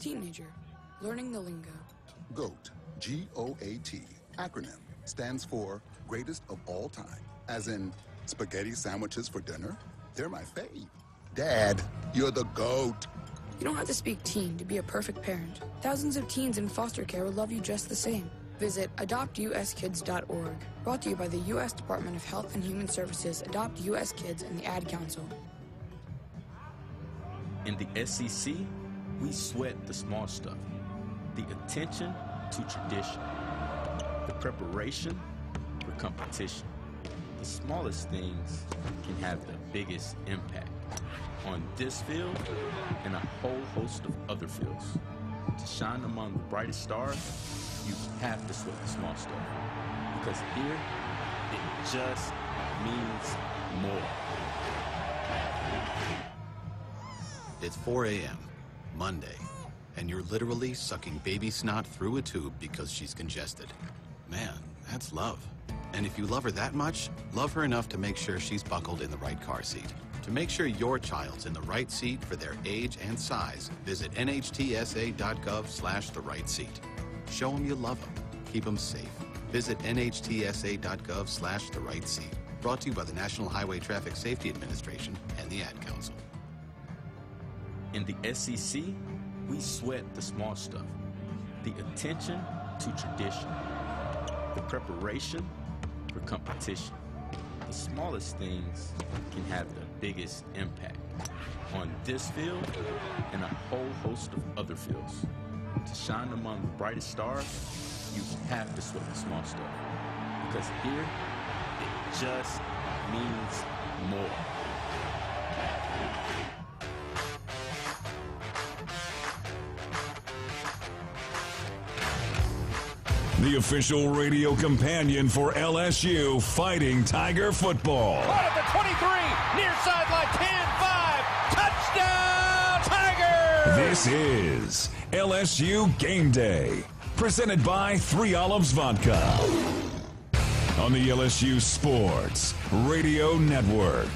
teenager, learning the lingo. GOAT, G-O-A-T, acronym, stands for greatest of all time. As in, spaghetti sandwiches for dinner? They're my fave. Dad, you're the GOAT. You don't have to speak teen to be a perfect parent. Thousands of teens in foster care will love you just the same. Visit adoptuskids.org. Brought to you by the U.S. Department of Health and Human Services, Adopt U.S. Kids, and the Ad Council. In the SEC, we sweat the small stuff. The attention to tradition. The preparation for competition. The smallest things can have the biggest impact on this field and a whole host of other fields. To shine among the brightest stars, you have to sweat the small stuff. Because here, it just means more. It's 4 a.m., Monday, and you're literally sucking baby snot through a tube because she's congested. Man, that's love. And if you love her that much, love her enough to make sure she's buckled in the right car seat. To make sure your child's in the right seat for their age and size, visit nhtsa.gov/the right seat. Show them you love them. Keep them safe. Visit nhtsa.gov/the right seat. Brought to you by the National Highway Traffic Safety Administration and the Ad Council. In the SEC, we sweat the small stuff. The attention to tradition. The preparation for competition. The smallest things can have the biggest impact on this field and a whole host of other fields. To shine among the brightest stars, you have to sweat the small stuff. Because here, it just means more. The official radio companion for LSU Fighting Tiger football. Caught at the 23, near sideline 10-5, touchdown Tiger! This is LSU Game Day, presented by 3 Olives Vodka on the LSU Sports Radio Network.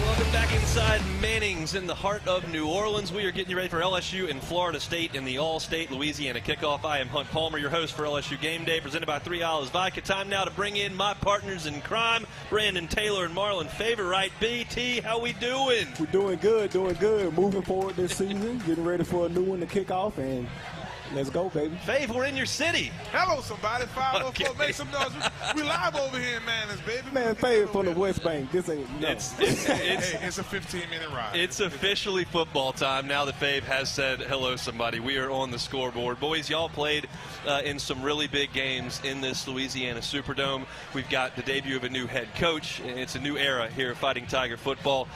Welcome back inside Manning's in the heart of New Orleans. We are getting you ready for LSU and Florida State in the All-State Louisiana Kickoff. I am Hunt Palmer, your host for LSU Game Day, presented by 3 Olives Vodka. Time now to bring in my partners in crime, Brandon Taylor and Marlon Favorite. BT, how we doing? We're doing good, doing good. Moving forward this season, getting ready for a new one to kick off, and let's go, baby. Fave, we're in your city. Hello, somebody. 504. Okay. Make some noise. We live over here in Manning's, baby. Man, Fave from the West Bank. This ain't It's a 15-minute ride. It's officially football time now that Fave has said hello, somebody. We are on the scoreboard. Boys, y'all played in some really big games in this Louisiana Superdome. We've got the debut of a new head coach. It's a new era here at Fighting Tiger football.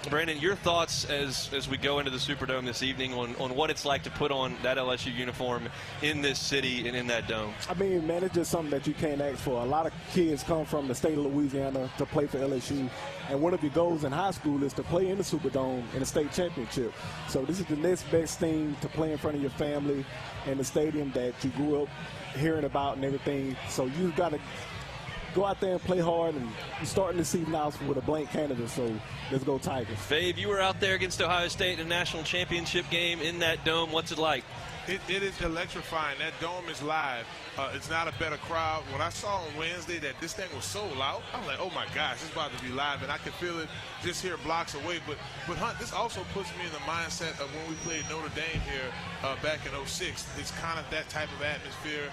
Brandon, your thoughts as we go into the Superdome this evening on what it's like to put on that LSU uniform in this city and in that dome? I mean, man, it's just something that you can't ask for. A lot of kids come from the state of Louisiana to play for LSU, and one of your goals in high school is to play in the Superdome in the state championship. So this is the next best thing to play in front of your family in the stadium that you grew up hearing about and everything. So you got to go out there and play hard, and you're starting the season out with a blank candidate, so let's go Tigers. Fave, you were out there against Ohio State in a national championship game in that dome. What's it like? It is electrifying. That dome is live. It's not a better crowd. When I saw on Wednesday that this thing was so loud, I was like, oh my gosh, it's about to be live, and I can feel it just here blocks away. But Hunt, this also puts me in the mindset of when we played Notre Dame here back in '06. It's kind of that type of atmosphere.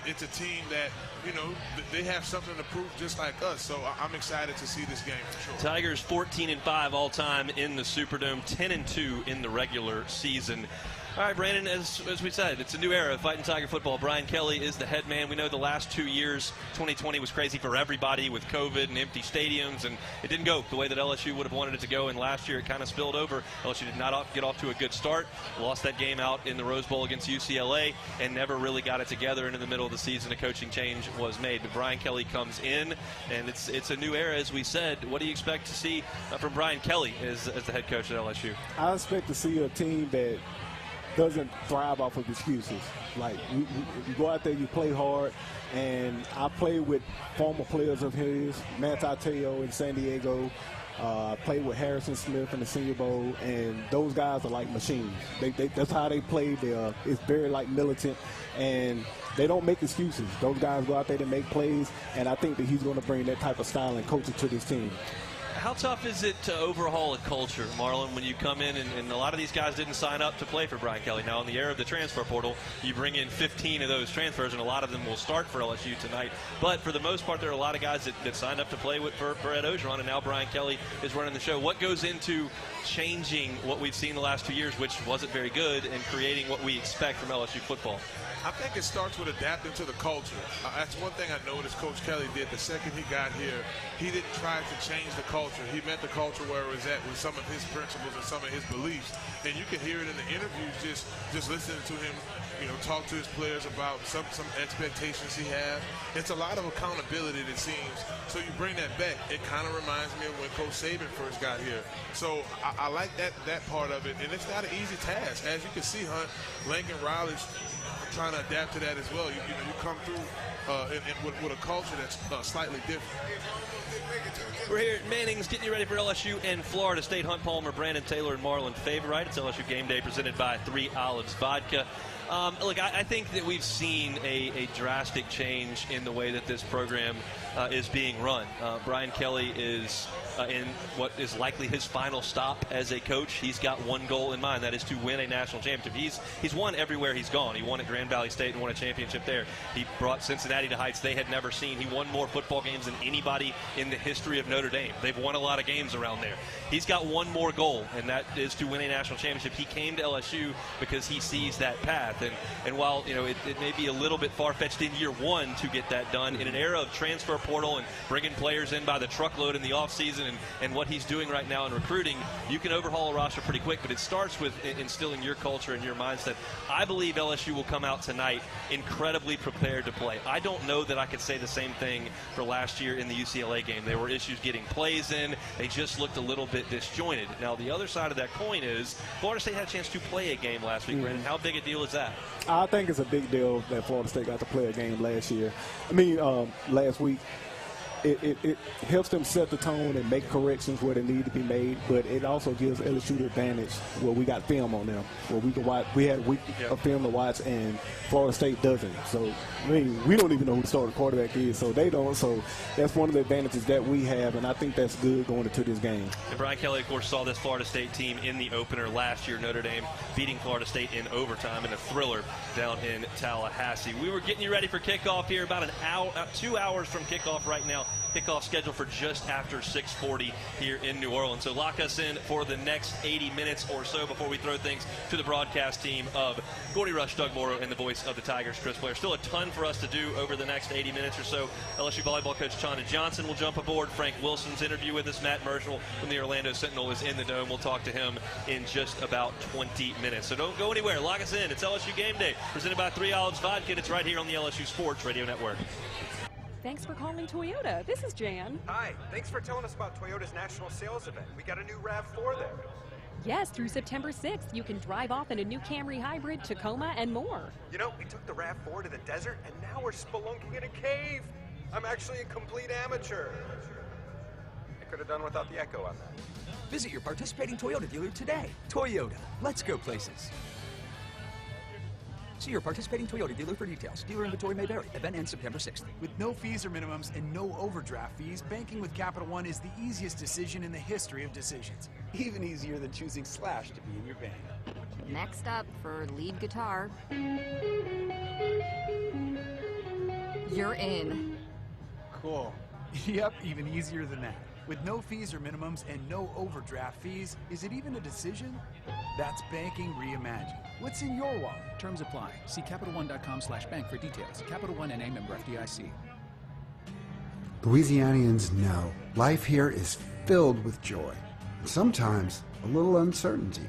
It's a team that, you know, they have something to prove just like us. So I'm excited to see this game for sure. Tigers 14-5 all time in the Superdome, 10-2 in the regular season. All right, Brandon, as we said, it's a new era of Fighting Tiger football. Brian Kelly is the head man. We know the last 2 years, 2020 was crazy for everybody with COVID and empty stadiums, and it didn't go the way that LSU would have wanted it to go, and last year it kind of spilled over. LSU did not get off to a good start, lost that game out in the Rose Bowl against UCLA, and never really got it together. And in the middle of the season, a coaching change was made. But Brian Kelly comes in, and it's a new era, as we said. What do you expect to see from Brian Kelly as the head coach at LSU? I expect to see a team that doesn't thrive off of excuses. Like, you go out there, you play hard, and I played with former players of his, Matt Teo in San Diego, Played with Harrison Smith in the Senior Bowl, and those guys are like machines. That's how they play. It's very like militant, and they don't make excuses. Those guys go out there to make plays, and I think that he's going to bring that type of style and coaching to this team. How tough is it to overhaul a culture, Marlon, when you come in and a lot of these guys didn't sign up to play for Brian Kelly? Now, in the era of the transfer portal, you bring in 15 of those transfers, and a lot of them will start for LSU tonight. But for the most part, there are a lot of guys that signed up to play for Ed Ogeron, and now Brian Kelly is running the show. What goes into changing what we've seen the last 2 years, which wasn't very good, and creating what we expect from LSU football? I think it starts with adapting to the culture. That's one thing I noticed Coach Kelly did the second he got here. He didn't try to change the culture. He met the culture where it was at with some of his principles and some of his beliefs. And you can hear it in the interviews, just listening to him, talk to his players about some expectations he has. It's a lot of accountability, it seems. So you bring that back. It kind of reminds me of when Coach Saban first got here. So I like that part of it. And it's not an easy task. As you can see, Hunt, Lincoln Riley's trying to adapt to that as well. You come through with a culture that's slightly different. We're here at Manning's getting you ready for LSU and Florida State. Hunt Palmer, Brandon Taylor, and Marlon Favorite. It's LSU Game Day presented by 3 Olives Vodka. Look, I think that we've seen a drastic change in the way that this program is being run. Brian Kelly is in what is likely his final stop as a coach. He's got one goal in mind, that is to win a national championship. He's won everywhere he's gone. He won at Grand Valley State and won a championship there. He brought Cincinnati to heights they had never seen. He won more football games than anybody in the history of Notre Dame. They've won a lot of games around there. He's got one more goal, and that is to win a national championship. He came to LSU because he sees that path. And while it may be a little bit far-fetched in year one to get that done, in an era of transfer portal and bringing players in by the truckload in the offseason and what he's doing right now in recruiting, you can overhaul a roster pretty quick. But it starts with instilling your culture and your mindset. I believe LSU will come out tonight incredibly prepared to play. I don't know that I could say the same thing for last year in the UCLA game. There were issues getting plays in. They just looked a little bit disjointed. Now, the other side of that coin is Florida State had a chance to play a game last week, Brandon. How big a deal is that? I think it's a big deal that Florida State got to play a game last week. It helps them set the tone and make corrections where they need to be made, but it also gives LSU the advantage where we got film on them, where we can watch. We had a week of film to watch, and Florida State doesn't. So, we don't even know who the starting quarterback is, so they don't. So that's one of the advantages that we have, and I think that's good going into this game. And Brian Kelly, of course, saw this Florida State team in the opener last year, Notre Dame beating Florida State in overtime in a thriller down in Tallahassee. We were getting you ready for kickoff here, about an hour, 2 hours from kickoff right now. Kickoff scheduled for just after 6:40 here in New Orleans. So lock us in for the next 80 minutes or so before we throw things to the broadcast team of Gordy Rush, Doug Morrow, and the voice of the Tigers, Chris Blair. Still a ton for us to do over the next 80 minutes or so. LSU volleyball coach Chanda Johnson will jump aboard. Frank Wilson's interview with us. Matt Marshall from the Orlando Sentinel is in the dome. We'll talk to him in just about 20 minutes. So don't go anywhere. Lock us in. It's LSU Game Day, presented by 3 Olives Vodka. It's right here on the LSU Sports Radio Network. Thanks for calling Toyota. This is Jan. Hi, thanks for telling us about Toyota's national sales event. We got a new RAV4 there. Yes, through September 6th, you can drive off in a new Camry Hybrid, Tacoma, and more. You know, we took the RAV4 to the desert, and now we're spelunking in a cave. I'm actually a complete amateur. I could have done without the echo on that. Visit your participating Toyota dealer today. Toyota, let's go places. See your participating Toyota dealer for details. Dealer inventory may vary. Event ends September 6th. With no fees or minimums and no overdraft fees, banking with Capital One is the easiest decision in the history of decisions. Even easier than choosing Slash to be in your band. Next up for lead guitar. You're in. Cool. Yep, even easier than that. With no fees or minimums and no overdraft fees, is it even a decision? That's banking reimagined. What's in your wallet? Terms apply. See CapitalOne.com/bank for details. Capital One and a member FDIC. Louisianians know life here is filled with joy, and sometimes a little uncertainty.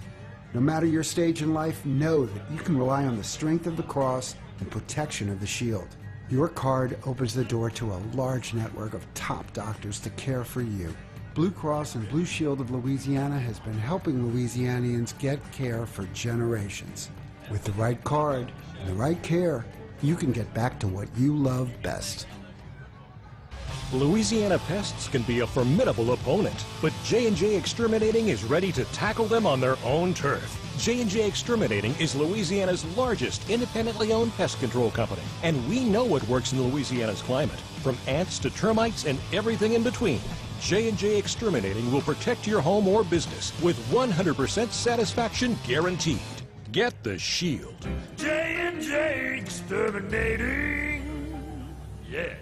No matter your stage in life, know that you can rely on the strength of the cross and protection of the shield. Your card opens the door to a large network of top doctors to care for you. Blue Cross and Blue Shield of Louisiana has been helping Louisianians get care for generations. With the right card and the right care, you can get back to what you love best. Louisiana pests can be a formidable opponent, but J&J Exterminating is ready to tackle them on their own turf. J&J Exterminating is Louisiana's largest independently owned pest control company, and we know what works in Louisiana's climate, from ants to termites and everything in between. J&J Exterminating will protect your home or business with 100% satisfaction guaranteed. Get the shield. J&J Exterminating. Yeah.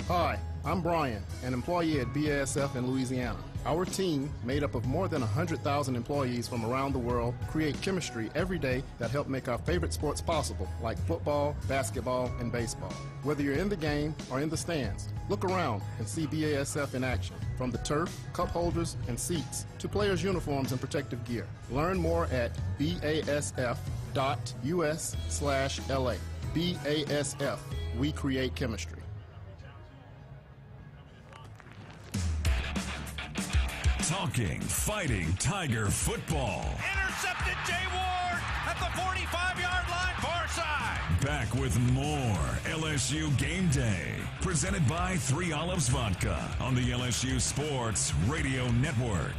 Hi, I'm Brian, an employee at BASF in Louisiana. Our team, made up of more than 100,000 employees from around the world, create chemistry every day that help make our favorite sports possible, like football, basketball, and baseball. Whether you're in the game or in the stands, look around and see BASF in action. From the turf, cup holders, and seats, to players' uniforms and protective gear. Learn more at basf.us/LA. BASF, we create chemistry. Talking, fighting Tiger football. Intercepted Jay Ward at the 45-yard line, far side. Back with more LSU Game Day. Presented by 3 Olives Vodka on the LSU Sports Radio Network.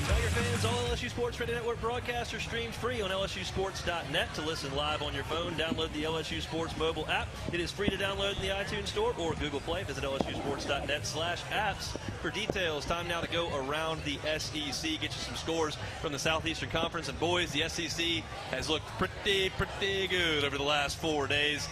Tiger fans, all LSU Sports Radio Network broadcasts are streamed free on lsusports.net. To listen live on your phone, download the LSU Sports mobile app. It is free to download in the iTunes Store or Google Play. Visit lsusports.net/apps for details. Time now to go around the SEC. Get you some scores from the Southeastern Conference. And boys, the SEC has looked pretty good over the last 4 days.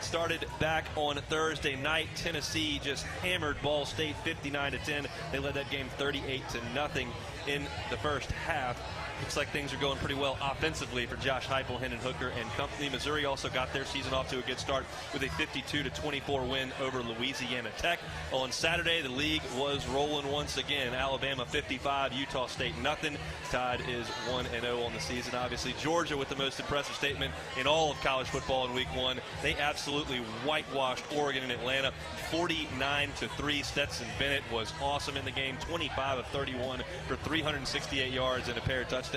Started back on Thursday night. Tennessee just hammered Ball State 59-10. They led that game 38-0 in the first half. Looks like things are going pretty well offensively for Josh Heupel, Hendon Hooker, and company. Missouri also got their season off to a good start with a 52-24 win over Louisiana Tech. On Saturday, the league was rolling once again. Alabama 55, Utah State nothing. Tide is 1-0 on the season. Obviously, Georgia with the most impressive statement in all of college football in week 1. They absolutely whitewashed Oregon and Atlanta 49-3. Stetson Bennett was awesome in the game, 25 of 31 for 368 yards and a pair of touchdowns.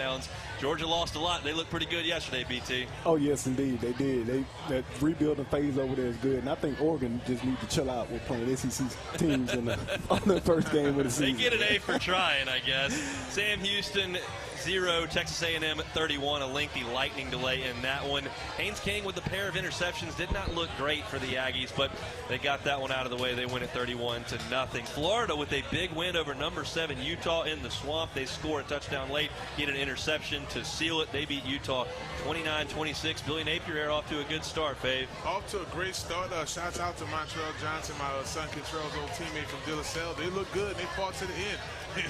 Georgia lost a lot. They looked pretty good yesterday, BT. Oh, yes, indeed. They did. That rebuilding phase over there is good. And I think Oregon just need to chill out with playing SEC teams on the first game of the season. They get an A for trying, I guess. Sam Houston 0, Texas A&M 31, a lengthy lightning delay in that one. Haynes King with a pair of interceptions did not look great for the Aggies, but they got that one out of the way. They win it 31-0. Florida with a big win over number 7 Utah in the Swamp. They score a touchdown late, get an interception to seal it. They beat Utah 29-26. Billy Napier off to a good start, Fave. Off to a great start. Shouts out to Montrell Johnson, my son Contrell's old teammate from De La Salle. They look good. They fought to the end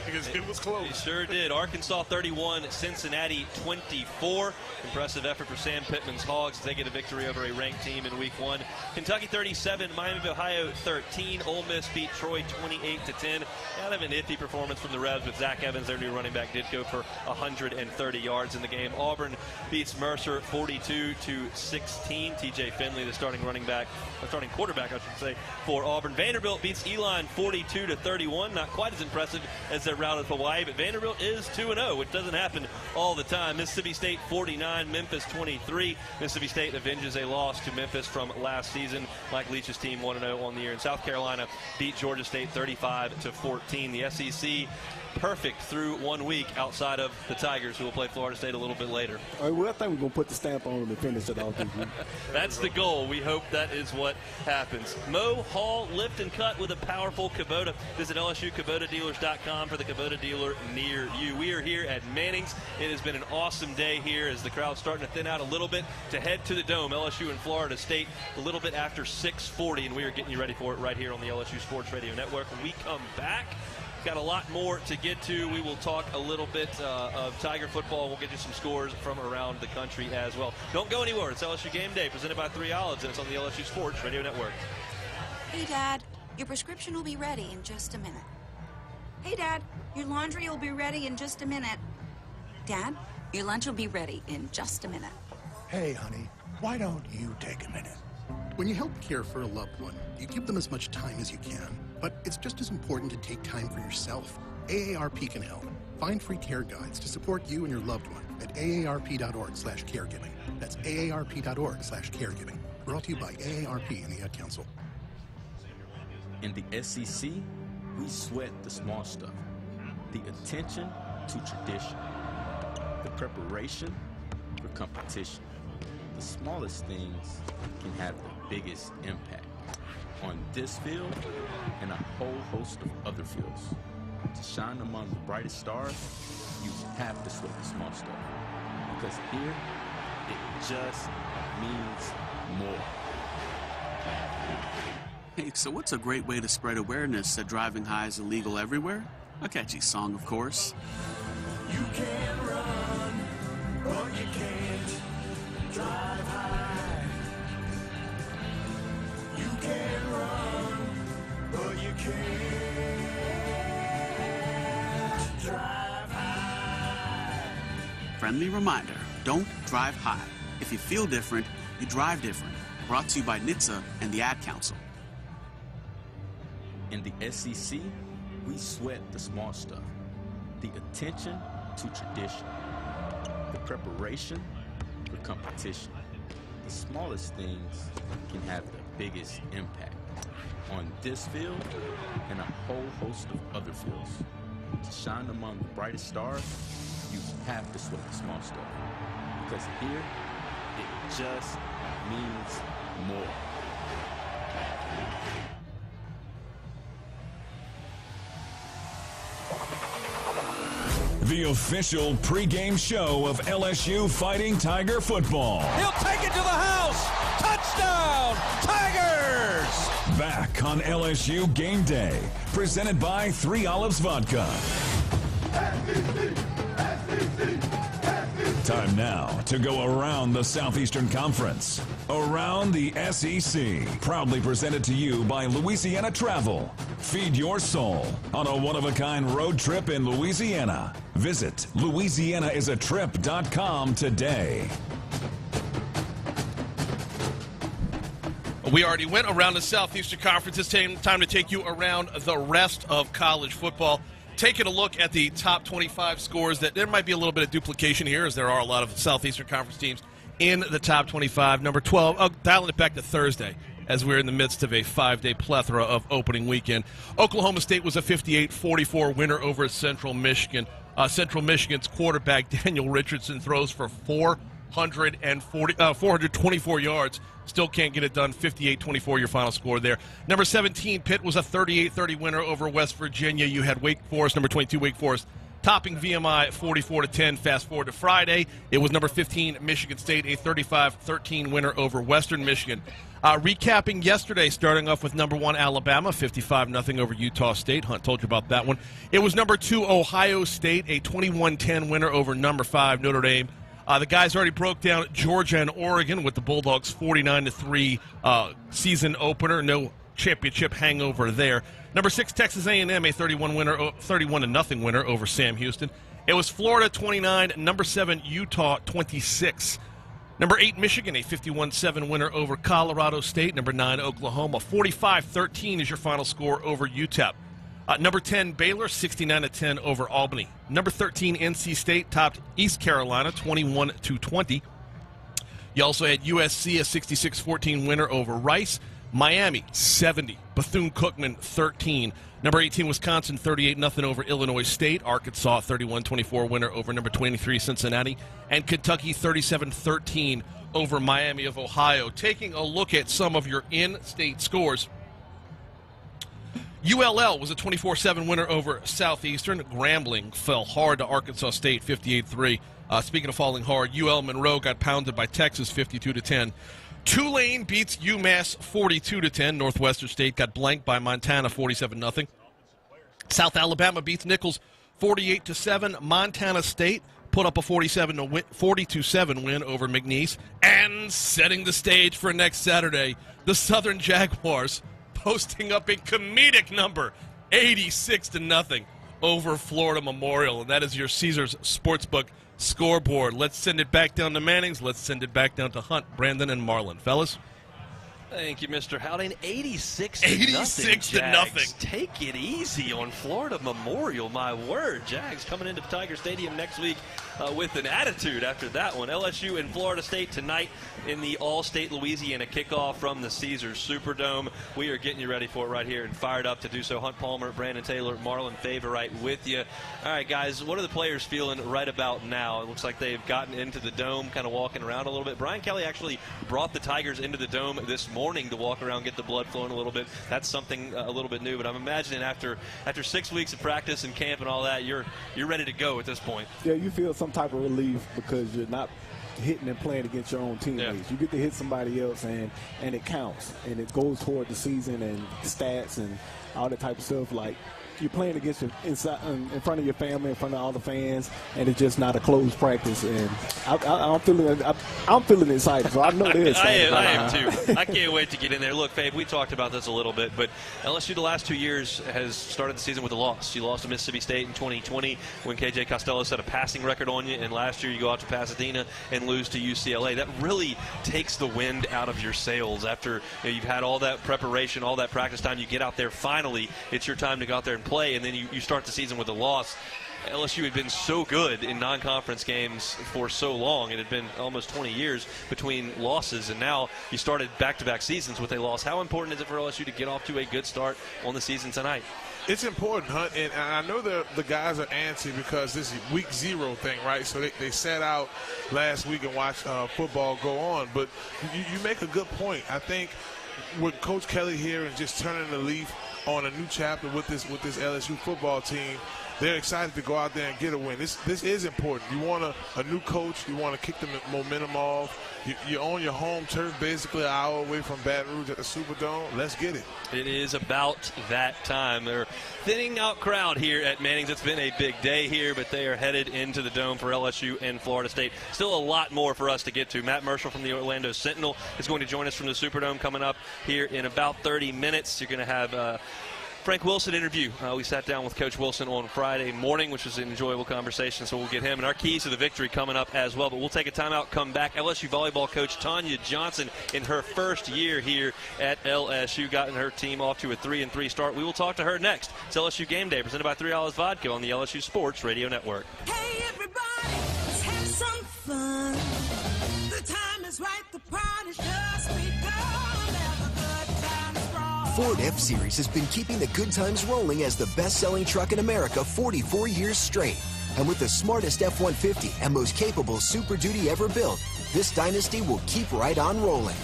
because it was close. They sure did. Arkansas 31, Cincinnati 24. Impressive effort for Sam Pittman's Hogs as they get a victory over a ranked team in week 1. Kentucky 37, Miami of Ohio 13. Ole Miss beat Troy 28-10. Kind of an iffy performance from the Rebs, but Zach Evans, their new running back, did go for 130 yards in the game. Auburn beats Mercer 42-16. TJ Finley, the starting quarterback, I should say, for Auburn. Vanderbilt beats Elon 42-31. Not quite as impressive as their rout of Hawaii, but Vanderbilt is 2-0, which doesn't happen all the time. Mississippi State 49, Memphis 23. Mississippi State avenges a loss to Memphis from last season. Mike Leach's team 1-0 on the year. And South Carolina beat Georgia State 35-14. The SEC perfect through 1 week outside of the Tigers, who will play Florida State a little bit later. All right, well, I think we're going to put the stamp on them and finish it off. That's the goal. We hope that is what happens. Mow, haul, lift, and cut with a powerful Kubota. Visit LSUKubotaDealers.com for the Kubota dealer near you. We are here at Manning's. It has been an awesome day here as the crowd's starting to thin out a little bit to head to the Dome. LSU and Florida State a little bit after 6:40, and we are getting you ready for it right here on the LSU Sports Radio Network. When we come back, got a lot more to get to. We will talk a little bit of Tiger football. We'll get you some scores from around the country as well. Don't go anywhere. It's LSU Game Day presented by 3 Olives, and it's on the LSU Sports Radio Network. Hey, Dad, your prescription will be ready in just a minute. Hey, Dad, your laundry will be ready in just a minute. Dad, your lunch will be ready in just a minute. Hey, honey, why don't you take a minute? When you help care for a loved one, you give them as much time as you can. But it's just as important to take time for yourself. AARP can help. Find free care guides to support you and your loved one at aarp.org/caregiving. That's aarp.org/caregiving. Brought to you by AARP and the Ad Council. In the SEC, we sweat the small stuff. The attention to tradition. The preparation for competition. The smallest things can have the biggest impact on this field and a whole host of other fields. To shine among the brightest stars, you have to sweat the small stuff. Because here, it just means more. Hey, so what's a great way to spread awareness that driving high is illegal everywhere? A catchy song, of course. You can run, but you can't drive high. You can run, but you can't drive high. Friendly reminder, don't drive high. If you feel different, you drive different. Brought to you by NHTSA and the Ad Council. In the SEC, we sweat the small stuff. The attention to tradition. The preparation for competition. The smallest things can have the biggest impact on this field and a whole host of other fields. To shine among the brightest stars, you have to sweat the small stuff. Because here, it just means more. The official pregame show of LSU Fighting Tiger football. He'll take it to the house. Touchdown, Tigers! Back on LSU Game Day, presented by 3 Olives Vodka. Time now to go around the Southeastern Conference. Around the SEC. Proudly presented to you by Louisiana Travel. Feed your soul on a one-of-a-kind road trip in Louisiana. Visit LouisianaIsATrip.com today. We already went around the Southeastern Conference. It's time to take you around the rest of college football. Taking a look at the top 25 scores, that there might be a little bit of duplication here, as there are a lot of Southeastern Conference teams in the top 25. Number 12, dialing it back to Thursday, as we're in the midst of a 5-day plethora of opening weekend. Oklahoma State was a 58-44 winner over Central Michigan. Central Michigan's quarterback, Daniel Richardson, throws for 424 yards. Still can't get it done. 58-24 your final score there. Number 17, Pitt was a 38-30 winner over West Virginia. You had Wake Forest, number 22, Wake Forest, topping VMI 44-10. Fast forward to Friday. It was number 15, Michigan State, a 35-13 winner over Western Michigan. Recapping yesterday, starting off with number 1, Alabama, 55-0 over Utah State. Hunt told you about that one. It was number 2, Ohio State, a 21-10 winner over number 5, Notre Dame. The guys already broke down Georgia and Oregon with the Bulldogs 49-3 season opener. No championship hangover there. Number 6, Texas A&M, a 31-0 winner over Sam Houston. It was Florida 29, number 7, Utah 26. Number 8, Michigan, a 51-7 winner over Colorado State. Number 9, Oklahoma, 45-13 is your final score over UTEP. Number 10, Baylor, 69-10 over Albany. Number 13, NC State, topped East Carolina, 21-20. You also had USC, a 66-14 winner over Rice. Miami, 70. Bethune-Cookman, 13. Number 18, Wisconsin, 38-0 over Illinois State. Arkansas, 31-24 winner over number 23, Cincinnati. And Kentucky, 37-13 over Miami of Ohio. Taking a look at some of your in-state scores. ULL was a 24-7 winner over Southeastern. Grambling fell hard to Arkansas State, 58-3. Speaking of falling hard, UL Monroe got pounded by Texas, 52-10. Tulane beats UMass, 42-10. Northwestern State got blanked by Montana, 47-0. South Alabama beats Nichols, 48-7. Montana State put up a 42-7 win over McNeese. And setting the stage for next Saturday, the Southern Jaguars posting up a comedic number, 86-0 over Florida Memorial. And that is your Caesars Sportsbook scoreboard. Let's send it back down to Manning's. Let's send it back down to Hunt, Brandon, and Marlin. Fellas? Thank you, Mr. Haldane. 86 to nothing. Take it easy on Florida Memorial. My word. Jags coming into Tiger Stadium next week with an attitude after that one. LSU and Florida State tonight in the All-State Louisiana kickoff from the Caesars Superdome. We are getting you ready for it right here and fired up to do so. Hunt Palmer, Brandon Taylor, Marlon Favorite with you. All right, guys, what are the players feeling right about now? It looks like they've gotten into the dome, kind of walking around a little bit. Brian Kelly actually brought the Tigers into the dome this morning to walk around, get the blood flowing a little bit. That's something a little bit new, but I'm imagining after 6 weeks of practice and camp and all that, you're ready to go at this point. Yeah, you feel some type of relief because you're not hitting and playing against your own teammates. Yeah. You get to hit somebody else, and it counts, and it goes toward the season and stats and all that type of stuff. Like, you're playing against in front of your family, in front of all the fans, and it's just not a closed practice. And I'm feeling excited. So I know they're excited. I am too. I can't wait to get in there. Look, Fabe, we talked about this a little bit, but LSU the last 2 years has started the season with a loss. You lost to Mississippi State in 2020 when KJ Costello set a passing record on you, and last year you go out to Pasadena and lose to UCLA. That really takes the wind out of your sails after you've had all that preparation, all that practice time. You get out there, finally, it's your time to go out there and play, and then you start the season with a loss. LSU had been so good in non-conference games for so long. It had been almost 20 years between losses, and now you started back-to-back seasons with a loss. How important is it for LSU to get off to a good start on the season tonight? It's important, Hunt, and I know the guys are antsy because this is week 0 thing, right? So they sat out last week and watched football go on, but you make a good point. I think with Coach Kelly here and just turning the leaf on a new chapter with this LSU football team, they're excited to go out there and get a win. This is important. You want a new coach. You want to kick the momentum off. You're on your home turf, basically an hour away from Baton Rouge at the Superdome. Let's get it. It is about that time. They're thinning out crowd here at Manning's. It's been a big day here, but they are headed into the dome for LSU and Florida State. Still a lot more for us to get to. Matt Marshall from the Orlando Sentinel is going to join us from the Superdome coming up here in about 30 minutes. You're going to have Frank Wilson interview. We sat down with Coach Wilson on Friday morning, which was an enjoyable conversation, so we'll get him and our keys to the victory coming up as well. But we'll take a timeout, come back. LSU volleyball coach Tanya Johnson in her first year here at LSU, gotten her team off to a 3-3 start. We will talk to her next. It's LSU Game Day, presented by 3 Olive Vodka on the LSU Sports Radio Network. Hey everybody, let's have some fun. The time is right, the party's just begun. Ford F-Series has been keeping the good times rolling as the best-selling truck in America 44 years straight. And with the smartest F-150 and most capable Super Duty ever built, this dynasty will keep right on rolling.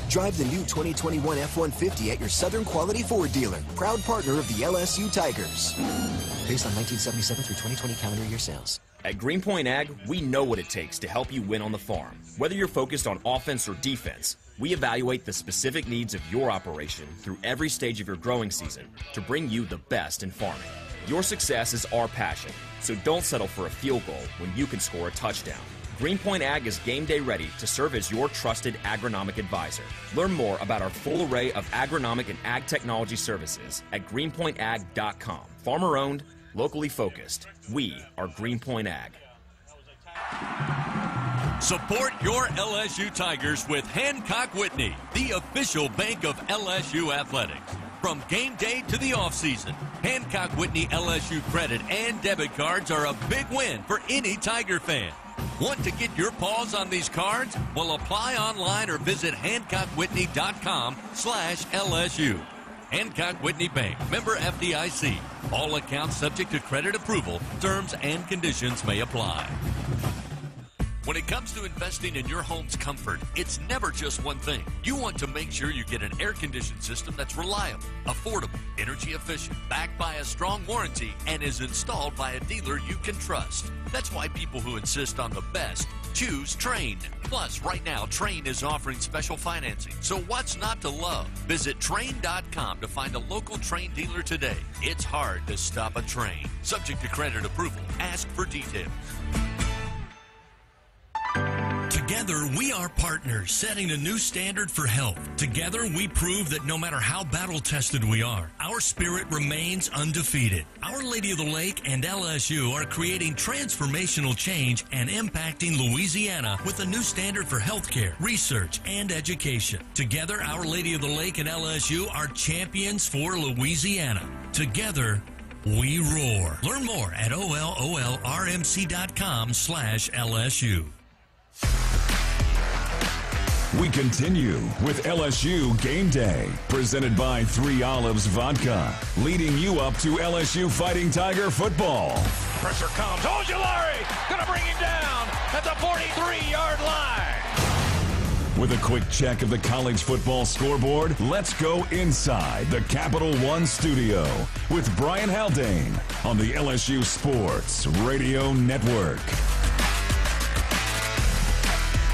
Drive the new 2021 F-150 at your Southern Quality Ford dealer, proud partner of the LSU Tigers. Based on 1977 through 2020 calendar year sales. At Greenpoint Ag, we know what it takes to help you win on the farm. Whether you're focused on offense or defense, we evaluate the specific needs of your operation through every stage of your growing season to bring you the best in farming. Your success is our passion, so don't settle for a field goal when you can score a touchdown. Greenpoint Ag is game day ready to serve as your trusted agronomic advisor. Learn more about our full array of agronomic and ag technology services at greenpointag.com. Farmer owned, locally focused. We are Greenpoint Ag. Support your LSU Tigers with Hancock Whitney, the official bank of LSU athletics. From game day to the offseason, Hancock Whitney LSU credit and debit cards are a big win for any Tiger fan. Want to get your paws on these cards? Well, apply online or visit HancockWhitney.com/LSU. Hancock Whitney Bank, member FDIC. All accounts subject to credit approval. Terms and conditions may apply. When it comes to investing in your home's comfort, it's never just one thing. You want to make sure you get an air-conditioned system that's reliable, affordable, energy efficient, backed by a strong warranty, and is installed by a dealer you can trust. That's why people who insist on the best choose Trane. Plus, right now, Trane is offering special financing. So what's not to love? Visit Trane.com to find a local Trane dealer today. It's hard to stop a Trane. Subject to credit approval. Ask for details. To Together, we are partners, setting a new standard for health. Together, we prove that no matter how battle-tested we are, our spirit remains undefeated. Our Lady of the Lake and LSU are creating transformational change and impacting Louisiana with a new standard for healthcare, research, and education. Together, Our Lady of the Lake and LSU are champions for Louisiana. Together, we roar. Learn more at ololrmc.com/LSU. We continue with LSU Game Day, presented by 3 Olives Vodka, leading you up to LSU Fighting Tiger football. Pressure comes. Ojulari going to bring him down at the 43-yard line. With a quick check of the college football scoreboard, let's go inside the Capital One studio with Brian Haldane on the LSU Sports Radio Network.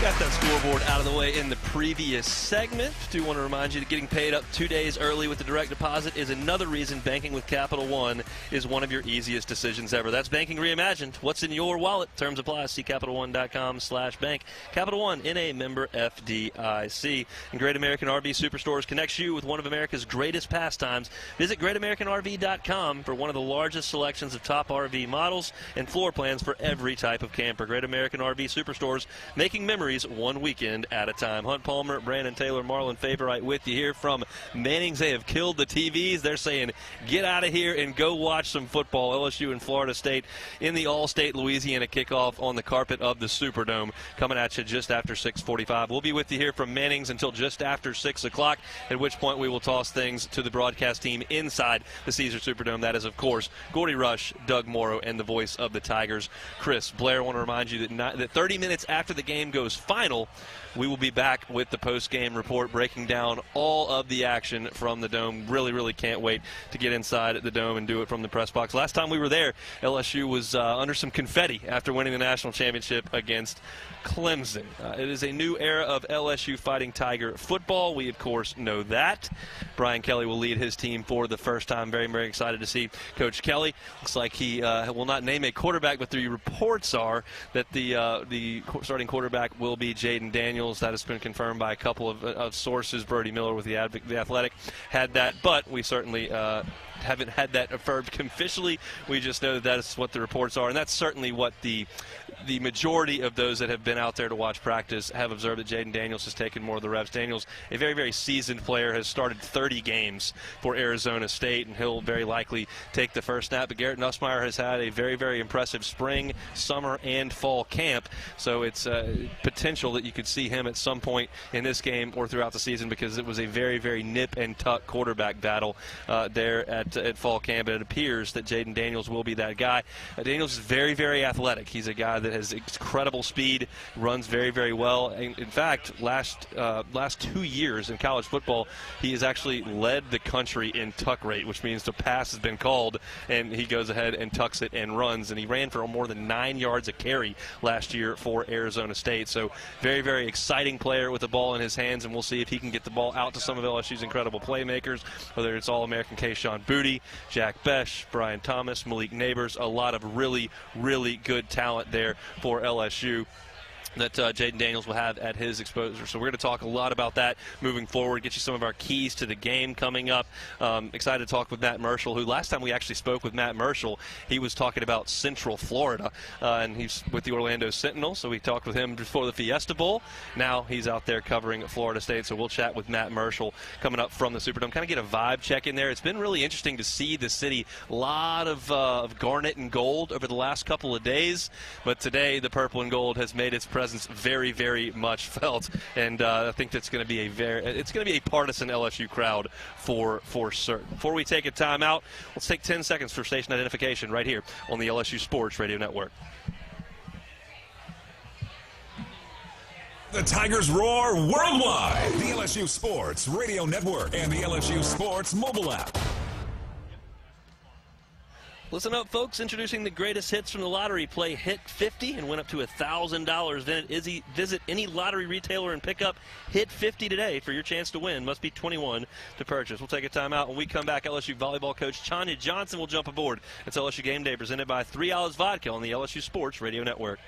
Got that scoreboard out of the way in the previous segment. Do want to remind you that getting paid up 2 days early with the direct deposit is another reason banking with Capital One is one of your easiest decisions ever. That's banking reimagined. What's in your wallet? Terms apply. See CapitalOne.com/bank. Capital One, NA member FDIC. And Great American RV Superstores connects you with one of America's greatest pastimes. Visit GreatAmericanRV.com for one of the largest selections of top RV models and floor plans for every type of camper. Great American RV Superstores, making memories one weekend at a time. Hunt Palmer, Brandon Taylor, Marlon Favorite with you here from Manning's. They have killed the TVs. They're saying, get out of here and go watch some football. LSU and Florida State in the All-State Louisiana kickoff on the carpet of the Superdome, coming at you just after 6:45. We'll be with you here from Manning's until just after 6 o'clock, at which point we will toss things to the broadcast team inside the Caesar Superdome. That is, of course, Gordy Rush, Doug Morrow, and the voice of the Tigers, Chris Blair. I want to remind you that 30 minutes after the game goes final, we will be back with the post-game report, breaking down all of the action from the Dome. Really, really can't wait to get inside the Dome and do it from the press box. Last time we were there, LSU was under some confetti after winning the national championship against Clemson. It is a new era of LSU Fighting Tiger football. We, of course, know that. Brian Kelly will lead his team for the first time. Very, very excited to see Coach Kelly. Looks like he will not name a quarterback, but the reports are that the starting quarterback will be Jaden Daniels. That has been confirmed by a couple of sources. Brody Miller with the Athletic had that, but we certainly haven't had that affirmed officially. We just know that is what the reports are, and that's certainly what the majority of those that have been out there to watch practice have observed, that Jaden Daniels has taken more of the reps. Daniels, a very, very seasoned player, has started 30 games for Arizona State, and he'll very likely take the first snap. But Garrett Nussmeier has had a very, very impressive spring, summer, and fall camp, so it's potential that you could see him at some point in this game or throughout the season, because it was a very, very nip and tuck quarterback battle there at fall camp, and it appears that Jaden Daniels will be that guy. Daniels is very, very athletic. He's a guy that has incredible speed, runs very, very well. In fact, last 2 years in college football, he has actually led the country in tuck rate, which means the pass has been called, and he goes ahead and tucks it and runs. And he ran for more than 9 yards a carry last year for Arizona State. So very, very exciting player with the ball in his hands, and we'll see if he can get the ball out to some of LSU's incredible playmakers, whether it's All-American Kayshawn Boutte, Jack Besh, Brian Thomas, Malik Neighbors. A lot of really, really good talent there for LSU that Jaden Daniels will have at his exposure. So we're going to talk a lot about that moving forward, get you some of our keys to the game coming up. Excited to talk with Matt Marshall, who last time we actually spoke with Matt Marshall, he was talking about Central Florida, and he's with the Orlando Sentinel, so we talked with him before the Fiesta Bowl. Now he's out there covering Florida State, so we'll chat with Matt Marshall coming up from the Superdome, kind of get a vibe check in there. It's been really interesting to see the city, a lot of garnet and gold over the last couple of days, but today the purple and gold has made its presence very, very much felt, and I think that's going to be a partisan LSU crowd for certain. Before we take a timeout, let's take 10 seconds for station identification right here on the LSU Sports Radio Network. The Tigers roar worldwide. The LSU Sports Radio Network and the LSU Sports mobile app. Listen up, folks. Introducing the greatest hits from the lottery. Play Hit 50 and win up to $1,000. Visit any lottery retailer and pick up Hit 50 today for your chance to win. Must be 21 to purchase. We'll take a timeout. When we come back, LSU volleyball coach Chanya Johnson will jump aboard. It's LSU Game Day presented by 3 Olives Vodka on the LSU Sports Radio Network.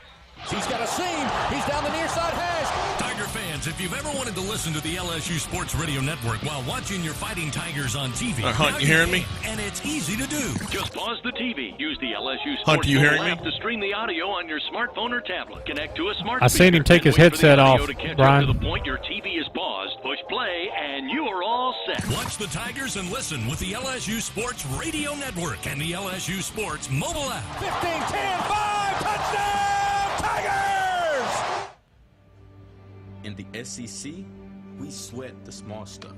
He's got a seam. He's down the near side hash. Tiger fans, if you've ever wanted to listen to the LSU Sports Radio Network while watching your Fighting Tigers on TV, Hunt, you hearing me? And it's easy to do. Just pause the TV. Use the LSU Sports Hunt, you hearing me? app to stream the audio on your smartphone or tablet. Connect to a smart I seen him take his headset off, Brian. To the point your TV is paused, push play, and you are all set. Watch the Tigers and listen with the LSU Sports Radio Network and the LSU Sports mobile app. 15, 10, 5, touchdown, Tigers! In the SEC, we sweat the small stuff.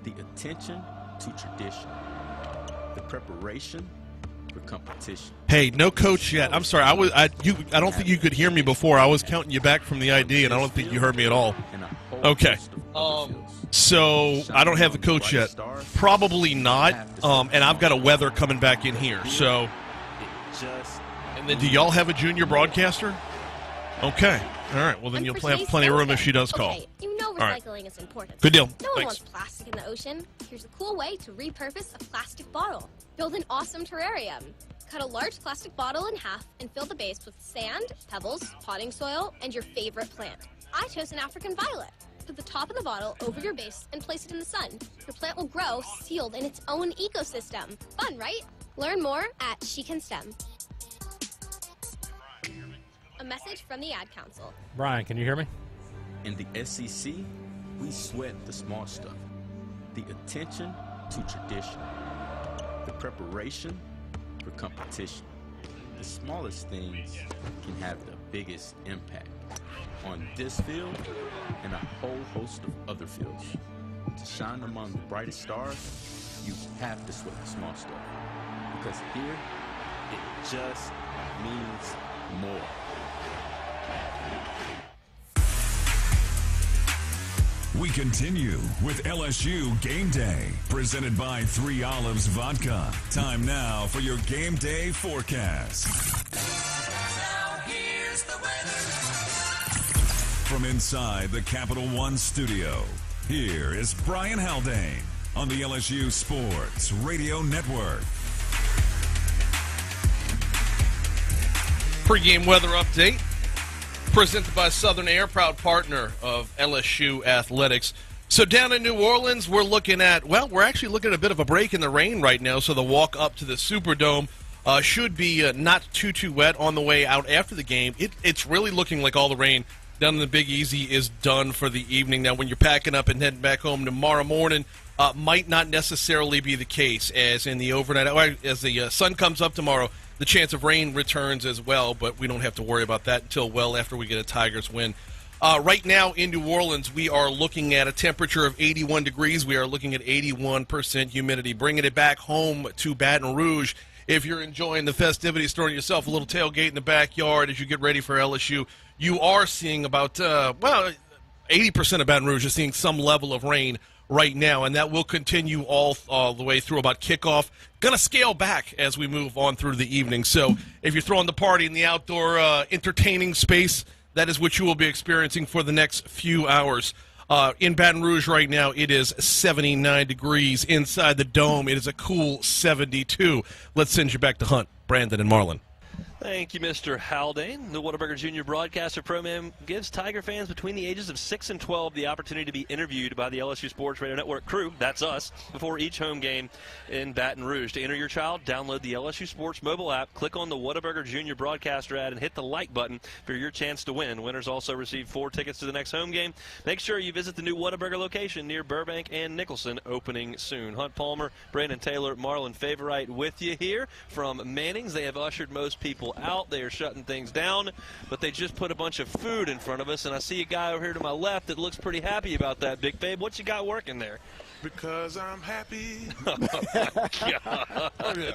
The attention to tradition. The preparation for competition. Hey, no coach yet. I'm sorry. I don't think you could hear me before. I was counting you back from the ID, and I don't think you heard me at all. Okay. So I don't have the coach yet. Probably not. And I've got a weather coming back in here. So. And then, do y'all have a junior broadcaster? Okay. All right. Well, then you'll have plenty of room if she does call. Okay, you know recycling is important. Good deal. No one Thanks. wants plastic in the ocean. Here's a cool way to repurpose a plastic bottle. Build an awesome terrarium. Cut a large plastic bottle in half and fill the base with sand, pebbles, potting soil, and your favorite plant. I chose an African violet. Put the top of the bottle over your base and place it in the sun. Your plant will grow sealed in its own ecosystem. Fun, right? Learn more at She Can STEM. A message from the Ad Council. Brian, can you hear me? In the SEC, we sweat the small stuff. The attention to tradition. The preparation for competition. The smallest things can have the biggest impact on this field and a whole host of other fields. To shine among the brightest stars, you have to sweat the small stuff. Because here, it just means more. We continue with LSU Game Day, presented by 3 Olives Vodka. Time now for your game day forecast. Now here's the weather. From inside the Capital One studio, here is Brian Haldane on the LSU Sports Radio Network. Pre-game weather update presented by Southern Air, proud partner of LSU Athletics. So down in New Orleans, we're actually looking at a bit of a break in the rain right now, so the walk up to the Superdome should be not too wet on the way out after the game. It's really looking like all the rain down in the Big Easy is done for the evening. Now, when you're packing up and heading back home tomorrow morning, might not necessarily be the case, as in the overnight, as the sun comes up tomorrow, the chance of rain returns as well, but we don't have to worry about that until well after we get a Tigers win. Right now in New Orleans, we are looking at a temperature of 81 degrees. We are looking at 81% humidity. Bringing it back home to Baton Rouge, if you're enjoying the festivities, throwing yourself a little tailgate in the backyard as you get ready for LSU, you are seeing about, 80% of Baton Rouge is seeing some level of rain right now, and that will continue all the way through about kickoff. Going to scale back as we move on through the evening. So if you're throwing the party in the outdoor entertaining space, that is what you will be experiencing for the next few hours. In Baton Rouge right now, it is 79 degrees. Inside the dome, it is a cool 72. Let's send you back to Hunt, Brandon, and Marlon. Thank you, Mr. Haldane. The Whataburger Jr. broadcaster program gives Tiger fans between the ages of 6 and 12 the opportunity to be interviewed by the LSU Sports Radio Network crew, that's us, before each home game in Baton Rouge. To enter your child, download the LSU Sports mobile app, click on the Whataburger Jr. broadcaster ad, and hit the like button for your chance to win. Winners also receive 4 tickets to the next home game. Make sure you visit the new Whataburger location near Burbank and Nicholson, opening soon. Hunt Palmer, Brandon Taylor, Marlon Favorite with you here from Manning's. They have ushered most people out. They are shutting things down, but they just put a bunch of food in front of us, and I see a guy over here to my left that looks pretty happy about that, Big Fabe. What you got working there? Because I'm happy. Oh, God. Oh, yeah.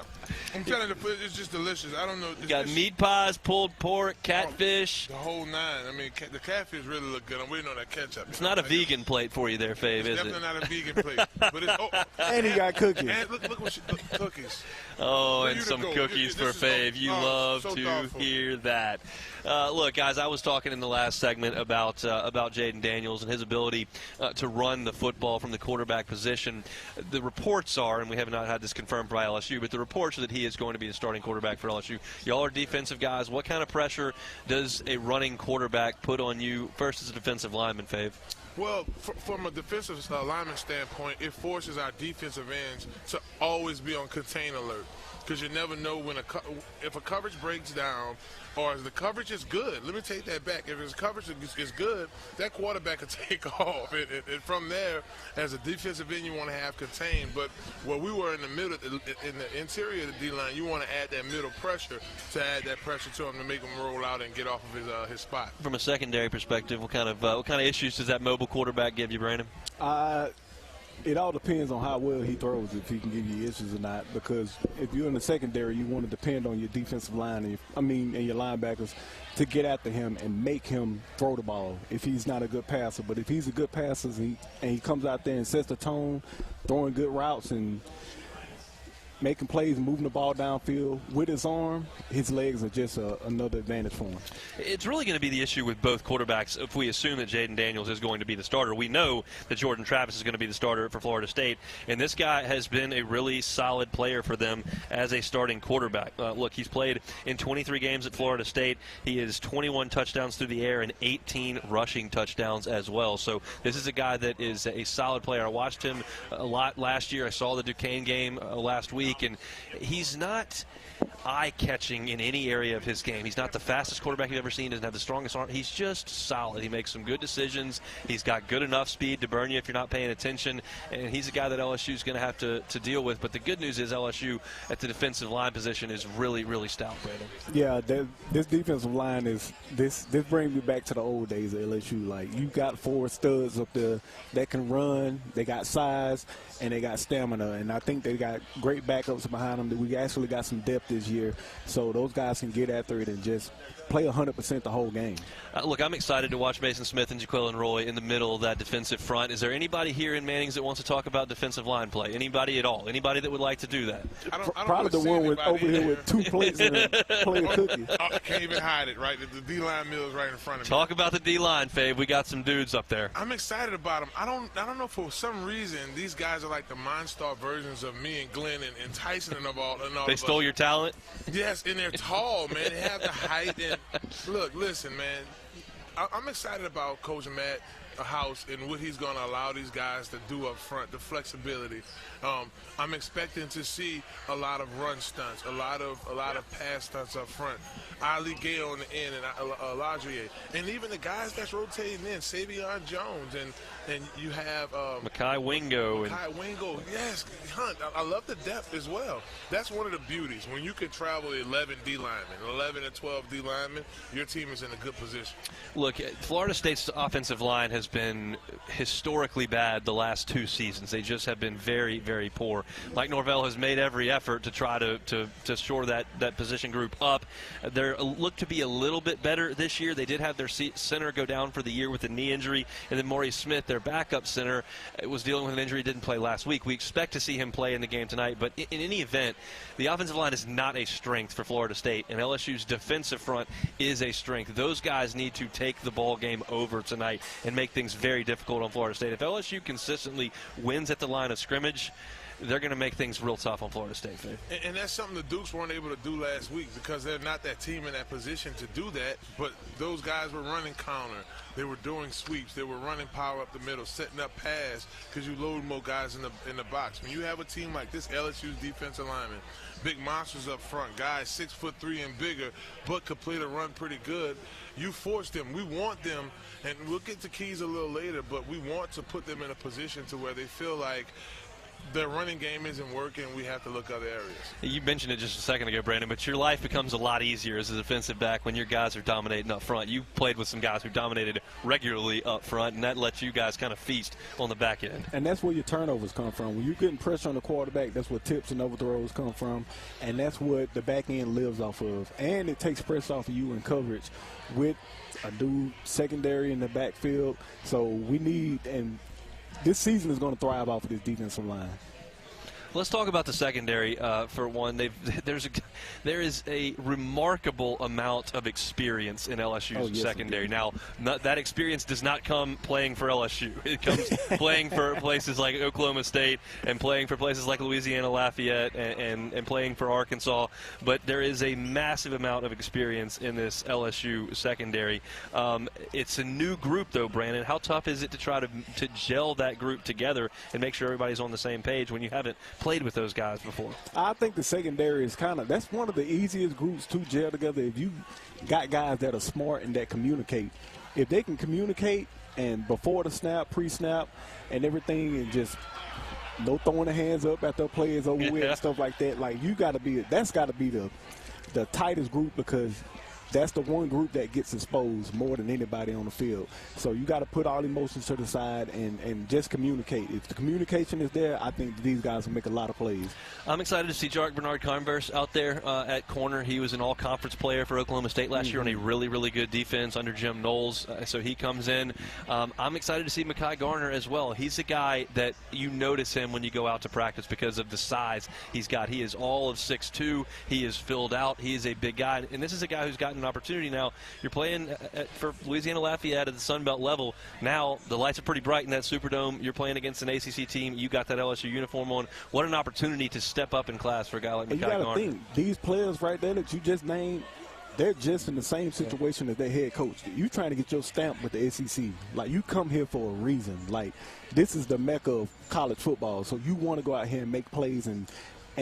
I'm telling you, it's just delicious. I don't know. You got meat pies, pulled pork, catfish. The whole nine. I mean, the catfish really look good. I'm waiting on that ketchup. It's not a vegan plate for you there, Fabe, is it? Definitely not a vegan plate. But it's, and he got cookies. And look what cookies. Oh, and some cookies for Fave. You love to hear that. Look, guys, I was talking in the last segment about Jaden Daniels and his ability to run the football from the quarterback position. The reports are, and we have not had this confirmed by LSU, but the reports that he is going to be the starting quarterback for LSU. Y'all are defensive guys. What kind of pressure does a running quarterback put on you first as a defensive lineman, Fave? Well, from a defensive lineman standpoint, it forces our defensive ends to always be on contain alert, because you never know when if a coverage breaks down or if the coverage is good. Let me take that back. If his coverage is good, that quarterback can take off. And from there, as a defensive end, you want to have contained. But where we were in the middle, in the interior of the D-line, you want to add that middle pressure to add that pressure to him to make him roll out and get off of his spot. From a secondary perspective, what kind of issues does that mobile quarterback give you, Brandon? It all depends on how well he throws, if he can give you issues or not. Because if you're in the secondary, you want to depend on your defensive line, and your linebackers to get after him and make him throw the ball if he's not a good passer. But if he's a good passer and he comes out there and sets the tone, throwing good routes and making plays, moving the ball downfield with his arm, his legs are just another advantage for him. It's really going to be the issue with both quarterbacks if we assume that Jaden Daniels is going to be the starter. We know that Jordan Travis is going to be the starter for Florida State, and this guy has been a really solid player for them as a starting quarterback. Look, he's played in 23 games at Florida State. He has 21 touchdowns through the air and 18 rushing touchdowns as well. So this is a guy that is a solid player. I watched him a lot last year. I saw the Duquesne game last week. And he's not eye-catching in any area of his game. He's not the fastest quarterback you've ever seen. Doesn't have the strongest arm. He's just solid. He makes some good decisions. He's got good enough speed to burn you if you're not paying attention. And he's a guy that LSU is going to have to deal with. But the good news is LSU at the defensive line position is really, really stout, Brandon. Yeah, this defensive line is this brings me back to the old days of LSU. Like, you got 4 studs up there that can run. They got size and they got stamina. And I think they got great backups behind them. We actually got some depth this year, so those guys can get after it and just play 100% the whole game. Look, I'm excited to watch Mason Smith and Jaquelin Roy in the middle of that defensive front. Is there anybody here in Manning's that wants to talk about defensive line play? Anybody at all? Anybody that would like to do that? I don't Probably the one over here with 2 plates and a plate of cookies. I can't even hide it, right? The D-line mill is right in front of me. Talk about the D-line, Fave. We got some dudes up there. I'm excited about them. I don't know, for some reason these guys are like the Mindstar versions of me and Glenn and Tyson and all. They stole your talent? Yes, and they're tall, man. They have the height. And look, listen, man. I'm excited about Coach Matt House and what he's going to allow these guys to do up front, the flexibility. I'm expecting to see a lot of run stunts, a lot of pass stunts up front. Ali Gay on the end and Ladrier. And even the guys that's rotating in, Savion Jones, and you have Mekhi Wingo. Mekhi Wingo, yes, Hunt. I love the depth as well. That's one of the beauties. When you can travel 11 D linemen, 11 and 12 D linemen, your team is in a good position. Look, Florida State's offensive line has been historically bad the last 2 seasons. They just have been very, very poor. Mike Norvell has made every effort to try to shore that position group up. They look to be a little bit better this year. They did have their center go down for the year with a knee injury, and then Maurice Smith, their backup center, was dealing with an injury, didn't play last week. We expect to see him play in the game tonight, but in any event, the offensive line is not a strength for Florida State, and LSU's defensive front is a strength. Those guys need to take the ball game over tonight and make things very difficult on Florida State. If LSU consistently wins at the line of scrimmage, they're going to make things real tough on Florida State. And that's something the Dukes weren't able to do last week because they're not that team in that position to do that. But those guys were running counter. They were doing sweeps. They were running power up the middle, setting up pass because you load more guys in the box. When you have a team like this, LSU's defensive lineman, big monsters up front, guys 6'3" and bigger, but could play the run pretty good, you force them. We want them, and we'll get to Keys a little later, but we want to put them in a position to where they feel like their running game isn't working. We have to look other areas. You mentioned it just a second ago, Brandon, but your life becomes a lot easier as a defensive back when your guys are dominating up front. You played with some guys who dominated regularly up front, and that lets you guys kind of feast on the back end. And that's where your turnovers come from. When you're getting pressure on the quarterback, that's where tips and overthrows come from, and that's what the back end lives off of. And it takes pressure off of you in coverage with a dude secondary in the backfield. So we need – and this season is going to thrive off of this defensive line. Let's talk about the secondary for one. There is a remarkable amount of experience in LSU's secondary. Now, that experience does not come playing for LSU. It comes playing for places like Oklahoma State and playing for places like Louisiana Lafayette and playing for Arkansas. But there is a massive amount of experience in this LSU secondary. It's a new group, though, Brandon. How tough is it to try to gel that group together and make sure everybody's on the same page when you haven't played with those guys before? I think the secondary is that's one of the easiest groups to gel together. If you got guys that are smart and that communicate, if they can communicate and before the snap, pre-snap, and everything, and just no throwing the hands up after a play is over with and stuff like that, like that's got to be the tightest group, because that's the one group that gets exposed more than anybody on the field. So you got to put all emotions to the side and just communicate. If the communication is there, I think these guys will make a lot of plays. I'm excited to see Jarek Bernard-Converse out there at corner. He was an all-conference player for Oklahoma State last year on a really, really good defense under Jim Knowles. So he comes in. I'm excited to see Mekhi Garner as well. He's a guy that you notice him when you go out to practice because of the size he's got. He is all of 6'2". He is filled out. He is a big guy. And this is a guy who's gotten an opportunity now. You're playing for Louisiana Lafayette at the Sun Belt level. Now the lights are pretty bright in that Superdome. You're playing against an ACC team. You got that LSU uniform on. What an opportunity to step up in class for a guy like Mekhi Garner. You got to think, these players right there that you just named, they're just in the same situation as their head coach. You trying to get your stamp with the SEC. Like, you come here for a reason. Like, this is the mecca of college football. So you want to go out here and make plays and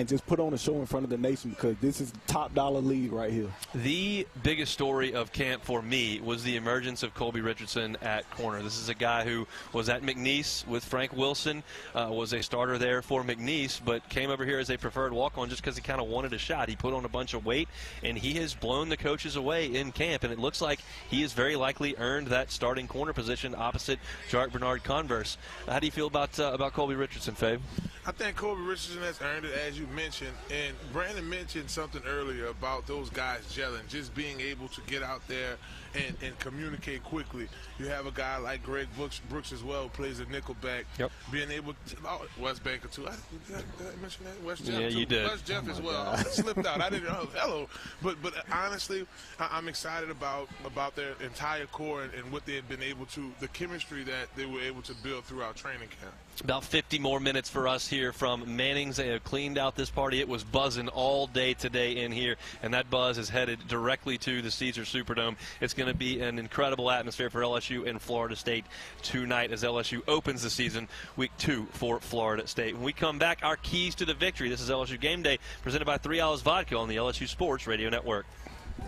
just put on a show in front of the nation, because this is top dollar league right here. The biggest story of camp for me was the emergence of Colby Richardson at corner. This is a guy who was at McNeese with Frank Wilson, was a starter there for McNeese, but came over here as a preferred walk-on just because he kind of wanted a shot. He put on a bunch of weight, and he has blown the coaches away in camp, and it looks like he has very likely earned that starting corner position opposite Jarek Bernard-Converse. How do you feel about Colby Richardson, Fabe? I think Colby Richardson has earned it, as you mentioned, and Brandon mentioned something earlier about those guys gelling, just being able to get out there and communicate quickly. You have a guy like Greg Brooks as well, who plays a nickelback, being able to, West Banker too. Did I mention that? West Jeff, you did. West Jeff as well. I slipped out. I didn't know. Hello. But honestly, I'm excited about their entire core and what they have been able to, the chemistry that they were able to build throughout training camp. About 50 more minutes for us here from Manning's. They have cleaned out this party. It was buzzing all day today in here, and that buzz is headed directly to the Caesars Superdome. It's going to be an incredible atmosphere for LSU and Florida State tonight as LSU opens the season week 2 for Florida State. When we come back, our keys to the victory. This is LSU Game Day, presented by 3 Hours Vodka on the LSU Sports Radio Network.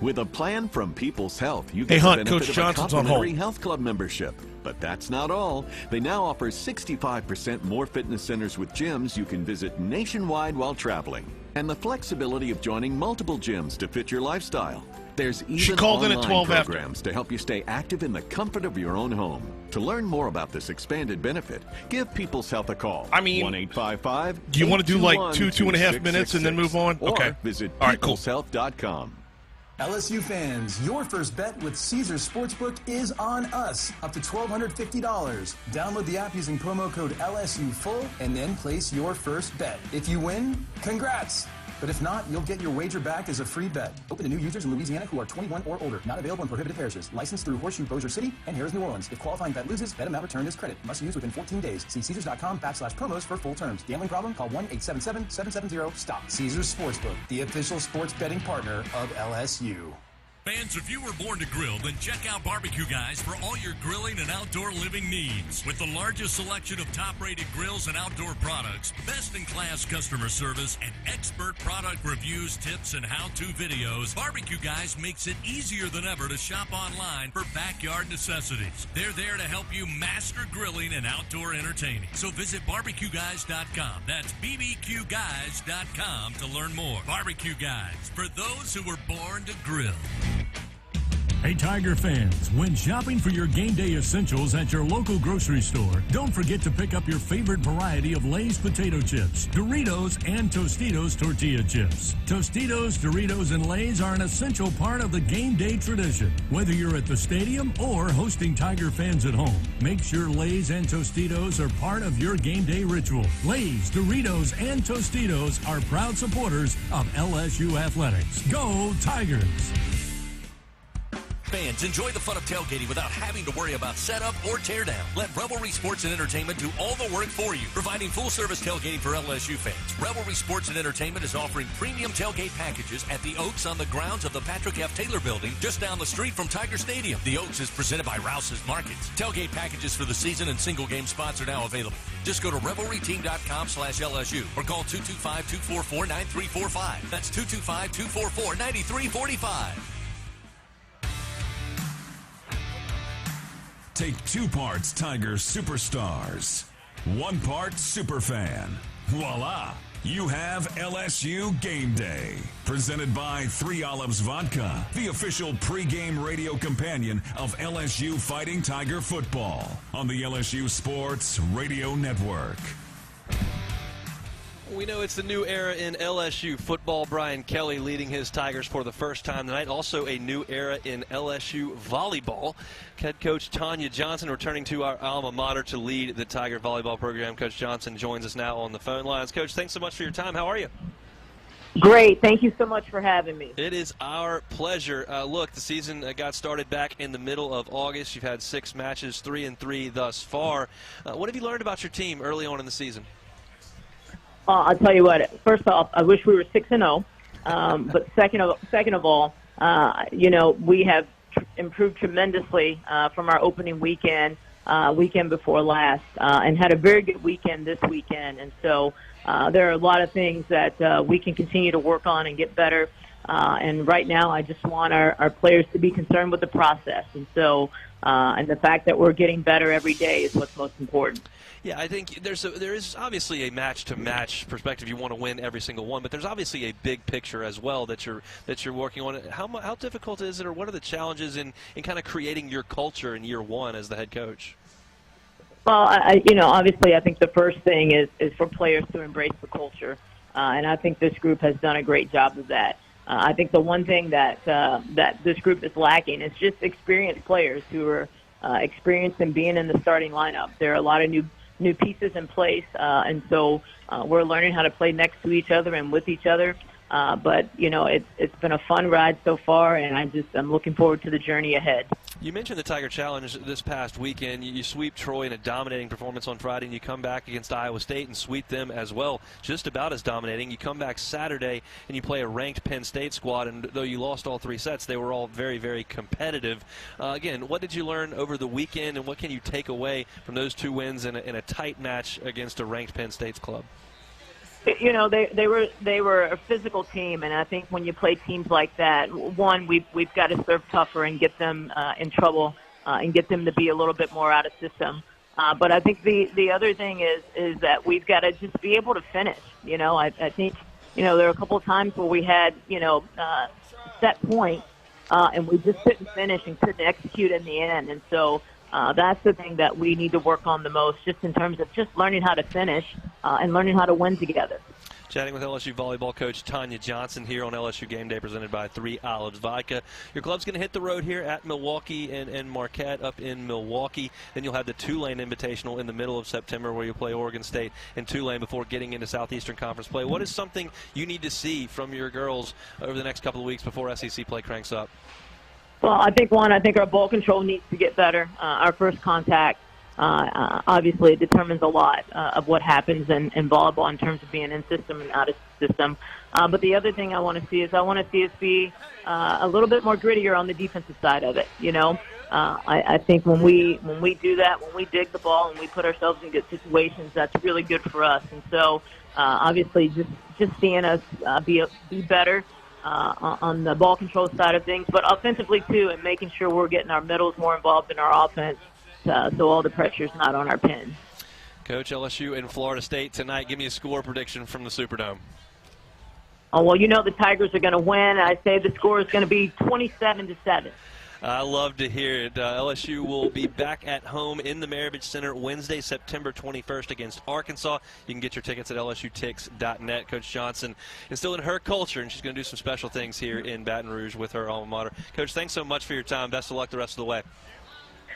With a plan from People's Health, you get the benefit of a complimentary health club membership. But that's not all. They now offer 65% more fitness centers with gyms you can visit nationwide while traveling, and the flexibility of joining multiple gyms to fit your lifestyle. There's even online programs to help you stay active in the comfort of your own home. To learn more about this expanded benefit, give People's Health a call. I mean, 1-855. Do you want to do like 2.5 minutes and then move on? Or okay. Visit All right, cool. peopleshealth.com. LSU fans, your first bet with Caesars Sportsbook is on us, up to $1,250. Download the app using promo code LSUFull and then place your first bet. If you win, congrats! But if not, you'll get your wager back as a free bet. Open to new users in Louisiana who are 21 or older. Not available in prohibited parishes. Licensed through Horseshoe Bossier City and Harrah's New Orleans. If qualifying bet loses, bet amount returned is credit. Must use within 14 days. See Caesars.com/promos for full terms. Gambling problem? Call 1-877-770-STOP. Caesars Sportsbook, the official sports betting partner of LSU. Fans, if you were born to grill, then check out Barbecue Guys for all your grilling and outdoor living needs. With the largest selection of top-rated grills and outdoor products, best-in-class customer service, and expert product reviews, tips, and how-to videos, Barbecue Guys makes it easier than ever to shop online for backyard necessities. They're there to help you master grilling and outdoor entertaining. So visit barbecueguys.com. That's bbqguys.com to learn more. Barbecue Guys, for those who were born to grill. Hey, Tiger fans, when shopping for your game day essentials at your local grocery store, don't forget to pick up your favorite variety of Lay's potato chips, Doritos, and Tostitos tortilla chips. Tostitos, Doritos, and Lay's are an essential part of the game day tradition. Whether you're at the stadium or hosting Tiger fans at home, make sure Lay's and Tostitos are part of your game day ritual. Lay's, Doritos, and Tostitos are proud supporters of LSU athletics. Go Tigers! Fans, enjoy the fun of tailgating without having to worry about setup or teardown. Let Revelry Sports and Entertainment do all the work for you, providing full-service tailgating for LSU fans. Revelry Sports and Entertainment is offering premium tailgate packages at the Oaks on the grounds of the Patrick F. Taylor Building, just down the street from Tiger Stadium. The Oaks is presented by Rouse's Markets. Tailgate packages for the season and single-game spots are now available. Just go to revelryteam.com/LSU or call 225-244-9345. That's 225-244-9345. Take 2 parts Tiger Superstars, 1 part Superfan. Voila! You have LSU Game Day. Presented by 3 Olives Vodka, the official pregame radio companion of LSU Fighting Tiger football on the LSU Sports Radio Network. We know it's the new era in LSU football. Brian Kelly leading his Tigers for the first time tonight. Also a new era in LSU volleyball. Head coach Tanya Johnson returning to our alma mater to lead the Tiger volleyball program. Coach Johnson joins us now on the phone lines. Coach, thanks so much for your time. How are you? Great. Thank you so much for having me. It is our pleasure. Look, the season got started back in the middle of August. You've had 6 matches, 3-3 thus far. What have you learned about your team early on in the season? I'll tell you what. First off, I wish we were 6-0. But second of all, we have improved tremendously from our opening weekend before last, and had a very good weekend this weekend. And so there are a lot of things that we can continue to work on and get better. And right now, I just want our players to be concerned with the process. And so, and the fact that we're getting better every day is what's most important. Yeah, I think there is obviously a match-to-match perspective. You want to win every single one, but there's obviously a big picture as well that you're working on. How difficult is it, or what are the challenges in kind of creating your culture in year one as the head coach? Well, obviously, I think the first thing is for players to embrace the culture, and I think this group has done a great job of that. I think the one thing that this group is lacking is just experienced players who are experienced in being in the starting lineup. There are a lot of new pieces in place, and so we're learning how to play next to each other and with each other. But it's been a fun ride so far, and I'm looking forward to the journey ahead. You mentioned the Tiger Challenge this past weekend. You sweep Troy in a dominating performance on Friday, and you come back against Iowa State and sweep them as well, just about as dominating. You come back Saturday, and you play a ranked Penn State squad, and though you lost all 3 sets, they were all very, very competitive. Again, what did you learn over the weekend, and what can you take away from those 2 wins in a tight match against a ranked Penn State's club? They were a physical team, and I think when you play teams like that, one, we've got to serve tougher and get them in trouble and get them to be a little bit more out of system. But I think the other thing is that we've got to just be able to finish. I think there are a couple of times where we had set points and we just couldn't finish and couldn't execute in the end, and so. That's the thing that we need to work on the most, just in terms of just learning how to finish and learning how to win together. Chatting with LSU volleyball coach Tanya Johnson here on LSU Game Day, presented by 3 Olives Vodka. Your club's going to hit the road here at Milwaukee and Marquette up in Milwaukee. Then you'll have the Tulane Invitational in the middle of September, where you'll play Oregon State and Tulane before getting into Southeastern Conference play. What is something you need to see from your girls over the next couple of weeks before SEC play cranks up? Well, I think our ball control needs to get better. Our first contact, obviously, determines a lot of what happens in volleyball in terms of being in system and out of system. But the other thing I want to see us be a little bit more grittier on the defensive side of it. I think when we do that, when we dig the ball and we put ourselves in good situations, that's really good for us. And so, obviously, just seeing us be better. On the ball control side of things, but offensively too, and making sure we're getting our middles more involved in our offense, so all the pressure's not on our pins. Coach, LSU and Florida State tonight. Give me a score prediction from the Superdome. Oh, well, the Tigers are going to win. I say the score is going to be 27-7. I love to hear it. LSU will be back at home in the Maravich Center Wednesday, September 21st against Arkansas. You can get your tickets at lsutix.net. Coach Johnson instilling her culture, and she's going to do some special things here in Baton Rouge with her alma mater. Coach, thanks so much for your time. Best of luck the rest of the way.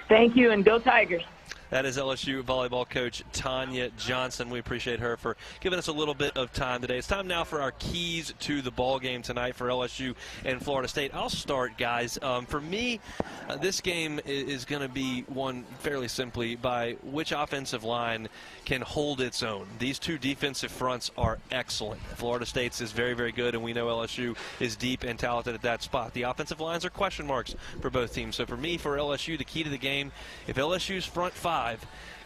Thank you, and go Tigers. That is LSU volleyball coach Tanya Johnson. We appreciate her for giving us a little bit of time today. It's time now for our keys to the ball game tonight for LSU and Florida State. I'll start, guys. For me, this game is going to be won fairly simply by which offensive line can hold its own. These two defensive fronts are excellent. Florida State's is very, very good, and we know LSU is deep and talented at that spot. The offensive lines are question marks for both teams. So for me, for LSU, the key to the game, if LSU's front five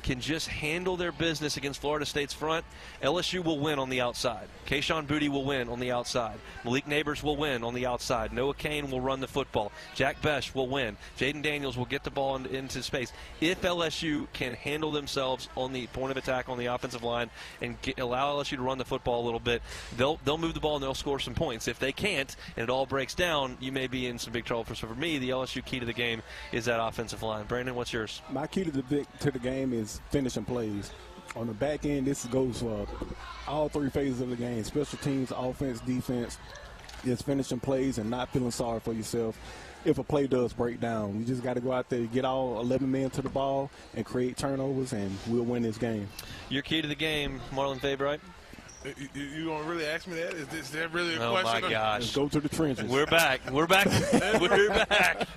can just handle their business against Florida State's front, LSU will win on the outside. Kayshawn Booty will win on the outside. Malik Neighbors will win on the outside. Noah Kane will run the football. Jack Besh will win. Jaden Daniels will get the ball into space. If LSU can handle themselves on the point of attack on the offensive line and allow LSU to run the football a little bit, they'll move the ball and they'll score some points. If they can't and it all breaks down, you may be in some big trouble. So for me, the LSU key to the game is that offensive line. Brandon, what's yours? My key to the game is finishing plays. On the back end, this goes for all three phases of the game: special teams, offense, defense. It's finishing plays and not feeling sorry for yourself if a play does break down. You just got to go out there, get all 11 men to the ball, and create turnovers, and we'll win this game. Your key to the game, Marlon Favorite? You gonna really ask me that? Is that really a question? Oh, my gosh. Let's go to the trenches. We're back. We're back. We're back.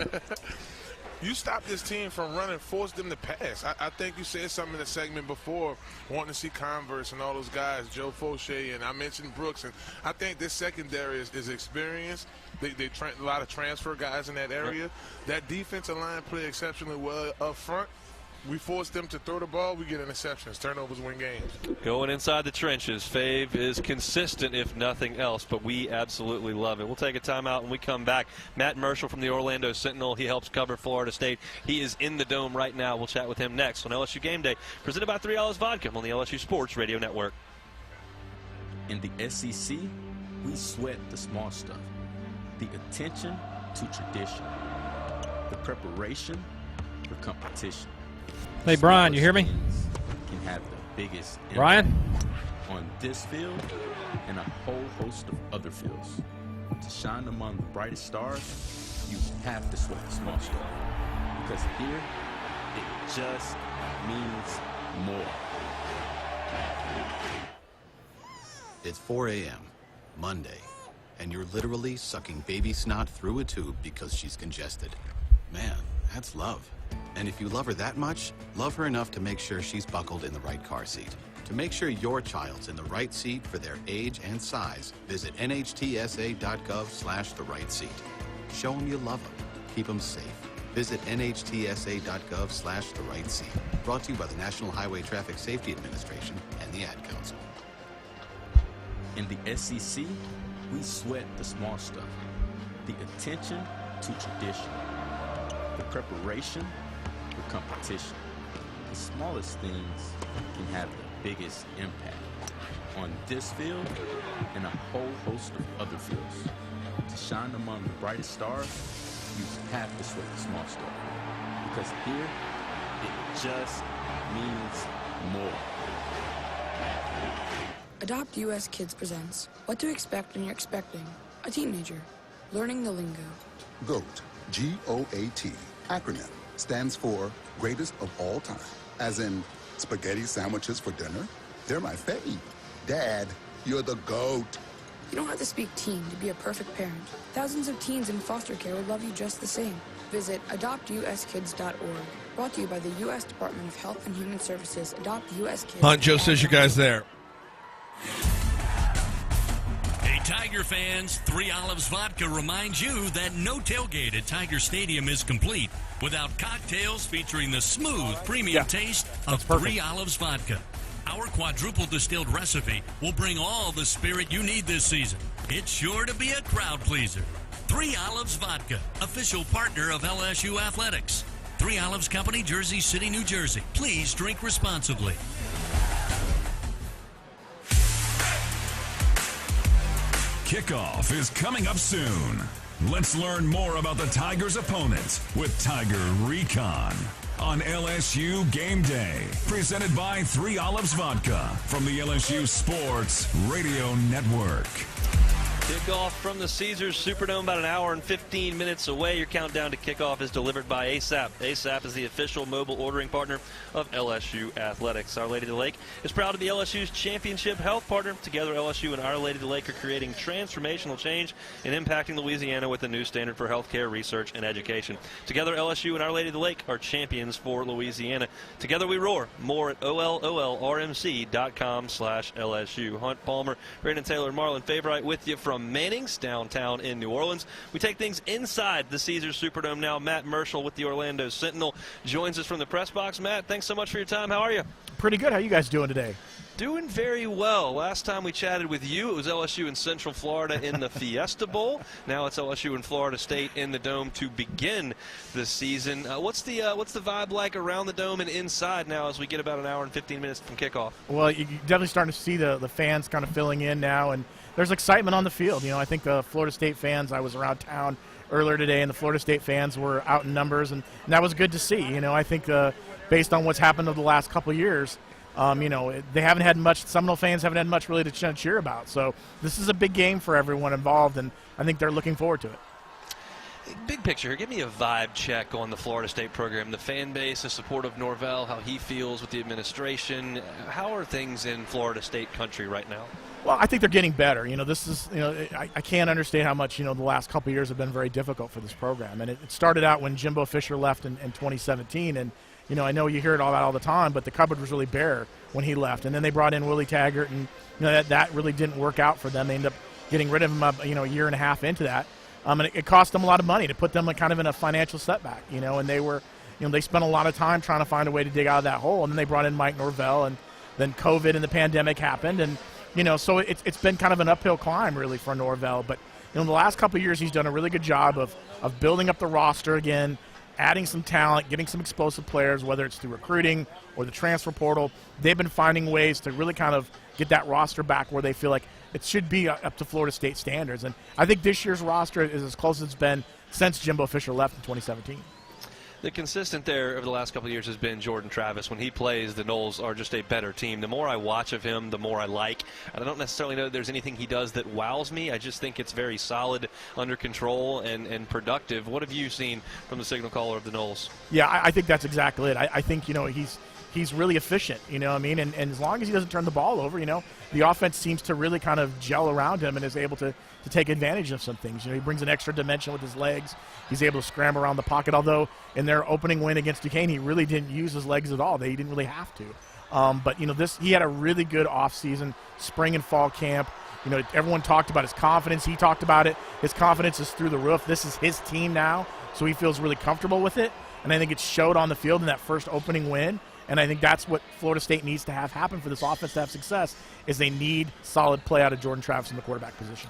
You stop this team from running, force them to pass. I think you said something in the segment before, wanting to see Converse and all those guys, Joe Fauché, and I mentioned Brooks. And I think this secondary is experienced. They a lot of transfer guys in that area. That defensive line play exceptionally well up front. We force them to throw the ball, we get interceptions. Turnovers win games. Going inside the trenches. Fave is consistent, if nothing else, but we absolutely love it. We'll take a timeout when we come back. Matt Marshall from the Orlando Sentinel. He helps cover Florida State. He is in the Dome right now. We'll chat with him next on LSU Game Day, presented by 3 Olives Vodka on the LSU Sports Radio Network. In the SEC, we sweat the small stuff. The attention to tradition. The preparation for competition. Hey, Brian, you hear me? Can have the biggest Brian? On this field and a whole host of other fields. To shine among the brightest stars, you have to sweat the small stuff. Because here, it just means more. It's 4 a.m., Monday, and you're literally sucking baby snot through a tube because she's congested. Man, that's love. And if you love her that much, love her enough to make sure she's buckled in the right car seat. To make sure your child's in the right seat for their age and size, visit nhtsa.gov/the right seat. Show them you love them. Keep them safe. Visit nhtsa.gov/the right seat. Brought to you by the National Highway Traffic Safety Administration and the Ad Council. In the SEC, we sweat the small stuff. The attention to tradition. The preparation for competition. The smallest things can have the biggest impact on this field and a whole host of other fields. To shine among the brightest stars, you have to sweat the small stuff. Because here, it just means more. Adopt US Kids presents What to Expect When You're Expecting a Teenager. Learning the lingo. GOAT, G-O-A-T, acronym, stands for Greatest of All Time. As in, spaghetti sandwiches for dinner? They're my fave. Dad, you're the GOAT. You don't have to speak teen to be a perfect parent. Thousands of teens in foster care would love you just the same. Visit adoptuskids.org. Brought to you by the U.S. Department of Health and Human Services. Adopt U.S. Kids. Hunt, Joe says you guys there. Hey, Tiger fans, 3 Olives Vodka reminds you that no tailgate at Tiger Stadium is complete without cocktails featuring the smooth, premium taste of 3 Olives Vodka. Our quadruple distilled recipe will bring all the spirit you need this season. It's sure to be a crowd pleaser. 3 Olives Vodka, official partner of LSU Athletics. 3 Olives Company, Jersey City, New Jersey. Please drink responsibly. Kickoff is coming up soon. Let's learn more about the Tigers' opponents with Tiger Recon on LSU Game Day. Presented by 3 Olives Vodka from the LSU Sports Radio Network. Kickoff from the Caesars Superdome, about an hour and 15 minutes away. Your countdown to kickoff is delivered by ASAP. ASAP is the official mobile ordering partner of LSU Athletics. Our Lady of the Lake is proud to be LSU's championship health partner. Together, LSU and Our Lady of the Lake are creating transformational change and impacting Louisiana with a new standard for healthcare, research, and education. Together, LSU and Our Lady of the Lake are champions for Louisiana. Together we roar. More at OLOLRMC.com/LSU. Hunt Palmer, Brandon Taylor, and Marlon Favorite with you from Manning's downtown in New Orleans. We take things inside the Caesars Superdome now. Matt Marshall with the Orlando Sentinel joins us from the press box. Matt, thanks so much for your time. How are you? Pretty good. How you guys doing today? Doing very well. Last time we chatted with you, it was LSU in Central Florida in the Fiesta Bowl. Now it's LSU and Florida State in the Dome to begin the season. What's the vibe like around the Dome and inside now as we get about an hour and 15 minutes from kickoff? Well, you're definitely starting to see the fans kind of filling in now, and there's excitement on the field. You know, I think the Florida State fans, I was around town earlier today, and the Florida State fans were out in numbers, and that was good to see. You know, I think based on what's happened over the last couple of years, you know, they haven't had much, Seminole fans haven't had much really to cheer about. So this is a big game for everyone involved, and I think they're looking forward to it. Big picture here, give me a vibe check on the Florida State program, the fan base, the support of Norvell, how he feels with the administration. How are things in Florida State country right now? Well, I think they're getting better. You know, this is, you know, I can't understand how much, you know, the last couple of years have been very difficult for this program. And it started out when Jimbo Fisher left in 2017. And, you know, I know you hear it all the time, but the cupboard was really bare when he left. And then they brought in Willie Taggart, and, you know, that really didn't work out for them. They ended up getting rid of him, you know, a year and a half into that. And it cost them a lot of money to put them kind of in a financial setback, you know, and they were, you know, they spent a lot of time trying to find a way to dig out of that hole. And then they brought in Mike Norvell, and then COVID and the pandemic happened. And, you know, so it's been kind of an uphill climb, really, for Norvell. But, you know, in the last couple of years, he's done a really good job of building up the roster again, adding some talent, getting some explosive players, whether it's through recruiting or the transfer portal. They've been finding ways to really kind of get that roster back where they feel like it should be up to Florida State standards. And I think this year's roster is as close as it's been since Jimbo Fisher left in 2017. The consistent there over the last couple of years has been Jordan Travis. When he plays, the Noles are just a better team. The more I watch of him, the more I like. And I don't necessarily know that there's anything he does that wows me. I just think it's very solid, under control, and productive. What have you seen from the signal caller of the Noles? Yeah, I think that's exactly it. I think, you know, he's really efficient, you know what I mean? And as long as he doesn't turn the ball over, you know, the offense seems to really kind of gel around him and is able to take advantage of some things. You know, he brings an extra dimension with his legs. He's able to scramble around the pocket, although in their opening win against Duquesne, he really didn't use his legs at all. He didn't really have to. But, you know, he had a really good offseason, spring and fall camp. You know, everyone talked about his confidence. He talked about it. His confidence is through the roof. This is his team now, so he feels really comfortable with it. And I think it showed on the field in that first opening win. And I think that's what Florida State needs to have happen for this offense to have success, is they need solid play out of Jordan Travis in the quarterback position.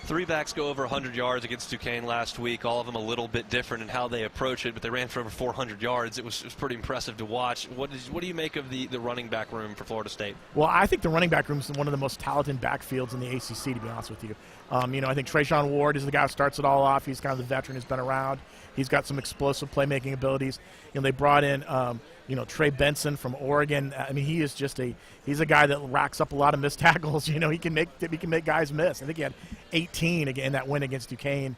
3 backs go over 100 yards against Duquesne last week, all of them a little bit different in how they approach it, but they ran for over 400 yards. It was pretty impressive to watch. What do you make of the running back room for Florida State? Well, I think the running back room is one of the most talented backfields in the ACC, to be honest with you. You know, I think Trayshawn Ward is the guy who starts it all off. He's kind of the veteran who's been around. He's got some explosive playmaking abilities. You know, they brought in, you know, Trey Benson from Oregon. I mean, he's a guy that racks up a lot of missed tackles. You know, he can make guys miss. I think he had 18 again in that win against Duquesne.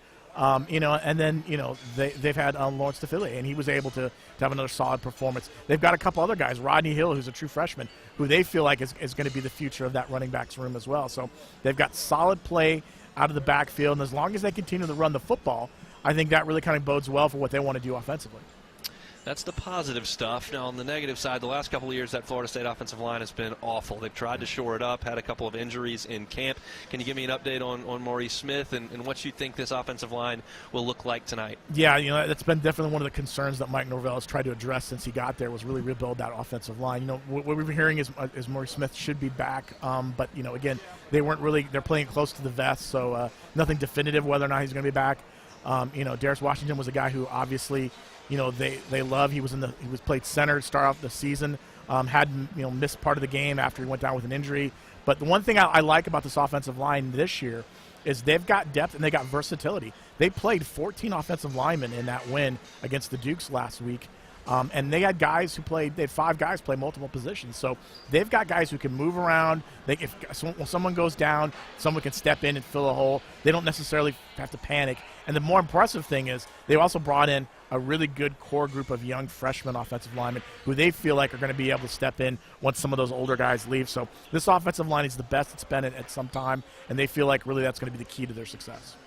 You know, and then, you know, they've had Lawrence DeFilly, and he was able to have another solid performance. They've got a couple other guys, Rodney Hill, who's a true freshman, who they feel like is going to be the future of that running backs room as well. So they've got solid play out of the backfield, and as long as they continue to run the football, I think that really kind of bodes well for what they want to do offensively. That's the positive stuff. Now, on the negative side, the last couple of years, that Florida State offensive line has been awful. They've tried to shore it up, had a couple of injuries in camp. Can you give me an update on Maurice Smith and what you think this offensive line will look like tonight? Yeah, you know, that's been definitely one of the concerns that Mike Norvell has tried to address since he got there, was really rebuild that offensive line. You know, what we've been hearing is Maurice Smith should be back, but, you know, again, they're playing close to the vest, so nothing definitive whether or not he's going to be back. You know, Darius Washington was a guy who obviously, you know, they love. He was played center to start off the season. Had, you know, missed part of the game after he went down with an injury. But the one thing I like about this offensive line this year is they've got depth and they got versatility. They played 14 offensive linemen in that win against the Dukes last week. And they had guys who played. They had 5 guys play multiple positions, so they've got guys who can move around. When someone goes down, someone can step in and fill a hole. They don't necessarily have to panic. And the more impressive thing is they also brought in a really good core group of young freshman offensive linemen who they feel like are going to be able to step in once some of those older guys leave. So this offensive line is the best it's been at some time, and they feel like really that's going to be the key to their success.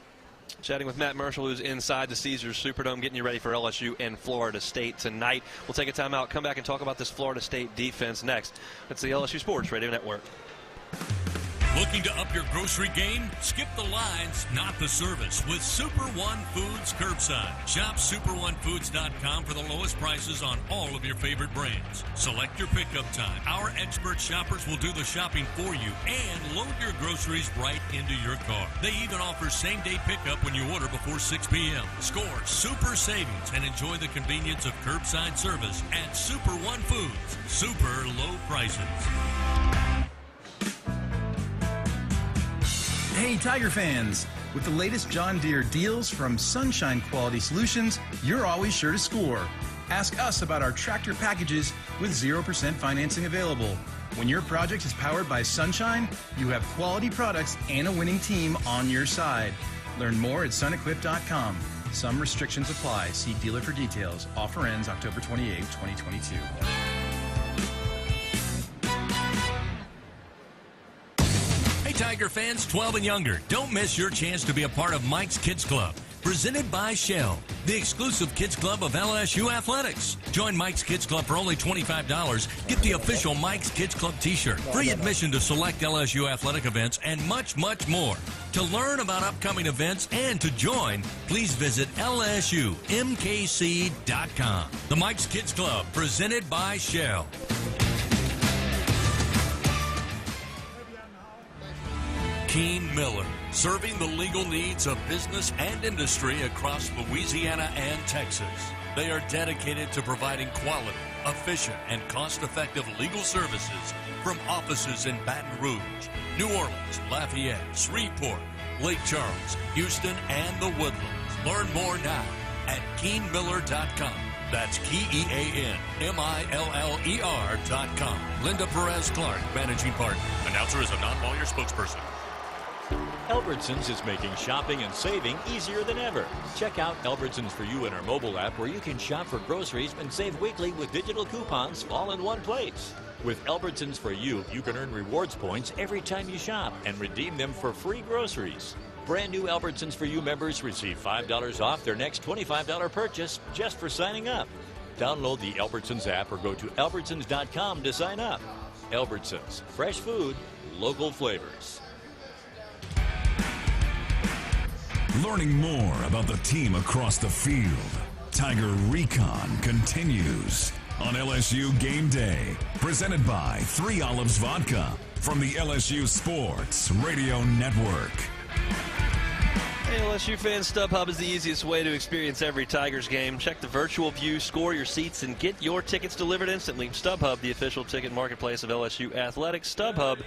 Chatting with Matt Marshall, who's inside the Caesars Superdome, getting you ready for LSU and Florida State tonight. We'll take a timeout, come back and talk about this Florida State defense next. That's the LSU Sports Radio Network. Looking to up your grocery game? Skip the lines, not the service, with Super One Foods Curbside. Shop super1foods.com for the lowest prices on all of your favorite brands. Select your pickup time. Our expert shoppers will do the shopping for you and load your groceries right into your car. They even offer same-day pickup when you order before 6 p.m. Score super savings and enjoy the convenience of curbside service at Super One Foods. Super low prices. Hey, Tiger fans! With the latest John Deere deals from Sunshine Quality Solutions, you're always sure to score. Ask us about our tractor packages with 0% financing available. When your project is powered by Sunshine, you have quality products and a winning team on your side. Learn more at sunequip.com. Some restrictions apply. See dealer for details. Offer ends October 28, 2022. Tiger fans 12 and younger, don't miss your chance to be a part of Mike's Kids Club, presented by Shell, the exclusive kids club of LSU Athletics. Join Mike's Kids Club for only $25. Get the official Mike's Kids Club t-shirt, free admission to select LSU athletic events, and much, much more. To learn about upcoming events and to join, please visit lsumkc.com. The Mike's Kids Club, presented by Shell. Keene Miller, serving the legal needs of business and industry across Louisiana and Texas. They are dedicated to providing quality, efficient, and cost-effective legal services from offices in Baton Rouge, New Orleans, Lafayette, Shreveport, Lake Charles, Houston, and the Woodlands. Learn more now at KeeneMiller.com. That's KeenMiller.com. Linda Perez Clark, managing partner. Announcer is a non-lawyer spokesperson. Albertsons is making shopping and saving easier than ever. Check out Albertsons For You in our mobile app, where you can shop for groceries and save weekly with digital coupons all in one place. With Albertsons For You, you can earn rewards points every time you shop and redeem them for free groceries. Brand new Albertsons For You members receive $5 off their next $25 purchase just for signing up. Download the Albertsons app or go to albertsons.com to sign up. Albertsons, fresh food, local flavors. Learning more about the team across the field. Tiger Recon continues on LSU Game Day. Presented by 3 Olives Vodka from the LSU Sports Radio Network. Hey, LSU fans, StubHub is the easiest way to experience every Tigers game. Check the virtual view, score your seats, and get your tickets delivered instantly. StubHub, the official ticket marketplace of LSU Athletics. StubHub,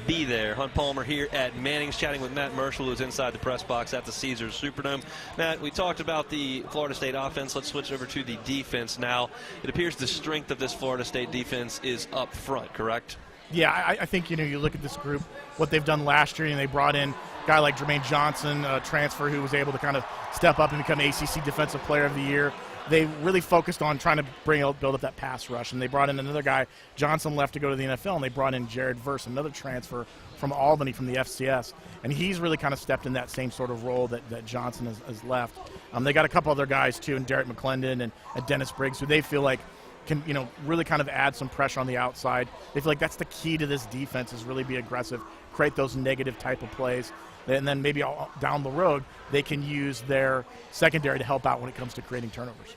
be there. Hunt Palmer here at Manning's, chatting with Matt Marshall, who's inside the press box at the Caesars Superdome. Matt, we talked about the Florida State offense. Let's switch over to the defense now. It appears the strength of this Florida State defense is up front, correct? Yeah, I think, you look at this group, what they've done last year, and they brought in a guy like Jermaine Johnson, a transfer who was able to kind of step up and become ACC Defensive Player of the Year. They really focused on trying to build up that pass rush, and they brought in another guy. Johnson left to go to the NFL, and they brought in Jared Verse, another transfer from Albany from the FCS, and he's really kind of stepped in that same sort of role that Johnson has left. They got a couple other guys, too, and Derek McClendon and Dennis Briggs, who they feel like can really kind of add some pressure on the outside. They feel like that's the key to this defense, is really be aggressive, create those negative type of plays, and then maybe down the road they can use their secondary to help out when it comes to creating turnovers.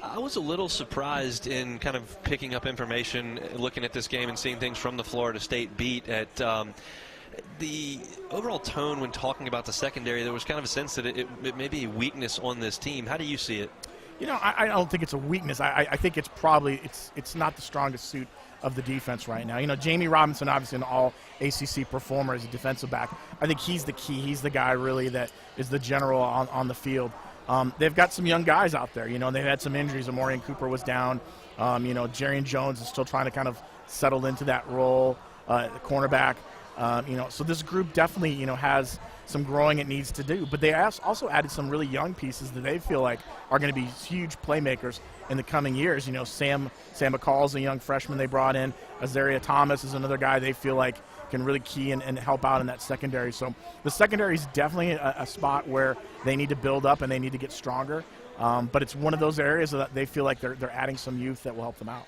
I was a little surprised in kind of picking up information, looking at this game and seeing things from the Florida State beat at the overall tone when talking about the secondary. There was kind of a sense that it may be a weakness on this team. How do you see it? You know, I don't think it's a weakness. I think it's probably it's not the strongest suit of the defense right now. You know, Jamie Robinson, obviously an all-ACC performer as a defensive back. I think he's the key. He's the guy really that is the general on the field. They've got some young guys out there. You know, they've had some injuries. Amorian Cooper was down. You know, Jarian Jones is still trying to kind of settle into that role, cornerback. You know, so this group definitely, you know, has some growing it needs to do. But they also added some really young pieces that they feel like are going to be huge playmakers in the coming years. You know, Sam McCall is a young freshman they brought in. Azaria Thomas is another guy they feel like can really key and help out in that secondary. So the secondary is definitely a spot where they need to build up and they need to get stronger. But it's one of those areas that they feel like they're adding some youth that will help them out.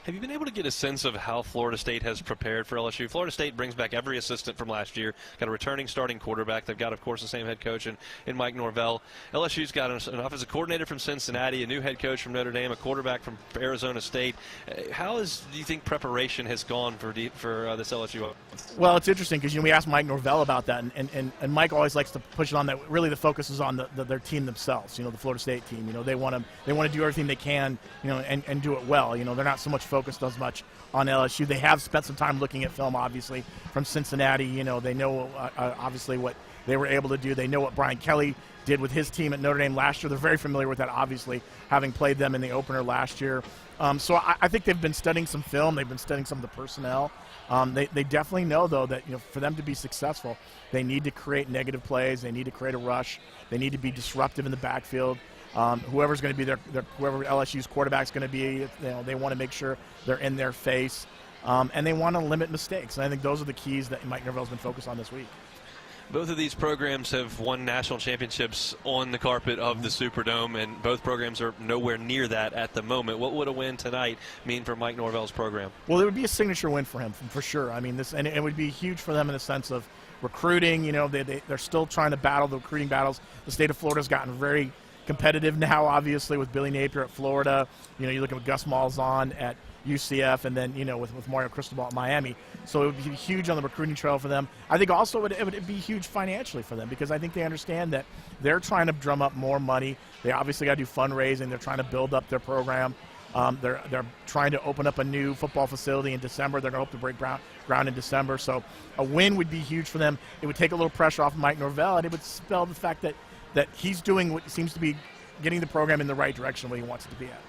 Have you been able to get a sense of how Florida State has prepared for LSU? Florida State brings back every assistant from last year, got a returning starting quarterback. They've got, of course, the same head coach in Mike Norvell. LSU's got an offensive coordinator from Cincinnati, a new head coach from Notre Dame, a quarterback from Arizona State. Do you think preparation has gone for this LSU offense? Well, it's interesting because, you know, we asked Mike Norvell about that, and Mike always likes to push it on that. Really, the focus is on their team themselves. You know, the Florida State team. You know, they want to do everything they can. You know, and do it well. You know, they're not so much focused as much on LSU. They have spent some time looking at film, obviously, from Cincinnati. You know, they know obviously what they were able to do. They know what Brian Kelly did with his team at Notre Dame last year. They're very familiar with that, obviously, having played them in the opener last year. So I think they've been studying some film. They've been studying some of the personnel. They definitely know, though, that, you know, for them to be successful, they need to create negative plays. They need to create a rush. They need to be disruptive in the backfield. Whoever's going to be whoever LSU's quarterback's going to be, you know, they want to make sure they're in their face, and they want to limit mistakes. And I think those are the keys that Mike Norvell's been focused on this week. Both of these programs have won national championships on the carpet of the Superdome, and both programs are nowhere near that at the moment. What would a win tonight mean for Mike Norvell's program? Well, it would be a signature win for him, for sure. I mean, and it would be huge for them in the sense of recruiting. You know, they're still trying to battle the recruiting battles. The state of Florida has gotten very competitive now, obviously, with Billy Napier at Florida. You know, you look at Gus Malzahn at UCF, and then, you know, with Mario Cristobal at Miami. So it would be huge on the recruiting trail for them. I think also it would be huge financially for them, because I think they understand that they're trying to drum up more money. They obviously got to do fundraising. They're trying to build up their program. They're trying to open up a new football facility in December. They're going to hope to break ground in December. So a win would be huge for them. It would take a little pressure off Mike Norvell, and it would spell the fact that he's doing what seems to be getting the program in the right direction where he wants it to be at.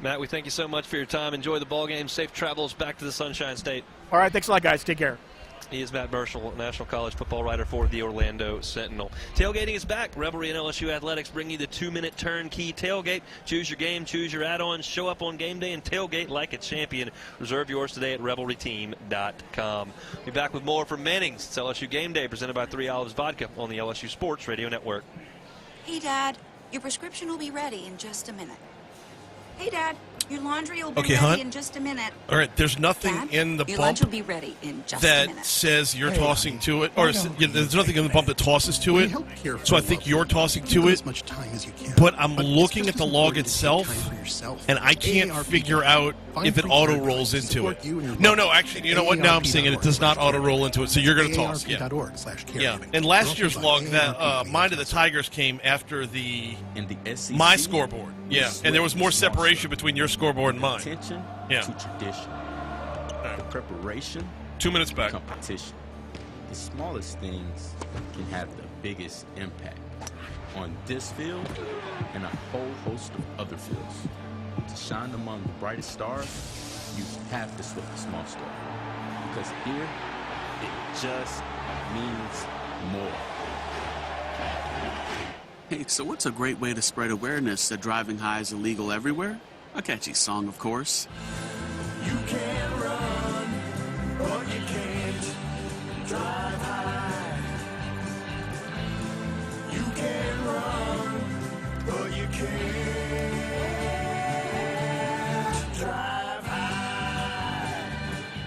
Matt, we thank you so much for your time. Enjoy the ball game. Safe travels back to the Sunshine State. All right, thanks a lot, guys. Take care. He is Matt Burchell, national college football writer for the Orlando Sentinel. Tailgating is back. Revelry and LSU Athletics bring you the 2-minute turnkey tailgate. Choose your game, choose your add-ons, show up on game day, and tailgate like a champion. Reserve yours today at revelryteam.com. We'll be back with more from Manning's. It's LSU Game Day, presented by 3 Olives Vodka on the LSU Sports Radio Network. Hey, Dad, your prescription will be ready in just a minute. Hey, Dad, your laundry will be ready Hunt. in just a minute. All right, there's nothing Dad, in the your bump lunch will be ready in just a minute. that says you're tossing to it, or there's nothing in the bump that tosses to it. So I think you're tossing to it. But I'm looking at the log itself, and I can't figure out if it auto rolls into it. No, actually, you know what? Now I'm seeing it. It does not auto roll into it. So you're going to toss. Yeah. And last year's log, that Mind of the Tigers came after my scoreboard. Yeah, and there was more separation between your scoreboard and mine. Attention Yeah. to tradition. The preparation. 2 minutes back. Competition. The smallest things can have the biggest impact on this field and a whole host of other fields. To shine among the brightest stars, you have to sweat the small stuff. Because here, it just means more. Hey, so what's a great way to spread awareness that driving high is illegal everywhere? A catchy song, of course. You can run, but you can't drive high. You can run, but you can't drive high.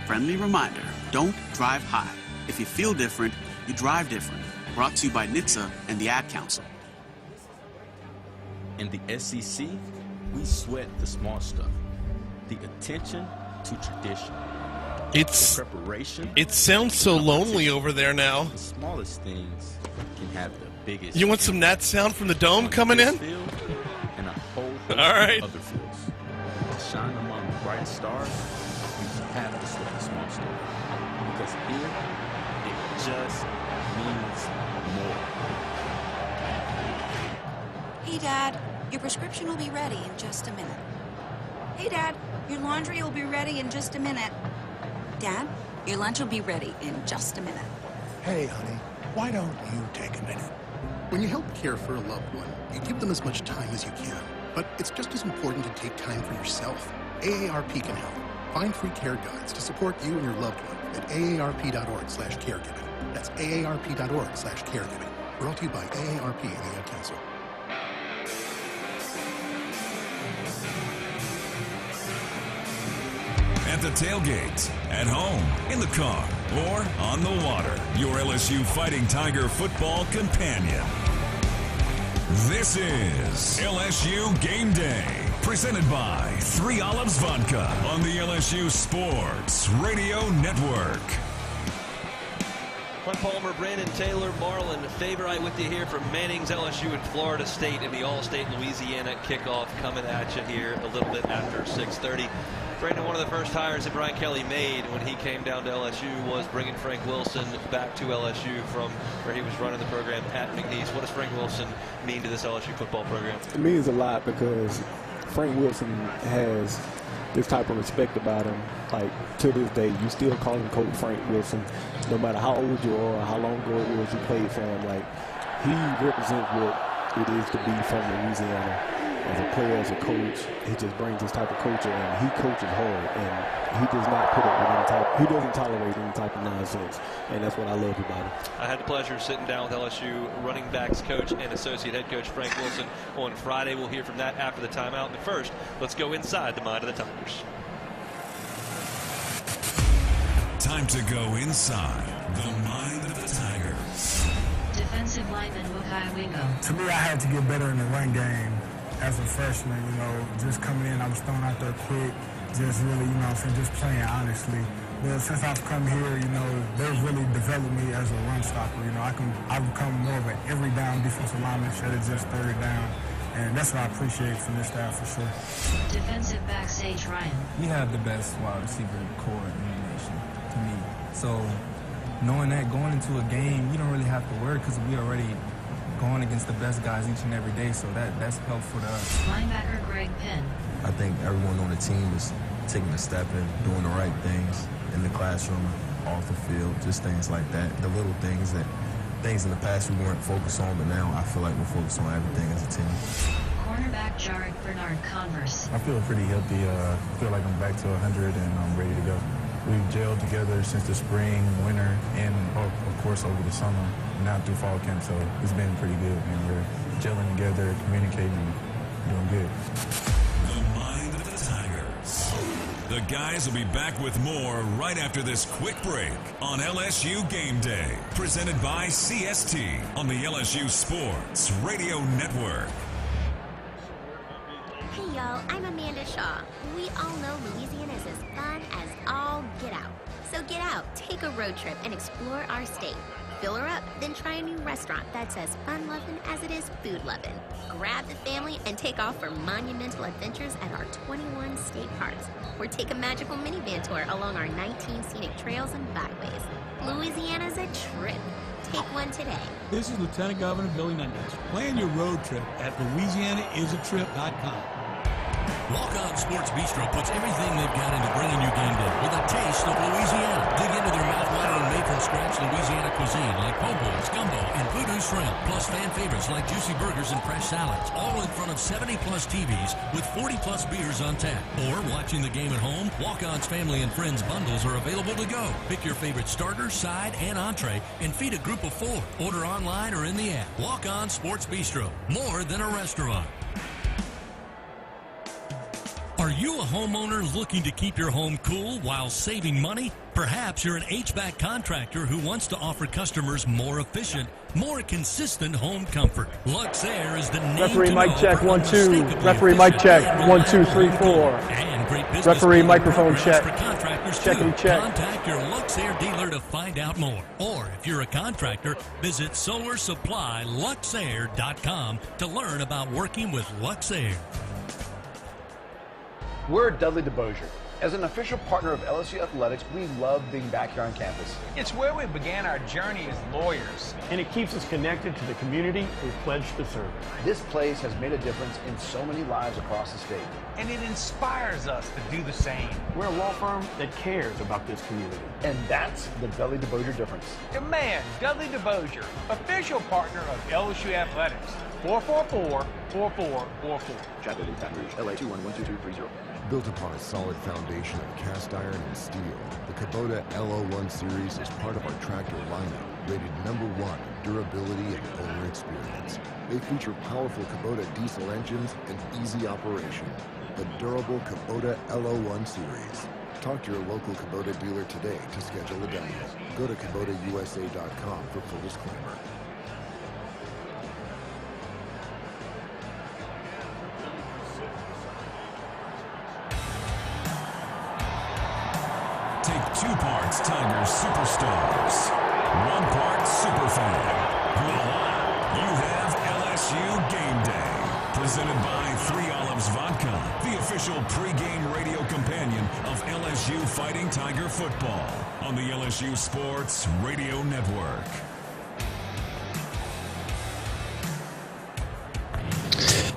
Friendly reminder, don't drive high. If you feel different, you drive different. Brought to you by NHTSA and the Ad Council. In the SEC, we sweat the small stuff. The attention to tradition. The preparation. It sounds so lonely over there now. The smallest things can have the biggest. You want some Nat sound from the dome coming in? And a whole All right. Other fields. To shine among the bright stars, you have to sweat the small stuff. Because here, it just means more. Hey, Dad, your prescription will be ready in just a minute. Hey, Dad, your laundry will be ready in just a minute. Dad, your lunch will be ready in just a minute. Hey, honey, why don't you take a minute? When you help care for a loved one, you give them as much time as you can. But it's just as important to take time for yourself. AARP can help. Find free care guides to support you and your loved one at aarp.org/caregiving. That's aarp.org/caregiving. Brought to you by AARP and the Ad Council. At the tailgate, at home, in the car, or on the water, your LSU Fighting Tiger football companion. This is LSU Game Day, presented by 3 Olives Vodka on the LSU Sports Radio Network. Juan Palmer, Brandon Taylor, Marlon Favorite with you here from Manning's LSU and Florida State in the All-State Louisiana kickoff coming at you here a little bit after 6:30. Brandon, one of the first hires that Brian Kelly made when he came down to LSU was bringing Frank Wilson back to LSU from where he was running the program at McNeese. What does Frank Wilson mean to this LSU football program? It means a lot because Frank Wilson has this type of respect about him. Like, to this day, you still call him Coach Frank Wilson, no matter how old you are or how long ago it was you played for him. Like, he represents what it is to be from Louisiana. As a player, as a coach, he just brings this type of culture, and he coaches hard, and he does not put up with any type, he doesn't tolerate any type of nonsense, and that's what I love about him. I had the pleasure of sitting down with LSU running backs coach and associate head coach Frank Wilson on Friday. We'll hear from that after the timeout. But first, let's go inside the mind of the Tigers. Time to go inside the mind of the Tigers. Defensive lineman Wukai Wingo. To me, I had to get better in the run game. As a freshman, you know, just coming in, I was thrown out there quick, just really, you know, just playing honestly. But since I've come here, you know, they've really developed me as a run stopper. You know, I've become more of an every down defensive lineman instead of just third down. And that's what I appreciate from this staff for sure. Defensive back Sage Ryan. We have the best wide receiver core in the nation, to me. So knowing that going into a game, you don't really have to worry because we already going against the best guys each and every day, so that's helpful to us. Linebacker Greg Penn. I think everyone on the team is taking a step and doing the right things in the classroom, off the field, just things like that. The little things in the past we weren't focused on, but now I feel like we're focused on everything as a team. Cornerback Jarek Bernard Converse. I feel pretty healthy. I feel like I'm back to 100 and I'm ready to go. We've gelled together since the spring, winter, and of course over the summer, now through fall camp, so it's been pretty good, and we're gelling together, communicating, doing good. The mind of the Tigers. The guys will be back with more right after this quick break on LSU Game Day, presented by CST on the LSU Sports Radio Network. Hey y'all, I'm Amanda Shaw. We all know Louisiana is as fun as all get out. So get out, take a road trip, and explore our state. Fill her up, then try a new restaurant that's as fun-loving as it is food-loving. Grab the family and take off for monumental adventures at our 21 state parks. Or take a magical minivan tour along our 19 scenic trails and byways. Louisiana's a trip. Take one today. This is Lieutenant Governor Billy Mendez. Plan your road trip at LouisianaIsATrip.com. Walk-On Sports Bistro puts everything they've got into bringing you game day with a taste of Louisiana. Dig into their mouth-watering made-from-scratch Louisiana cuisine like po' boys, gumbo, and voodoo shrimp, plus fan favorites like juicy burgers and fresh salads, all in front of 70-plus TVs with 40-plus beers on tap. Or watching the game at home, Walk-On's family and friends bundles are available to go. Pick your favorite starter, side, and entree and feed a group of 4. Order online or in the app. Walk-On Sports Bistro, more than a restaurant. Are you a homeowner looking to keep your home cool while saving money? Perhaps you're an HVAC contractor who wants to offer customers more efficient, more consistent home comfort. Luxair is the name Referee to mic know check, for 1 2. unmistakably Referee mic check, efficient 1 2 3 home 4. And great business Referee planning microphone programs check. for contractors Checkity too. check. Contact your Luxair dealer to find out more. Or if you're a contractor, visit SolarSupplyLuxair.com to learn about working with Luxair. We're Dudley DeBosier. As an official partner of LSU Athletics, we love being back here on campus. It's where we began our journey as lawyers. And it keeps us connected to the community we pledged to serve. This place has made a difference in so many lives across the state. And it inspires us to do the same. We're a law firm that cares about this community. And that's the Dudley DeBosier difference. Demand Dudley DeBosier, official partner of LSU Athletics. 444-4444. Chapter Baton Rouge, LA 21-12230. Built upon a solid foundation of cast iron and steel, the Kubota LO1 series is part of our tractor lineup, rated #1 in durability and owner experience. They feature powerful Kubota diesel engines and easy operation. The durable Kubota LO1 series. Talk to your local Kubota dealer today to schedule a demo. Go to KubotaUSA.com for full disclaimer. Take 2 parts Tigers superstars, 1 part superfan. Voila! You have LSU Game Day. Presented by 3 Olives Vodka, the official pregame radio companion of LSU Fighting Tiger football on the LSU Sports Radio Network.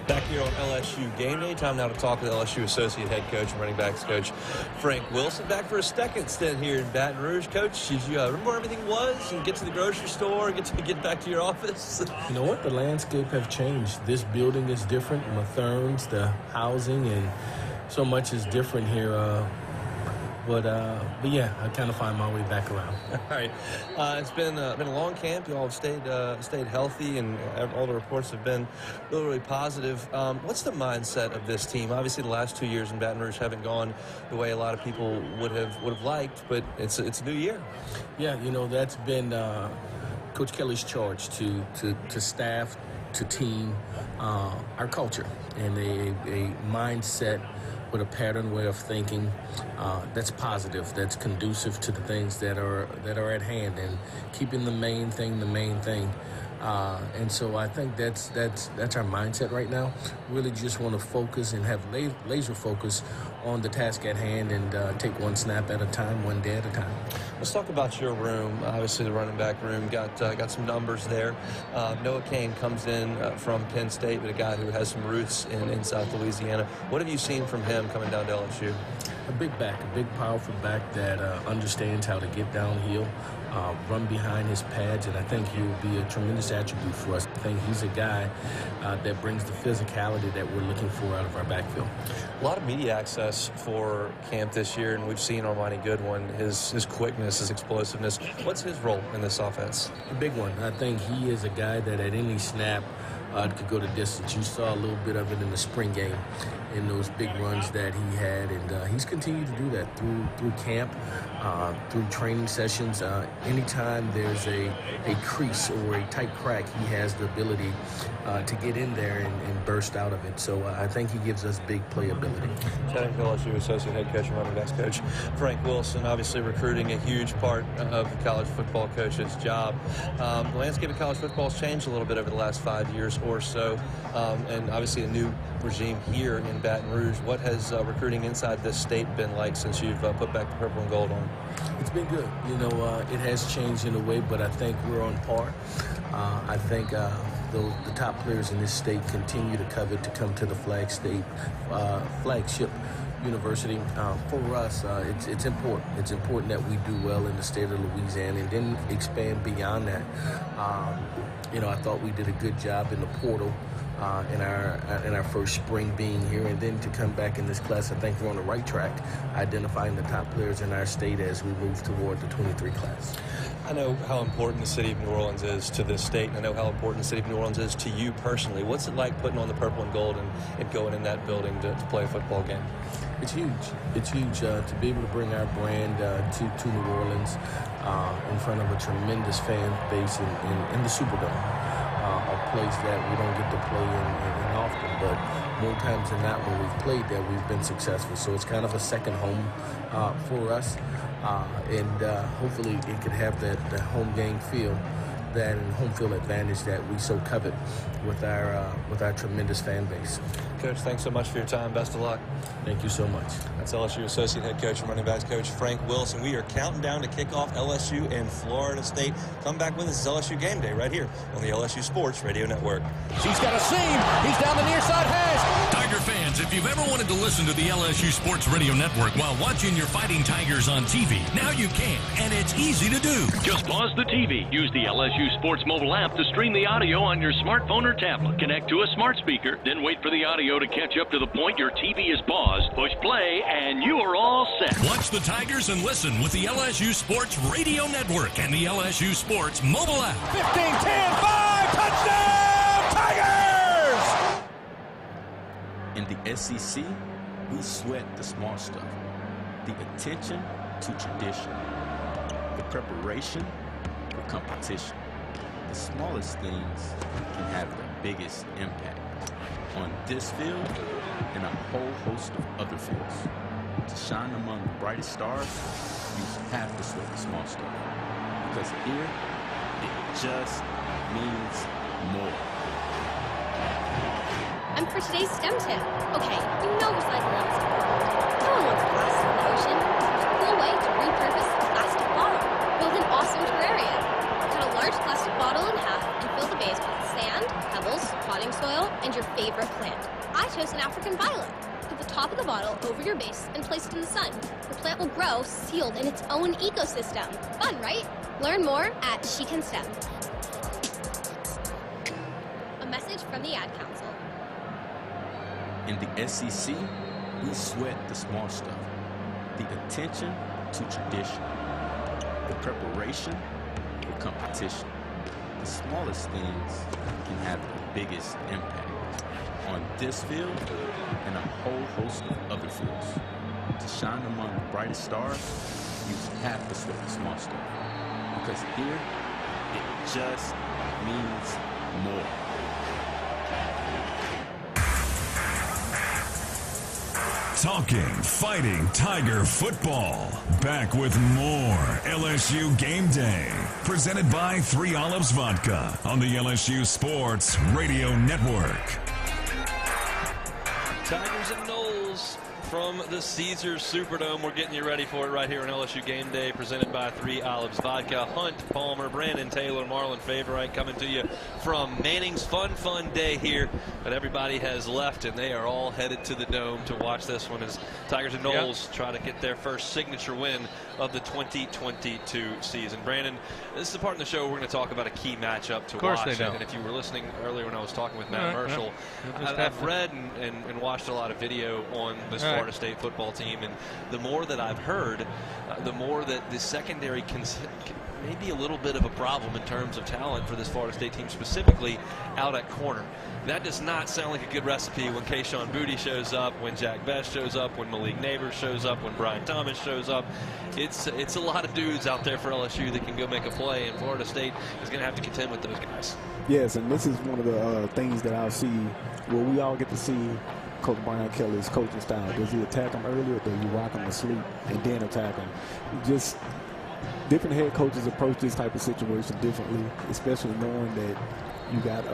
Back here on LSU Game Day, time now to talk with LSU Associate Head Coach and Running Backs Coach Frank Wilson. Back for a second stint here in Baton Rouge. Coach, did you remember where everything was and get to the grocery store, get back to your office? You know what? The landscape have changed. This building is different. Matherns, the housing, and so much is different here. But yeah, I kind of find my way back around. All right, it's been a long camp. You all have stayed healthy, and all the reports have been really positive. What's the mindset of this team? Obviously, the last 2 years in Baton Rouge haven't gone the way a lot of people would have liked, but it's a new year. Yeah, you know, that's been Coach Kelly's charge to staff, to team, our culture, and a mindset with a pattern way of thinking that's positive, that's conducive to the things that are at hand, and keeping the main thing. And so I think that's our mindset right now. Really just want to focus and have laser focus on the task at hand, and take one snap at a time, one day at a time. Let's talk about your room. Obviously, the running back room got some numbers there. Noah Kane comes in from Penn State, but a guy who has some roots in South Louisiana. What have you seen from him coming down to LSU? A big back, a big, powerful back that understands how to get downhill, run behind his pads, and I think he will be a tremendous attribute for us. I think he's a guy that brings the physicality that we're looking for out of our backfield. A lot of media access for camp this year, and we've seen Armani Goodwin, his quickness, his explosiveness. What's his role in this offense? A big one. I think he is a guy that at any snap could go the distance. You saw a little bit of it in the spring game, in those big runs that he had, and he's continued to do that through camp, through training sessions. Anytime there's a crease or a tight crack, he has the ability to get in there and burst out of it. So I think he gives us big playability. Chatting with LSU Associate Head Coach and Running Backs Coach Frank Wilson. Obviously recruiting a huge part of the college football coach's job. The landscape of college football has changed a little bit over the last 5 years or so, and obviously a new regime here in Baton Rouge. What has recruiting inside this state been like since you've put back the purple and gold on? It's been good. You know, it has changed in a way, but I think we're on par. I think the top players in this state continue to covet to come to the flagship university. For us, it's important. It's important that we do well in the state of Louisiana and then expand beyond that. You know, I thought we did a good job in the portal in our first spring being here, and then to come back in this class, I think we're on the right track, identifying the top players in our state as we move toward the 23 class. I know how important the city of New Orleans is to this state, and I know how important the city of New Orleans is to you personally. What's it like putting on the purple and gold and going in that building to play a football game? It's huge. It's huge to be able to bring our brand to New Orleans in front of a tremendous fan base in the Superdome, a place that we don't get to play in often, but more times than not when we've played there, we've been successful. So it's kind of a second home for us, and hopefully it could have that home game feel that and home field advantage that we so covet with our tremendous fan base. Coach, thanks so much for your time. Best of luck. Thank you so much. That's LSU Associate Head Coach and Running Backs Coach Frank Wilson. We are counting down to kick off LSU and Florida State. Come back with us. It's LSU Game Day right here on the LSU Sports Radio Network. She's got a seam. He's down the near side hash. Tiger fans, if you've ever wanted to listen to the LSU Sports Radio Network while watching your Fighting Tigers on TV, now you can, and it's easy to do. Just pause the TV. Use the LSU Sports mobile app to stream the audio on your smartphone or tablet. Connect to a smart speaker, then wait for the audio to catch up to the point your TV is paused. Push play, and you are all set. Watch the Tigers and listen with the LSU Sports Radio Network and the LSU Sports mobile app. 15, 10, 5, touchdown, Tigers! In the SEC, we sweat the small stuff. The attention to tradition. The preparation for competition. The smallest things can have the biggest impact on this field and a whole host of other fields. To shine among the brightest stars, you have to sweat the small stuff. Because here, it just means more. And for today's STEM tip, okay, you know recycle is important. No one wants plastic in the ocean. There's a cool way to repurpose a plastic bottle. Build an awesome terrarium. Cut a large plastic bottle in half and fill the base with sand, pebbles, potting soil, and your favorite plant. I chose an African violet. Put the top of the bottle over your base and place it in the sun. The plant will grow sealed in its own ecosystem. Fun, right? Learn more at She Can STEM. A message from the Ad Council. In the SEC, we sweat the small stuff. The attention to tradition. The preparation for competition. The smallest things can have the biggest impact on this field and a whole host of other fields. To shine among the brightest stars, you have to sweat the small stuff. Because here, it just means more. Talking Fighting Tiger football. Back with more LSU Game Day. Presented by 3 Olives Vodka on the LSU Sports Radio Network. Tigers and Knowles from the Caesars Superdome. We're getting you ready for it right here on LSU Game Day, presented by 3 Olives Vodka. Hunt Palmer, Brandon Taylor, Marlon Favorite coming to you from Manning's fun day here. But everybody has left, and they are all headed to the Dome to watch this one as Tigers and Knowles try to get their first signature win of the 2022 season. Brandon, this is the part in the show where we're going to talk about a key matchup to watch. And if you were listening earlier when I was talking with Matt Marshall, I've read and watched a lot of video on this Florida State football team, and the more that I've heard, the more that the secondary can maybe a little bit of a problem in terms of talent for this Florida State team, specifically out at corner. That does not sound like a good recipe when Kayshon Boutte shows up, when Jack Best shows up, when Malik Neighbors shows up, when Brian Thomas shows up. It's a lot of dudes out there for LSU that can go make a play, and Florida State is going to have to contend with those guys. Yes, and this is one of the things that I'll see where we all get to see Coach Brian Kelly's coaching style. Does he attack them early, or does he rock them to sleep and then attack them? Just different head coaches approach this type of situation differently, especially knowing that you got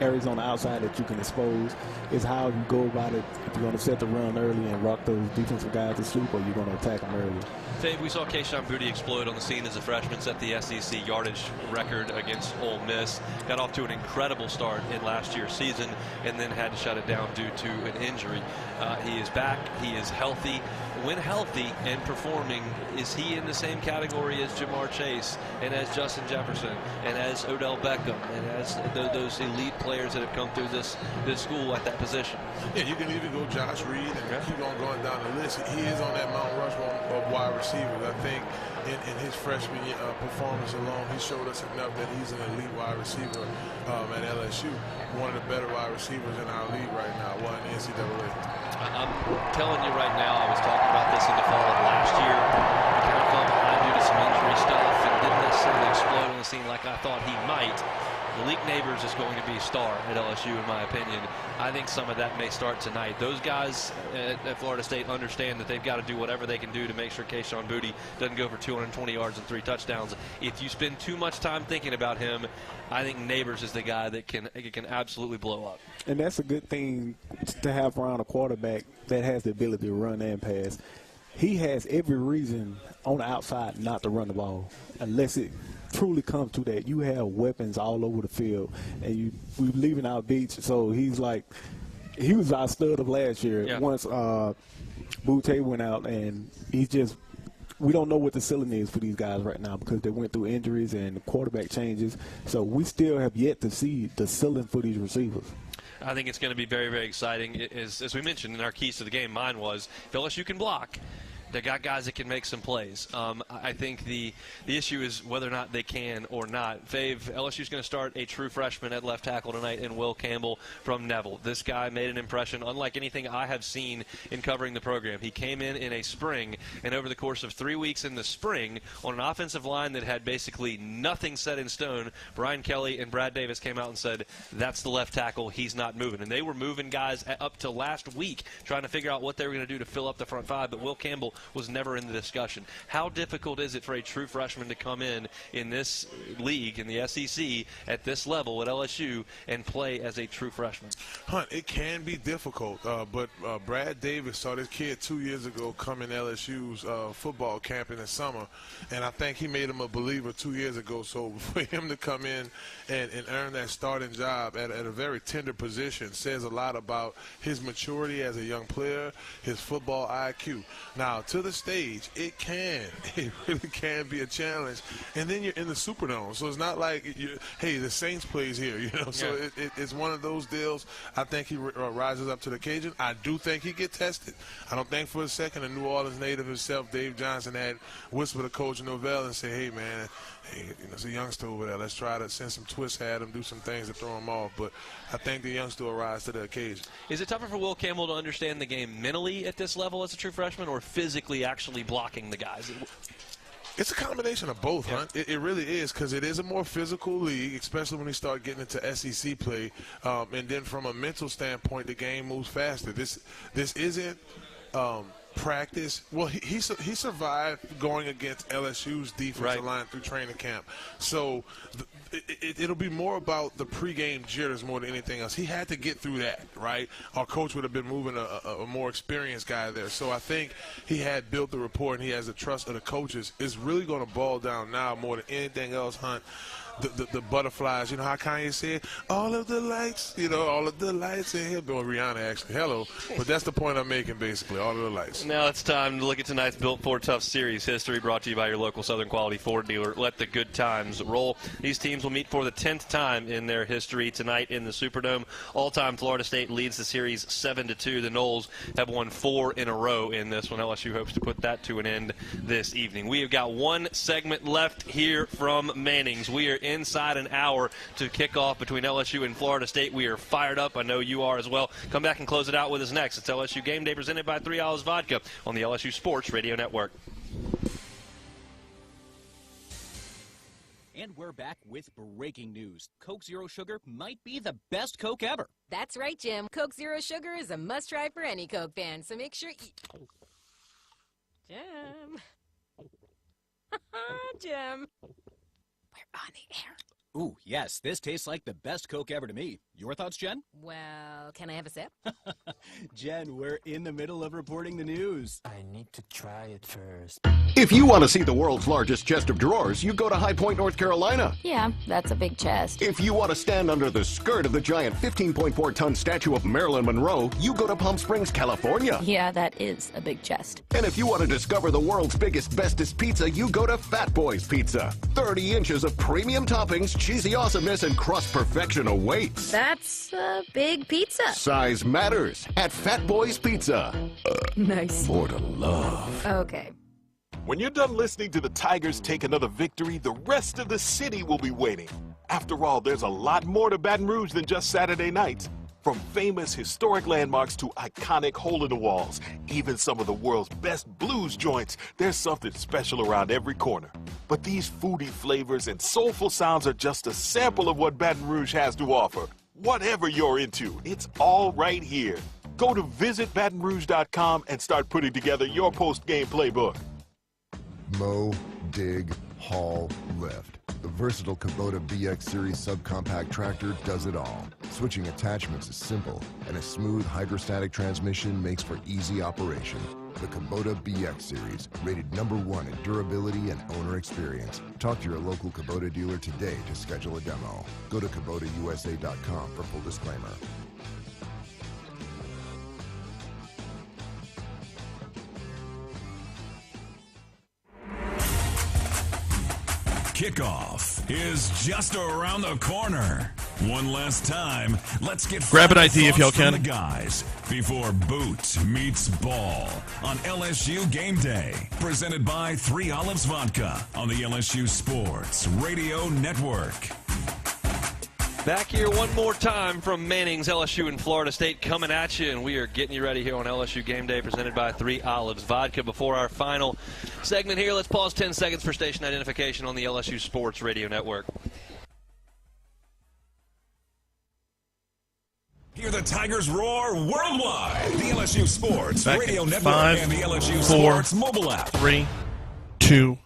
areas on the outside that you can expose. Is how you go about it. If you're going to set the run early and rock those defensive guys to sleep, or you're going to attack them early. Dave, we saw Kayshon Boutte explode on the scene as a freshman, set the SEC yardage record against Ole Miss. Got off to an incredible start in last year's season and then had to shut it down due to an injury. He is back. He is healthy. When healthy and performing, is he in the same category as Jamar Chase and as Justin Jefferson and as Odell Beckham and as those elite players that have come through this school at that position? Yeah, you can even go Josh Reed and keep on going down the list. He is on that Mount Rushmore of wide receivers. I think in his freshman performance alone, he showed us enough that he's an elite wide receiver at LSU. One of the better wide receivers in our league right now, one in NCAA. I'm telling you right now, I was talking about this in the fall of last year. He kind of fell behind due to some injury stuff and didn't necessarily explode on the scene like I thought he might. Malik Neighbors is going to be a star at LSU, in my opinion. I think some of that may start tonight. Those guys at Florida State understand that they've got to do whatever they can do to make sure Kayshon Boutte doesn't go for 220 yards and 3 touchdowns. If you spend too much time thinking about him, I think Neighbors is the guy that can absolutely blow up. And that's a good thing to have around a quarterback that has the ability to run and pass. He has every reason on the outside not to run the ball unless it truly comes to that. You have weapons all over the field, and we're leaving out Beach, so he was our stud of last year. Once Boutte went out, and we don't know what the ceiling is for these guys right now because they went through injuries and the quarterback changes. So we still have yet to see the ceiling for these receivers. I think it's going to be very, very exciting. As we mentioned in our keys to the game, mine was if LSU can block, they got guys that can make some plays. I think the issue is whether or not they can or not. Fave, LSU's going to start a true freshman at left tackle tonight in Will Campbell from Neville. This guy made an impression unlike anything I have seen in covering the program. He came in a spring, and over the course of 3 weeks in the spring, on an offensive line that had basically nothing set in stone, Brian Kelly and Brad Davis came out and said, that's the left tackle, he's not moving. And they were moving guys up to last week trying to figure out what they were going to do to fill up the front five, but Will Campbell was never in the discussion. How difficult is it for a true freshman to come in this league, in the SEC, at this level at LSU, and play as a true freshman? Hunt, it can be difficult, but Brad Davis saw this kid 2 years ago come in LSU's football camp in the summer, and I think he made him a believer 2 years ago. So for him to come in and earn that starting job at a very tender position says a lot about his maturity as a young player, his football IQ. Now, to the stage, it really can be a challenge. And then you're in the Superdome, so it's not like, hey, the Saints plays here, you know. So it's one of those deals. I think he rises up to the occasion. I do think he get tested. I don't think for a second a New Orleans native himself, Dave Johnson, had whispered to Coach Novell and say, hey, man, it's a youngster over there. Let's try to send some twists at him, do some things to throw him off. But I think the youngster will rise to the occasion. Is it tougher for Will Campbell to understand the game mentally at this level as a true freshman, or physically actually blocking the guys? It's a combination of both, Hunt. It really is, because it is a more physical league, especially when you start getting into SEC play. And then from a mental standpoint, the game moves faster. This isn't practice. Well, he survived going against LSU's defensive line through training camp. So it'll be more about the pregame jitters more than anything else. He had to get through that, right? Our coach would have been moving a more experienced guy there. So I think he had built the rapport and he has the trust of the coaches. It's really going to boil down now more than anything else, Hunt. The butterflies, you know how Kanye said, all of the lights, all of the lights in here. Well, Rihanna actually, hello. But that's the point I'm making, basically, all of the lights. Now it's time to look at tonight's Built Ford Tough Series history, brought to you by your local Southern Quality Ford dealer. Let the good times roll. These teams will meet for the 10th time in their history tonight in the Superdome. All-time Florida State leads the series 7-2. The Noles have won 4 in a row in this one. LSU hopes to put that to an end this evening. We have got one segment left here from Manning's. We are inside an hour to kick off between LSU and Florida State. We are fired up. I know you are as well. Come back and close it out with us next. It's LSU Game Day presented by 3 Olives Vodka on the LSU Sports Radio Network. And we're back with breaking news. Coke Zero Sugar might be the best Coke ever. That's right, Jim. Coke Zero Sugar is a must-try for any Coke fan, so make sure you... Jim. Jim. We're on the air. Ooh, yes, this tastes like the best Coke ever to me. Your thoughts, Jen? Well, can I have a sip? Jen, we're in the middle of reporting the news. I need to try it first. If you want to see the world's largest chest of drawers, you go to High Point, North Carolina. Yeah, that's a big chest. If you want to stand under the skirt of the giant 15.4-ton statue of Marilyn Monroe, you go to Palm Springs, California. Yeah, that is a big chest. And if you want to discover the world's biggest, bestest pizza, you go to Fat Boy's Pizza. 30 inches of premium toppings, cheesy awesomeness, and crust perfection awaits. That's a big pizza. Size matters at Fat Boy's Pizza. Nice. For the love. Okay. When you're done listening to the Tigers take another victory, the rest of the city will be waiting. After all, there's a lot more to Baton Rouge than just Saturday nights. From famous historic landmarks to iconic hole-in-the-walls, even some of the world's best blues joints, there's something special around every corner. But these foodie flavors and soulful sounds are just a sample of what Baton Rouge has to offer. Whatever you're into, it's all right here. Go to visitbatonrouge.com and start putting together your post-game playbook. Mow, dig, haul, lift. The versatile Kubota BX Series subcompact tractor does it all. Switching attachments is simple, and a smooth hydrostatic transmission makes for easy operation. The Kubota BX Series, rated #1 in durability and owner experience. Talk to your local Kubota dealer today to schedule a demo. Go to KubotaUSA.com for full disclaimer. Kickoff is just around the corner. One last time, let's get grab an ID if y'all from can. The guys before boot meets ball on LSU Game Day, presented by 3 Olives Vodka on the LSU Sports Radio Network. Back here one more time from Manning's LSU and Florida State coming at you, and we are getting you ready here on LSU Game Day presented by 3 Olives Vodka. Before our final segment here, let's pause 10 seconds for station identification on the LSU Sports Radio Network. Hear the Tigers roar worldwide. The LSU Sports Back Radio in Network 5, and the LSU 4, Sports mobile app. 3, 2,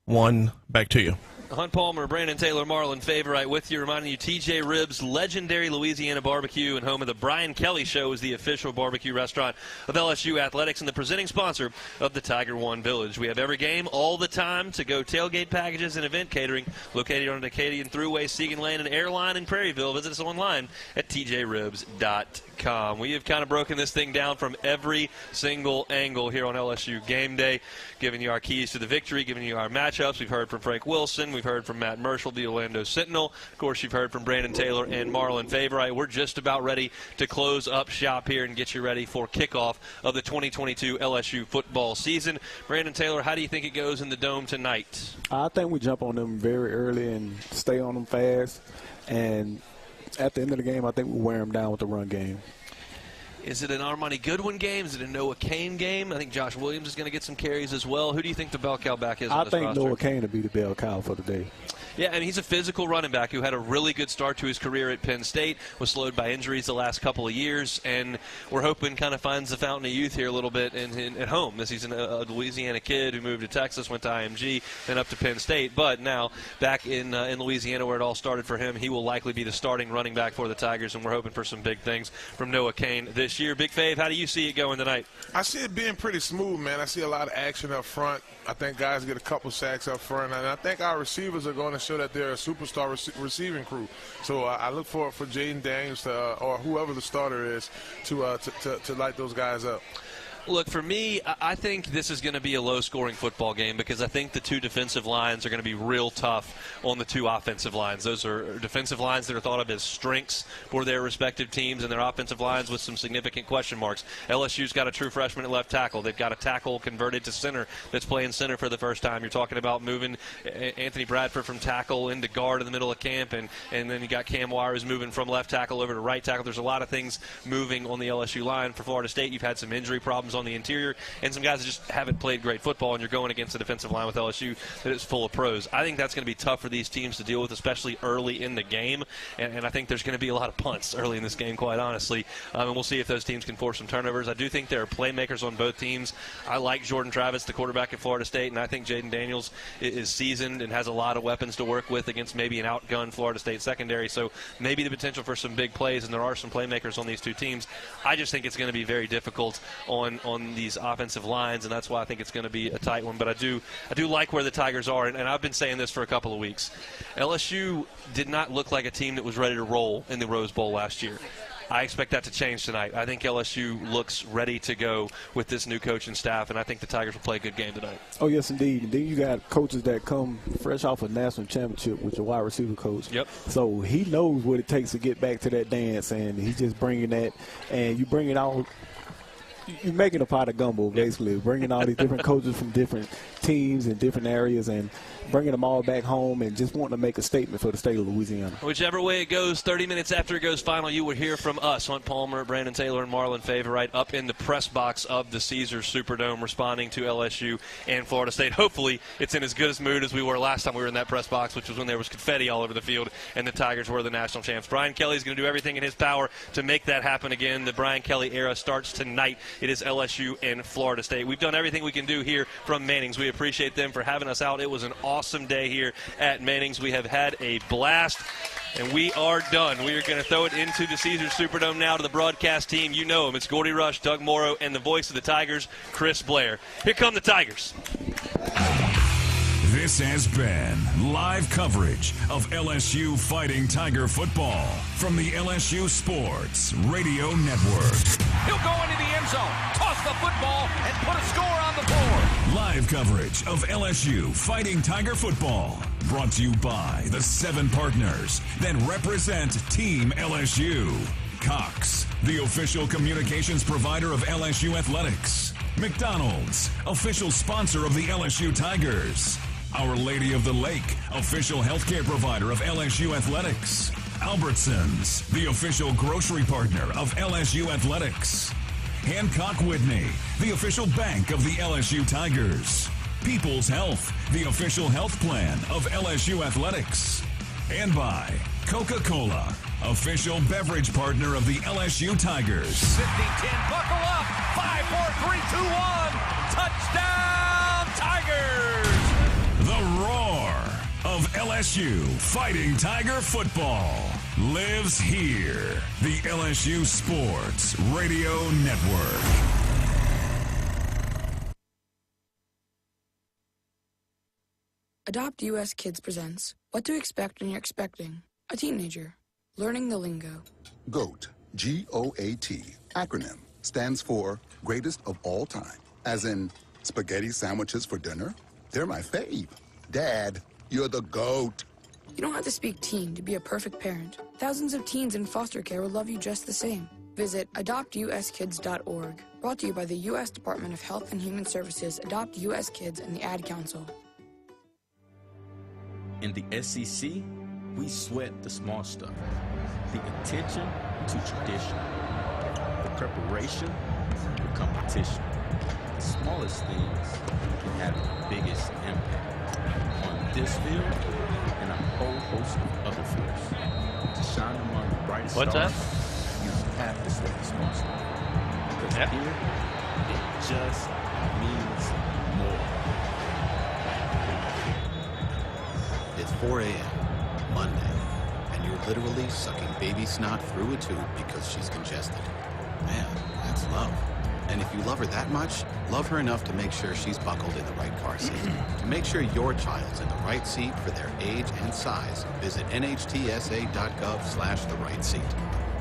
1. Back to you. Hunt Palmer, Brandon Taylor, Marlon Favorite with you, reminding you TJ Ribs, legendary Louisiana barbecue and home of the Brian Kelly Show, is the official barbecue restaurant of LSU Athletics and the presenting sponsor of the Tiger One Village. We have every game all the time to go tailgate packages and event catering located on Acadian Thruway, Segan Lane, and Airline in Prairieville. Visit us online at tjribs.com. We have kind of broken this thing down from every single angle here on LSU Game Day, giving you our keys to the victory, giving you our matchups. We've heard from Frank Wilson. We've heard from Matt Marshall, the Orlando Sentinel. Of course, you've heard from Brandon Taylor and Marlon Favorite. We're just about ready to close up shop here and get you ready for kickoff of the 2022 LSU football season. Brandon Taylor, how do you think it goes in the Dome tonight? I think we jump on them very early and stay on them fast. And at the end of the game, I think we wear them down with the run game. Is it an Armani Goodwin game? Is it a Noah Kane game? I think Josh Williams is going to get some carries as well. Who do you think the bell cow back is on I this think roster? Noah Kane will be the bell cow for the day. Yeah, and he's a physical running back who had a really good start to his career at Penn State, was slowed by injuries the last couple of years, and we're hoping kind of finds the fountain of youth here a little bit at home. This he's a Louisiana kid who moved to Texas, went to IMG, then up to Penn State, but now back in Louisiana where it all started for him, he will likely be the starting running back for the Tigers, and we're hoping for some big things from Noah Kane this year. Big Fave, how do you see it going tonight? I see it being pretty smooth, man. I see a lot of action up front. I think guys get a couple sacks up front, and I think our receivers are going to show that they're a superstar receiving crew. So I look for Jaden Daniels to, or whoever the starter is to light those guys up. Look, for me, I think this is going to be a low-scoring football game because I think the two defensive lines are going to be real tough on the two offensive lines. Those are defensive lines that are thought of as strengths for their respective teams, and their offensive lines with some significant question marks. LSU's got a true freshman at left tackle. They've got a tackle converted to center that's playing center for the first time. You're talking about moving Anthony Bradford from tackle into guard in the middle of camp, and then you got Cam Wires moving from left tackle over to right tackle. There's a lot of things moving on the LSU line. For Florida State, you've had some injury problems on the interior, and some guys that just haven't played great football, and you're going against a defensive line with LSU that is full of pros. I think that's going to be tough for these teams to deal with, especially early in the game, and I think there's going to be a lot of punts early in this game, quite honestly, and we'll see if those teams can force some turnovers. I do think there are playmakers on both teams. I like Jordan Travis, the quarterback at Florida State, and I think Jaden Daniels is seasoned and has a lot of weapons to work with against maybe an outgunned Florida State secondary, so maybe the potential for some big plays, and there are some playmakers on these two teams. I just think it's going to be very difficult on these offensive lines, and that's why I think it's going to be a tight one. But I do like where the Tigers are, and I've been saying this for a couple of weeks. LSU did not look like a team that was ready to roll in the Rose Bowl last year. I expect that to change tonight. I think LSU looks ready to go with this new coaching staff, and I think the Tigers will play a good game tonight. Oh, yes, indeed. And then you got coaches that come fresh off a national championship with your wide receiver coach. Yep. So he knows what it takes to get back to that dance, and he's just bringing that, and you bring it out you're making a pot of gumbo, basically, bringing all these different coaches from different teams and different areas and bringing them all back home and just wanting to make a statement for the state of Louisiana. Whichever way it goes, 30 minutes after it goes final, you will hear from us, Hunt Palmer, Brandon Taylor, and Marlon Favorite up in the press box of the Caesars Superdome responding to LSU and Florida State. Hopefully it's in as good a mood as we were last time we were in that press box, which was when there was confetti all over the field and the Tigers were the national champs. Brian Kelly is going to do everything in his power to make that happen again. The Brian Kelly era starts tonight. It is LSU and Florida State. We've done everything we can do here from Manning's. We appreciate them for having us out. It was an awesome day here at Manning's. We have had a blast, and we are done. We are going to throw it into the Caesars Superdome now to the broadcast team. You know them. It's Gordy Rush, Doug Morrow, and the voice of the Tigers, Chris Blair. Here come the Tigers. This has been live coverage of LSU Fighting Tiger football from the LSU Sports Radio Network. He'll go into the end zone, toss the football, and put a score on the board. Live coverage of LSU Fighting Tiger football brought to you by the 7 partners that represent Team LSU. Cox, the official communications provider of LSU Athletics. McDonald's, official sponsor of the LSU Tigers. Our Lady of the Lake, official healthcare provider of LSU Athletics. Albertsons, the official grocery partner of LSU Athletics. Hancock Whitney, the official bank of the LSU Tigers. People's Health, the official health plan of LSU Athletics. And by Coca-Cola, official beverage partner of the LSU Tigers. 15-10, buckle up. 5, 4, 3, 2, 1. Touchdown, Tigers. The roar of LSU Fighting Tiger football lives here. The LSU Sports Radio Network. Adopt US Kids presents What to Expect When You're Expecting a Teenager. Learning the lingo. GOAT, G-O-A-T, acronym, stands for Greatest of All Time. As in, spaghetti sandwiches for dinner? They're my fave. Dad, you're the GOAT. You don't have to speak teen to be a perfect parent. Thousands of teens in foster care will love you just the same. Visit adoptuskids.org. Brought to you by the U.S. Department of Health and Human Services, Adopt U.S. Kids, and the Ad Council. In the SEC, we sweat the small stuff. The attention to tradition. The preparation for competition. The smallest things can have the biggest impact on this field and a whole host of other fields. To shine among the brightest stars, you have to sweat the small stuff. Because here, it just means more. It's 4 a.m., Monday, and you're literally sucking baby snot through a tube because she's congested. Man, that's love. And if you love her that much, love her enough to make sure she's buckled in the right car seat. To make sure your child's in the right seat for their age and size, visit nhtsa.gov/the right seat.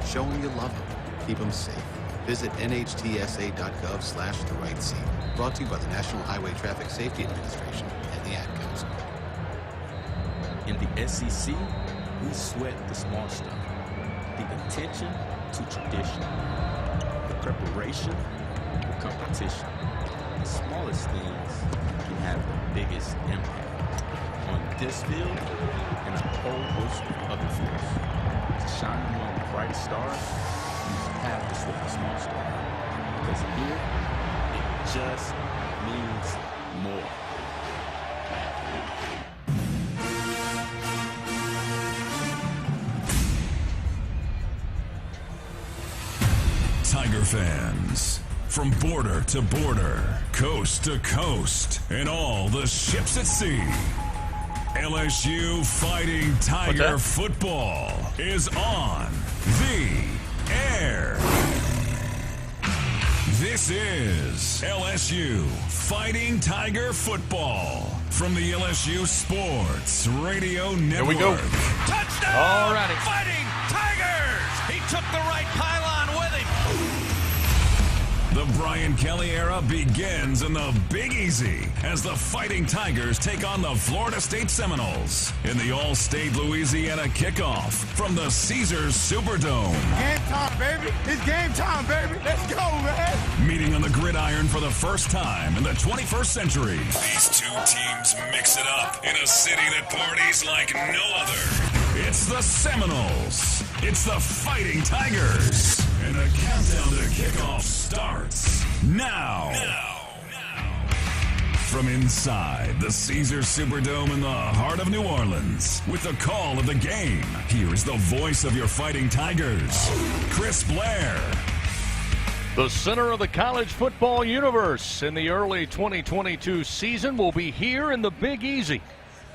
Show them you love them. Keep them safe. Visit nhtsa.gov/the right seat. Brought to you by the National Highway Traffic Safety Administration and the Ad Council. In the SEC, we sweat the small stuff. The attention to tradition. The preparation for competition. The smallest things can have the biggest impact on this field and a whole host of other fields. To shine among the brightest stars, you have to sweat the small stuff. Because here, it just means more. Tiger fans, from border to border, coast to coast, and all the ships at sea, LSU Fighting Tiger football is on the air. This is LSU Fighting Tiger football from the LSU Sports Radio Network. Here we go. Touchdown! All righty. Fighting Tigers! He took the right pylon with him. The Brian Kelly era begins in the Big Easy as the Fighting Tigers take on the Florida State Seminoles in the All-State Louisiana kickoff from the Caesars Superdome. Game time, baby. It's game time, baby. Let's go, man. Meeting on the gridiron for the first time in the 21st century. These two teams mix it up in a city that parties like no other. It's the Seminoles. It's the Fighting Tigers. And the countdown to kickoff starts now. From inside the Caesars Superdome in the heart of New Orleans, with the call of the game, here is the voice of your Fighting Tigers, Chris Blair. The center of the college football universe in the early 2022 season will be here in the Big Easy,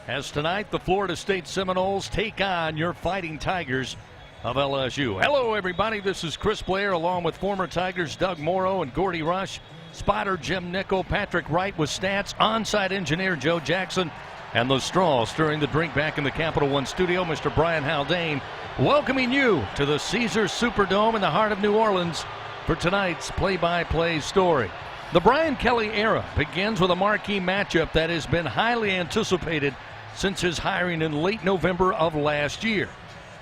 as tonight the Florida State Seminoles take on your Fighting Tigers of LSU. Hello, everybody. This is Chris Blair, along with former Tigers Doug Morrow and Gordy Rush, spotter Jim Nickel, Patrick Wright with stats, on-site engineer Joe Jackson, and the straw stirring the drink back in the Capital One studio, Mr. Brian Haldane, welcoming you to the Caesars Superdome in the heart of New Orleans for tonight's play-by-play story. The Brian Kelly era begins with a marquee matchup that has been highly anticipated since his hiring in late November of last year.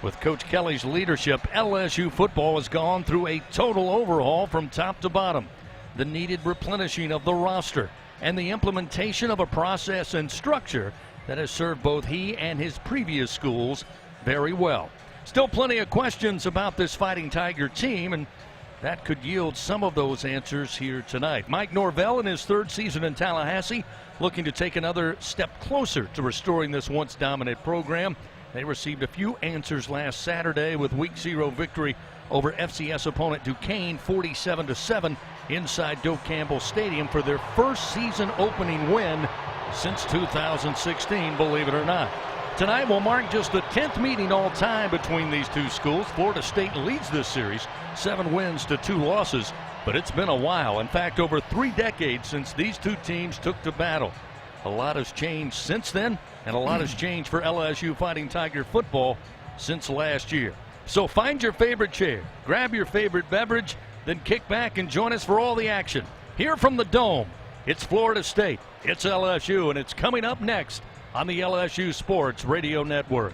With Coach Kelly's leadership, LSU football has gone through a total overhaul from top to bottom. The needed replenishing of the roster and the implementation of a process and structure that has served both he and his previous schools very well. Still plenty of questions about this Fighting Tiger team, and that could yield some of those answers here tonight. Mike Norvell, in his third season in Tallahassee, looking to take another step closer to restoring this once dominant program. They received a few answers last Saturday with Week 0 victory over FCS opponent Duquesne 47-7 inside Doak Campbell Stadium for their first season opening win since 2016, believe it or not. Tonight will mark just the 10th meeting all time between these two schools. Florida State leads this series, 7 wins to 2 losses, but it's been a while. In fact, over 3 decades since these two teams took to battle. A lot has changed since then, and a lot has changed for LSU Fighting Tiger football since last year. So find your favorite chair, grab your favorite beverage, then kick back and join us for all the action. Here from the Dome, it's Florida State, it's LSU, and it's coming up next on the LSU Sports Radio Network.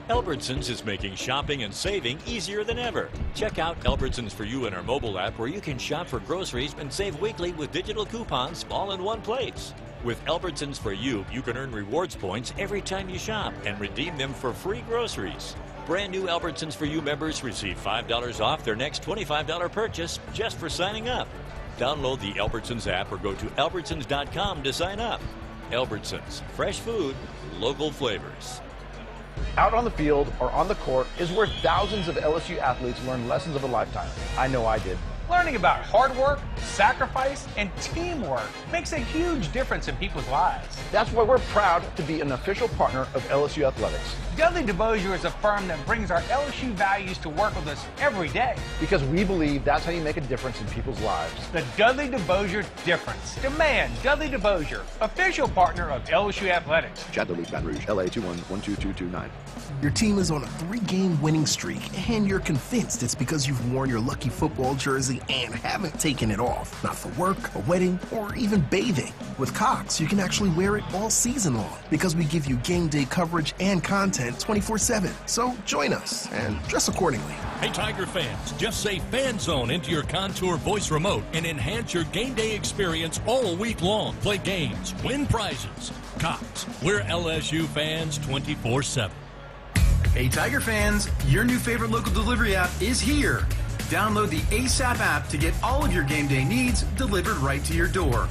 Albertsons is making shopping and saving easier than ever. Check out Albertsons For You in our mobile app, where you can shop for groceries and save weekly with digital coupons all in one place. With Albertsons For You, you can earn rewards points every time you shop and redeem them for free groceries. Brand new Albertsons For You members receive $5 off their next $25 purchase just for signing up. Download the Albertsons app or go to albertsons.com to sign up. Albertsons, fresh food, local flavors. Out on the field or on the court is where thousands of LSU athletes learn lessons of a lifetime. I know I did. Learning about hard work, sacrifice, and teamwork makes a huge difference in people's lives. That's why we're proud to be an official partner of LSU Athletics. Dudley DeBosier is a firm that brings our LSU values to work with us every day. Because we believe that's how you make a difference in people's lives. The Dudley DeBosier difference. Demand Dudley DeBosier, official partner of LSU Athletics. Chad Louise, Baton Rouge, LA 2112229. Your team is on a 3-game winning streak, and you're convinced it's because you've worn your lucky football jersey and haven't taken it off. Not for work, a wedding, or even bathing. With Cox, you can actually wear it all season long because we give you game day coverage and content 24/7. So join us and dress accordingly. Hey, Tiger fans, just say Fan Zone into your Contour voice remote and enhance your game day experience all week long. Play games, win prizes. Cox, we're LSU fans 24/7. Hey, Tiger fans, your new favorite local delivery app is here. Download the ASAP app to get all of your game day needs delivered right to your door.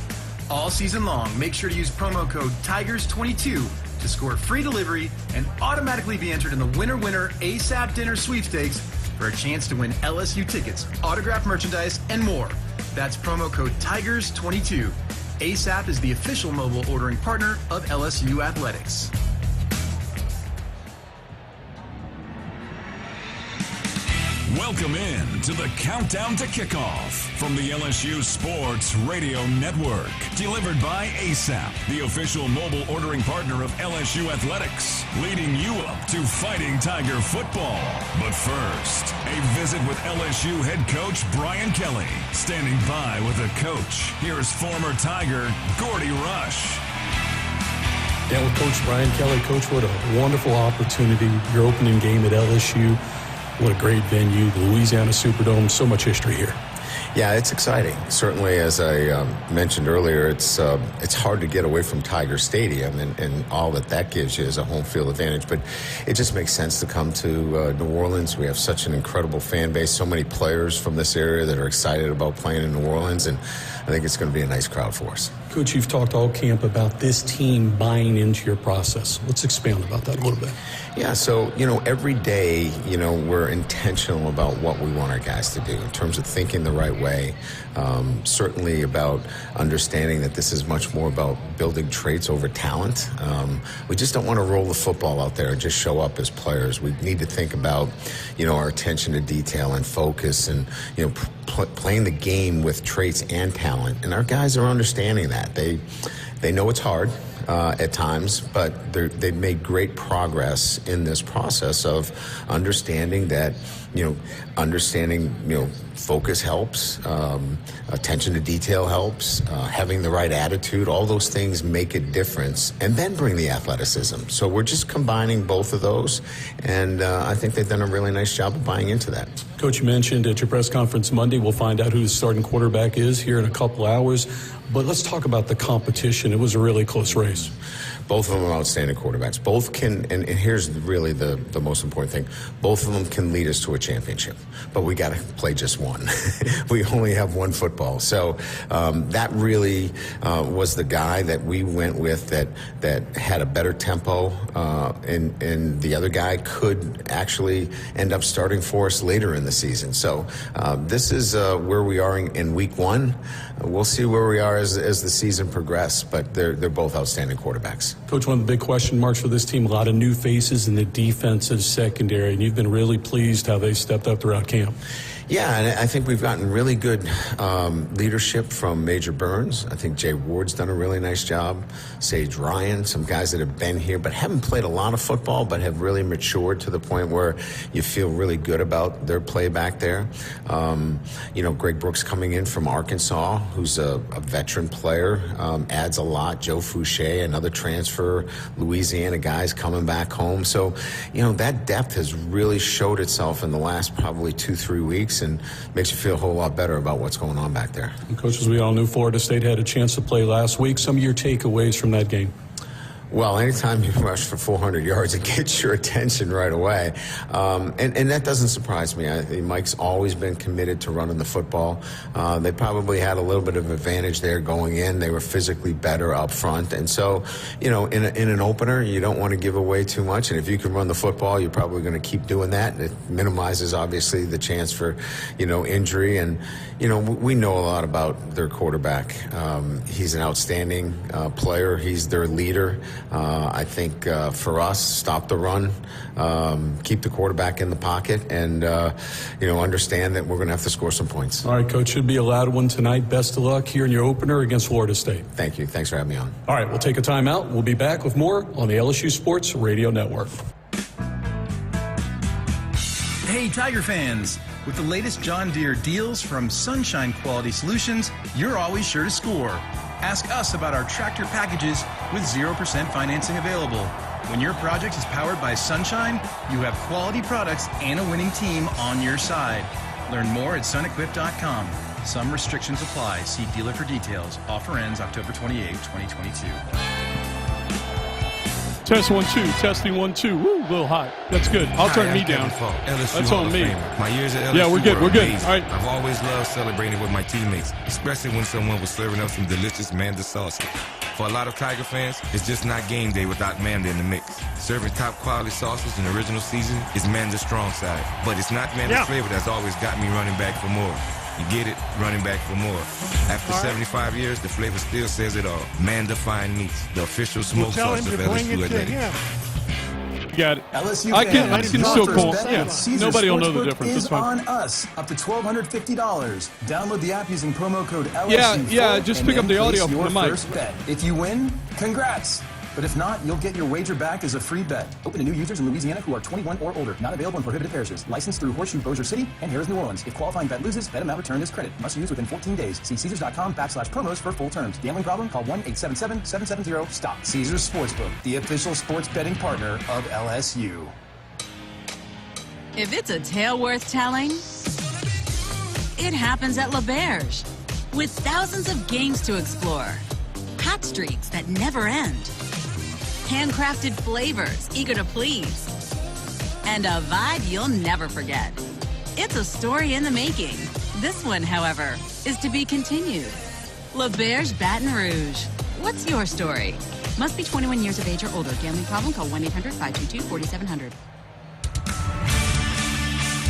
All season long, make sure to use promo code TIGERS22 to score free delivery and automatically be entered in the Winner ASAP Dinner Sweepstakes for a chance to win LSU tickets, autographed merchandise, and more. That's promo code TIGERS22. ASAP is the official mobile ordering partner of LSU Athletics. Welcome in to the Countdown to Kickoff from the LSU Sports Radio Network. Delivered by ASAP, the official mobile ordering partner of LSU Athletics, leading you up to Fighting Tiger football. But first, a visit with LSU head coach Brian Kelly. Standing by with the coach, here's former Tiger Gordy Rush. Yeah, with Coach Brian Kelly. Coach, what a wonderful opportunity. Your opening game at LSU. What a great venue, the Louisiana Superdome, so much history here. Yeah, it's exciting. Certainly, as I mentioned earlier, it's hard to get away from Tiger Stadium and all that gives you is a home field advantage. But it just makes sense to come to New Orleans. We have such an incredible fan base, so many players from this area that are excited about playing in New Orleans, and I think it's going to be a nice crowd for us. Coach, you've talked all camp about this team buying into your process. Let's expand about that a little bit. Yeah, so, every day, we're intentional about what we want our guys to do in terms of thinking the right way. Certainly about understanding that this is much more about building traits over talent. We just don't want to roll the football out there and just show up as players. We need to think about, our attention to detail and focus and, playing the game with traits and talent. And our guys are understanding that. They know it's hard at times, but they've made great progress in this process of understanding that, focus helps, attention to detail helps, having the right attitude, all those things make a difference, and then bring the athleticism. So we're just combining both of those, and I think they've done a really nice job of buying into that. Coach, you mentioned at your press conference Monday, we'll find out who the starting quarterback is here in a couple hours, but let's talk about the competition. It was a really close race. Both of them are outstanding quarterbacks. Both can, and here's really the most important thing, both of them can lead us to a championship, but we got to play just one. We only have one football. So that really was the guy that we went with that had a better tempo, and the other guy could actually end up starting for us later in the season. So this is where we are in week one. We'll see where we are as the season progresses, but they're both outstanding quarterbacks. Coach, one of the big question marks for this team, a lot of new faces in the defensive secondary, and you've been really pleased how they stepped up throughout camp. Yeah, and I think we've gotten really good leadership from Major Burns. I think Jay Ward's done a really nice job. Sage Ryan, some guys that have been here but haven't played a lot of football but have really matured to the point where you feel really good about their play back there. Greg Brooks coming in from Arkansas, who's a veteran player, adds a lot. Joe Fouché, another transfer. Louisiana guys coming back home. So, that depth has really showed itself in the last probably 2-3 weeks, and makes you feel a whole lot better about what's going on back there. And Coach, as we all knew, Florida State had a chance to play last week. Some of your takeaways from that game? Well, anytime you rush for 400 yards, it gets your attention right away. And that doesn't surprise me. I think Mike's always been committed to running the football. They probably had a little bit of advantage there going in. They were physically better up front. And so, in an opener, you don't want to give away too much. And if you can run the football, you're probably going to keep doing that. And it minimizes, obviously, the chance for, injury. And, we know a lot about their quarterback. He's an outstanding player. He's their leader. I think for us, stop the run, keep the quarterback in the pocket, and, understand that we're going to have to score some points. All right, Coach, should be a loud one tonight. Best of luck here in your opener against Florida State. Thank you. Thanks for having me on. All right, we'll take a timeout. We'll be back with more on the LSU Sports Radio Network. Hey, Tiger fans. With the latest John Deere deals from Sunshine Quality Solutions, you're always sure to score. Ask us about our tractor packages with 0% financing available. When your project is powered by Sunshine, you have quality products and a winning team on your side. Learn more at sunequip.com. Some restrictions apply. See dealer for details. Offer ends October 28, 2022. Test 1 2, testing 1 2. Woo, a little hot. That's good. I'll turn me down. That's on me. My years at LSU yeah, we're good. We're good. All right. I've always loved celebrating with my teammates, especially when someone was serving up some delicious Manda sauce. For a lot of Tiger fans, it's just not game day without Manda in the mix. Serving top quality sauces and original season is Manda's strong side, but it's not Manda's flavor that's always got me running back for more. You get it, running back for more. After 75 years, the flavor still says it all. Manda Fine Meats, the official smoke sauce of LSU Athletics. You got it. LSU I can still call. Yeah, nobody will know the difference. Is That's fine. on us, up to $1,250. Download the app using promo code LSU. Yeah, just pick up the audio from the mic. First bet. If you win, congrats. But if not, you'll get your wager back as a free bet. Open to new users in Louisiana who are 21 or older. Not available in prohibited parishes. Licensed through Horseshoe Bossier City and Harrah's New Orleans. If qualifying bet loses, bet amount returned is credit. Must use within 14 days. See Caesars.com/promos for full terms. Gambling problem? Call 1-877-770-STOP. Caesars Sportsbook, the official sports betting partner of LSU. If it's a tale worth telling, It happens at L'Auberge. With thousands of games to explore, hot streaks that never end, handcrafted flavors eager to please, and a vibe you'll never forget. It's a story in the making. This one, however, is to be continued. L'Auberge Baton Rouge. What's your story? Must be 21 years of age or older. Gambling problem? Call 1-800-522-4700.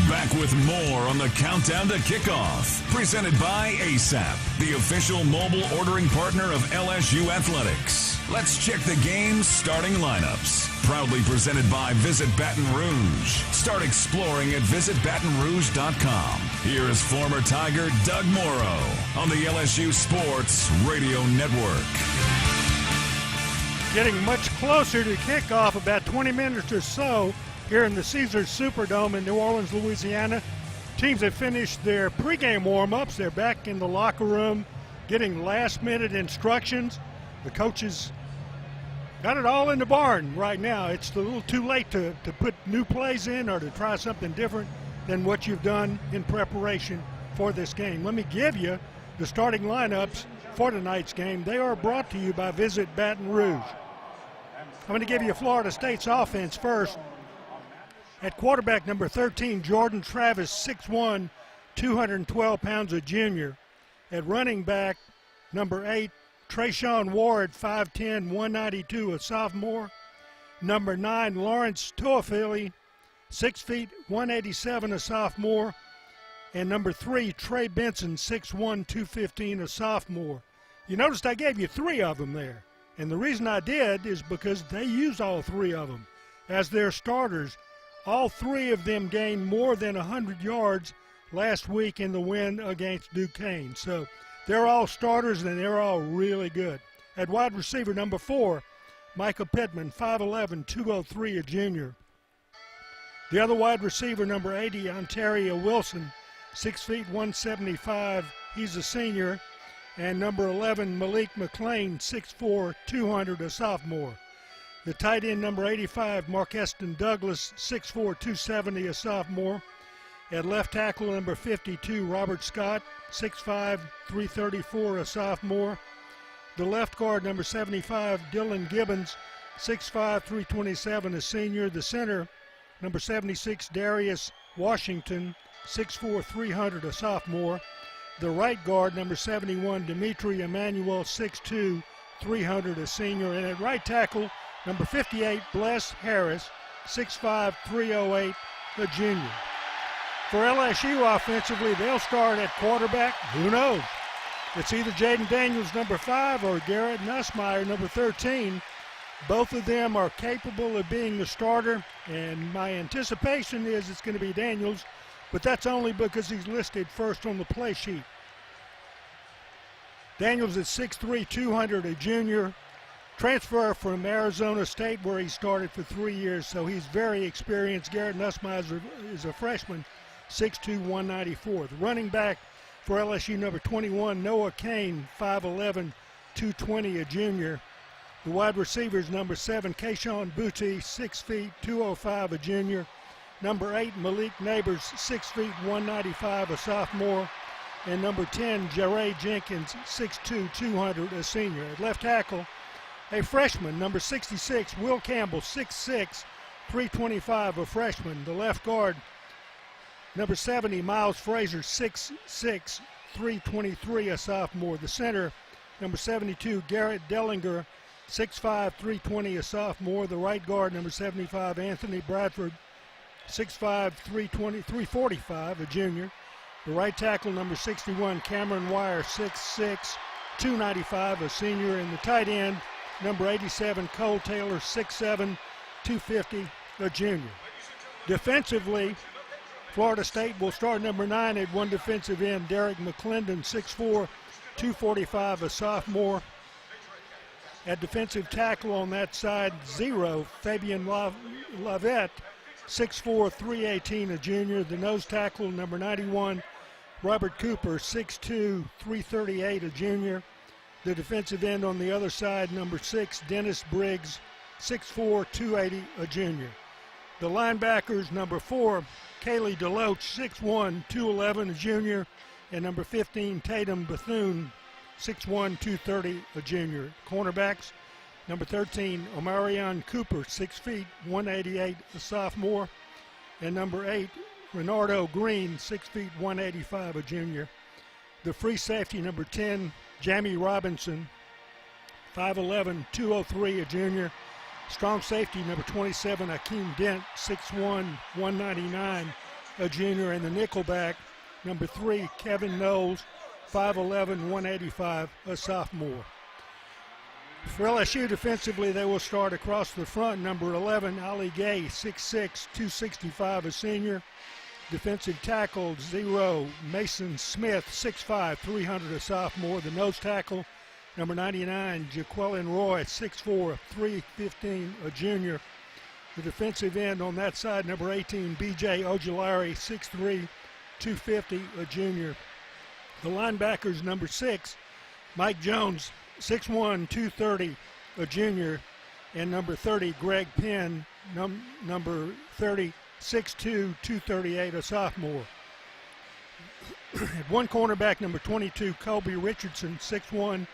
Back with more on the Countdown to Kickoff. Presented by ASAP, the official mobile ordering partner of LSU Athletics. Let's check the game's starting lineups. Proudly presented by Visit Baton Rouge. Start exploring at visitbatonrouge.com. Here is former Tiger Doug Morrow on the LSU Sports Radio Network. Getting much closer to kickoff, about 20 minutes or so here in the Caesars Superdome in New Orleans, Louisiana. Teams have finished their pregame warm-ups. They're back in the locker room getting last-minute instructions. The coaches got it all in the barn right now. It's a little too late to put new plays in or to try something different than what you've done in preparation for this game. Let me give you the starting lineups for tonight's game. They are brought to you by Visit Baton Rouge. I'm going to give you Florida State's offense first. At quarterback, number 13, Jordan Travis, 6'1", 212 pounds, a junior. At running back, number 8, Trayshawn Ward, 5'10", 192, a sophomore. Number 9, Lawrence Toafili, 6 feet, 187, a sophomore. And number 3, Trey Benson, 6'1", 215, a sophomore. You noticed I gave you 3 of them there. And the reason I did is because they use all 3 of them as their starters. All 3 of them gained more than 100 yards last week in the win against Duquesne. So they're all starters, and they're all really good. At wide receiver, number 4, Michael Pittman, 5'11", 203, a junior. The other wide receiver, number 80, Ontario Wilson, 6 feet, 175. He's a senior. And number 11, Malik McClain, 6'4", 200, a sophomore. The tight end, number 85, Marqueston Douglas, 6'4", 270, a sophomore. At left tackle, number 52, Robert Scott, 6'5", 334, a sophomore. The left guard, number 75, Dylan Gibbons, 6'5", 327, a senior. The center, number 76, Darius Washington, 6'4", 300, a sophomore. The right guard, number 71, Dimitri Emmanuel, 6'2", 300, a senior. And at right tackle, number 58, Bless Harris, 6'5", 308, a junior. For LSU offensively, they'll start at quarterback. Who knows? It's either Jaden Daniels, number 5, or Garrett Nussmeier, number 13. Both of them are capable of being the starter, and my anticipation is it's going to be Daniels, but that's only because he's listed first on the play sheet. Daniels is 6'3", 200, a junior. Transfer from Arizona State, where he started for 3 years, so he's very experienced. Garrett Nussmeier is a freshman, 6'2", 194. The running back for LSU, number 21, Noah Kane, 5'11", 220, a junior. The wide receivers, number 7, Kayshawn Booty, 6 feet, 205, a junior. Number 8, Malik Neighbors, 6 feet, 195, a sophomore. And number 10, Jaray Jenkins, 6'2", 200, a senior. At left tackle, a freshman, number 66, Will Campbell, 6'6", 325, a freshman. The left guard, number 70, Miles Frazier, 6'6", 323, a sophomore. The center, number 72, Garrett Dellinger, 6'5", 320, a sophomore. The right guard, number 75, Anthony Bradford, 6'5", 345, a junior. The right tackle, number 61, Cameron Wire, 6'6", 295, a senior. And the tight end, number 87, Cole Taylor, 6'7", 250, a junior. Defensively, Florida State will start number 9 at one defensive end, Derek McClendon, 6'4", 245, a sophomore. At defensive tackle on that side, 0, Fabian Lavette, 6'4", 318, a junior. The nose tackle, number 91, Robert Cooper, 6'2", 338, a junior. The defensive end on the other side, number 6, Dennis Briggs, 6'4", 280, a junior. The linebackers, number 4, Kaylee Deloach, 6'1", 211, a junior. And number 15, Tatum Bethune, 6'1", 230, a junior. Cornerbacks, number 13, Omarion Cooper, 6 feet, 188, a sophomore. And number 8, Renardo Green, 6 feet, 185, a junior. The free safety, number 10, Jamie Robinson, 5'11", 203, a junior. Strong safety, number 27, Akeem Dent, 6'1", 199, a junior. And the nickelback, number 3, Kevin Knowles, 5'11", 185, a sophomore. For LSU defensively, they will start across the front. Number 11, Ali Gay, 6'6", 265, a senior. Defensive tackle, 0, Mason Smith, 6'5", 300, a sophomore. The nose tackle, number 99, Jaquelin Roy, 6'4", 315, a junior. The defensive end on that side, number 18, B.J. Ojulari, 6'3", 250, a junior. The linebackers, number 6, Mike Jones, 6'1", 230, a junior. And number 30, Greg Penn, number 30, 6'2", 238, a sophomore. At one cornerback, number 22, Colby Richardson, 6'1",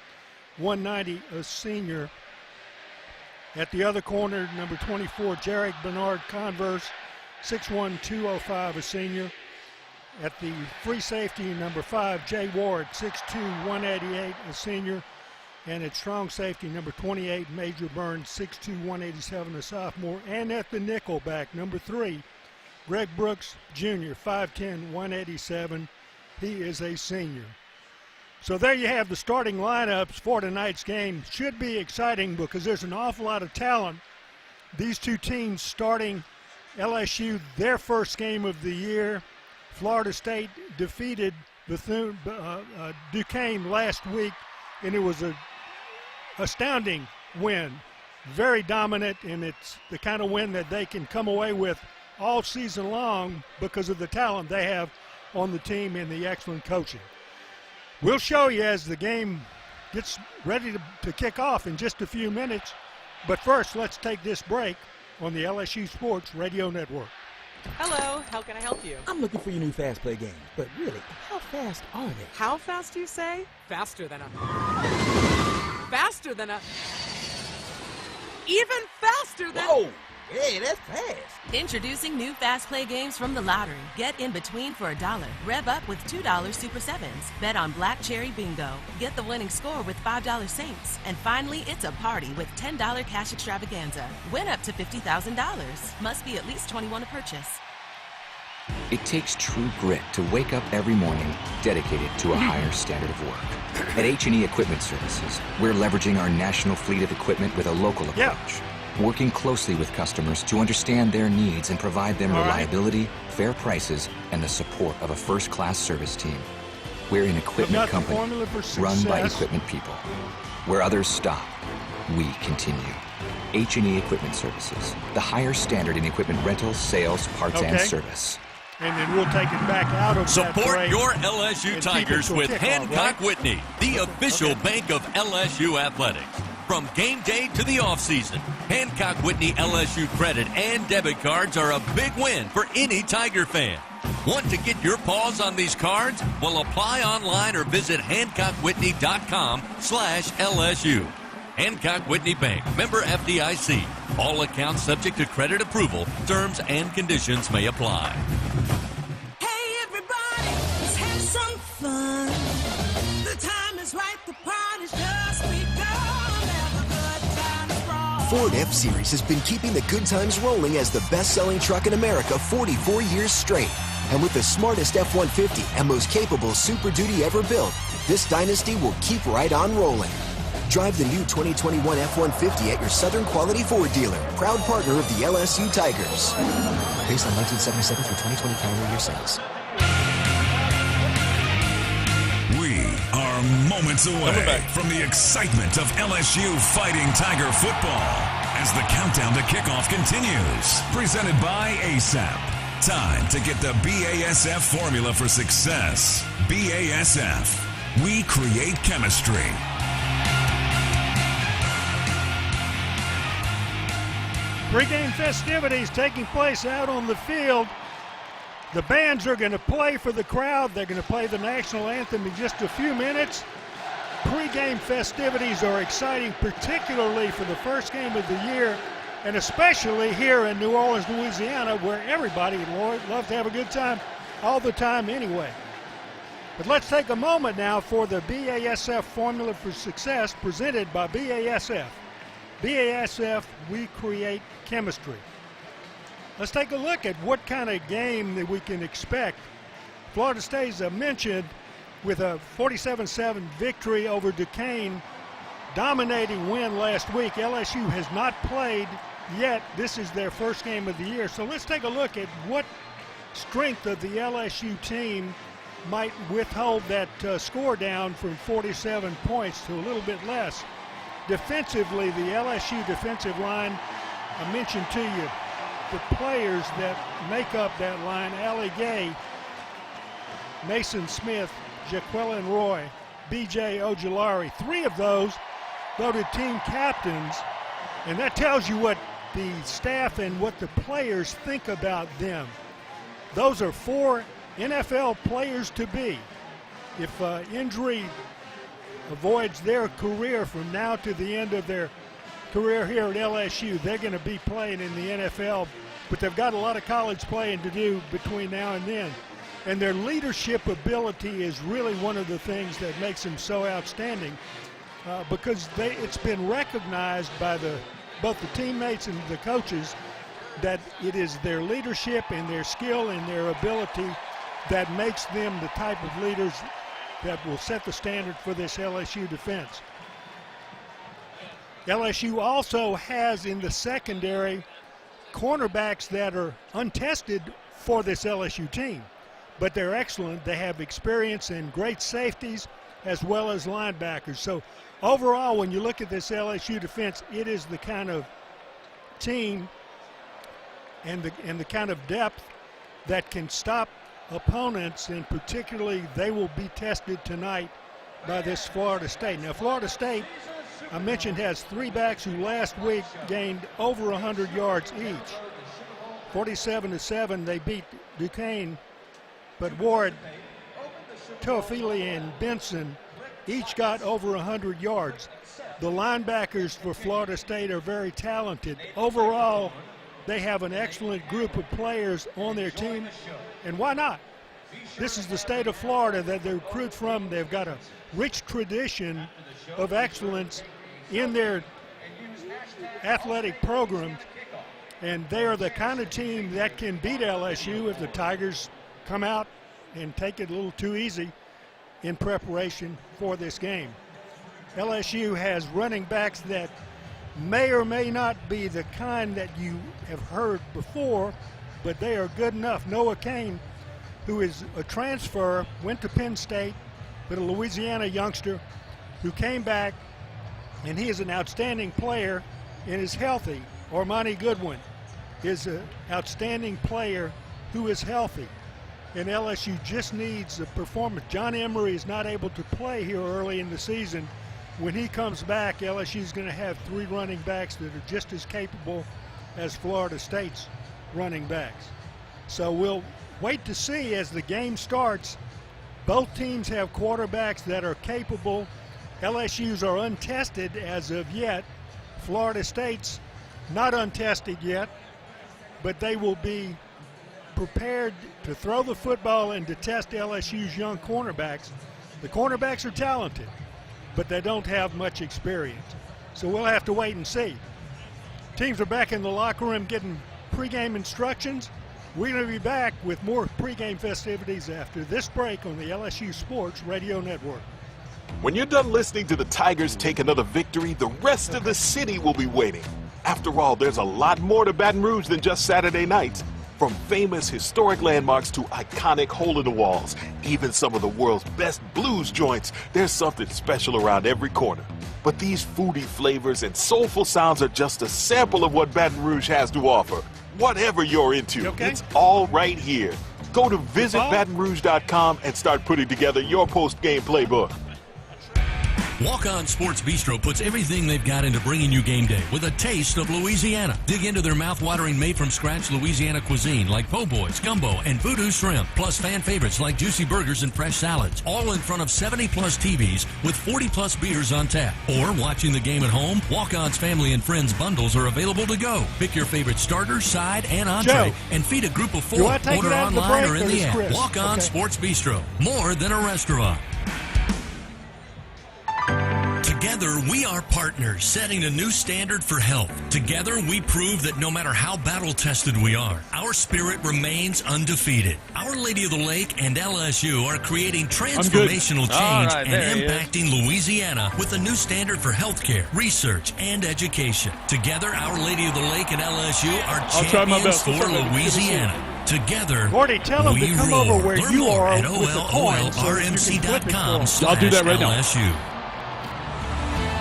190, a senior. At the other corner, number 24, Jarek Bernard Converse, 6'1", 205, a senior. At the free safety, number 5, Jay Ward, 6'2", 188, a senior. And at strong safety, number 28, Major Burns, 6'2", 187, a sophomore. And at the nickelback, number 3, Greg Brooks, Jr., 5'10", 187. He is a senior. So there you have the starting lineups for tonight's game. Should be exciting because there's an awful lot of talent. These two teams starting LSU, their first game of the year. Florida State defeated Duquesne last week, and it was an astounding win. Very dominant, and it's the kind of win that they can come away with all season long because of the talent they have on the team and the excellent coaching. We'll show you as the game gets ready to kick off in just a few minutes. But first, let's take this break on the LSU Sports Radio Network. Hello, how can I help you? I'm looking for your new Fast Play games, but really, how fast are they? How fast do you say? Faster than even faster than... Whoa! Hey, that's fast. Introducing new Fast Play games from the lottery. Get in between for $1. Rev up with $2 Super 7s. Bet on Black Cherry Bingo. Get the winning score with $5 Saints. And finally, it's a party with $10 Cash Extravaganza. Win up to $50,000. Must be at least 21 to purchase. It takes true grit to wake up every morning dedicated to a higher standard of work. At H&E Equipment Services, we're leveraging our national fleet of equipment with a local approach. Working closely with customers to understand their needs and provide them reliability, fair prices, and the support of a first-class service team. We're an equipment company run by equipment people. Where others stop, we continue. H&E Equipment Services, the higher standard in equipment rentals, sales, parts, and service. And then we'll take it back out of Support your LSU Tigers with Hancock Whitney, the official bank of LSU athletics. From game day to the offseason, Hancock Whitney LSU credit and debit cards are a big win for any Tiger fan. Want to get your paws on these cards? Well, apply online or visit HancockWhitney.com/LSU. Hancock Whitney Bank, member FDIC. All accounts subject to credit approval. Terms and conditions may apply. Hey everybody, let's have some fun. The time is right, the party's just begun. Ford F-Series has been keeping the good times rolling as the best-selling truck in America 44 years straight. And with the smartest F-150 and most capable Super Duty ever built, this dynasty will keep right on rolling. Drive the new 2021 F-150 at your Southern Quality Ford dealer, proud partner of the LSU Tigers. Based on 1977 through 2020 calendar year sales. We are moments away from the excitement of LSU Fighting Tiger football as the countdown to kickoff continues. Presented by ASAP. Time to get the BASF formula for success. BASF. We create chemistry. Pre-game festivities taking place out on the field The bands are going to play for the crowd. They're going to play the national anthem in just a few minutes. Pre-game festivities are exciting, particularly for the first game of the year, and especially here in New Orleans, Louisiana, where everybody loves to have a good time all the time anyway. But let's take a moment now for the BASF Formula for Success presented by BASF. BASF, we create chemistry. Let's take a look at what kind of game that we can expect. Florida State, as I mentioned, with a 47-7 victory over Duquesne, dominating win last week. LSU has not played yet. This is their first game of the year. So let's take a look at what strength of the LSU team might withhold that score down from 47 points to a little bit less. Defensively, the LSU defensive line, I mentioned to you, the players that make up that line: Allie Gay, Mason Smith, Jaquelin Roy, B.J. Ojulari. 3 of those voted team captains, and that tells you what the staff and what the players think about them. Those are 4 NFL players to be. If injury avoids their career from now to the end of their career here at LSU, they're going to be playing in the NFL, but they've got a lot of college playing to do between now and then. And their leadership ability is really one of the things that makes them so outstanding, because it's been recognized by both the teammates and the coaches that it is their leadership and their skill and their ability that makes them the type of leaders that will set the standard for this LSU defense. LSU also has in the secondary cornerbacks that are untested for this LSU team, but they're excellent. They have experience and great safeties as well as linebackers. So overall, when you look at this LSU defense, it is the kind of team and the kind of depth that can stop opponents, and particularly they will be tested tonight by this Florida State. Now, Florida State, I mentioned, has 3 backs who last week gained over 100 yards each. 47-7, they beat Duquesne, but Ward, Teofili, and Benson each got over 100 yards. The linebackers for Florida State are very talented. Overall, they have an excellent group of players on their team, and why not? This is the state of Florida that they recruit from. They've got a rich tradition of excellence in their athletic programs, and they are the kind of team that can beat LSU if the Tigers come out and take it a little too easy in preparation for this game. LSU has running backs that may or may not be the kind that you have heard before, but they are good enough. Noah Kane, who is a transfer, went to Penn State, but a Louisiana youngster who came back, and he is an outstanding player and is healthy. Ormani Goodwin is an outstanding player who is healthy, and LSU just needs a performance. John Emery is not able to play here early in the season. When he comes back, LSU is going to have 3 running backs that are just as capable as Florida State's running backs. So we'll wait to see as the game starts. Both teams have quarterbacks that are capable. LSU's are untested as of yet. Florida State's not untested yet, but they will be prepared to throw the football and to test LSU's young cornerbacks. The cornerbacks are talented, but they don't have much experience. So we'll have to wait and see. Teams are back in the locker room getting pregame instructions. We're going to be back with more pregame festivities after this break on the LSU Sports Radio Network. When you're done listening to the Tigers take another victory, the rest of the city will be waiting. After all, there's a lot more to Baton Rouge than just Saturday nights. From famous historic landmarks to iconic hole-in-the-walls, even some of the world's best blues joints, there's something special around every corner. But these foodie flavors and soulful sounds are just a sample of what Baton Rouge has to offer. Whatever you're into, it's all right here. Go to visitbatonrouge.com and start putting together your post-game playbook. Walk-On Sports Bistro puts everything they've got into bringing you game day with a taste of Louisiana. Dig into their mouth-watering made-from-scratch Louisiana cuisine like po' boys, gumbo, and voodoo shrimp, plus fan favorites like juicy burgers and fresh salads, all in front of 70-plus TVs with 40-plus beers on tap. Or watching the game at home, Walk-On's Family and Friends bundles are available to go. Pick your favorite starter, side, and entree, and feed a group of 4. Order online or in the app. Walk-On Sports Bistro. More than a restaurant. Together, we are partners, setting a new standard for health. Together, we prove that no matter how battle-tested we are, our spirit remains undefeated. Our Lady of the Lake and LSU are creating transformational change and impacting Louisiana with a new standard for healthcare, research, and education. Together, Our Lady of the Lake and LSU are champions for Louisiana. Together, Gordy, tell them we to come roll. over where Learn you more are at with the coin so olrmc.com/LSU. I'll do that right now.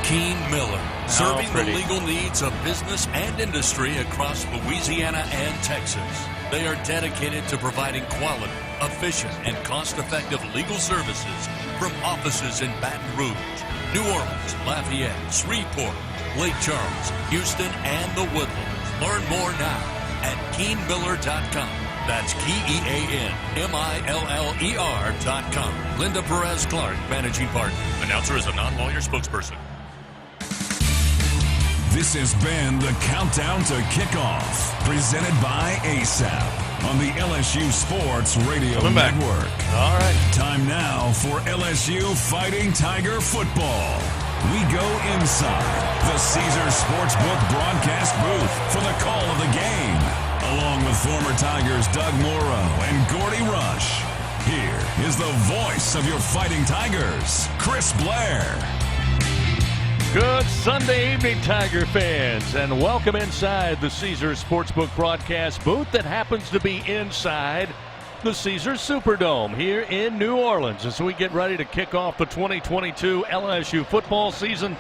Keen Miller, serving the legal needs of business and industry across Louisiana and Texas. They are dedicated to providing quality, efficient, and cost-effective legal services from offices in Baton Rouge, New Orleans, Lafayette, Shreveport, Lake Charles, Houston, and the Woodlands. Learn more now at KeenMiller.com. That's KeenMiller.com. Linda Perez Clark, Managing Partner. Announcer is a non-lawyer spokesperson. This has been the Countdown to Kickoff, presented by ASAP on the LSU Sports Radio Network. All right. Time now for LSU Fighting Tiger football. We go inside the Caesars Sportsbook broadcast booth for the call of the game, along with former Tigers Doug Morrow and Gordy Rush. Here is the voice of your Fighting Tigers, Chris Blair. Good Sunday evening, Tiger fans, and welcome inside the Caesars Sportsbook broadcast booth that happens to be inside the Caesars Superdome here in New Orleans as we get ready to kick off the 2022 LSU football season.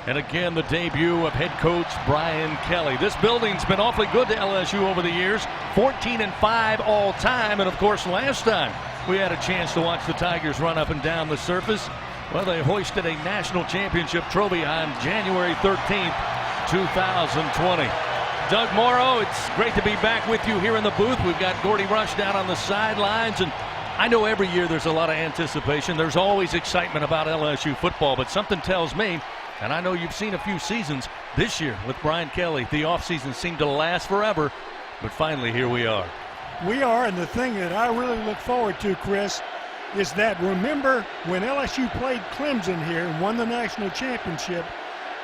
And again, the debut of head coach Brian Kelly. This building's been awfully good to LSU over the years, 14-5 all time. And of course, last time we had a chance to watch the Tigers run up and down the surface, well, they hoisted a national championship trophy on January 13th, 2020. Doug Morrow, it's great to be back with you here in the booth. We've got Gordy Rush down on the sidelines, and I know every year there's a lot of anticipation. There's always excitement about LSU football, but something tells me, and I know you've seen a few seasons this year with Brian Kelly, the offseason seemed to last forever, but finally here we are. We are, and the thing that I really look forward to, Chris, is that remember when LSU played Clemson here and won the national championship,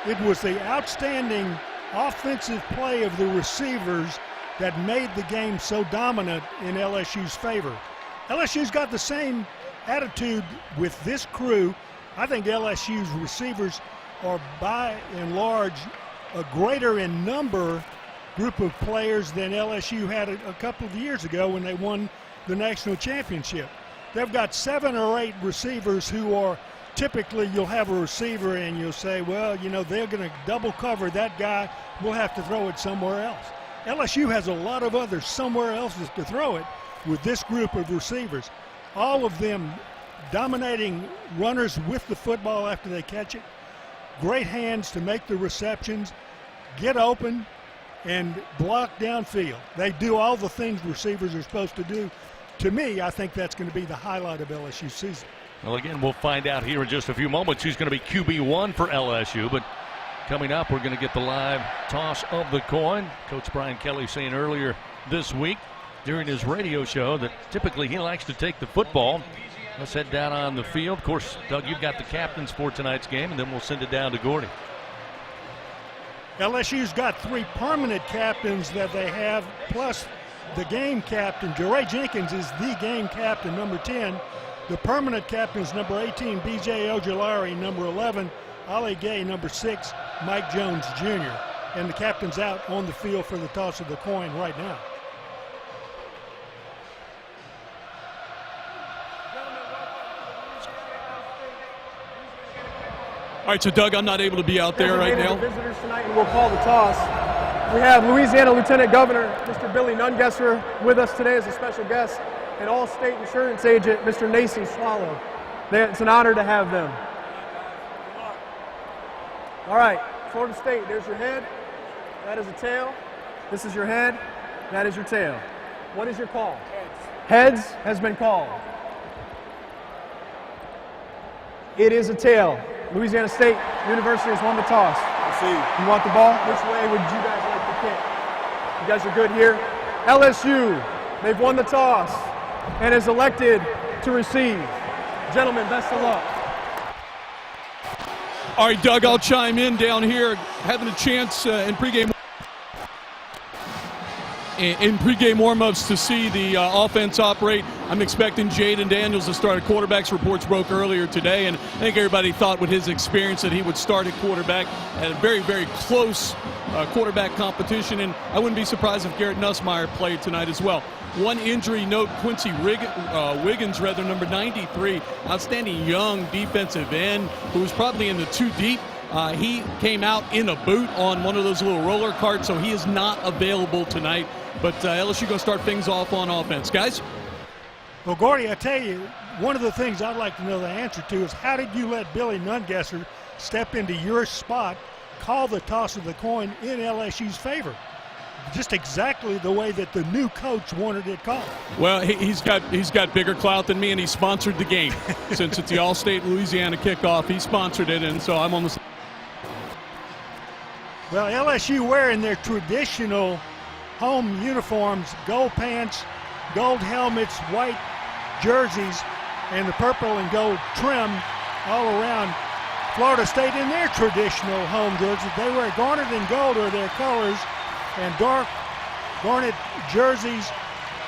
it was the outstanding offensive play of the receivers that made the game so dominant in LSU's favor. LSU's got the same attitude with this crew. I think LSU's receivers are by and large a greater in number group of players than LSU had a couple of years ago when they won the national championship. They've got 7 or 8 receivers who are typically, you'll have a receiver and you'll say, well, you know, they're going to double cover that guy. We'll have to throw it somewhere else. LSU has a lot of others somewhere else to throw it with this group of receivers. All of them dominating runners with the football after they catch it. Great hands to make the receptions, get open, and block downfield. They do all the things receivers are supposed to do. To me, I think that's going to be the highlight of LSU's season. Well, again, we'll find out here in just a few moments who's going to be QB1 for LSU. But coming up, we're going to get the live toss of the coin. Coach Brian Kelly saying earlier this week during his radio show that typically he likes to take the football. Let's head down on the field. Of course, Doug, you've got the captains for tonight's game, and then we'll send it down to Gordy. LSU's got 3 permanent captains that they have, plus the game captain. Jeray Jenkins is the game captain, number 10. The permanent captain is number 18, B.J. Ojolari, number 11, Ali Gay, number 6, Mike Jones, Jr. And the captain's out on the field for the toss of the coin right now. All right, so Doug, I'm not able to be out there right now. Visitors tonight, and we'll call the toss. We have Louisiana Lieutenant Governor Mr. Billy Nungesser with us today as a special guest, and All-State Insurance Agent Mr. Nacy Swallow. It's an honor to have them. All right, Florida State, there's your head. That is a tail. This is your head. That is your tail. What is your call? Heads. Heads has been called. It is a tail. Louisiana State University has won the toss. Let's see. You want the ball? Which way would you guys like to kick? You guys are good here. LSU, they've won the toss and is elected to receive. Gentlemen, best of luck. All right, Doug, I'll chime in down here. Having a chance in pregame warm-ups to see the offense operate. I'm expecting Jaden Daniels to start at quarterbacks. Reports broke earlier today, and I think everybody thought with his experience that he would start at quarterback at a very, very close quarterback competition, and I wouldn't be surprised if Garrett Nussmeier played tonight as well. One injury note, Quincy Wiggins, number 93, outstanding young defensive end who was probably in the too deep. He came out in a boot on one of those little roller carts, so he is not available tonight. But LSU going to start things off on offense. Guys? Well, Gordy, I tell you, one of the things I'd like to know the answer to is how did you let Billy Nungesser step into your spot, call the toss of the coin in LSU's favor? Just exactly the way that the new coach wanted it called. Well, he's got bigger clout than me, and he sponsored the game. Since it's the All-State Louisiana kickoff, he sponsored it, and so I'm on the. Well, LSU wearing their traditional home uniforms, gold pants, gold helmets, white jerseys, and the purple and gold trim all around. Florida State in their traditional home jerseys. They wear garnet and gold are their colors, and dark garnet jerseys,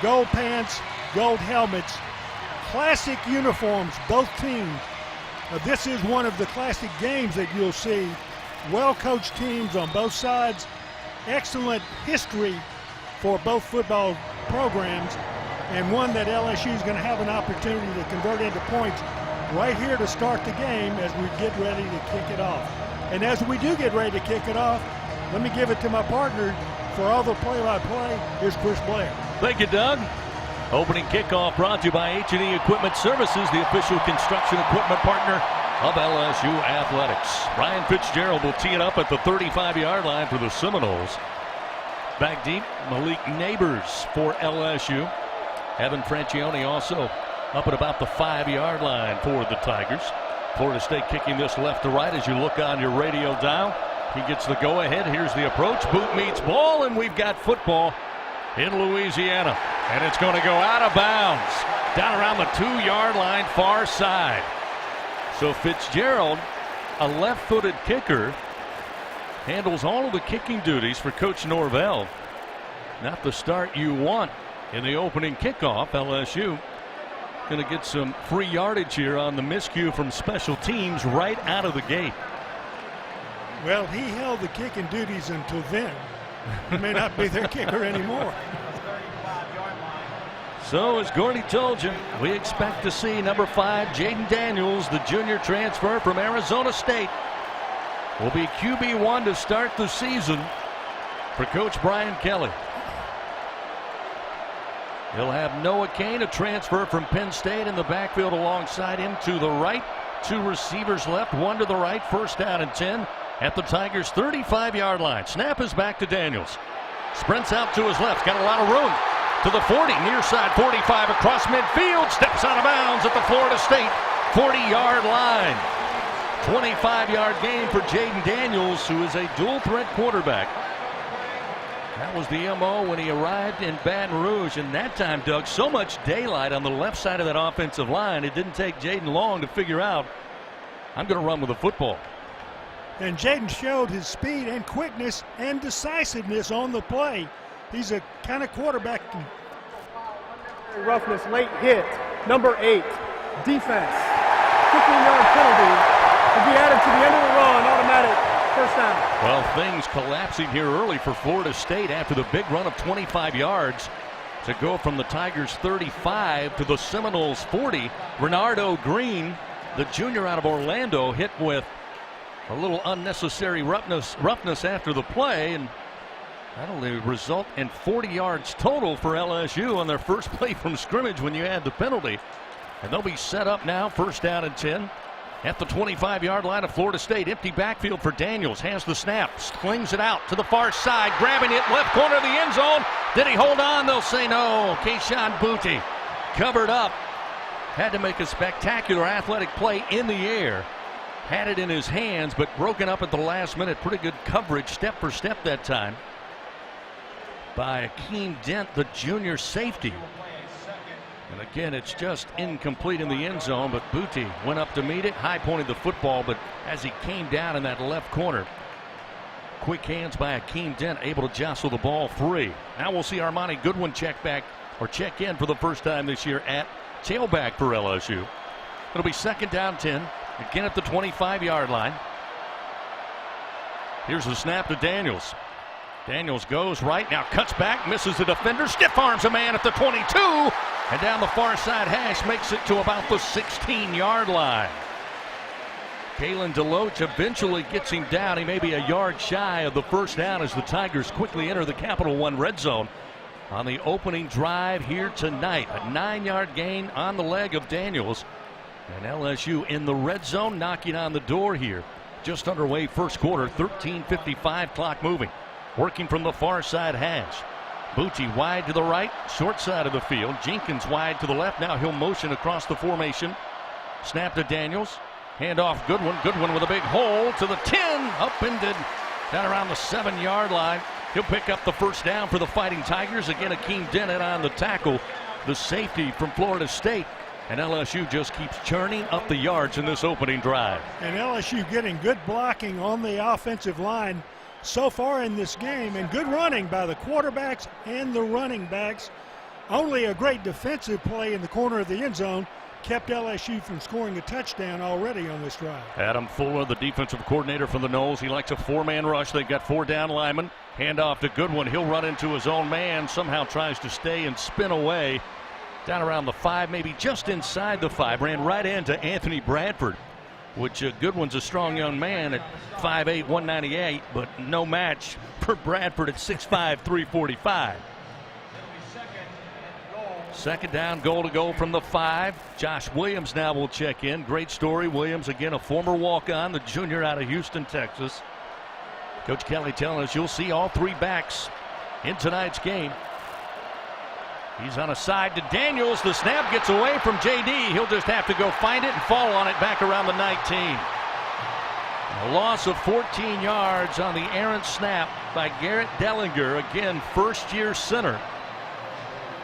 gold pants, gold helmets. Classic uniforms, both teams. This is one of the classic games that you'll see. Well-coached teams on both sides. Excellent history for both football programs, and one that LSU is going to have an opportunity to convert into points right here to start the game as we get ready to kick it off. And as we do get ready to kick it off, let me give it to my partner for all the play-by-play. Here's Chris Blair. Thank you, Doug. Opening kickoff brought to you by H&E Equipment Services, the official construction equipment partner of LSU Athletics. Ryan Fitzgerald will tee it up at the 35-yard line for the Seminoles. Back deep, Malik Neighbors for LSU. Evan Francione also up at about the 5-yard line for the Tigers. Florida State kicking this left to right as you look on your radio dial. He gets the go-ahead. Here's the approach. Boot meets ball, and we've got football in Louisiana. And it's going to go out of bounds down around the 2-yard line, far side. So Fitzgerald, a left-footed kicker, handles all of the kicking duties for Coach Norvell. Not the start you want in the opening kickoff. LSU going to get some free yardage here on the miscue from special teams right out of the gate. Well, he held the kicking duties until then. He may not be their kicker anymore. So, as Gordy told you, we expect to see number 5, Jaden Daniels, the junior transfer from Arizona State, will be QB1 to start the season for Coach Brian Kelly. He'll have Noah Kane, a transfer from Penn State, in the backfield alongside him to the right. 2 receivers left, 1 to the right. First down and 10 at the Tigers' 35-yard line. Snap is back to Daniels. Sprints out to his left. Got a lot of room. To the 40, near side 45 across midfield. Steps out of bounds at the Florida State 40-yard line. 25-yard gain for Jaden Daniels, who is a dual-threat quarterback. That was the MO when he arrived in Baton Rouge, and that time, Doug, so much daylight on the left side of that offensive line, it didn't take Jaden long to figure out, I'm going to run with the football. And Jaden showed his speed and quickness and decisiveness on the play. He's a kind of quarterback. Roughness, late hit, number 8, defense. 15-yard penalty will be added to the end of the run, automatic first down. Well, things collapsing here early for Florida State after the big run of 25 yards to go from the Tigers 35 to the Seminoles 40. Renardo Green, the junior out of Orlando, hit with a little unnecessary roughness after the play, and that'll result in 40 yards total for LSU on their first play from scrimmage when you add the penalty. And they'll be set up now, first down and 10 At the 25-yard line of Florida State. Empty backfield for Daniels. Has the snap. Slings it out to the far side. Grabbing it left corner of the end zone. Did he hold on? They'll say no. Keyshawn Booty covered up. Had to make a spectacular athletic play in the air. Had it in his hands, but broken up at the last minute. Pretty good coverage, step for step that time, by Akeem Dent, the junior safety. And again, it's just incomplete in the end zone, but Booty went up to meet it, high-pointed the football, but as he came down in that left corner, quick hands by Akeem Dent, able to jostle the ball free. Now we'll see Armani Goodwin check in for the first time this year at tailback for LSU. It'll be 2nd down 10, again at the 25-yard line. Here's the snap to Daniels. Daniels goes right, now cuts back, misses the defender, stiff arms a man at the 22, and down the far side hash, makes it to about the 16-yard line. Kalen DeLoach eventually gets him down. He may be a yard shy of the first down as the Tigers quickly enter the Capital One red zone on the opening drive here tonight. A 9-yard gain on the leg of Daniels, and LSU in the red zone knocking on the door here. Just underway first quarter, 13:55 clock moving. Working from the far side hash. Booty wide to the right, short side of the field. Jenkins wide to the left. Now he'll motion across the formation. Snap to Daniels. Hand off Goodwin. Goodwin with a big hole to the 10. Upended down around the 7-yard line. He'll pick up the first down for the Fighting Tigers. Again, Akeem Dent on the tackle. The safety from Florida State. And LSU just keeps churning up the yards in this opening drive. And LSU getting good blocking on the offensive line so far in this game, and good running by the quarterbacks and the running backs. Only a great defensive play in the corner of the end zone kept LSU from scoring a touchdown already on this drive. Adam Fuller, the defensive coordinator for the Noles. He likes a 4-man rush. They've got 4 down linemen. Hand off to Goodwin. He'll run into his own man. Somehow tries to stay and spin away. Down around the 5, maybe just inside the 5. Ran right into Anthony Bradford, which Goodwin's a strong young man at 5'8", 198, but no match for Bradford at 6'5", 345. 2nd down, goal to go from the 5. Josh Williams now will check in. Great story. Williams, again, a former walk-on, the junior out of Houston, Texas. Coach Kelly telling us you'll see all 3 backs in tonight's game. He's on a side to Daniels. The snap gets away from J.D. He'll just have to go find it and fall on it back around the 19. A loss of 14 yards on the errant snap by Garrett Dellinger. Again, first-year center.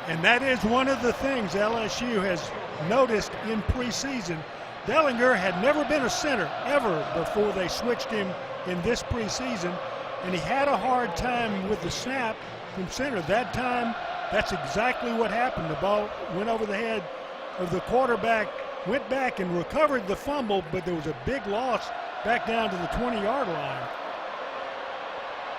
And that is one of the things LSU has noticed in preseason. Dellinger had never been a center ever before they switched him in this preseason, and he had a hard time with the snap from center. That time, that's exactly what happened. The ball went over the head of the quarterback, went back and recovered the fumble, but there was a big loss back down to the 20-yard line.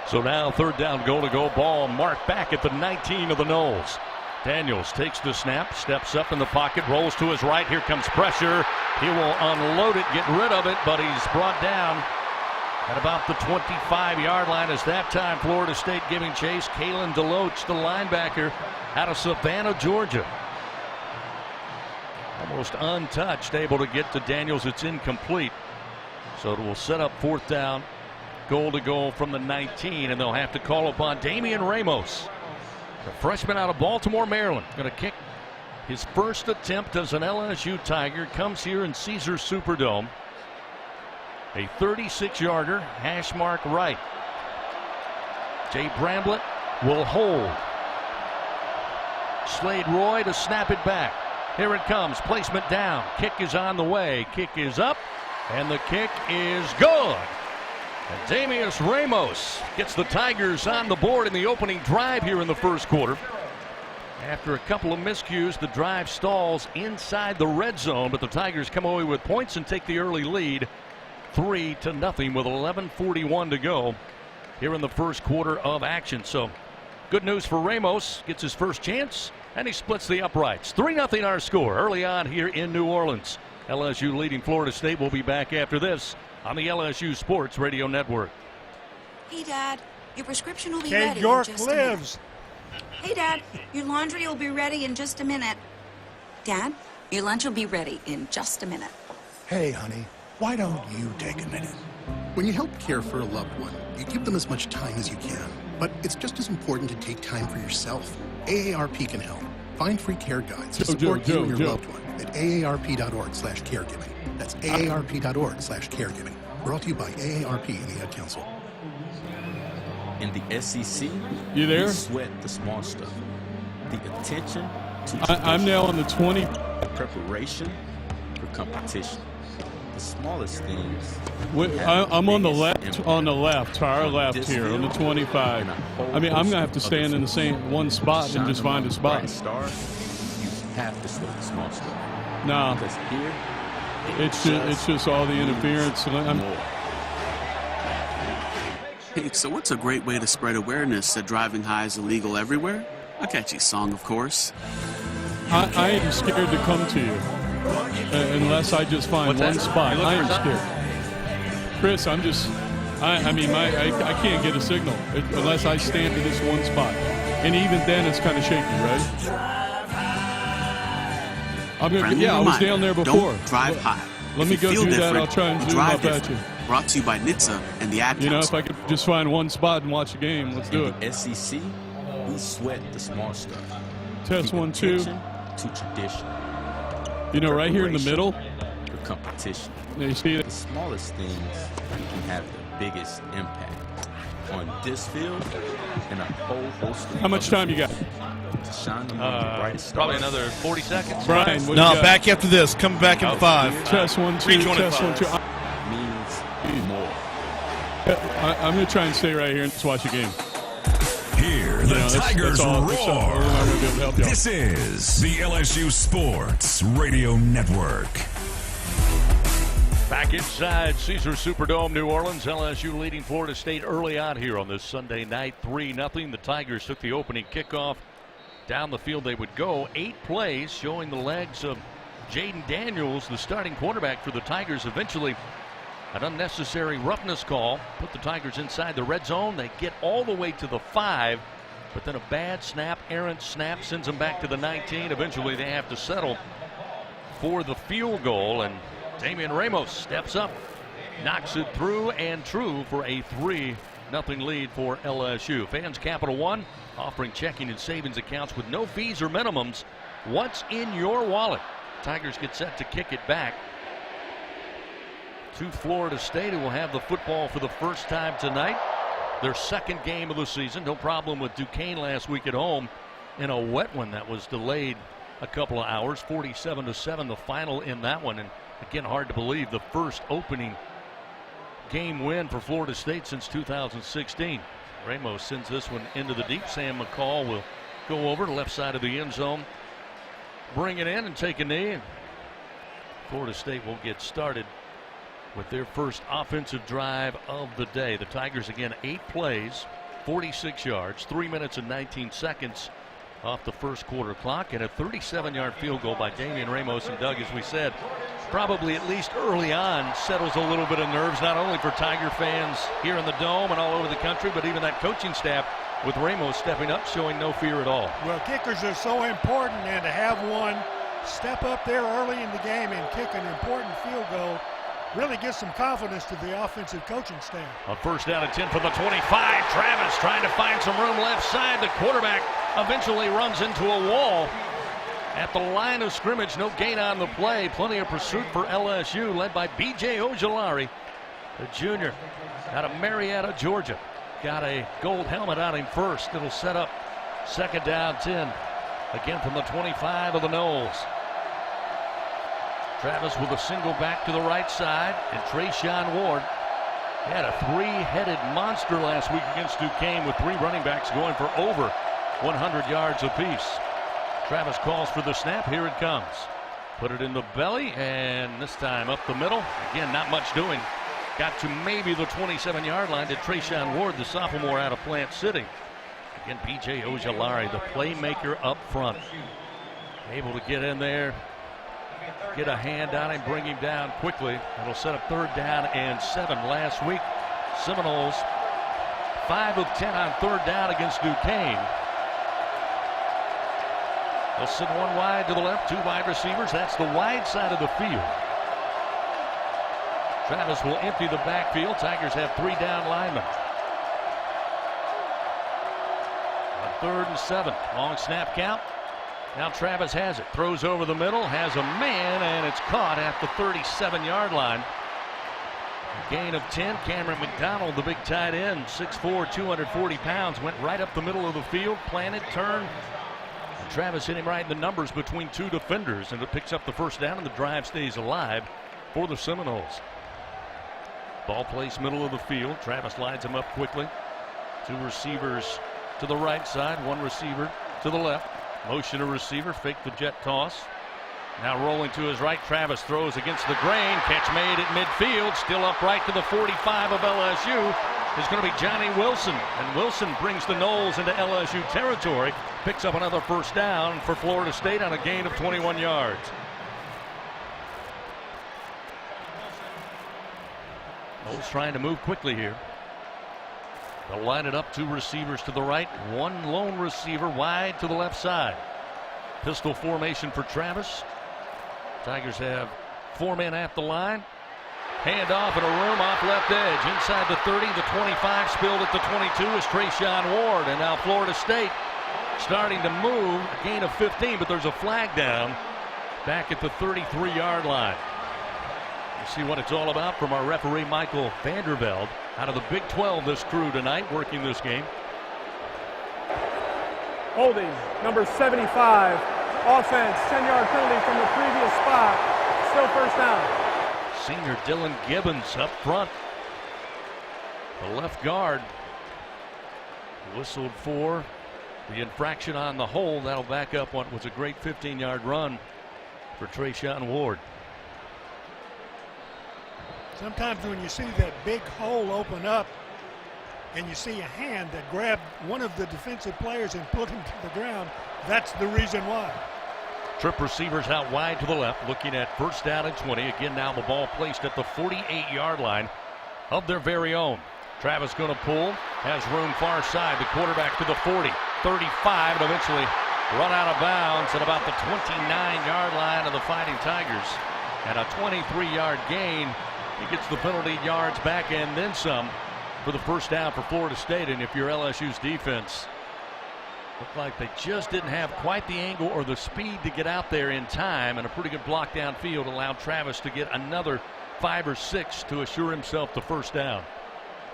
So now 3rd down, goal to go ball marked back at the 19 of the Noles. Daniels takes the snap, steps up in the pocket, rolls to his right. Here comes pressure. He will unload it, get rid of it, but he's brought down at about the 25-yard line. As that time Florida State giving chase. Kalen DeLoach, the linebacker out of Savannah, Georgia. Almost untouched, able to get to Daniels. It's incomplete. So it will set up 4th down, goal to go from the 19, and they'll have to call upon Damian Ramos, the freshman out of Baltimore, Maryland. Going to kick his first attempt as an LSU Tiger. Comes here in Caesars Superdome. A 36-yarder, hash mark right. Jay Bramblett will hold. Slade Roy to snap it back. Here it comes. Placement down. Kick is on the way. Kick is up. And the kick is good. And Damian Ramos gets the Tigers on the board in the opening drive here in the first quarter. After a couple of miscues, the drive stalls inside the red zone, but the Tigers come away with points and take the early lead 3-0 with 11:41 to go here in the first quarter of action. So good news for Ramos. Gets his first chance, and he splits the uprights. 3-0 our score early on here in New Orleans. LSU leading Florida State. Will be back after this on the LSU Sports Radio Network. Hey, Dad, your prescription will be Kate ready York in just lives. a minute. Hey, Dad, your laundry will be ready in just a minute. Dad, your lunch will be ready in just a minute. Hey, honey, Why don't you take a minute? When you help care for a loved one, you give them as much time as you can. But it's just as important to take time for yourself. AARP can help. Find free care guides to support you and your loved one at aarp.org/caregiving. That's aarp.org/caregiving. Brought to you by AARP and the Ad Council. In the SEC, you there? We sweat the small stuff. The attention to I'm now on the 20. Preparation for competition. The smallest things. I'm on the left, to our left here, on the 25. I mean, I'm going to have to stand in the same one spot and just find a spot. Star, you have to sweat the small stuff. No. Because here, it's just all the interference. Hey, so what's a great way to spread awareness that driving high is illegal everywhere? A catchy song, of course. I am scared to come to you unless I just find one spot. I am scared. Chris, I can't get a signal unless I stand in this one spot. And even then, it's kind of shaky, right? I was down there before. Don't drive high. Let me go do that. I'll try and zoom up at you. Brought to you by NHTSA and the Ad Council. You know, if I could just find one spot and watch a game, let's do it. In the SEC, we sweat the small stuff. Test 1, 2. To tradition. You know, right here in the middle. For competition. Yeah, you see it? The smallest things can have the biggest impact on this field and a whole host of. How much time you got? To shine the brightest stars. Probably another 40 seconds. Brian, no, back after this. Come back in 5. Test 1, 2. Test 1, 2. Means more. I'm going to try and stay right here and just watch the game. Here, the Tigers roar. This is the LSU Sports Radio Network. Back inside Caesars Superdome, New Orleans. LSU leading Florida State early on here on this Sunday night, 3-0. The Tigers took the opening kickoff. Down the field they would go. 8 plays showing the legs of Jaden Daniels, the starting quarterback for the Tigers. Eventually, an unnecessary roughness call put the Tigers inside the red zone. They get all the way to the 5, but then a bad snap, errant snap, sends them back to the 19. Eventually, they have to settle for the field goal, and Damian Ramos steps up, knocks it through and true for a 3-0 lead for LSU. Fans Capital One offering checking and savings accounts with no fees or minimums. What's in your wallet? Tigers get set to kick it back to Florida State, who will have the football for the first time tonight. Their second game of the season. No problem with Duquesne last week at home in a wet one that was delayed a couple of hours. 47-7 the final in that one. And again, hard to believe the first opening game win for Florida State since 2016. Ramos sends this one into the deep. Sam McCall will go over to the left side of the end zone, bring it in and take a knee. And Florida State will get started with their first offensive drive of the day. The Tigers again 8 plays, 46 yards, 3 minutes and 19 seconds off the first quarter clock, and a 37-yard field goal by Damian Ramos. And Doug, as we said, probably at least early on settles a little bit of nerves, not only for Tiger fans here in the Dome and all over the country, but even that coaching staff with Ramos stepping up, showing no fear at all. Well, kickers are so important, and to have one step up there early in the game and kick an important field goal really gives some confidence to the offensive coaching staff. A first down and 10 for the 25. Travis trying to find some room left side. The quarterback eventually runs into a wall at the line of scrimmage. No gain on the play. Plenty of pursuit for LSU, led by B.J. Ojolari, the junior out of Marietta, Georgia. Got a gold helmet on him first. It'll set up second down 10. Again from the 25 of the Noles. Travis with a single back to the right side, and Trayshawn Ward had a 3-headed monster last week against Duquesne with 3 running backs going for over 100 yards apiece. Travis calls for the snap. Here it comes. Put it in the belly, and this time up the middle. Again, not much doing. Got to maybe the 27-yard line to Trayshawn Ward, the sophomore out of Plant City. Again, P.J. Ojolari, the playmaker up front. Able to get in there, get a hand on him, bring him down quickly. It'll set up third down and 7. Last week, Seminoles 5 of 10 on third down against Duquesne. They'll send one wide to the left, 2 wide receivers. That's the wide side of the field. Travis will empty the backfield. Tigers have 3 down linemen. On 3rd and 7. Long snap count. Now Travis has it. Throws over the middle. Has a man, and it's caught at the 37-yard line. A gain of 10. Cameron McDonald, the big tight end, 6'4", 240 pounds, went right up the middle of the field, planted, turned. And Travis hit him right in the numbers between 2 defenders, and it picks up the first down, and the drive stays alive for the Seminoles. Ball placed middle of the field. Travis lines him up quickly. 2 receivers to the right side, 1 receiver to the left. Motion a receiver, fake the jet toss. Now rolling to his right, Travis throws against the grain. Catch made at midfield. Still upright to the 45 of LSU is going to be Johnny Wilson. And Wilson brings the Noles into LSU territory. Picks up another first down for Florida State on a gain of 21 yards. Noles trying to move quickly here. They'll line it up, 2 receivers to the right, 1 lone receiver wide to the left side. Pistol formation for Travis. Tigers have 4 men at the line. Hand off in a room off left edge. Inside the 30, the 25, spilled at the 22 is Trayshawn Ward. And now Florida State starting to move. A gain of 15, but there's a flag down back at the 33-yard line. You see what it's all about from our referee Michael Vandervelde. Out of the Big 12, this crew tonight working this game. Holding, number 75. Offense, 10-yard penalty from the previous spot. Still first down. Senior Dylan Gibbons up front. The left guard whistled for the infraction on the hold. That'll back up what was a great 15-yard run for Trayshawn Ward. Sometimes when you see that big hole open up and you see a hand that grabbed one of the defensive players and put him to the ground, that's the reason why. Trip receivers out wide to the left, looking at first down and 20. Again, now the ball placed at the 48-yard line of their very own. Travis going to pull, has room far side. The quarterback to the 40, 35, and eventually run out of bounds at about the 29-yard line of the Fighting Tigers. And a 23-yard gain. He gets the penalty yards back and then some for the first down for Florida State. And if you're LSU's defense, looked like they just didn't have quite the angle or the speed to get out there in time, and a pretty good block downfield allowed Travis to get another 5 or 6 to assure himself the first down.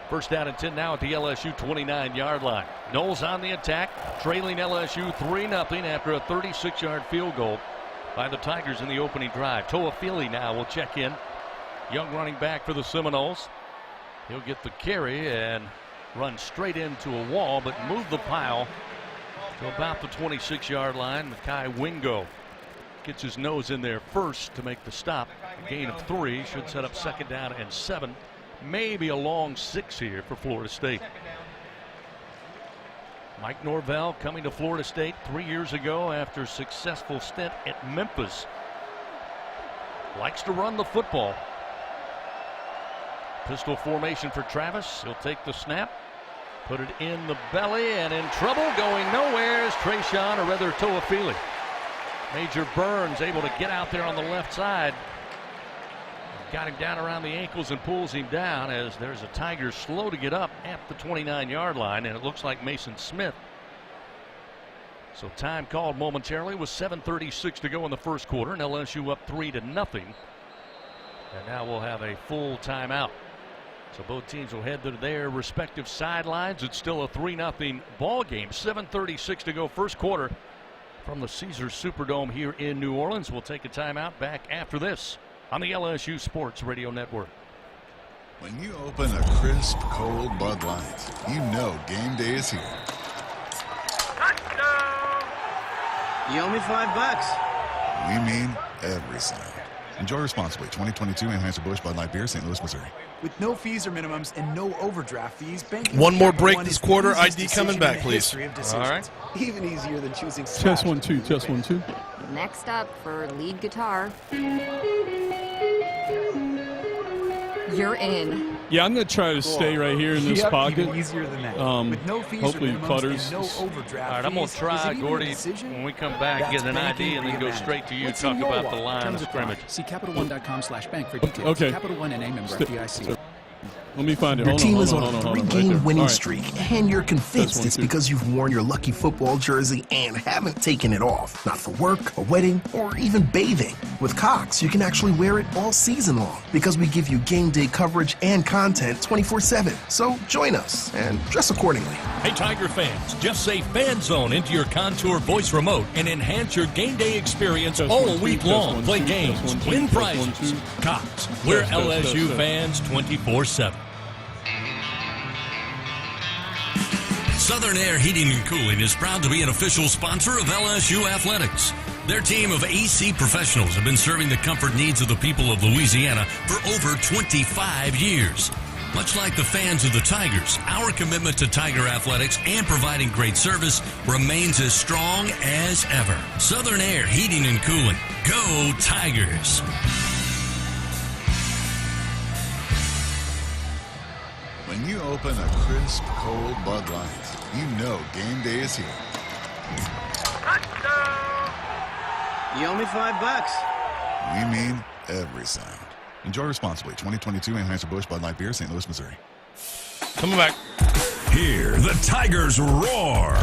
First down and 10 now at the LSU 29-yard line. Noles on the attack, trailing LSU 3-0 after a 36-yard field goal by the Tigers in the opening drive. Toafili now will check in. Young running back for the Seminoles. He'll get the carry and run straight into a wall, but move the pile to about the 26-yard line. Makai Wingo gets his nose in there first to make the stop. A gain of 3 should set up second down and 7. Maybe a long 6 here for Florida State. Mike Norvell coming to Florida State 3 years ago after a successful stint at Memphis. Likes to run the football. Pistol formation for Travis. He'll take the snap, put it in the belly, and in trouble going nowhere is Trayshawn, or rather Toafili. Major Burns able to get out there on the left side. Got him down around the ankles and pulls him down as there's a Tiger slow to get up at the 29-yard line, and it looks like Mason Smith. So time called momentarily with 7:36 to go in the first quarter, and LSU up 3-0. And now we'll have a full timeout. So both teams will head to their respective sidelines. It's still a 3-0 ball game. 7:36 to go first quarter from the Caesars Superdome here in New Orleans. We'll take a timeout. Back after this on the LSU Sports Radio Network. When you open a crisp, cold Bud Light, you know game day is here. You owe me $5. We mean every cent. Enjoy responsibly. 2022 Anheuser-Busch Bud Light Beer, St. Louis, Missouri. With no fees or minimums and no overdraft fees, banking. One more break this quarter. ID coming back, please. All right. Even easier than choosing. Test 1 2. Test 1 2. Next up for lead guitar. you're in. Yeah, I'm going to try to stay right here in this pocket. Even easier than that. With no fees Hopefully or minimums Clutter's. and no overdraft All right, I'm going to fees, try, is it even a Gordy, decision? when we come back, get an ID and then go straight to you, What's talk in your about the wallet? line of Terms apply. scrimmage. See CapitalOne.com/bank for details. Okay. Capital One and a member FDIC. Let me find it. Your Hold team on, is hold on a right three-game there. winning All right. streak, and you're convinced one, it's too. because you've worn your lucky football jersey and haven't taken it off. Not for work, a wedding, or even bathing. With Cox, you can actually wear it all season long because we give you game day coverage and content 24/7. So join us and dress accordingly. Hey, Tiger fans, just say Fan Zone into your Contour voice remote and enhance your game day experience all week long. Play games, win prizes. Cox, we're LSU fans 24/7. Southern Air Heating and Cooling is proud to be an official sponsor of LSU Athletics. Their team of AC professionals have been serving the comfort needs of the people of Louisiana for over 25 years. Much like the fans of the Tigers, our commitment to Tiger athletics and providing great service remains as strong as ever. Southern Air Heating and Cooling. Go Tigers! When you open a crisp, cold Bud Light, you know game day is here. You owe me $5. We mean every sound. Enjoy responsibly. 2022 Anheuser-Busch Bud Light Beer, St. Louis, Missouri. Coming back. Hear the Tigers roar.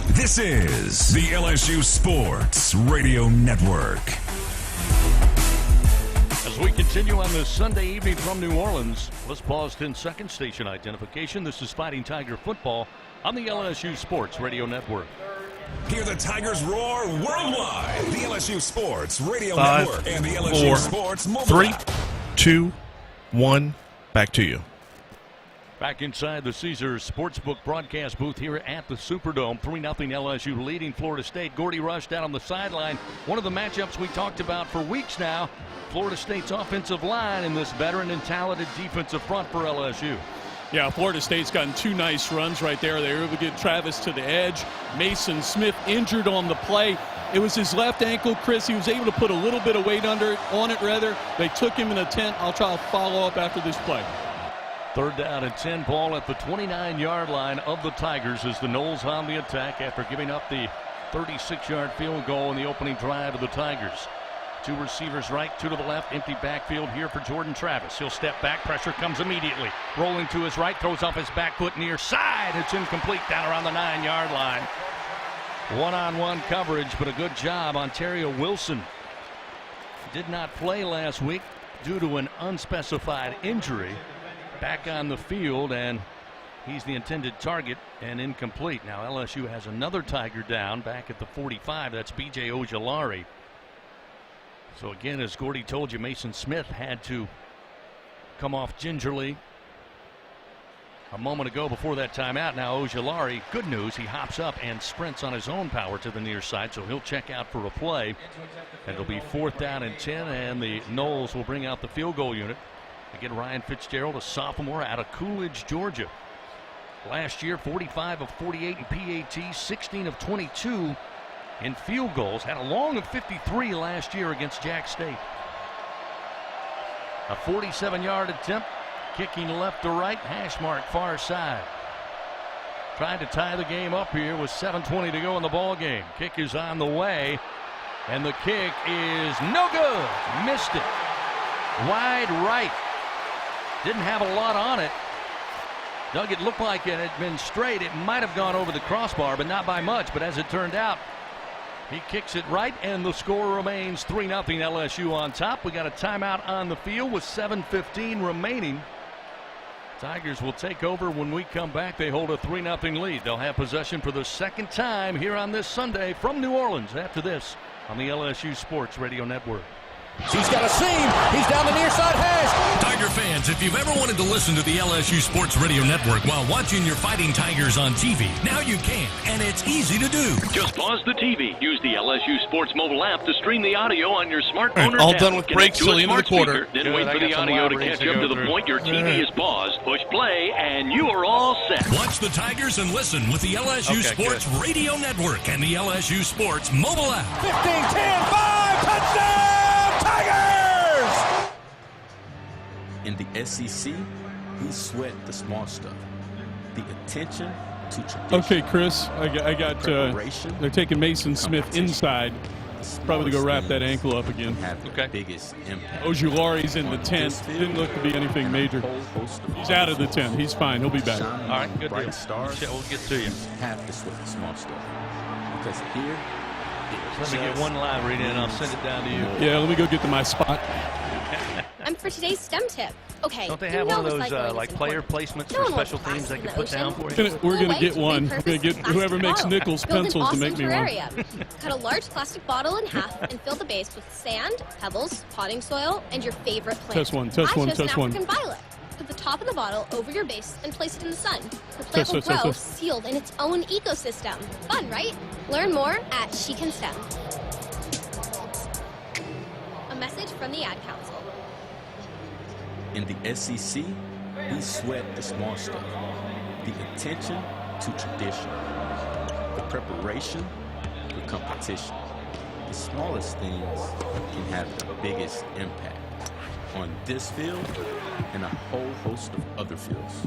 This is the LSU Sports Radio Network. As we continue on this Sunday evening from New Orleans, let's pause 10 seconds. Station identification. This is Fighting Tiger Football on the LSU Sports Radio Network. Hear the Tigers roar worldwide. The LSU Sports Radio 5, Network and the LSU 4, Sports mobile 3, app. 2, 1. Back to you. Back inside the Caesars Sportsbook broadcast booth here at the Superdome. 3-0 LSU leading Florida State. Gordy Rush down on the sideline. One of the matchups we talked about for weeks now. Florida State's offensive line and this veteran and talented defensive front for LSU. Yeah, Florida State's gotten two nice runs right there. They were able to get Travis to the edge. Mason Smith injured on the play. It was his left ankle, Chris. He was able to put a little bit of weight on it. They took him in a tent. I'll try to follow up after this play. 3rd down and 10, ball at the 29-yard line of the Tigers as the Noles on the attack after giving up the 36-yard field goal in the opening drive of the Tigers. 2 receivers right, 2 to the left, empty backfield here for Jordan Travis. He'll step back, pressure comes immediately. Rolling to his right, throws off his back foot near side. It's incomplete down around the 9-yard line. One-on-one coverage, but a good job. Ontario Wilson did not play last week due to an unspecified injury. Back on the field, and he's the intended target and incomplete. Now LSU has another Tiger down back at the 45. That's B.J. Ojulari. So again, as Gordy told you, Mason Smith had to come off gingerly a moment ago before that timeout. Now Ojulari, good news, he hops up and sprints on his own power to the near side, so he'll check out for a play. And it'll be 4th down and 10, and the Noles will bring out the field goal unit. Again, Ryan Fitzgerald, a sophomore out of Coolidge, Georgia. Last year, 45 of 48 in PAT, 16 of 22 in field goals. Had a long of 53 last year against Jack State. A 47-yard attempt, kicking left to right, hash mark far side. Trying to tie the game up here with 7:20 to go in the ball game. Kick is on the way, and the kick is no good. Missed it. Wide right. Didn't have a lot on it. Doug, it looked like it had been straight. It might have gone over the crossbar, but not by much. But as it turned out, he kicks it right, and the score remains 3-0 LSU on top. We got a timeout on the field with 7:15 remaining. Tigers will take over when we come back. They hold a 3-0 lead. They'll have possession for the second time here on this Sunday from New Orleans after this on the LSU Sports Radio Network. He's got a seam. He's down the near side hash. Tiger fans, if you've ever wanted to listen to the LSU Sports Radio Network while watching your Fighting Tigers on TV, now you can, and it's easy to do. Just pause the TV. Use the LSU Sports mobile app to stream the audio on your smartphone or all tablet. done with breaks till the end of the quarter. Speaker, then Good, wait for the audio to catch up to the point your TV is paused. Push play, and you are all set. Watch the Tigers and listen with the LSU Sports Radio Network and the LSU Sports mobile app. 15, 10, 5, touchdown, Tigers! In the SEC, we sweat the small stuff. The attention to tradition. Okay, Chris, I got they're taking Mason Smith inside. Probably to go wrap that ankle up again. Okay. Biggest impact. Ojulari's in the tent. Didn't look to be anything major. He's out of the tent. He's fine. He'll be back. All right, good deal. We'll get to you. Have to sweat the small stuff. Because here, let me get one line read in and I'll send it down to you. Yeah, let me go get to my spot. And for today's STEM tip, okay. Don't they have one of those like player placements for special teams they can put down for you? We're going to get one. We're going to get whoever makes Nichols pencils to make me one. Cut a large plastic bottle in half and fill the base with sand, pebbles, potting soil, and your favorite plant. Test one, test one, test one. African violet. Put the top of the bottle over your base and place it in the sun. The plant will grow sealed in its own ecosystem. Fun, right? Learn more at She Can STEM. A message from the Ad Council. In the SEC, we sweat the small stuff. The attention to tradition. The preparation for competition. The smallest things can have the biggest impact on this field and a whole host of other fields.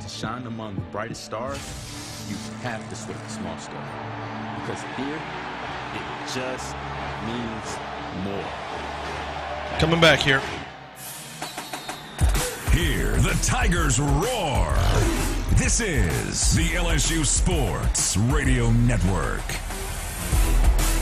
To shine among the brightest stars, you have to sweat the small stuff. Because here, it just means more. Coming back here. Hear the Tigers roar. This is the LSU Sports Radio Network.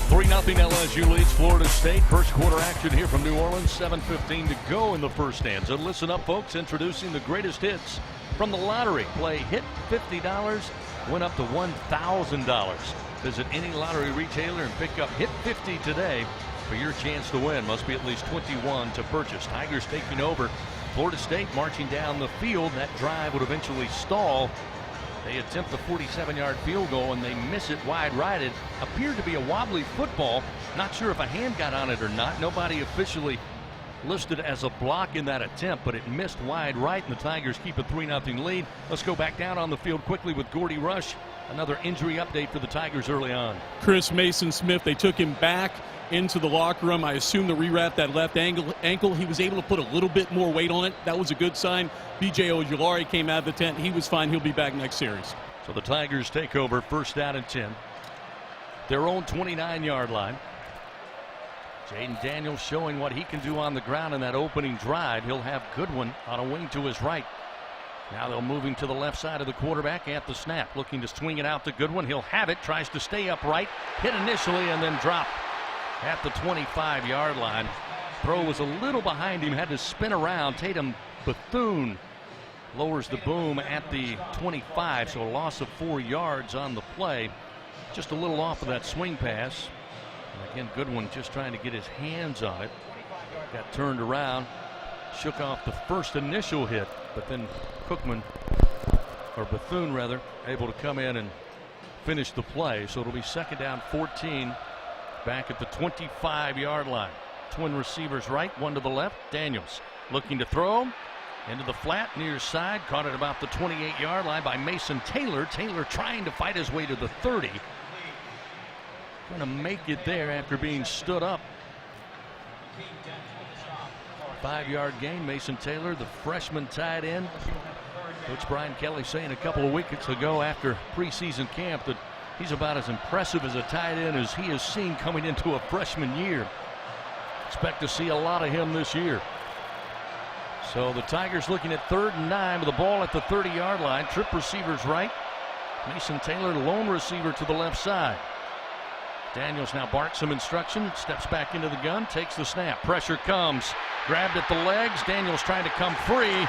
3-0 LSU leads Florida State. First quarter action here from New Orleans. 7:15 to go in the first stanza. Listen up, folks. Introducing the greatest hits from the lottery. Play Hit $50, win up to $1,000. Visit any lottery retailer and pick up Hit 50 today for your chance to win. Must be at least 21 to purchase. Tigers taking over. Florida State marching down the field. That drive would eventually stall. They attempt the 47-yard field goal and they miss it wide right. It appeared to be a wobbly football. Not sure if a hand got on it or not. Nobody officially listed as a block in that attempt, but it missed wide right, and the Tigers keep a 3-0 lead. Let's go back down on the field quickly with Gordy Rush. Another injury update for the Tigers early on. Chris Mason Smith, they took him back into the locker room. I assume to rewrap that left ankle. He was able to put a little bit more weight on it. That was a good sign. B.J. Ojulari came out of the tent. He was fine. He'll be back next series. So the Tigers take over, first down and 10. Their own 29-yard line. Jaden Daniels showing what he can do on the ground in that opening drive. He'll have Goodwin on a wing to his right. Now they'll move him to the left side of the quarterback at the snap. Looking to swing it out to Goodwin. He'll have it. Tries to stay upright. Hit initially and then drop at the 25-yard line. Throw was a little behind him. Had to spin around. Tatum Bethune lowers the boom at the 25. So a loss of 4 yards on the play. Just a little off of that swing pass. And again, Goodwin just trying to get his hands on it. Got turned around. Shook off the first initial hit, but then Bethune rather, able to come in and finish the play. So it'll be second down 14 back at the 25-yard line. Twin receivers right, one to the left. Daniels looking to throw into the flat near side. Caught at about the 28-yard line by Mason Taylor. Taylor trying to fight his way to the 30. Going to make it there after being stood up. 5-yard gain. Mason Taylor, the freshman tight end. Coach Brian Kelly saying a couple of weeks ago after preseason camp that he's about as impressive as a tight end as he has seen coming into a freshman year. Expect to see a lot of him this year. So the Tigers looking at 3rd and 9 with the ball at the 30-yard line. Trip receivers right. Mason Taylor, lone receiver to the left side. Daniels now barks some instruction, steps back into the gun, takes the snap. Pressure comes. Grabbed at the legs. Daniels trying to come free.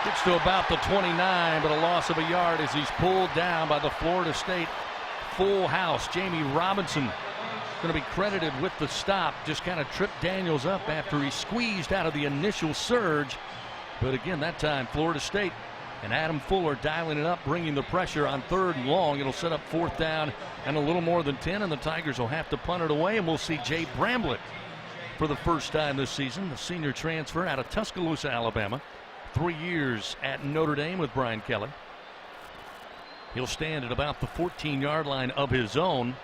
Gets to about the 29, but a loss of a yard as he's pulled down by the Florida State full house. Jamie Robinson going to be credited with the stop. Just kind of tripped Daniels up after he squeezed out of the initial surge. But again, that time Florida State and Adam Fuller dialing it up, bringing the pressure on 3rd and long. It'll set up 4th down and a little more than 10, and the Tigers will have to punt it away, and we'll see Jay Bramblett for the first time this season, the senior transfer out of Tuscaloosa, Alabama. 3 years at Notre Dame with Brian Kelly. He'll stand at about the 14-yard line of his own.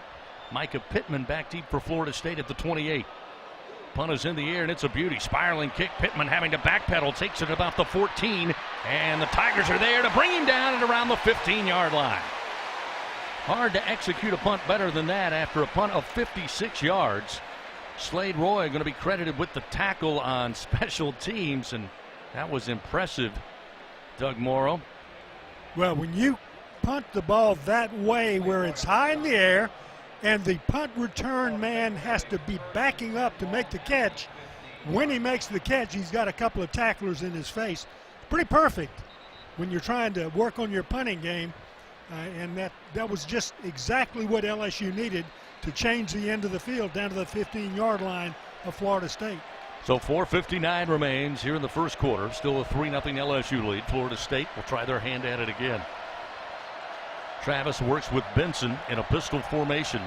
Micah Pittman back deep for Florida State at the 28. Punt is in the air, and it's a beauty. Spiraling kick. Pittman having to backpedal. Takes it about the 14. And the Tigers are there to bring him down at around the 15-yard line. Hard to execute a punt better than that after a punt of 56 yards. Slade Roy going to be credited with the tackle on special teams, and that was impressive, Doug Morrow. Well, when you punt the ball that way where it's high in the air and the punt return man has to be backing up to make the catch, when he makes the catch, he's got a couple of tacklers in his face. Pretty perfect when you're trying to work on your punting game, and that was just exactly what LSU needed to change the end of the field down to the 15-yard line of Florida State. So 4:59 remains here in the first quarter. Still a 3-0 LSU lead. Florida State will try their hand at it again. Travis works with Benson in a pistol formation.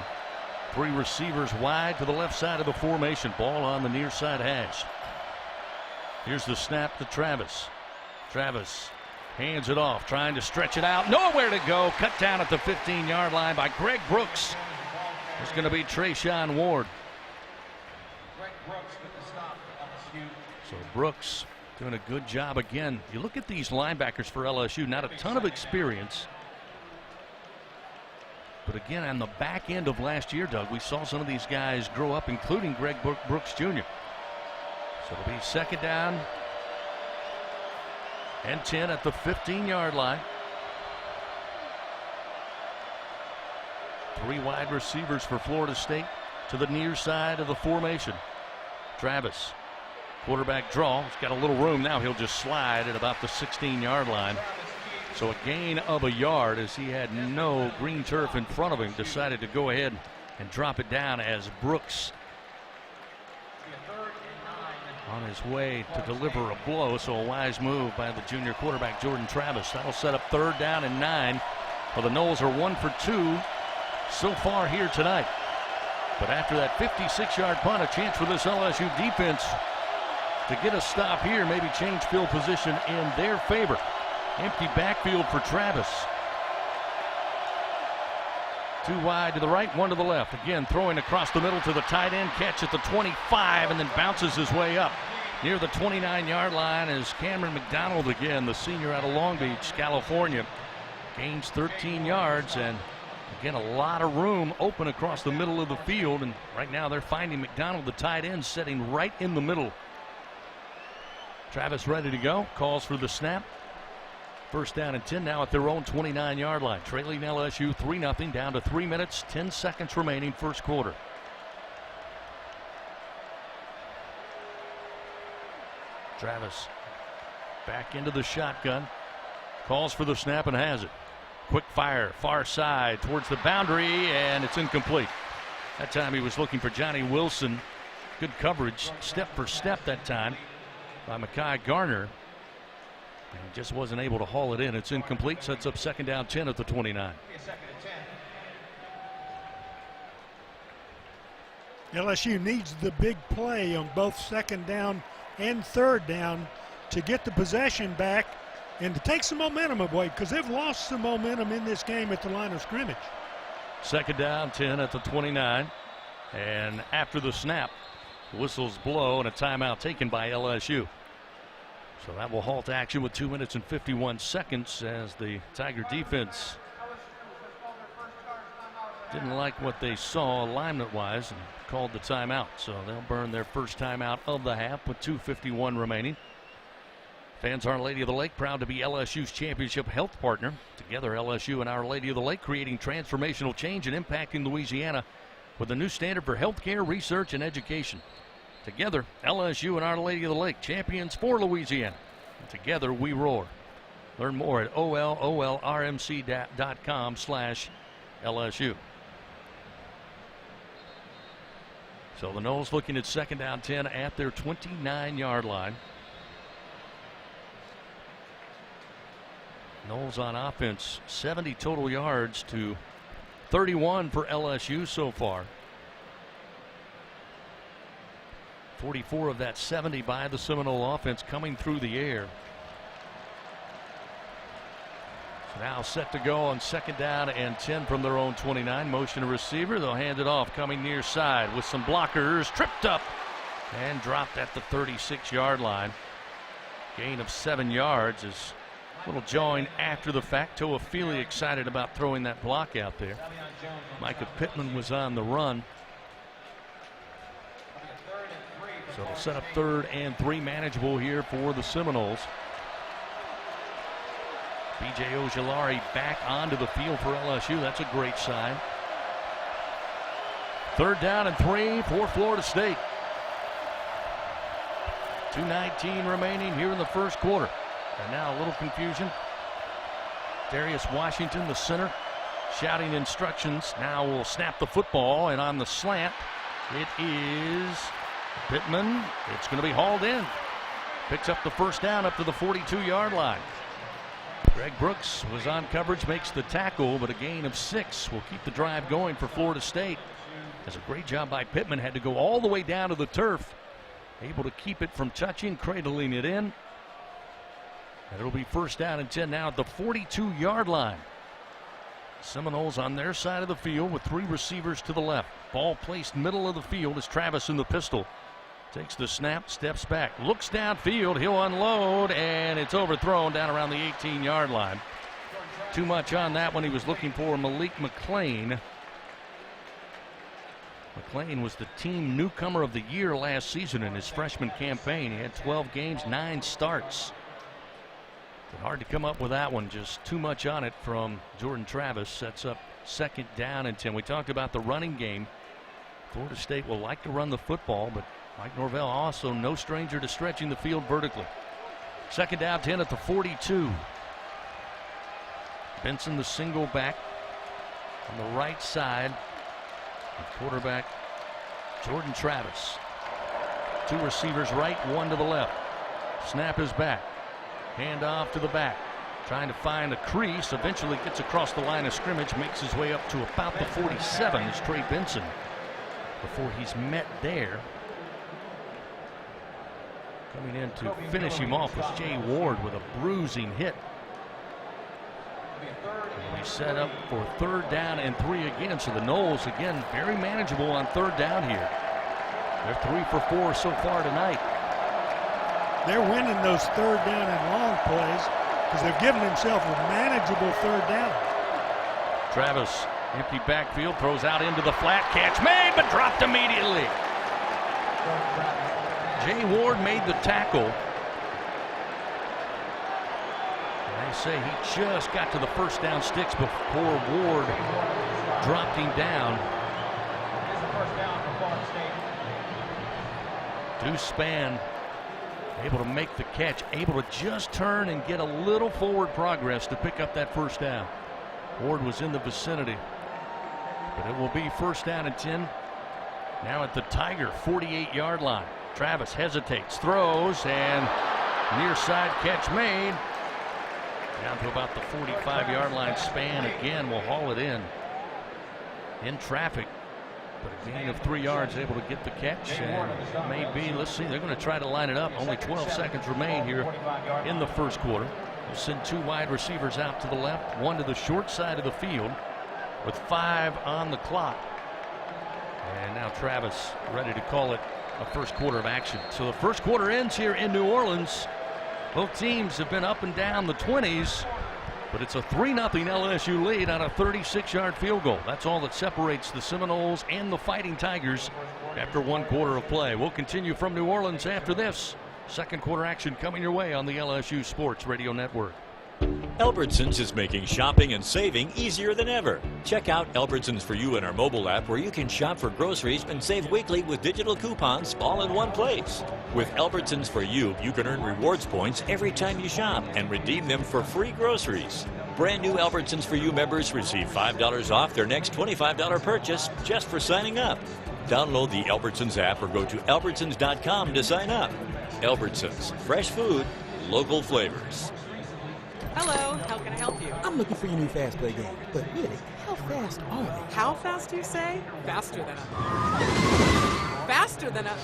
3 receivers wide to the left side of the formation. Ball on the near side hash. Here's the snap to Travis. Travis hands it off, trying to stretch it out. Nowhere to go. Cut down at the 15-yard line by Greg Brooks. It's going to be Trayshawn Ward. So Brooks doing a good job again. You look at these linebackers for LSU, not a ton of experience. But again, on the back end of last year, Doug, we saw some of these guys grow up, including Greg Brooks Jr. So it'll be 2nd down and 10 at the 15-yard line. 3 wide receivers for Florida State to the near side of the formation. Travis, quarterback draw. He's got a little room now. He'll just slide at about the 16-yard line. So a gain of a yard as he had no green turf in front of him. Decided to go ahead and drop it down as Brooks on his way to deliver a blow. So a wise move by the junior quarterback Jordan Travis. That'll set up 3rd down and 9. Well, the Noles are 1 for 2 so far here tonight. But after that 56-yard punt, a chance for this LSU defense to get a stop here, maybe change field position in their favor. Empty backfield for Travis. 2 wide to the right, 1 to the left. Again, throwing across the middle to the tight end. Catch at the 25 and then bounces his way up near the 29-yard line is Cameron McDonald again, the senior out of Long Beach, California. Gains 13 yards and again, a lot of room open across the middle of the field, and right now they're finding McDonald, the tight end, sitting right in the middle. Travis ready to go, calls for the snap. 1st down and 10 now at their own 29-yard line. Trailing LSU 3-0, down to 3 minutes, 10 seconds remaining, first quarter. Travis back into the shotgun, calls for the snap and has it. Quick fire, far side towards the boundary, and it's incomplete. That time he was looking for Johnny Wilson. Good coverage, step for step that time by Mekhi Garner. And just wasn't able to haul it in. It's incomplete, sets up 2nd down 10 at the 29. LSU needs the big play on both 2nd down and 3rd down to get the possession back and to take some momentum away, because they've lost some momentum in this game at the line of scrimmage. 2nd down 10 at the 29. And after the snap, whistles blow and a timeout taken by LSU. So that will halt action with 2 minutes and 51 seconds as the Tiger defense didn't like what they saw alignment-wise and called the timeout. So they'll burn their first timeout of the half with 2:51 remaining. Fans, Our Lady of the Lake, proud to be LSU's championship health partner. Together, LSU and Our Lady of the Lake creating transformational change and impacting Louisiana with a new standard for healthcare, research, and education. Together, LSU and Our Lady of the Lake, champions for Louisiana. And together, we roar. Learn more at olrmc.com/LSU. So the Noles looking at 2nd down 10 at their 29-yard line. Noles on offense, 70 total yards to 31 for LSU so far. 44 of that 70 by the Seminole offense coming through the air. So now set to go on 2nd down and 10 from their own 29. Motion to receiver. They'll hand it off, coming near side with some blockers. Tripped up And dropped at the 36-yard line. Gain of 7 yards is a little jawing after the fact. Toafili excited about throwing that block out there. Micah Pittman was on the run. So they'll set up 3rd and 3 manageable here for the Seminoles. B.J. Ojulari back onto the field for LSU. That's a great sign. 3rd down and 3 for Florida State. 2:19 remaining here in the first quarter. And now a little confusion. Darius Washington, the center, shouting instructions. Now will snap the football, and on the slant, it is Pittman. It's going to be hauled in. Picks up the first down up to the 42-yard line. Greg Brooks was on coverage, makes the tackle, but a gain of 6 will keep the drive going for Florida State. Does a great job by Pittman. Had to go all the way down to the turf. Able to keep it from touching, cradling it in. And it'll be 1st down and 10 now at the 42-yard line. Seminoles on their side of the field with 3 receivers to the left. Ball placed middle of the field as Travis in the pistol. Takes the snap, steps back, looks downfield, he'll unload, and it's overthrown down around the 18-yard line. Too much on that one. He was looking for Malik McClain. McClain was the team newcomer of the year last season in his freshman campaign. He had 12 games, 9 starts. But hard to come up with that one. Just too much on it from Jordan Travis. Sets up 2nd down and 10. We talked about the running game. Florida State will like to run the football, but Mike Norvell also no stranger to stretching the field vertically. 2nd down 10 at the 42. Benson the single back on the right side. Quarterback Jordan Travis. 2 receivers right, 1 to the left. Snap is back. Hand off to the back. Trying to find a crease. Eventually gets across the line of scrimmage. Makes his way up to about the 47 is Trey Benson. Before he's met there. Coming in to finish him off was Jay Ward with a bruising hit. We set up for 3rd down and 3 again. So the Noles again very manageable on 3rd down here. They're 3 for 4 so far tonight. They're winning those 3rd down and long plays because they've given themselves a manageable 3rd down. Travis, empty backfield, throws out into the flat. Catch made, but dropped immediately. Jay Ward made the tackle. They say he just got to the 1st down sticks before Ward dropped him down. Deuce Spann able to make the catch, able to just turn and get a little forward progress to pick up that 1st down. Ward was in the vicinity, but it will be 1st down and 10. Now at the Tiger 48-yard line. Travis hesitates, throws, and near side catch made. Down to about the 45-yard line. Spann again will haul it in traffic, but a gain of 3 yards, able to get the catch, and maybe, let's see, they're going to try to line it up. Only 12 seconds remain here in the first quarter. They'll send 2 wide receivers out to the left, 1 to the short side of the field with 5 on the clock. And now Travis ready to call it a first quarter of action. So the first quarter ends here in New Orleans. Both teams have been up and down the 20s, but it's a 3-0 LSU lead on a 36-yard field goal. That's all that separates the Seminoles and the Fighting Tigers after 1 quarter of play. We'll continue from New Orleans after this. Second quarter action coming your way on the LSU Sports Radio Network. Albertsons is making shopping and saving easier than ever. Check out Albertsons For You in our mobile app, where you can shop for groceries and save weekly with digital coupons all in one place. With Albertsons For You, you can earn rewards points every time you shop and redeem them for free groceries. Brand new Albertsons For You members receive $5 off their next $25 purchase just for signing up. Download the Albertsons app or go to albertsons.com to sign up. Albertsons, fresh food, local flavors. Hello, how can I help you? I'm looking for your new fast play game, but really, how fast are they? How fast do you say? Faster than a... Faster than a...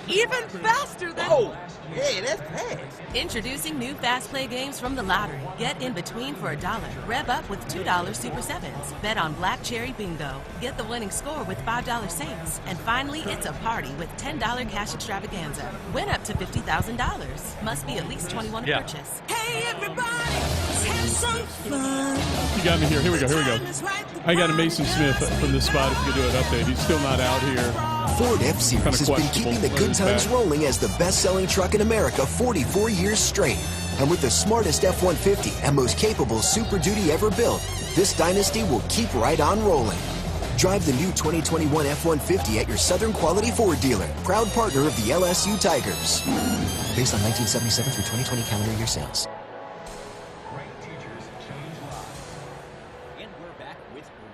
even faster than... Oh, hey, that's fast. Introducing new Fast Play games from the lottery. Get in between for $1. Rev up with $2 Super 7s. Bet on Black Cherry Bingo. Get the winning score with $5 saves. And finally, it's a party with $10 cash extravaganza. Win up to $50,000. Must be at least 21 to purchase. Hey, everybody, let's have some fun. You got me here. Here we go. I got a Mason Smith from this spot. If you could do an update, he's still not out here. Ford F-Series has been keeping the good times rolling as the best-selling truck in America 44 years straight. And with the smartest F-150 and most capable Super Duty ever built, this dynasty will keep right on rolling. Drive the new 2021 F-150 at your Southern Quality Ford dealer, proud partner of the LSU Tigers. Based on 1977 through 2020 calendar year sales.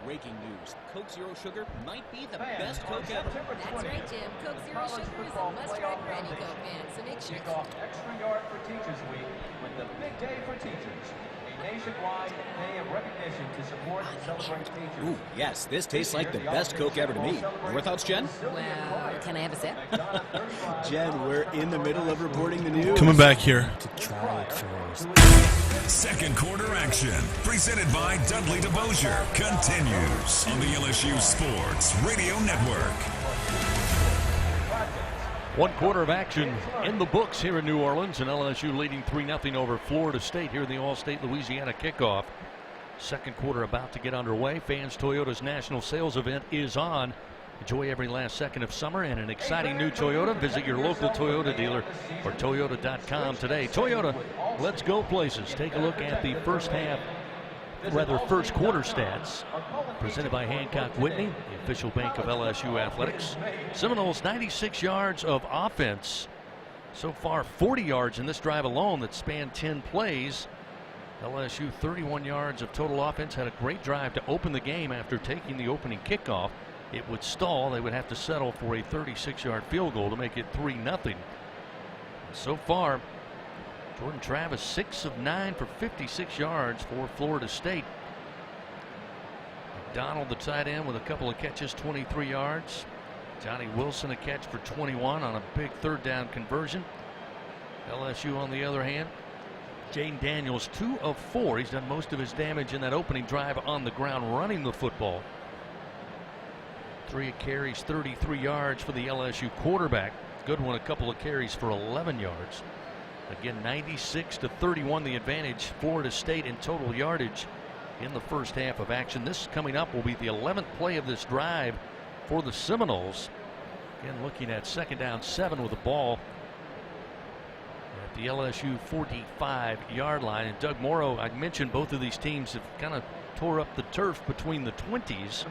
Breaking news. Coke Zero Sugar might be the best Coke ever. That's right, Jim. Coke Zero Sugar is a must-try for any Coke fan, so make sure... Kick off Extra Yard for Teachers Week with the Big Day for Teachers. A nationwide day of recognition to support and celebrate teachers. Ooh, yes, this tastes like the best Coke ever to me. Your thoughts, Jen? Well, can I have a sip? Jen, we're in the middle of reporting the news. Coming back here. To try it first. Second quarter action, presented by Dudley DeBosier, continues on the LSU Sports Radio Network. One quarter of action in the books here in New Orleans, and LSU leading 3-0 over Florida State here in the All-State Louisiana kickoff. Second quarter about to get underway. Fans Toyota's national sales event is on. Enjoy every last second of summer and an exciting new Toyota. Visit your local Toyota dealer or Toyota.com today. Toyota, let's go places. Take a look at the first quarter stats presented by Hancock Whitney, the official bank of LSU athletics. Seminoles 96 yards of offense. So far 40 yards in this drive alone that spanned 10 plays. LSU 31 yards of total offense. Had a great drive to open the game after taking the opening kickoff. It would stall. They would have to settle for a 36-yard field goal to make it 3-0. So far, Jordan Travis 6 of 9 for 56 yards for Florida State. McDonald, the tight end, with a couple of catches, 23 yards. Johnny Wilson, a catch for 21 on a big third down conversion. LSU, on the other hand, Jaden Daniels 2 of 4. He's done most of his damage in that opening drive on the ground running the football. 3 carries, 33 yards for the LSU quarterback. Goodwin, a couple of carries for 11 yards. Again, 96-31 the advantage. Florida State in total yardage in the first half of action. This coming up will be the 11th play of this drive for the Seminoles. Again, looking at second down 7 with the ball at the LSU 45-yard line. And Doug Morrow, I mentioned both of these teams have kind of tore up the turf between the 20s.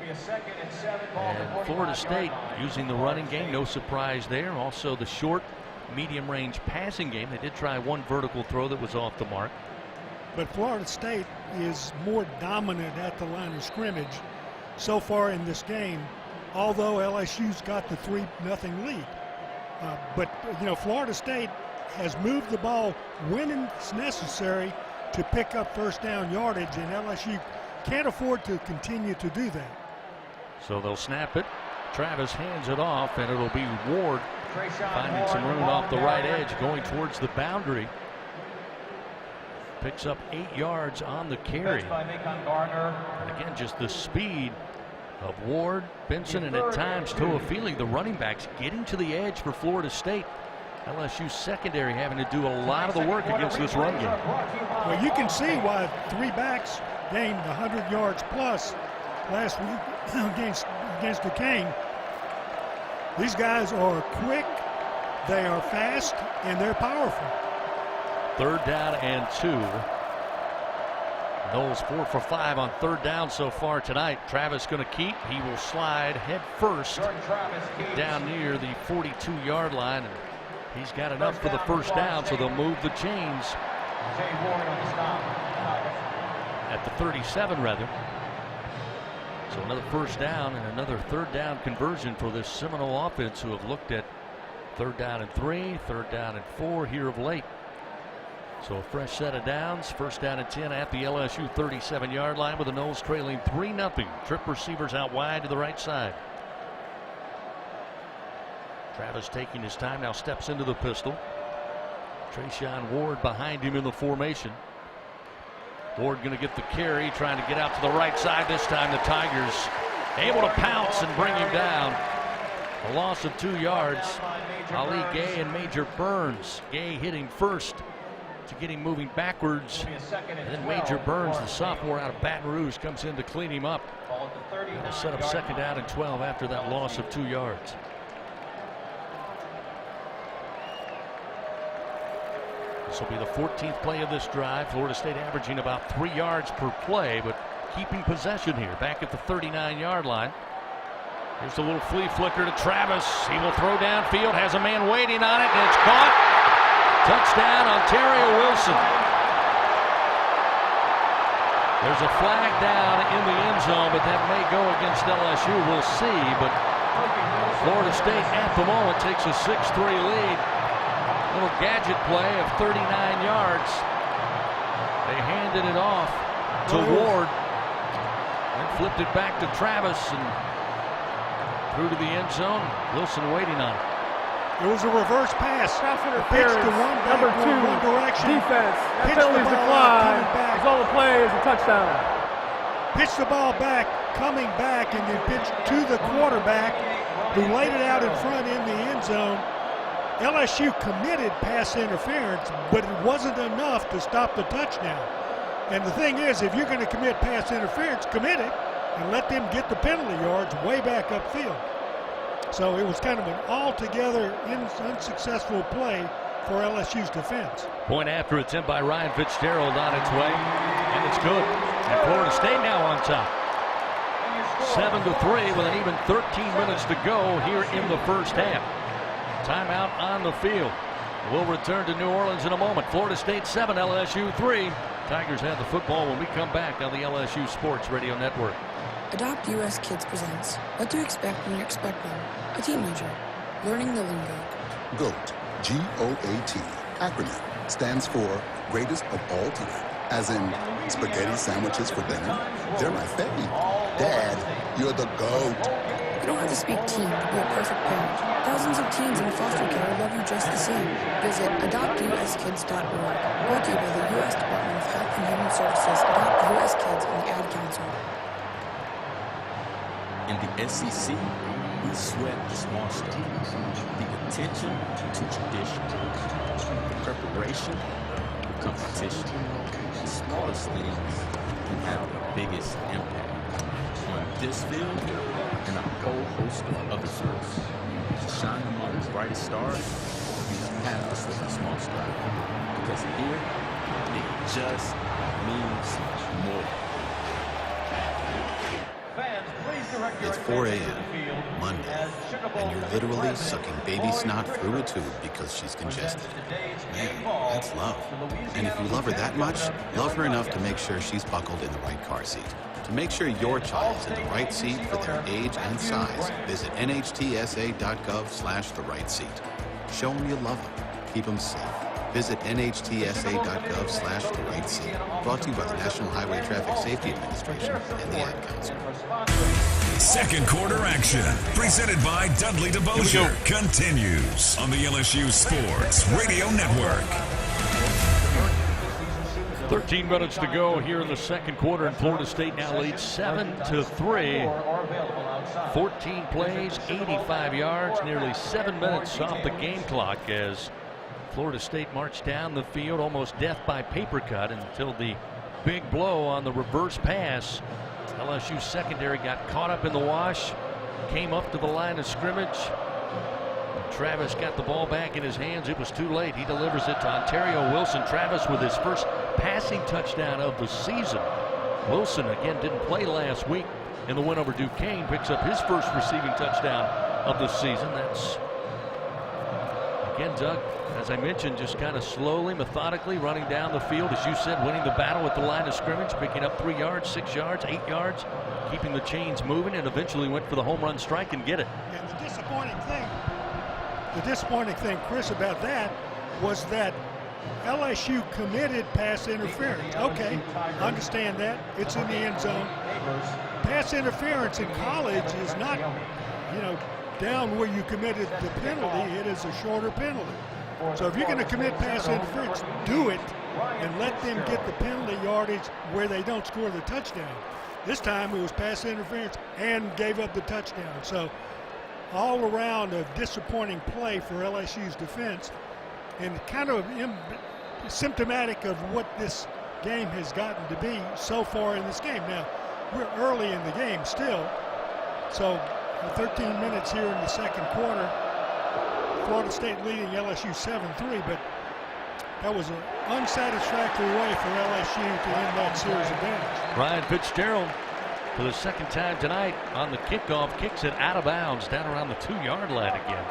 And Florida State using the running game, no surprise there. Also the short, medium range passing game. They did try one vertical throw that was off the mark. But Florida State is more dominant at the line of scrimmage so far in this game, although LSU's got the 3-0 lead. But Florida State has moved the ball when it's necessary to pick up first down yardage, and LSU can't afford to continue to do that. So they'll snap it. Travis hands it off, and it'll be Ward finding some room off the right edge going towards the boundary. Picks up 8 yards on the carry. And again, just the speed of Ward, Benson, and at times Toafili, the running backs, getting to the edge for Florida State. LSU secondary having to do a lot of the work against this run game. Well, you can see why 3 backs gained 100 yards plus last week against Duquesne. These guys are quick, they are fast, and they're powerful. Third down and 2. Knowles 4 for 5 on third down so far tonight. Travis going to keep. He will slide head first down near the 42-yard line. And he's got enough for the first down, so they'll move the chains at the 37 rather. So another first down and another third down conversion for this Seminole offense, who have looked at third down and 3, third down and 4 here of late. So a fresh set of downs. First down and 10 at the LSU 37-yard line with the Noles trailing 3-0. Trip receivers out wide to the right side. Travis taking his time now, steps into the pistol. Trayshawn Ward behind him in the formation. Ward going to get the carry, trying to get out to the right side. This time the Tigers able to pounce and bring him down. A loss of 2 yards. Ali Gay and Major Burns. Gay hitting first to get him moving backwards. And then Major Burns, the sophomore out of Baton Rouge, comes in to clean him up. They'll set up 2nd down and 12 after that loss of 2 yards. This will be the 14th play of this drive. Florida State averaging about 3 yards per play, but keeping possession here back at the 39-yard line. Here's a little flea flicker to Travis. He will throw downfield, has a man waiting on it, and it's caught. Touchdown, Ontario Wilson. There's a flag down in the end zone, but that may go against LSU. We'll see, but Florida State at the moment takes a 6-3 lead. Little gadget play of 39 yards. They handed it off to Ward and flipped it back to Travis and through to the end zone. Wilson waiting on it. It was a reverse pass. Pitch to one back, number 2, one direction. Defense. That Pitch the penalty's ball declined. back. It's all the play is a touchdown. Pitch the ball back, coming back, and then pitch to the quarterback, who laid it out in front in the end zone. LSU committed pass interference, but it wasn't enough to stop the touchdown. And the thing is, if you're going to commit pass interference, commit it and let them get the penalty yards way back upfield. So it was kind of an altogether unsuccessful play for LSU's defense. Point after attempt by Ryan Fitzgerald on its way, and it's good. And Florida State now on top. 7-3 with an even 13 minutes to go here in the first half. Timeout on the field. We'll return to New Orleans in a moment. Florida State 7, LSU 3. Tigers have the football when we come back on the LSU Sports Radio Network. Adopt US Kids presents What to Expect When You're Expecting a Teenager. Learning the lingo. GOAT, G-O-A-T, acronym, stands for Greatest of All Time. As in, spaghetti sandwiches for dinner? They're my fave. Dad, you're the GOAT. You don't have to speak teen to be a perfect parent. Thousands of teens in foster care love you just the same. Visit adoptuskids.org. Brought to you by the U.S. Department of Health and Human Services, Adopt U.S. Kids, and the Ad Council. In the SEC, we sweat the small stuff. The attention to tradition. The preparation to competition. The smallest things can have the biggest impact on this field and a whole host of other sports. To shine among the brightest stars, you have to sweat the small stuff. Because here, it just means more. It's 4 a.m. Monday, and you're literally sucking baby snot through a tube because she's congested. Man, that's love. And if you love her that much, love her enough to make sure she's buckled in the right car seat. To make sure your child's in the right seat for their age and size, visit nhtsa.gov/the right seat. Show them you love them. Keep them safe. Visit nhtsa.gov/the right seat. Brought to you by the National Highway Traffic Safety Administration and the Ad Council. Second quarter action, presented by Dudley DeBosier, continues on the LSU Sports Radio Network. 13 minutes to go here in the second quarter, and Florida State now leads 7-3. 14 plays, 85 yards, nearly 7 minutes off the game clock as Florida State marched down the field, almost death by paper cut until the big blow on the reverse pass. LSU secondary got caught up in the wash, came up to the line of scrimmage. Travis got the ball back in his hands. It was too late. He delivers it to Ontario Wilson. Travis with his first passing touchdown of the season. Wilson, again, didn't play last week in the win over Duquesne. Picks up his first receiving touchdown of the season. That's, again, Doug, as I mentioned, just kind of slowly, methodically running down the field. As you said, winning the battle at the line of scrimmage, picking up 3 yards, 6 yards, 8 yards, keeping the chains moving, and eventually went for the home run strike and get it. And the disappointing thing, Chris, about that was that LSU committed pass interference. Okay, understand that. It's in the end zone. Pass interference in college is not, down where you committed the penalty, it is a shorter penalty. So if you're going to commit pass interference, do it and let them get the penalty yardage where they don't score the touchdown. This time it was pass interference and gave up the touchdown. So all around a disappointing play for LSU's defense, and kind of symptomatic of what this game has gotten to be so far in this game. Now, we're early in the game still, so 13 minutes here in the second quarter. Florida State leading LSU 7-3, but that was an unsatisfactory way for LSU to end that series advantage. Ryan Fitzgerald, for the second time tonight on the kickoff, kicks it out of bounds down around the 2-yard line again.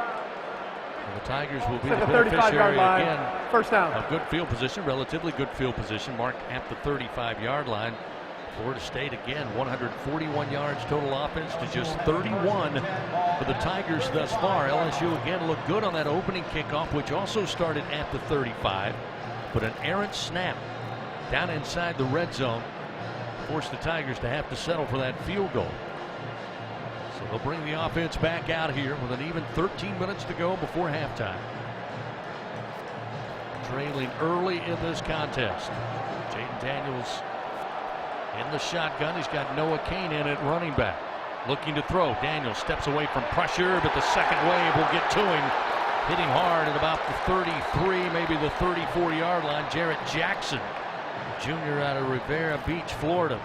And the Tigers will be the beneficiary again. First down. A good field position, relatively good field position, marked at the 35-yard line. Florida State again, 141 yards total offense to just 31 for the Tigers thus far. LSU again looked good on that opening kickoff, which also started at the 35. But an errant snap down inside the red zone forced the Tigers to have to settle for that field goal. So they'll bring the offense back out here with an even 13 minutes to go before halftime. Trailing early in this contest. Jaden Daniels in the shotgun. He's got Noah Kane in at running back. Looking to throw. Daniels steps away from pressure, but the second wave will get to him. Hitting hard at about the 33, maybe the 34-yard line. Jarrett Jackson, junior out of Rivera Beach, Florida.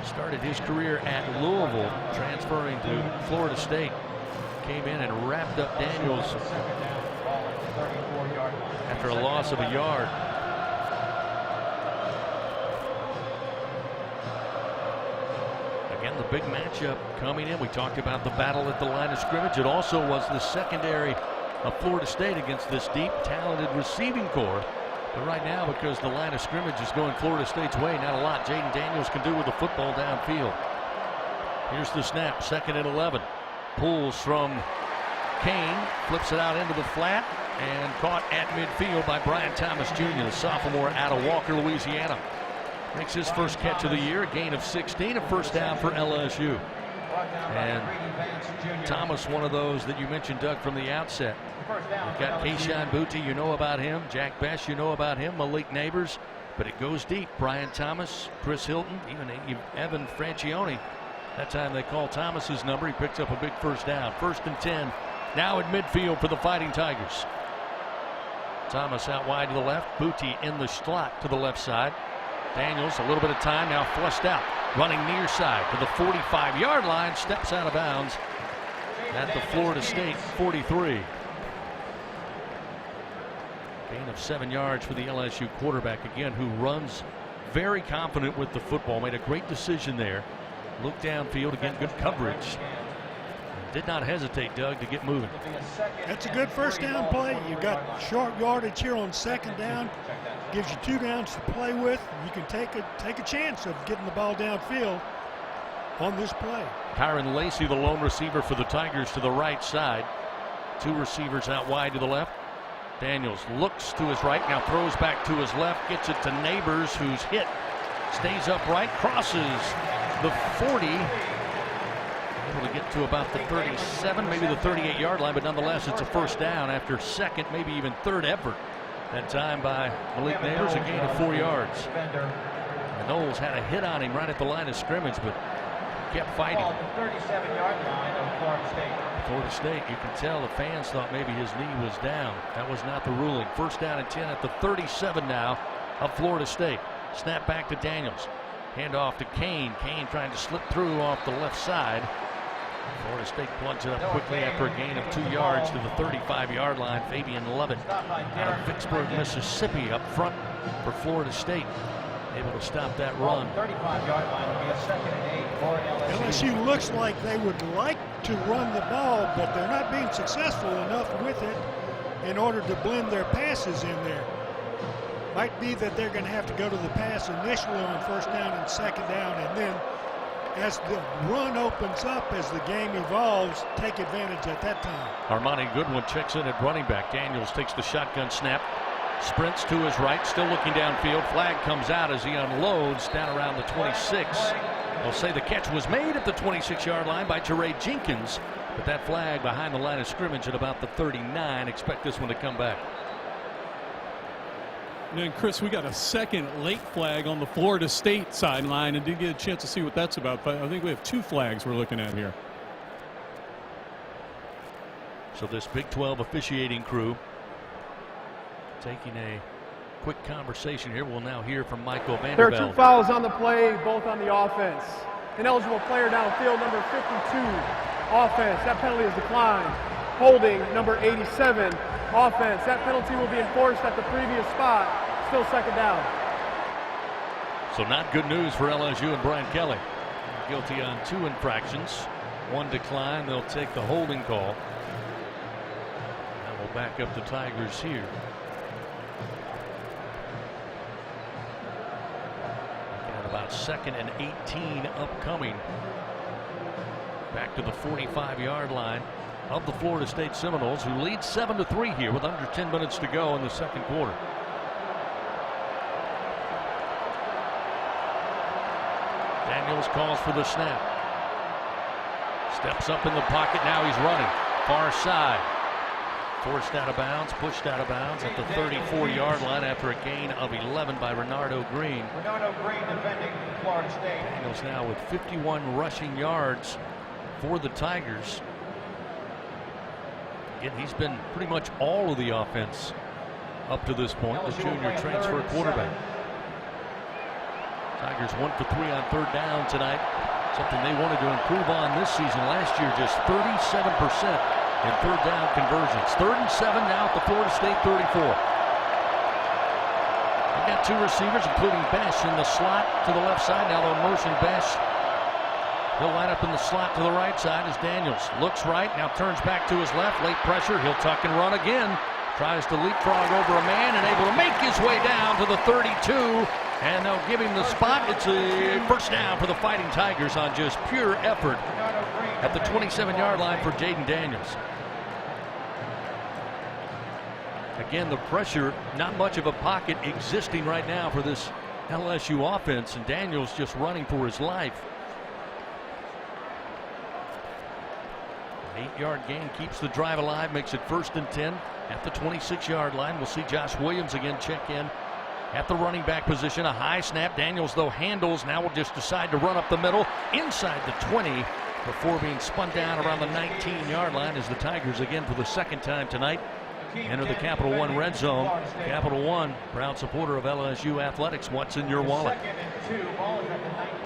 Started his career at Louisville, transferring to Florida State. Came in and wrapped up Daniels after a loss of a yard. Again, the big matchup coming in. We talked about the battle at the line of scrimmage. It also was the secondary of Florida State against this deep, talented receiving corps. But right now, because the line of scrimmage is going Florida State's way, not a lot Jaden Daniels can do with the football downfield. Here's the snap, 2nd and 11. Pulls from Kane, flips it out into the flat, and caught at midfield by Brian Thomas Jr., the sophomore out of Walker, Louisiana. Makes his first catch of the year, a gain of 16, a first down for LSU. And Thomas, one of those that you mentioned, Doug, from the outset. You've got Keyshawn Booty, you know about him. Jack Best, you know about him. Malik Neighbors. But it goes deep. Brian Thomas, Chris Hilton, even Evan Francione. That time they call Thomas's number. He picks up a big first down. 1st and 10. Now at midfield for the Fighting Tigers. Thomas out wide to the left. Booty in the slot to the left side. Daniels, a little bit of time, now flushed out. Running near side to the 45-yard line. Steps out of bounds at the Florida State 43. Gain of 7 yards for the LSU quarterback again, who runs very confident with the football. Made a great decision there. Looked downfield, again, good coverage. Did not hesitate, Doug, to get moving. That's a good first down play. You've got short yardage here on 2nd down. Gives you 2 downs to play with. You can take a chance of getting the ball downfield on this play. Kyron Lacey, the lone receiver for the Tigers, to the right side. 2 receivers out wide to the left. Daniels looks to his right, now throws back to his left, gets it to Neighbors, who's hit. Stays upright, crosses the 40. Able to get to about the 37, maybe the 38-yard line, but nonetheless it's a first down after 2nd, maybe even 3rd effort. That time by Malik Neighbors, a gain of 4 yards. The Knowles had a hit on him right at the line of scrimmage, but kept fighting. Florida State, you can tell the fans thought maybe his knee was down. That was not the ruling. 1st down and 10 at the 37 now of Florida State. Snap back to Daniels. Hand off to Kane. Kane trying to slip through off the left side. Florida State plugs it up quickly after a gain of 2 yards to the 35-yard line. Fabian Lovett out of Vicksburg, Mississippi, up front for Florida State. Able to stop that run. 35-yard line will be a 2nd and 8 for LSU. LSU looks like they would like to run the ball, but they're not being successful enough with it in order to blend their passes in there. Might be that they're going to have to go to the pass initially on 1st down and 2nd down, and then as the run opens up, as the game evolves, take advantage at that time. Armani Goodwin checks in at running back. Daniels takes the shotgun snap, sprints to his right, still looking downfield. Flag comes out as he unloads down around the 26. They'll say the catch was made at the 26-yard line by Jeray Jenkins, But that flag behind the line of scrimmage at about the 39. Expect this one to come back. And then, Chris, we got a second late flag on the Florida State sideline and didn't get a chance to see what that's about. But I think we have 2 flags we're looking at here. So this Big 12 officiating crew taking a quick conversation here. We'll now hear from Michael Vanderbilt. There are 2 fouls on the play, both on the offense. Ineligible player downfield, number 52, offense. That penalty is declined. Holding, number 87, offense. That penalty will be enforced at the previous spot. Still second down. So not good news for LSU and Brian Kelly. Guilty on 2 infractions. 1 decline. They'll take the holding call. And we'll back up the Tigers here. About 2nd and 18 upcoming. Back to the 45-yard line of the Florida State Seminoles, who lead 7-3 here with under 10 minutes to go in the second quarter. Daniels calls for the snap. Steps up in the pocket. Now he's running. Far side. Forced out of bounds, pushed out of bounds at the 34-yard line after a gain of 11 by Renardo Green. Renardo Green defending Florida State. Daniels now with 51 rushing yards for the Tigers. Again, he's been pretty much all of the offense up to this point, the junior transfer quarterback. Tigers 1 for 3 on 3rd down tonight. Something they wanted to improve on this season. Last year, just 37%. In 3rd down conversions. 3rd and 7 now at the Florida State 34. They've got 2 receivers, including Besh in the slot to the left side. Now they'll motion Besh. He'll line up in the slot to the right side as Daniels looks right. Now turns back to his left. Late pressure. He'll tuck and run again. Tries to leapfrog over a man and able to make his way down to the 32. And they'll give him the spot. It's a first down for the Fighting Tigers on just pure effort at the 27-yard line for Jaden Daniels. Again, the pressure, not much of a pocket existing right now for this LSU offense, and Daniels just running for his life. An 8-yard gain keeps the drive alive, makes it 1st and 10 at the 26-yard line. We'll see Josh Williams again check in at the running back position. A high snap. Daniels, though, handles. Now will just decide to run up the middle inside the 20 before being spun down around the 19-yard line as the Tigers, again for the 2nd time tonight, enter the Capital One red zone. Capital One, proud supporter of LSU athletics. What's in your wallet?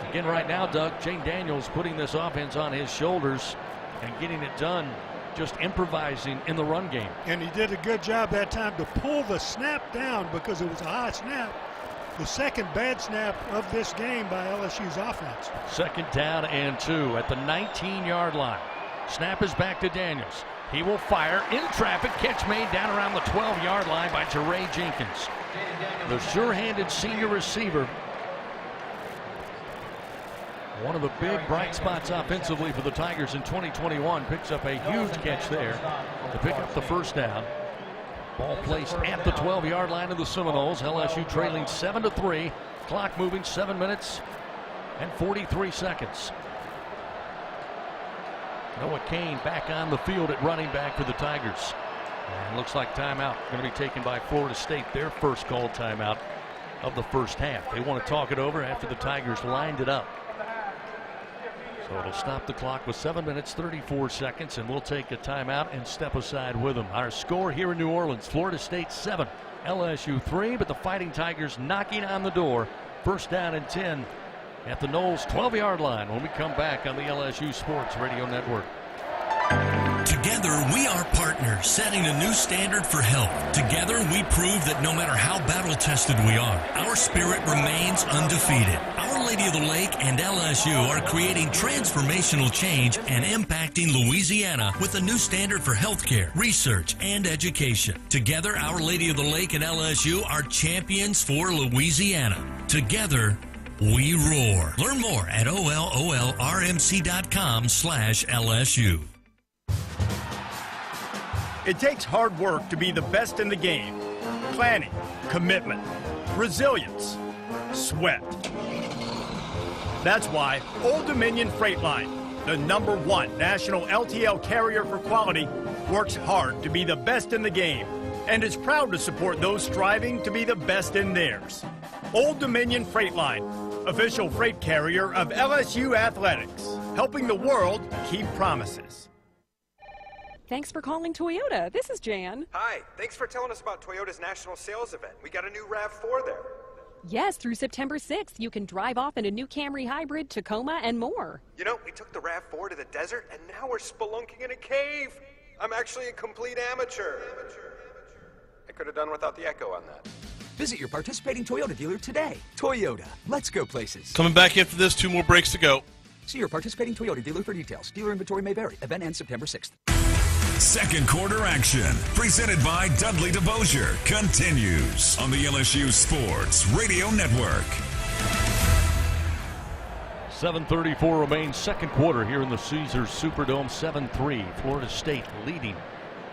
Again, right now, Doug, Jaden Daniels putting this offense on his shoulders and getting it done, just improvising in the run game. And he did a good job that time to pull the snap down because it was a high snap. The 2nd bad snap of this game by LSU's offense. 2nd down and 2 at the 19-yard line. Snap is back to Daniels. He will fire in traffic. Catch made down around the 12-yard line by Jeray Jenkins. The sure-handed senior receiver. One of the big bright spots offensively for the Tigers in 2021. Picks up a huge catch there to pick up the 1st down. Ball placed at the 12-yard line of the Seminoles. LSU trailing 7-3. Clock moving, 7 minutes and 43 seconds. Noah Kane back on the field at running back for the Tigers. And looks like timeout going to be taken by Florida State, their first called timeout of the 1st half. They want to talk it over after the Tigers lined it up. So it'll stop the clock with 7 minutes, 34 seconds, and we'll take a timeout and step aside with them. Our score here in New Orleans, Florida State 7, LSU 3, but the Fighting Tigers knocking on the door. 1st down and 10 at the Knowles 12-yard line when we come back on the LSU Sports Radio Network. Together, we are partners, setting a new standard for health. Together, we prove that no matter how battle-tested we are, our spirit remains undefeated. Our Lady of the Lake and LSU are creating transformational change and impacting Louisiana with a new standard for healthcare, research, and education. Together, Our Lady of the Lake and LSU are champions for Louisiana. Together, we roar. Learn more at olrmc.com/LSU. It takes hard work to be the best in the game. Planning, commitment, resilience, sweat. That's why Old Dominion Freight Line, the #1 national LTL carrier for quality, works hard to be the best in the game and is proud to support those striving to be the best in theirs. Old Dominion Freight Line, official freight carrier of LSU Athletics, helping the world keep promises. Thanks for calling Toyota. This is Jan. Hi, thanks for telling us about Toyota's national sales event. We got a new RAV4 there. Yes, through September 6th, you can drive off in a new Camry Hybrid, Tacoma, and more. You know, we took the RAV4 to the desert, and now we're spelunking in a cave. I'm actually a complete amateur. I could have done without the echo on that. Visit your participating Toyota dealer today. Toyota, let's go places. Coming back after this, 2 more breaks to go. See your participating Toyota dealer for details. Dealer inventory may vary. Event ends September 6th. Second quarter action, presented by Dudley DeBosier, continues on the LSU Sports Radio Network. 7:34 remains, second quarter here in the Caesars Superdome. 7-3, Florida State leading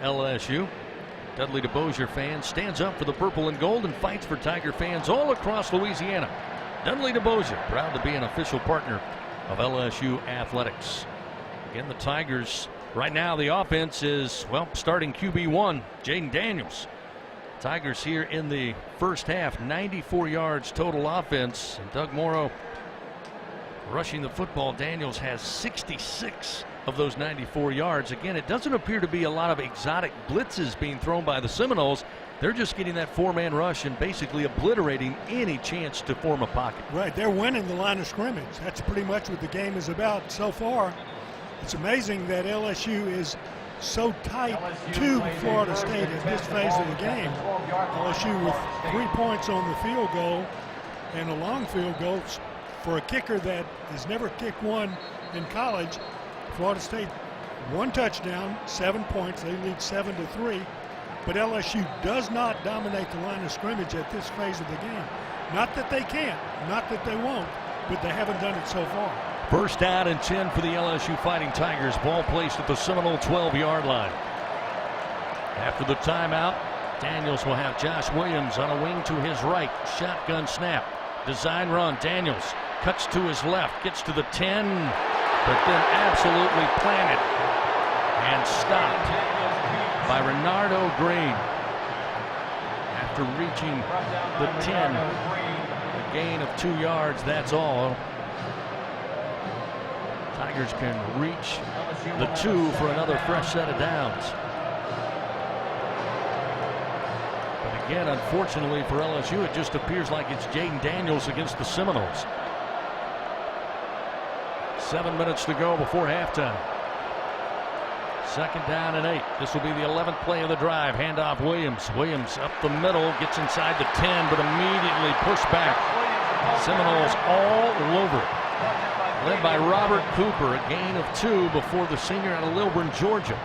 LSU. Dudley DeBosier fan stands up for the purple and gold and fights for Tiger fans all across Louisiana. Dudley DeBosier, proud to be an official partner of LSU Athletics. Again, the Tigers, right now the offense is, well, starting QB1, Jaden Daniels. Tigers here in the first half, 94 yards total offense. And Doug Morrow rushing the football. Daniels has 66 of those 94 yards. Again, it doesn't appear to be a lot of exotic blitzes being thrown by the Seminoles. They're just getting that 4-man rush and basically obliterating any chance to form a pocket. Right, they're winning the line of scrimmage. That's pretty much what the game is about so far. It's amazing that LSU is so tight to Florida State at this phase of the game. LSU with 3 points on the field goal and a long field goal for a kicker that has never kicked one in college. Florida State 1 touchdown, 7 points. They lead 7-3. But LSU does not dominate the line of scrimmage at this phase of the game. Not that they can't, not that they won't, but they haven't done it so far. First down and 10 for the LSU Fighting Tigers. Ball placed at the Seminole 12-yard line. After the timeout, Daniels will have Josh Williams on a wing to his right. Shotgun snap. Design run. Daniels cuts to his left. Gets to the 10. But then absolutely planted and stopped by Renardo Green. After reaching the 10, a gain of 2 yards, that's all. Tigers can reach the 2 for another fresh set of downs. But again, unfortunately for LSU, it just appears like it's Jaden Daniels against the Seminoles. 7 minutes to go before halftime. Second down and 8. This will be the 11th play of the drive. Handoff Williams. Williams up the middle, gets inside the 10, but immediately pushed back. Seminoles all over it. Led by Robert Cooper, a gain of 2 before the senior out of Lilburn, Georgia.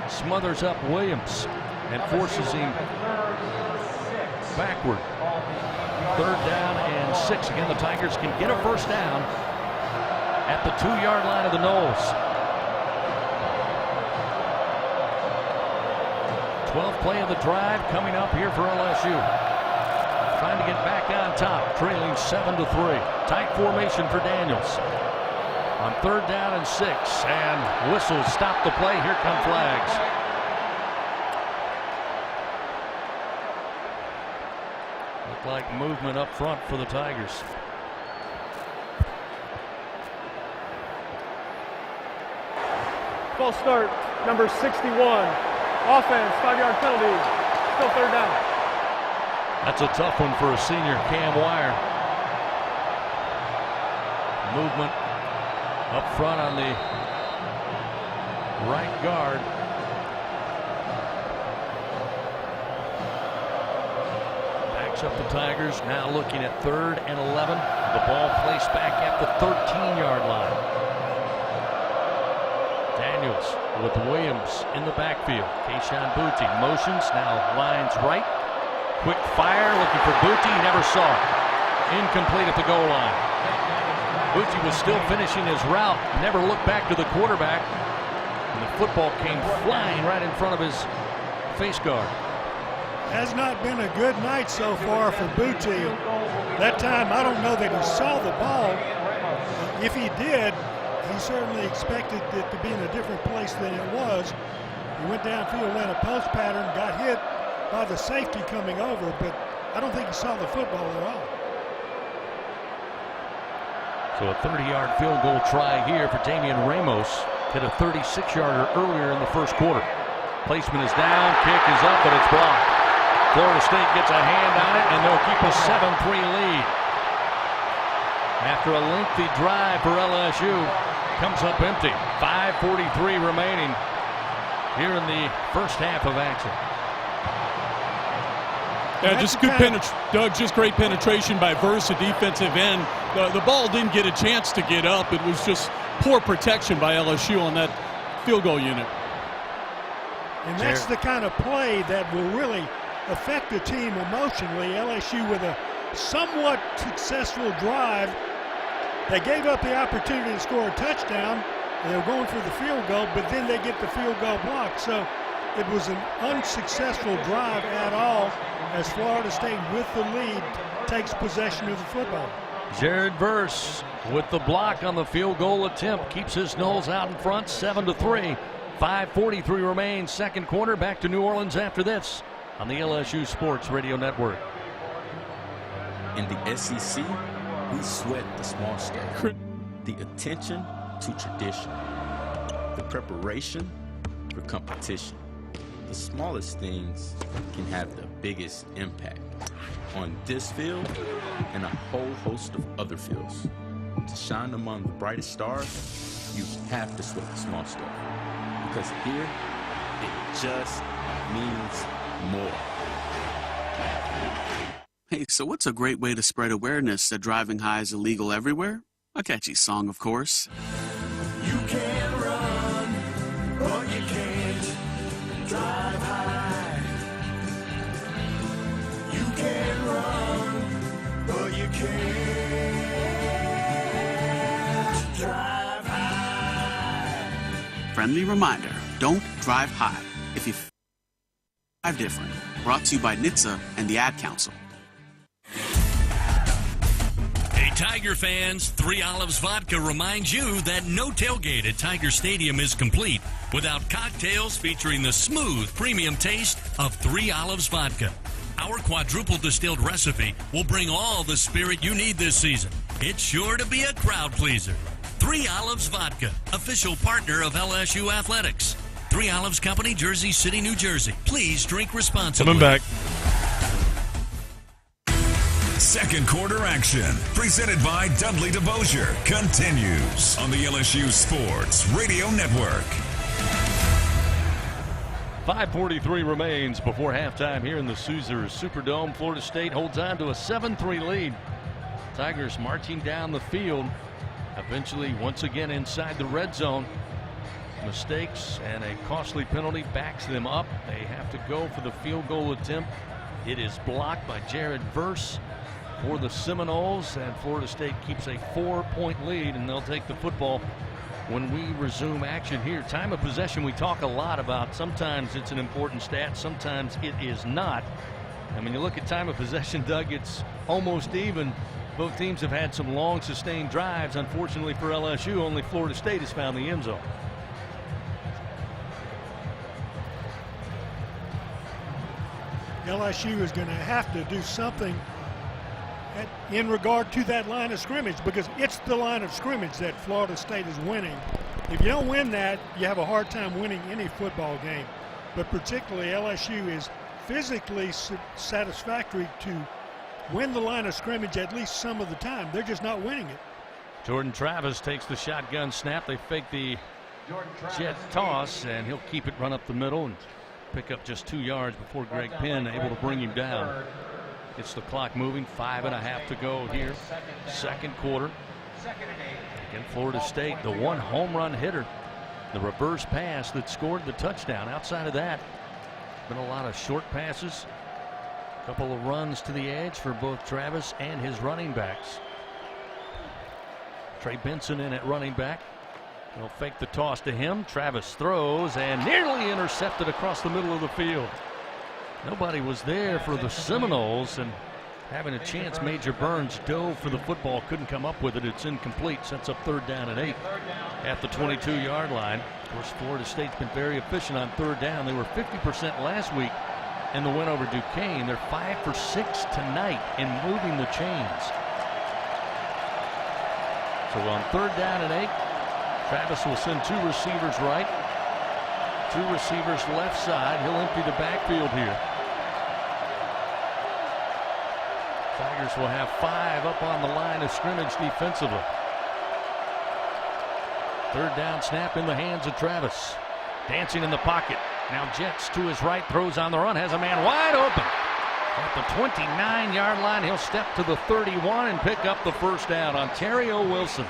Smothers up Williams and forces him backward. Third down and 6. Again, the Tigers can get a first down at the 2-yard line of the Noles. 12th play of the drive coming up here for LSU. Trying to get back on top, trailing 7-3. Tight formation for Daniels. On third down and 6, and whistles stop the play. Here come flags. Looked like movement up front for the Tigers. False start, number 61. Offense, 5-yard penalty. Still third down. That's a tough one for a senior, Cam Wire. Movement up front on the right guard. Backs up the Tigers, now looking at 3rd and 11. The ball placed back at the 13-yard line. Daniels with Williams in the backfield. Keyshawn Booty motions, now lines right. Quick fire, looking for Booty, never saw it. Incomplete at the goal line. Booty was still finishing his route, never looked back to the quarterback, and the football came flying right in front of his face guard. Has not been a good night so far for Booty. That time, I don't know that he saw the ball. If he did, he certainly expected it to be in a different place than it was. He went downfield, ran a post pattern, got hit by the safety coming over, but I don't think he saw the football at all. So a 30-yard field goal try here for Damian Ramos. Hit a 36-yarder earlier in the first quarter. Placement is down, kick is up, but it's blocked. Florida State gets a hand on it, and they'll keep a 7-3 lead. After a lengthy drive for LSU, comes up empty. 5:43 remaining here in the first half of action. Yeah, just good Doug, just great penetration by Verse, a defensive end. The ball didn't get a chance to get up. It was just poor protection by LSU on that field goal unit. And that's the kind of play that will really affect the team emotionally. LSU with a somewhat successful drive. They gave up the opportunity to score a touchdown. They were going for the field goal, but then they get the field goal blocked. So it was an unsuccessful drive at all as Florida State, with the lead, takes possession of the football. Jared Verse with the block on the field goal attempt keeps his Noles out in front, 7-3. 5:43 remains, second quarter. Back to New Orleans after this on the LSU Sports Radio Network. In the SEC, we sweat the small stuff. The attention to tradition. The preparation for competition. The smallest things can have the biggest impact on this field and a whole host of other fields. To shine among the brightest stars, you have to sweat the small stuff. Because here, it just means more. Hey, so what's a great way to spread awareness that driving high is illegal everywhere? A catchy song, of course. You can run, but you can't drive high. You can run, but you can't drive high. Friendly reminder, don't drive high. If you drive different. Brought to you by NHTSA and the Ad Council. Tiger fans, 3 Olives Vodka reminds you that no tailgate at Tiger Stadium is complete without cocktails featuring the smooth, premium taste of 3 Olives Vodka. Our quadruple distilled recipe will bring all the spirit you need this season. It's sure to be a crowd pleaser. 3 Olives Vodka, official partner of LSU Athletics. 3 Olives Company, Jersey City, New Jersey. Please drink responsibly. Coming back. Second quarter action, presented by Dudley DeBosier, continues on the LSU Sports Radio Network. 5:43 remains before halftime here in the Caesars Superdome. Florida State holds on to a 7-3 lead. Tigers marching down the field, eventually once again inside the red zone. Mistakes and a costly penalty backs them up. They have to go for the field goal attempt. It is blocked by Jared Verse for the Seminoles, and Florida State keeps a 4-point lead, and they'll take the football when we resume action here. Time of possession we talk a lot about. Sometimes it's an important stat, sometimes it is not. And when you look at time of possession, Doug, it's almost even. Both teams have had some long sustained drives. Unfortunately for LSU, only Florida State has found the end zone. LSU is going to have to do something in regard to that line of scrimmage, because it's the line of scrimmage that Florida State is winning. If you don't win that, you have a hard time winning any football game. But particularly LSU is physically satisfactory to win the line of scrimmage at least some of the time. They're just not winning it. Jordan Travis takes the shotgun snap. They fake the jet toss, and he'll keep it run up the middle and pick up just 2 yards before Greg Penn able to bring him down. Gets the clock moving. 5.5 to go here. Second quarter. Again, Florida State, the one home run hitter. The reverse pass that scored the touchdown. Outside of that, been a lot of short passes. A couple of runs to the edge for both Travis and his running backs. Trey Benson in at running back. They'll fake the toss to him. Travis throws and nearly intercepted across the middle of the field. Nobody was there for the Seminoles, and having a chance. Major Burns dove for the football, couldn't come up with it. It's incomplete. Sets up 3rd down and 8 at the 22-yard line. Of course, Florida State's been very efficient on 3rd down. They were 50% last week in the win over Duquesne. They're 5 for 6 tonight in moving the chains. So on 3rd down and 8, Travis will send 2 receivers right, 2 receivers left side. He'll empty the backfield here. Tigers will have 5 up on the line of scrimmage defensively. 3rd down snap in the hands of Travis. Dancing in the pocket. Now Jets to his right, throws on the run, has a man wide open. At the 29-yard line, he'll step to the 31 and pick up the 1st down. Ontario Wilson.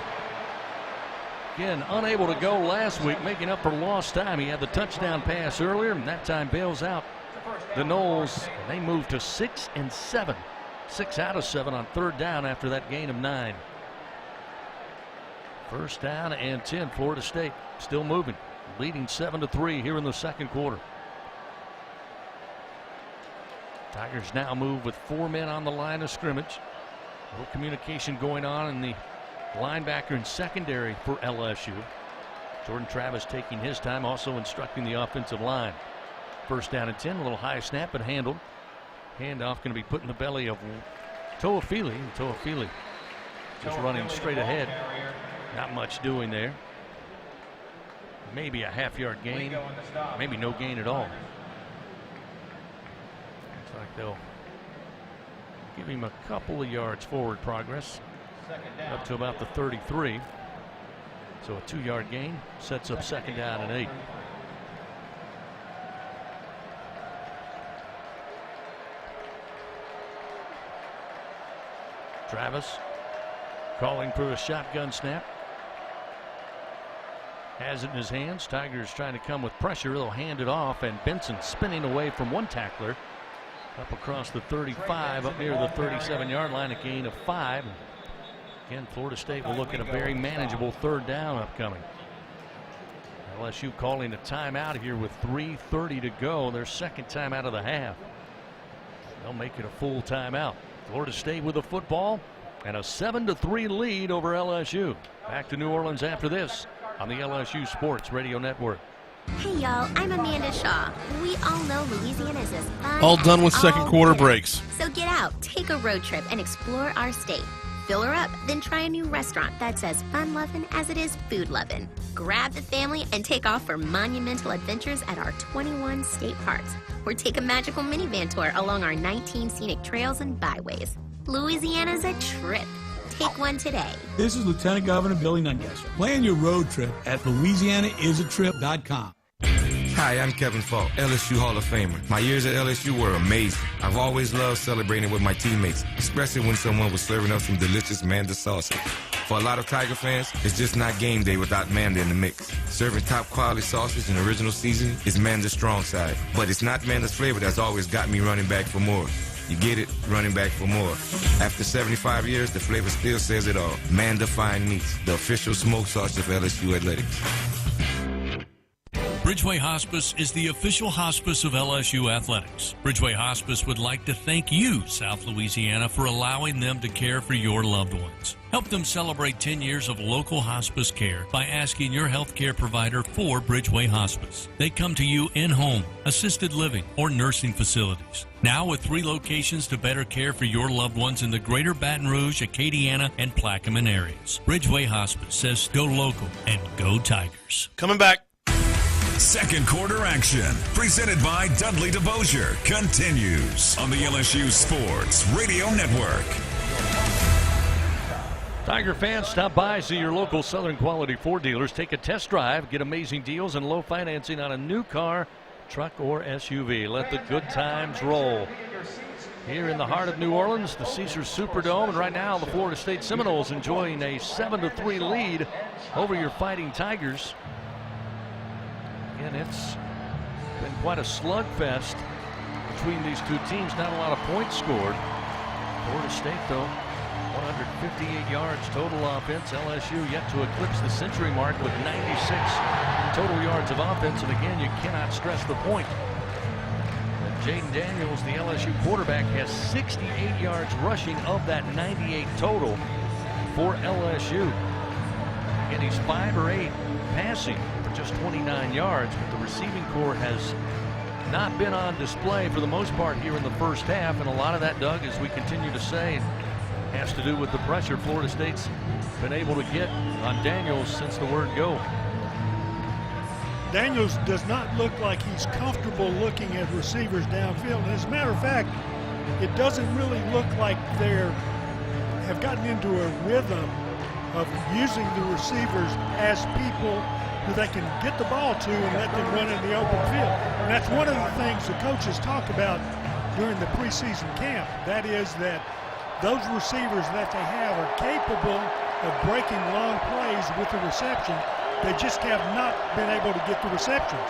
Again, unable to go last week, making up for lost time. He had the touchdown pass earlier, and that time bails out the Noles. They move to 6 and 7. 6 out of 7 on 3rd down after that gain of 9. 1st down and 10. Florida State still moving, leading 7-3 here in the 2nd quarter. Tigers now move with 4 men on the line of scrimmage. A little communication going on in the linebacker and secondary for LSU. Jordan Travis taking his time, also instructing the offensive line. 1st down and 10. A little high snap but handled. Handoff going to be put in the belly of Toafili. Toafili just running straight ahead. Not much doing there. Maybe a half-yard gain. Maybe no gain at all. Looks like they'll give him a couple of yards forward progress. Up to about the 33. So a 2-yard gain sets up 2nd down and 8. Travis calling for a shotgun snap. Has it in his hands. Tigers trying to come with pressure. They'll hand it off, and Benson spinning away from one tackler up across the 35, up near the 37-yard line, a gain of 5. Again, Florida State will look at a very manageable 3rd down upcoming. LSU calling a timeout here with 3:30 to go. Their 2nd timeout of the half. They'll make it a full timeout. Florida State with the football and a 7-3 lead over LSU. Back to New Orleans after this on the LSU Sports Radio Network. Hey y'all, I'm Amanda Shaw. We all know Louisiana is as fun. All done with as 2nd quarter there. breaks. So get out, take a road trip, and explore our state. Fill her up, then try a new restaurant that's as fun-loving as it is food-loving. Grab the family and take off for monumental adventures at our 21 state parks. Or take a magical minivan tour along our 19 scenic trails and byways. Louisiana's a trip. Take one today. This is Lieutenant Governor Billy Nungesser. Plan your road trip at LouisianaIsATrip.com. Hi, I'm Kevin Falk, LSU Hall of Famer. My years at LSU were amazing. I've always loved celebrating with my teammates, especially when someone was serving up some delicious Manda salsa. For a lot of Tiger fans, it's just not game day without Manda in the mix. Serving top quality sausage and original seasoning is Manda's strong side. But it's not Manda's flavor that's always got me running back for more. You get it, running back for more. After 75 years, the flavor still says it all. Manda Fine Meats, the official smoked sausage of LSU Athletics. Bridgeway Hospice is the official hospice of LSU Athletics. Bridgeway Hospice would like to thank you, South Louisiana, for allowing them to care for your loved ones. Help them celebrate 10 years of local hospice care by asking your healthcare provider for Bridgeway Hospice. They come to you in-home, assisted living, or nursing facilities. Now with 3 locations to better care for your loved ones in the greater Baton Rouge, Acadiana, and Plaquemine areas. Bridgeway Hospice says go local and go Tigers. Coming back. 2nd quarter action, presented by Dudley DeBosier, continues on the LSU Sports Radio Network. Tiger fans, stop by, see your local Southern Quality Ford dealers, take a test drive, get amazing deals and low financing on a new car, truck, or SUV. Let the good times roll. Here in the heart of New Orleans, the Caesars Superdome, and right now the Florida State Seminoles enjoying a 7-3 lead over your Fighting Tigers. Again, it's been quite a slugfest between these two teams. Not a lot of points scored. Florida State, though, 158 yards total offense. LSU yet to eclipse the century mark with 96 total yards of offense. And again, you cannot stress the point that Jaden Daniels, the LSU quarterback, has 68 yards rushing of that 98 total for LSU. And he's 5 or 8 passing for just 29 yards, but the receiving corps has not been on display for the most part here in the first half, and a lot of that, Doug, as we continue to say, has to do with the pressure Florida State's been able to get on Daniels since the word go. Daniels does not look like he's comfortable looking at receivers downfield. As a matter of fact, it doesn't really look like they have gotten into a rhythm of using the receivers as people who they can get the ball to and let them run in the open field. And that's one of the things the coaches talk about during the preseason camp. That is that those receivers that they have are capable of breaking long plays with the reception. They just have not been able to get the receptions.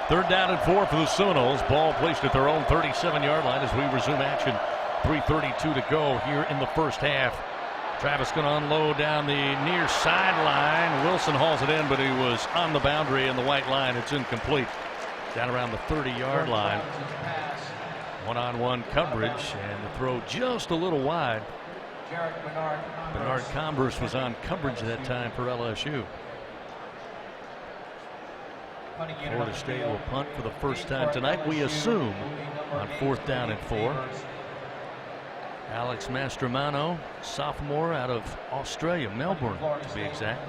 3rd down and 4 for the Seminoles. Ball placed at their own 37-yard line as we resume action. 3:32 to go here in the first half. Travis going to unload down the near sideline. Wilson hauls it in, but he was on the boundary and the white line. It's incomplete. Down around the 30-yard line. One-on-one coverage, and the throw just a little wide. Bernard Converse was on coverage that time for LSU. Florida State will punt for the first time tonight, we assume, on 4th down and 4. Alex Mastromano, sophomore out of Australia, Melbourne to be exact.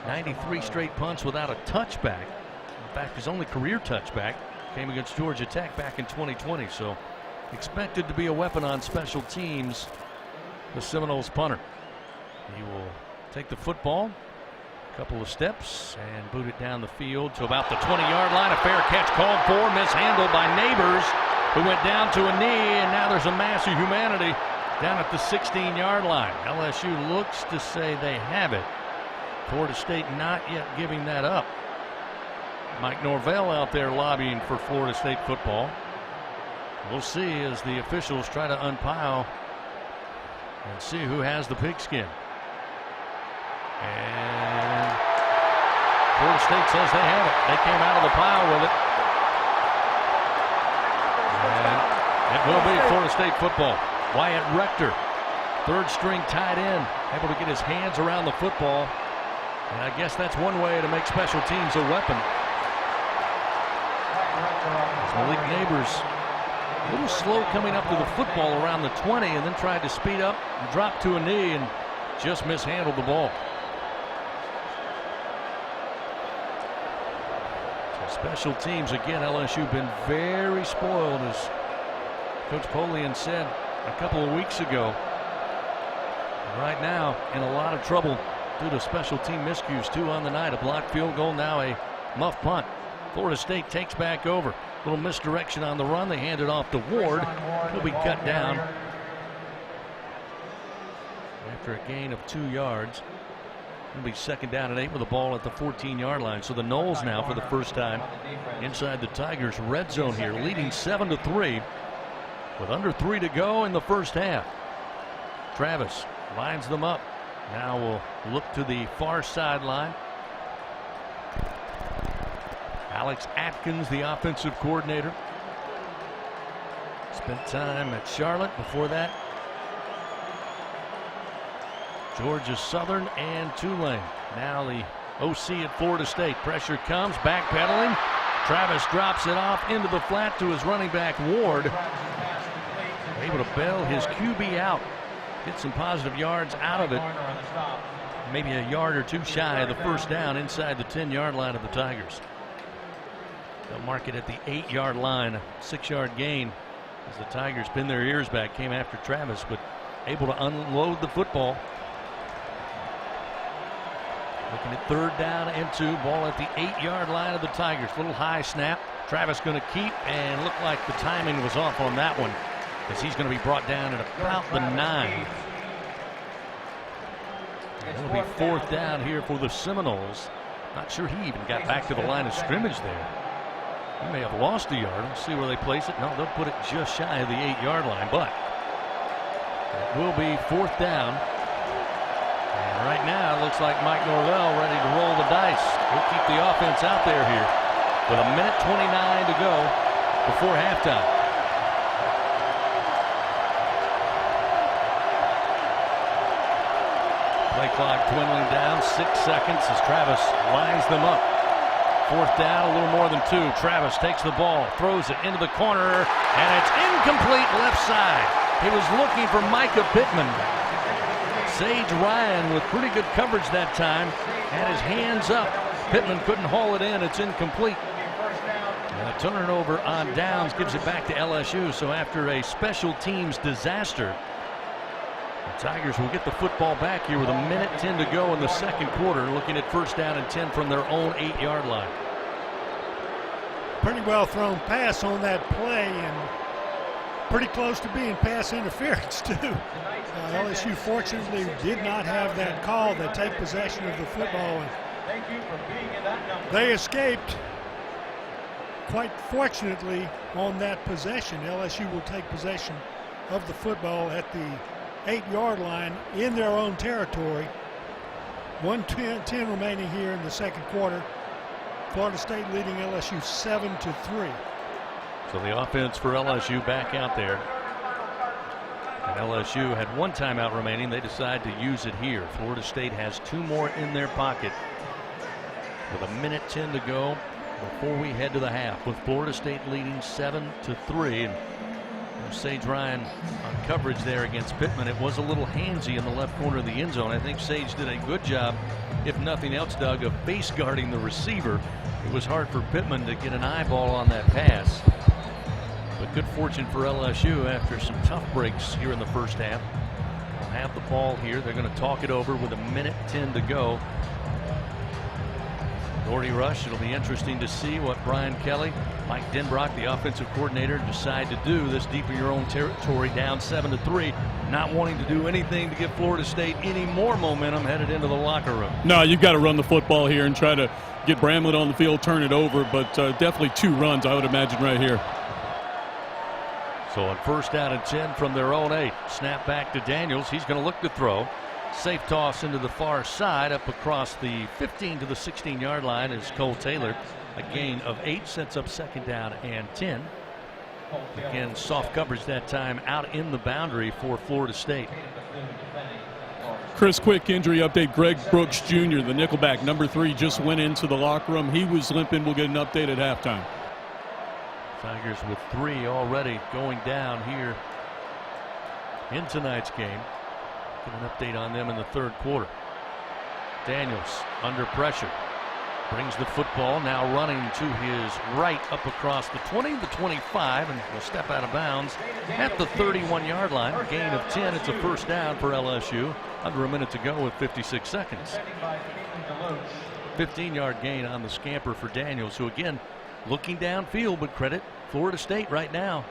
93 straight punts without a touchback. In fact, his only career touchback came against Georgia Tech back in 2020, so expected to be a weapon on special teams, the Seminoles punter. He will take the football, a couple of steps, and boot it down the field to about the 20-yard line. A fair catch called for, mishandled by Neighbors, who went down to a knee, and now there's a mass of humanity down at the 16-yard line. LSU looks to say they have it. Florida State not yet giving that up. Mike Norvell out there lobbying for Florida State football. We'll see as the officials try to unpile and see who has the pigskin. And Florida State says they have it. They came out of the pile with it. And it will be Florida State football. Wyatt Rector, 3rd string tight end, able to get his hands around the football. And I guess that's one way to make special teams a weapon. Malik Neighbors a little slow coming up to the football around the 20, and then tried to speed up and drop to a knee and just mishandled the ball. So special teams again, LSU been very spoiled, as Coach Polian said a couple of weeks ago. And right now in a lot of trouble due to special team miscues. 2 on the night, a blocked field goal, now a muff punt. Florida State takes back over. Little misdirection on the run. They hand it off to Ward. He'll be cut down after a gain of 2 yards. It'll be 2nd down and 8 with the ball at the 14-yard line. So the Noles now, for the first time inside the Tigers' red zone here, leading 7-3 with under 3 to go in the first half. Travis lines them up. Now we'll look to the far sideline. Alex Atkins, the offensive coordinator, spent time at Charlotte before that. Georgia Southern and Tulane. Now the OC at Florida State. Pressure comes, backpedaling. Travis drops it off into the flat to his running back Ward. Able to bail his QB out. Get some positive yards out of it. Maybe a yard or 2 shy of the first down inside the 10-yard line of the Tigers. They'll mark it at the 8-yard line, a 6-yard gain as the Tigers pin their ears back, came after Travis, but able to unload the football. Looking at 3rd down and 2, ball at the 8-yard line of the Tigers. Little high snap. Travis going to keep, and looked like the timing was off on that one, as he's going to be brought down at about the 9. It'll be 4th down here for the Seminoles. Not sure he even got back to the line of scrimmage there. He may have lost a yard. Let's see where they place it. No, they'll put it just shy of the 8-yard line, but it will be 4th down. And right now it looks like Mike Norvell ready to roll the dice. He'll keep the offense out there here with 1:29 to go before halftime. Play clock dwindling down, 6 seconds as Travis lines them up. 4th down, a little more than 2. Travis takes the ball, throws it into the corner, and it's incomplete left side. He was looking for Micah Pittman. Sage Ryan with pretty good coverage that time had his hands up. Pittman couldn't haul it in. It's incomplete. And a turnover on downs gives it back to LSU. So after a special teams disaster, the Tigers will get the football back here with 1:10 to go in the second quarter, looking at 1st down and 10 from their own 8-yard line. Pretty well thrown pass on that play, and pretty close to being pass interference too. LSU fortunately did not have that call. They take possession of the football, and they escaped quite fortunately on that possession. LSU will take possession of the football at the 8-yard line in their own territory. 1:10 remaining here in the second quarter. Florida State leading LSU 7-3. So the offense for LSU back out there. And LSU had 1 timeout remaining. They decide to use it here. Florida State has 2 more in their pocket with 1:10 to go before we head to the half, with Florida State leading 7-3. And Sage Ryan on coverage there against Pittman. It was a little handsy in the left corner of the end zone. I think Sage did a good job, if nothing else, Doug, of face guarding the receiver. It was hard for Pittman to get an eyeball on that pass. But good fortune for LSU after some tough breaks here in the first half. They'll have the ball here. They're going to talk it over with 1:10 to go. Doherty rush. It'll be interesting to see what Brian Kelly, Mike Denbrock, the offensive coordinator, decide to do this deep in your own territory, down 7-3, not wanting to do anything to give Florida State any more momentum headed into the locker room. No, you've got to run the football here and try to get Bramlett on the field, turn it over, but definitely 2 runs, I would imagine, right here. So on 1st down and 10 from their own 8, snap back to Daniels. He's going to look to throw. Safe toss into the far side, up across the 15 to the 16-yard line is Cole Taylor. A gain of 8 sets up 2nd down and 10. Again, soft coverage that time out in the boundary for Florida State. Chris, quick injury update. Greg Brooks Jr., the nickelback, number 3, just went into the locker room. He was limping. We'll get an update at halftime. Tigers with 3 already going down here in tonight's game. Get an update on them in the 3rd quarter. Daniels under pressure. Brings the football, now running to his right up across the 20, the 25, and will step out of bounds at the 31-yard line. A gain of 10. It's a 1st down for LSU. Under 1 minute to go with 56 seconds. 15-yard gain on the scamper for Daniels, who again looking downfield, but credit Florida State right now.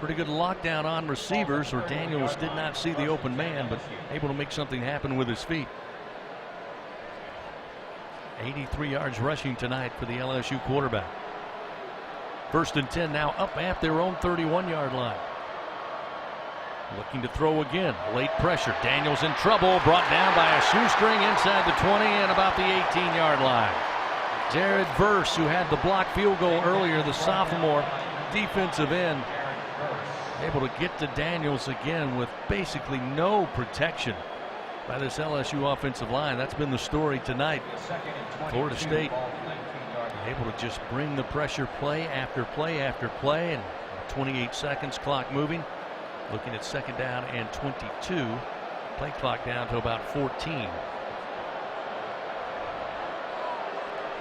Pretty good lockdown on receivers, or Daniels did not see the open man, but able to make something happen with his feet. 83 yards rushing tonight for the LSU quarterback. 1st and 10 now up at their own 31-yard line. Looking to throw again. Late pressure. Daniels in trouble. Brought down by a shoestring inside the 20 and about the 18-yard line. Jared Verse, who had the blocked field goal earlier, the sophomore defensive end, able to get to Daniels again with basically no protection by this LSU offensive line. That's been the story tonight. Florida State able to just bring the pressure play after play after play, and 28 seconds, clock moving. Looking at 2nd down and 22. Play clock down to about 14.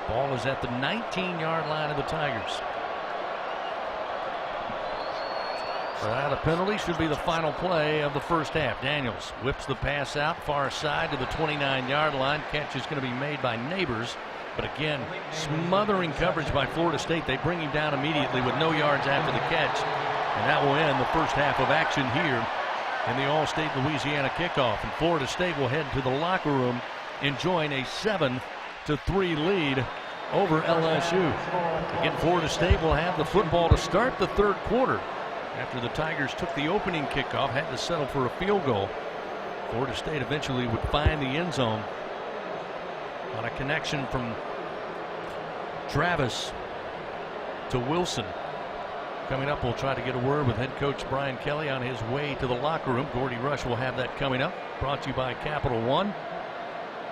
Ball is at the 19-yard line of the Tigers. Well, the penalty should be the final play of the first half. Daniels whips the pass out far side to the 29-yard line. Catch is going to be made by Neighbors, but again, smothering coverage by Florida State. They bring him down immediately with no yards after the catch, and that will end the first half of action here in the All-State Louisiana kickoff. And Florida State will head to the locker room enjoying a 7-3 lead over LSU. Again, Florida State will have the football to start the 3rd quarter. After the Tigers took the opening kickoff, had to settle for a field goal. Florida State eventually would find the end zone on a connection from Travis to Wilson. Coming up, we'll try to get a word with head coach Brian Kelly on his way to the locker room. Gordy Rush will have that coming up. Brought to you by Capital One.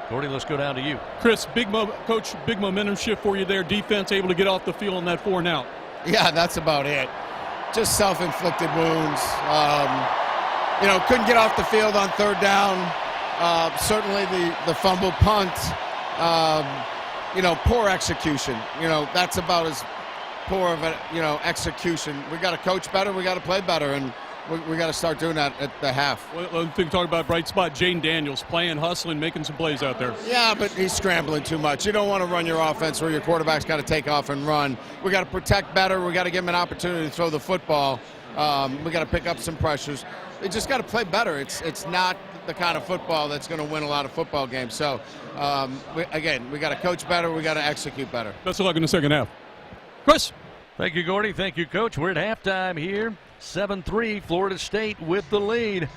Gordy, let's go down to you. Chris, coach, big momentum shift for you there. Defense able to get off the field on that 4 and out. Yeah, that's about it. Just self-inflicted wounds. Couldn't get off the field on 3rd down. Certainly the fumble punt. Poor execution. That's about as poor of execution. We got to coach better. We got to play better, and we got to start doing that at the half. Well, talk about bright spot. Jaden Daniels playing, hustling, making some plays out there. Yeah, but he's scrambling too much. You don't want to run your offense where your quarterback's got to take off and run. We got to protect better. We got to give him an opportunity to throw the football. We got to pick up some pressures. We just got to play better. It's not the kind of football that's going to win a lot of football games. So, we got to coach better. We got to execute better. Best of luck in the second half. Chris. Thank you, Gordy. Thank you, Coach. We're at halftime here. 7-3, Florida State with the lead.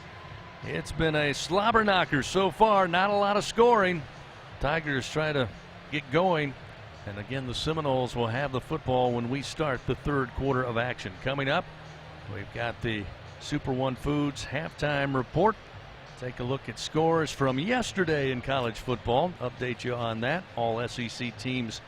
It's been a slobber knocker so far. Not a lot of scoring. Tigers try to get going. And again, the Seminoles will have the football when we start the 3rd quarter of action. Coming up, we've got the Super One Foods halftime report. Take a look at scores from yesterday in college football. Update you on that. All SEC teams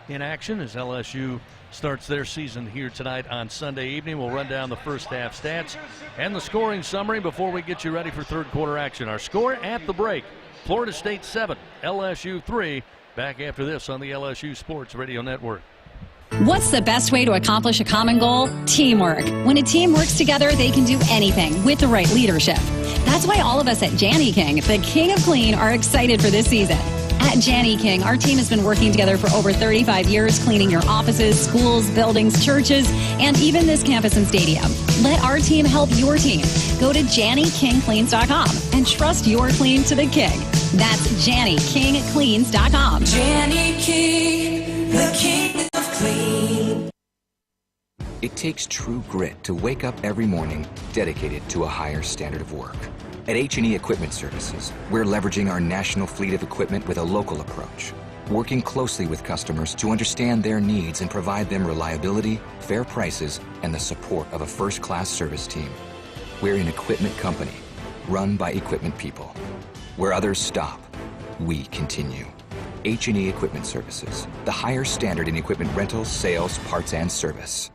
in action as LSU starts their season here tonight on Sunday evening. We'll run down the first half stats and the scoring summary before we get you ready for 3rd quarter action. Our score at the break, Florida State 7, LSU 3. Back after this on the LSU Sports Radio Network. What's the best way to accomplish a common goal? Teamwork. When a team works together, they can do anything with the right leadership. That's why all of us at Janny King, the king of clean, are excited for this season. At Janny King, our team has been working together for over 35 years, cleaning your offices, schools, buildings, churches, and even this campus and stadium. Let our team help your team. Go to JannyKingCleans.com and trust your clean to the king. That's JannyKingCleans.com. Janny King, the king of clean. It takes true grit to wake up every morning dedicated to a higher standard of work. At H&E Equipment Services, we're leveraging our national fleet of equipment with a local approach, working closely with customers to understand their needs and provide them reliability, fair prices, and the support of a first-class service team. We're an equipment company, run by equipment people. Where others stop, we continue. H&E Equipment Services, the higher standard in equipment rentals, sales, parts, and service.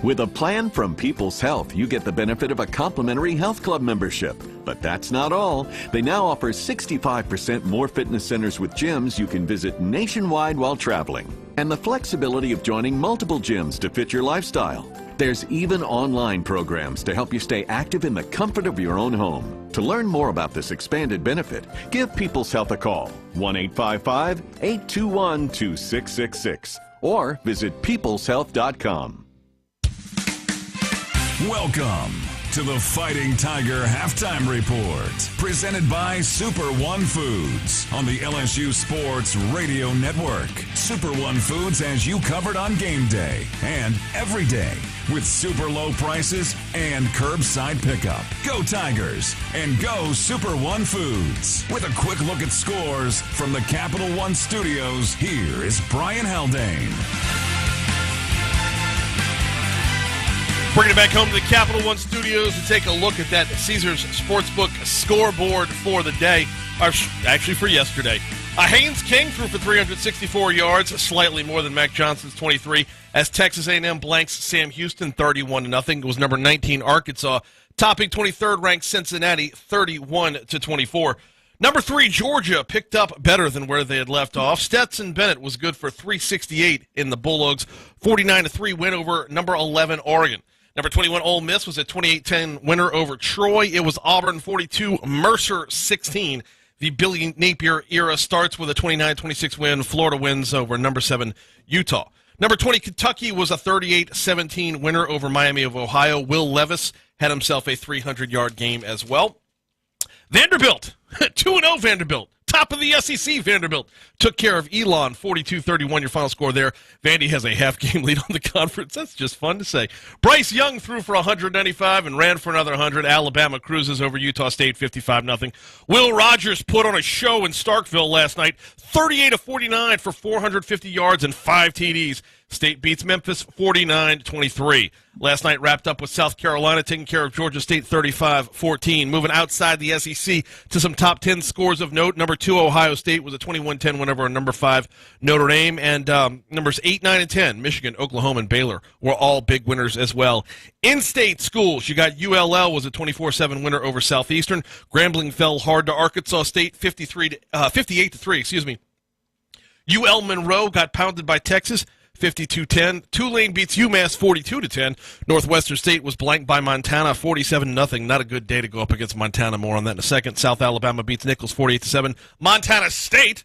With a plan from People's Health, you get the benefit of a complimentary health club membership. But that's not all. They now offer 65% more fitness centers with gyms you can visit nationwide while traveling. And the flexibility of joining multiple gyms to fit your lifestyle. There's even online programs to help you stay active in the comfort of your own home. To learn more about this expanded benefit, give People's Health a call, 1-855-821-2666, or visit peopleshealth.com. Welcome to the Fighting Tiger Halftime Report, presented by Super One Foods on the LSU Sports Radio Network. Super One Foods has you covered on game day and every day with super low prices and curbside pickup. Go Tigers and go Super One Foods. With a quick look at scores from the Capital One Studios, here is Brian Haldane. Bringing it back home to the Capital One Studios to take a look at that Caesars Sportsbook scoreboard for the day, or actually for yesterday. Haynes King threw for 364 yards, slightly more than Mac Johnson's 23, as Texas A&M blanks Sam Houston 31-0. It was number 19 Arkansas, topping 23rd ranked Cincinnati 31-24. Number 3 Georgia picked up better than where they had left off. Stetson Bennett was good for 368 in the Bulldogs, 49-3 win over number 11 Oregon. Number 21, Ole Miss was a 28-10 winner over Troy. It was Auburn 42, Mercer 16. The Billy Napier era starts with a 29-26 win. Florida wins over number 7, Utah. Number 20, Kentucky was a 38-17 winner over Miami of Ohio. Will Levis had himself a 300-yard game as well. Vanderbilt, 2-0 Vanderbilt. Top of the SEC, Vanderbilt took care of Elon, 42-31, your final score there. Vandy has a half-game lead on the conference. That's just fun to say. Bryce Young threw for 195 and ran for another 100. Alabama cruises over Utah State, 55-0. Will Rogers put on a show in Starkville last night, 38-49 for 450 yards and 5 TDs. State beats Memphis 49-23. Last night wrapped up with South Carolina taking care of Georgia State 35-14. Moving outside the SEC to some top 10 scores of note. Number 2, Ohio State was a 21-10 win over number 5, Notre Dame. And numbers 8, 9, and 10, Michigan, Oklahoma, and Baylor were all big winners as well. In-state schools, you got ULL was a 24-7 winner over Southeastern. Grambling fell hard to Arkansas State 58-3. UL Monroe got pounded by Texas 52-10. Tulane beats UMass 42-10. Northwestern State was blanked by Montana 47-0. Not a good day to go up against Montana. More on that in a second. South Alabama beats Nichols 48-7. Montana State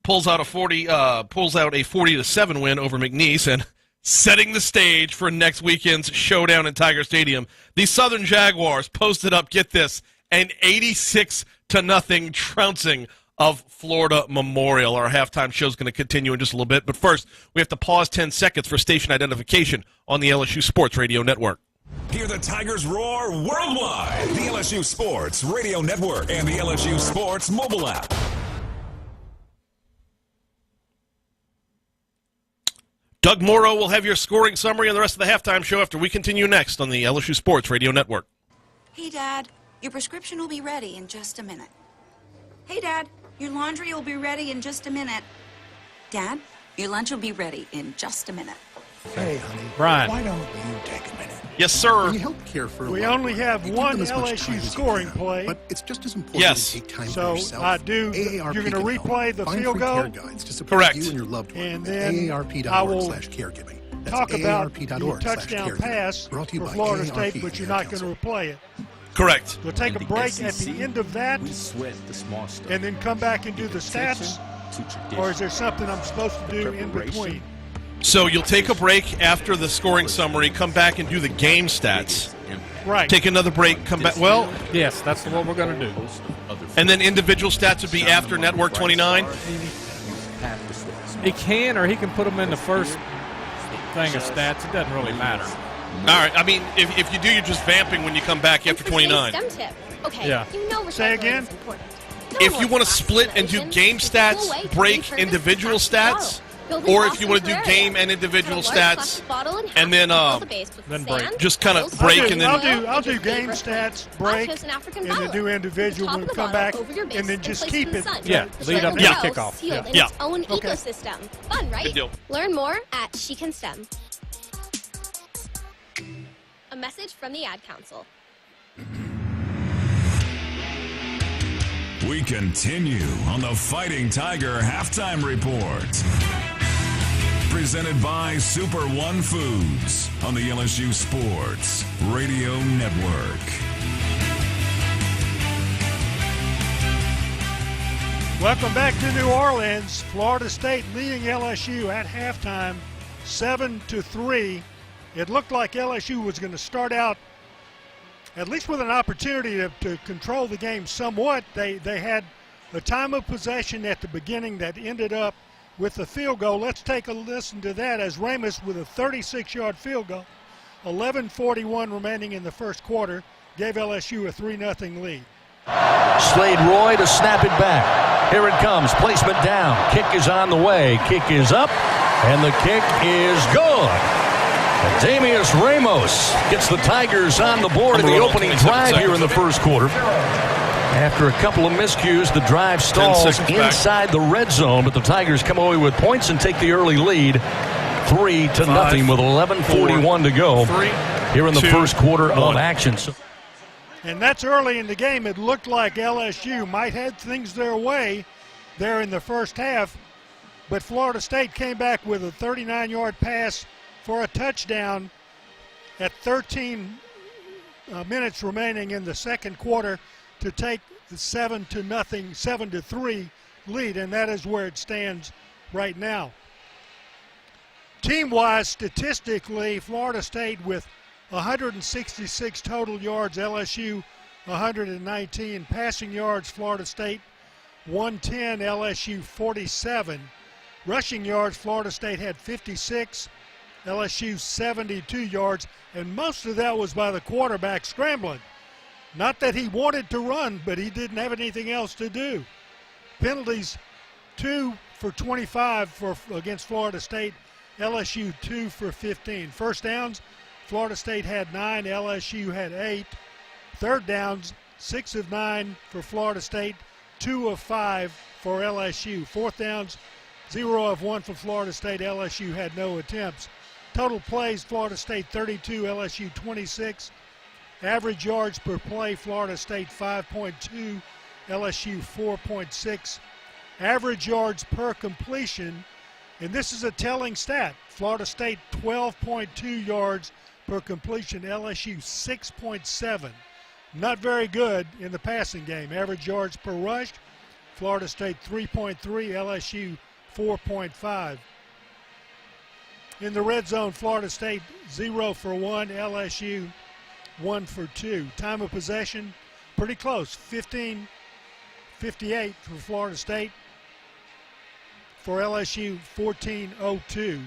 pulls out a 40-7 win over McNeese, and setting the stage for next weekend's showdown in Tiger Stadium. The Southern Jaguars posted up, get this, an 86-0 trouncing of Florida Memorial. Our halftime show is going to continue in just a little bit, but first we have to pause 10 seconds for station identification on the LSU Sports Radio Network. Hear the Tigers roar worldwide. The LSU Sports Radio Network and the LSU Sports mobile app. Doug Morrow will have your scoring summary and the rest of the halftime show after we continue next on the LSU Sports Radio Network. Hey, Dad, your prescription will be ready in just a minute. Hey, Dad, your laundry will be ready in just a minute. Dad, your lunch will be ready in just a minute. Hey, honey. Brian. Why don't you take a minute? Yes, sir. When you help care for We only have one LSU scoring play. But it's just as important Yes. to take time So for yourself. I do. AARP You're going to can replay help. the Find field free goal. care guides to support Correct. you and your loved one And at then AARP.org/caregiving. That's Talk about your AARP.org/caregiving. touchdown pass Brought to you for by Florida AARP State, but you're not going Council. to replay it. Correct. We'll take a In the break SEC, at the end of that we sweat the small stuff. and then come back and do the stats, To tradition. or is there something I'm supposed to do in Preparation. between? So you'll take a break after the scoring summary, come back and do the game stats. Right. Take another break, come back. Well, yes, that's what we're going to do. And then individual stats would be after Network 29. He can, or he can put them in the first thing of stats. It doesn't really matter. All right. I mean, if you do, you're just vamping when you come back after 29. STEM tip. Okay, Yeah. you know Say recycling again? is important. If you want to split and do game stats, break individual stats, or if you want to do game and individual stats, and then break. just kind of break and then I'll do game stats, break, and then do individual when we come back, and then just keep it. Yeah, lead up to the kickoff. Sealed in Yeah. its own Okay. ecosystem. Fun, right? Good deal. Learn more at She Can STEM. A message from the Ad Council. We continue on the Fighting Tiger Halftime Report. Presented by Super One Foods on the LSU Sports Radio Network. Welcome back to New Orleans. Florida State leading LSU at halftime, 7-3. It looked like LSU was going to start out at least with an opportunity to control the game somewhat. They had a time of possession at the beginning that ended up with the field goal. Let's take a listen to that as Ramus with a 36-yard field goal. 11:41 remaining in the first quarter gave LSU a 3-0 lead. Slade Roy to snap it back. Here it comes. Placement down. Kick is on the way. Kick is up. And the kick is good. Damius Ramos gets the Tigers on the board in the opening drive here in the first quarter. After a couple of miscues, the drive stalls inside the red zone, but the Tigers come away with points and take the early lead 3-0 with 11:41 to go here in the first quarter of action. And that's early in the game. It looked like LSU might have things their way there in the first half, but Florida State came back with a 39-yard pass for a touchdown at 13 minutes remaining in the second quarter to take the 7-3 lead, and that is where it stands right now. Team-wise, statistically, Florida State with 166 total yards, LSU 119. Passing yards, Florida State 110, LSU 47. Rushing yards, Florida State had 56, LSU 72 yards, and most of that was by the quarterback scrambling. Not that he wanted to run, but he didn't have anything else to do. Penalties, 2 for 25 against Florida State, LSU 2 for 15. First downs, Florida State had 9, LSU had 8. Third downs, 6 of 9 for Florida State, 2 of 5 for LSU. Fourth downs, 0 of 1 for Florida State. LSU had no attempts. Total plays, Florida State 32, LSU 26. Average yards per play, Florida State 5.2, LSU 4.6. Average yards per completion, and this is a telling stat. Florida State 12.2 yards per completion, LSU 6.7. Not very good in the passing game. Average yards per rush, Florida State 3.3, LSU 4.5. In the red zone, Florida State 0 for 1, LSU 1 for 2. Time of possession, pretty close, 15-58 for Florida State. For LSU, 14-02.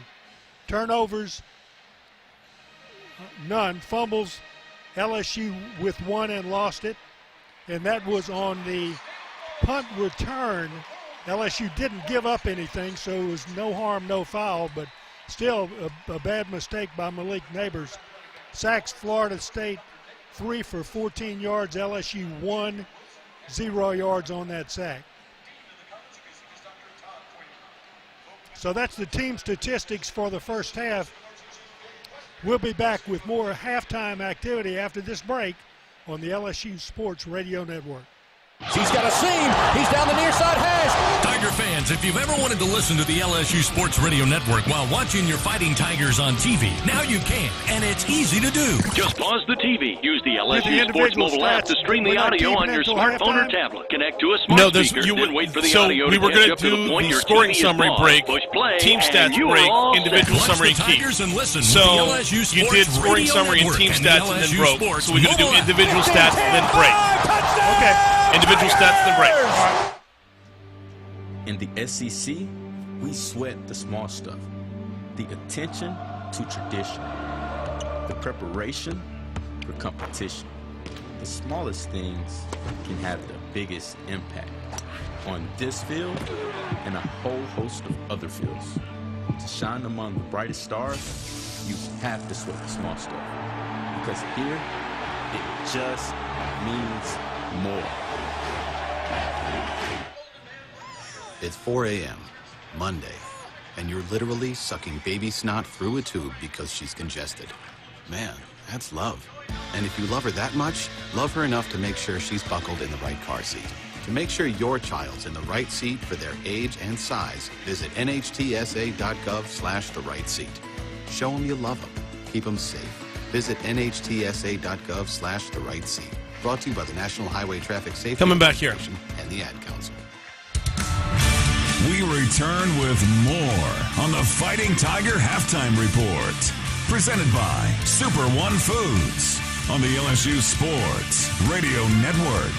Turnovers, none. Fumbles, LSU with 1 and lost it. And that was on the punt return. LSU didn't give up anything, so it was no harm, no foul, but still a bad mistake by Malik Neighbors. Sacks, Florida State 3 for 14 yards. LSU 1, 0 yards on that sack. So that's the team statistics for the first half. We'll be back with more halftime activity after this break on the LSU Sports Radio Network. He's got a seam. He's down the near side hash. Tiger fans, if you've ever wanted to listen to the LSU Sports Radio Network while watching your Fighting Tigers on TV, now you can, and it's easy to do. Just pause the TV. Use the LSU Sports mobile app to stream the audio on your smartphone or tablet. Connect to a smart speaker, then wait for the audio we to were catch going up to to the do point the your scoring TV is summary paused. break, Push play, team and stats you are break, all individual set. summary, Watch the and key. Tigers and listen to So the LSU you did Sports scoring Radio summary and Network team and stats the and then LSU broke. Sports So we're going to do mobile app. individual stats and then break. Okay. Individual stats and then break. In the SEC, we sweat the small stuff. The attention to tradition. The preparation for competition. The smallest things can have the biggest impact on this field and a whole host of other fields. To shine among the brightest stars, you have to sweat the small stuff. Because here, it just means more. It's 4 a.m., Monday, and you're literally sucking baby snot through a tube because she's congested. Man, that's love. And if you love her that much, love her enough to make sure she's buckled in the right car seat. To make sure your child's in the right seat for their age and size, visit nhtsa.gov/the right seat. Show them you love them. Keep them safe. Visit nhtsa.gov/the right seat. Brought to you by the National Highway Traffic Safety Coming back here. and the Ad Council. We return with more on the Fighting Tiger Halftime Report. Presented by Super One Foods on the LSU Sports Radio Network.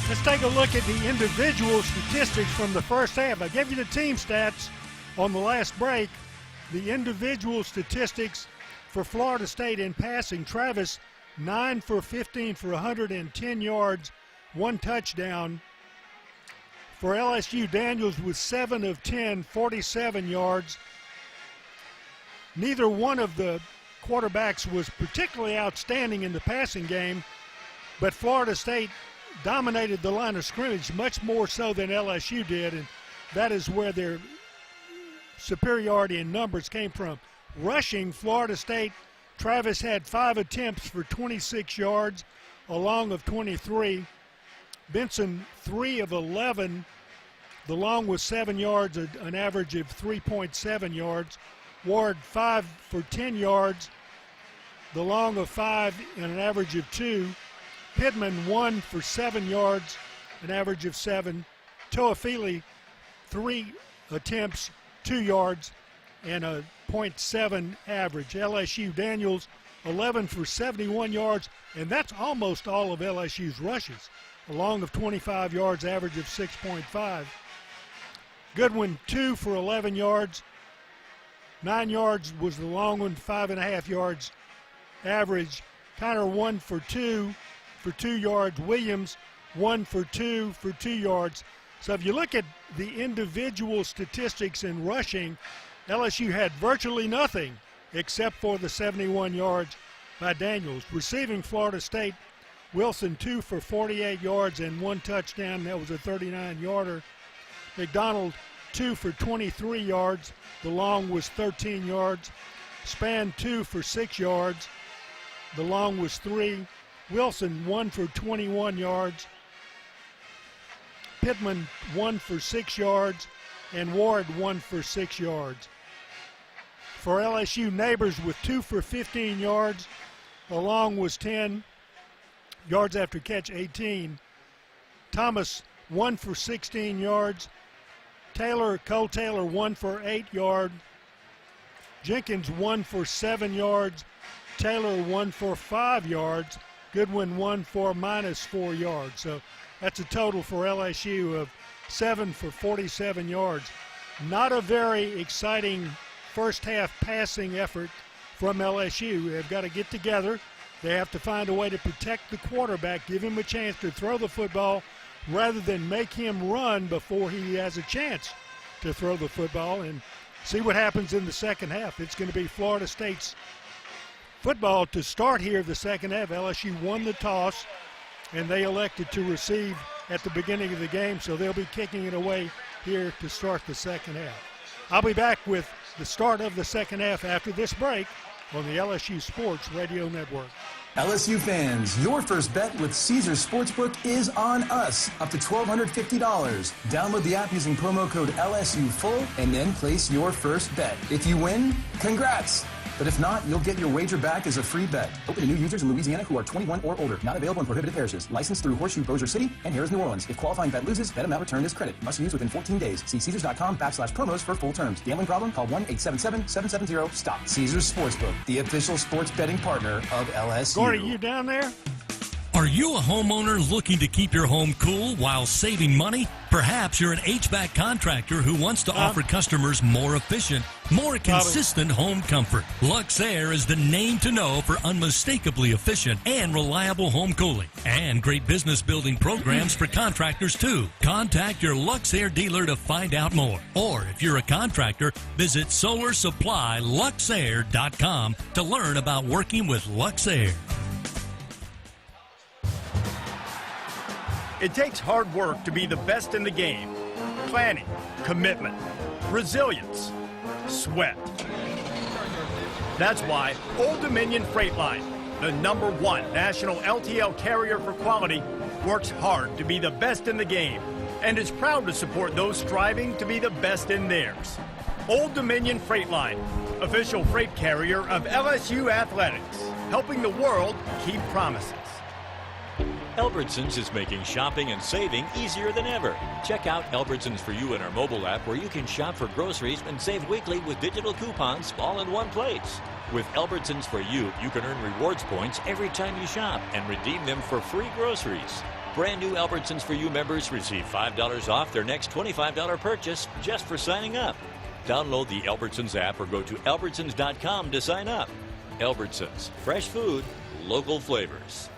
Let's take a look at the individual statistics from the first half. I gave you the team stats on the last break. The individual statistics for Florida State in passing. Travis, 9 for 15 for 110 yards, 1 touchdown. For LSU, Daniels was 7 of 10, 47 yards. Neither one of the quarterbacks was particularly outstanding in the passing game, but Florida State dominated the line of scrimmage much more so than LSU did, and that is where their superiority in numbers came from. Rushing, Florida State, Travis had 5 attempts for 26 yards, a long of 23. Benson, 3 of 11. The long was 7 yards, an average of 3.7 yards. Ward, 5 for 10 yards. The long of 5 and an average of 2. Pittman, 1 for 7 yards, an average of 7. Toafili, 3 attempts, 2 yards, and a .7 average. LSU, Daniels, 11 for 71 yards, and that's almost all of LSU's rushes. A long of 25 yards, average of 6.5. Goodwin, 2 for 11 yards. 9 yards was the long one, 5.5 yards average. Connor, 1 for 2 yards. Williams, 1 for 2 yards. So if you look at the individual statistics in rushing, LSU had virtually nothing except for the 71 yards by Daniels. Receiving Florida State, Wilson 2 for 48 yards and 1 touchdown. That was a 39-yarder. McDonald 2 for 23 yards. The long was 13 yards. Spann 2 for 6 yards. The long was 3. Wilson 1 for 21 yards. Pittman 1 for 6 yards. And Ward 1 for 6 yards. For LSU, Neighbors with 2 for 15 yards. The long was 10. Yards after catch 18. Thomas 1 for 16 yards. Cole Taylor 1 for 8 yards. Jenkins 1 for 7 yards. Taylor 1 for 5 yards. Goodwin 1 for -4 yards. So that's a total for LSU of 7 for 47 yards. Not a very exciting first half passing effort from LSU. They've got to get together. They have to find a way to protect the quarterback, give him a chance to throw the football rather than make him run before he has a chance to throw the football, and see what happens in the second half. It's going to be Florida State's football to start here the second half. LSU won the toss, and they elected to receive at the beginning of the game, so they'll be kicking it away here to start the second half. I'll be back with the start of the second half after this break on the LSU Sports Radio Network. LSU fans, your first bet with Caesars Sportsbook is on us, up to $1,250. Download the app using promo code LSUFull and then place your first bet. If you win, congrats. But if not, you'll get your wager back as a free bet. Open to new users in Louisiana who are 21 or older. Not available in prohibited parishes. Licensed through Horseshoe Bossier City and Harrah's New Orleans. If qualifying bet loses, bet amount returned is credit. Must use within 14 days. See Caesars.com/promos for full terms. Gambling problem? Call 1-877-770-STOP. Caesars Sportsbook, the official sports betting partner of LSU. Gordy, you down there? Are you a homeowner looking to keep your home cool while saving money? Perhaps you're an HVAC contractor who wants to offer customers more efficient, more consistent home comfort. Luxair is the name to know for unmistakably efficient and reliable home cooling. And great business building programs for contractors too. Contact your Luxair dealer to find out more. Or if you're a contractor, visit SolarSupplyLuxair.com to learn about working with Luxair. It takes hard work to be the best in the game. Planning, commitment, resilience, sweat. That's why Old Dominion Freight Line, the #1 national LTL carrier for quality, works hard to be the best in the game and is proud to support those striving to be the best in theirs. Old Dominion Freight Line, official freight carrier of LSU Athletics, helping the world keep promises. Albertsons is making shopping and saving easier than ever. Check out Albertsons For You in our mobile app, where you can shop for groceries and save weekly with digital coupons all in one place. With Albertsons For You, you can earn rewards points every time you shop and redeem them for free groceries. Brand new Albertsons For You members receive $5 off their next $25 purchase just for signing up. Download the Albertsons app or go to albertsons.com to sign up. Albertsons, fresh food, local flavors.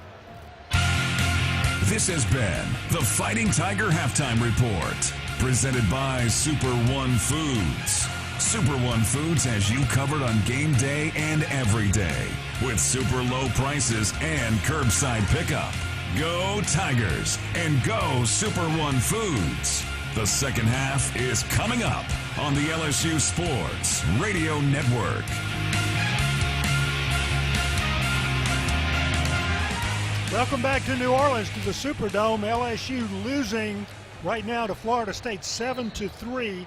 This has been the Fighting Tiger Halftime Report, presented by Super One Foods. Super One Foods has you covered on game day and every day, with super low prices and curbside pickup. Go Tigers and go Super One Foods. The second half is coming up on the LSU Sports Radio Network. Welcome back to New Orleans to the Superdome. LSU losing right now to Florida State 7-3.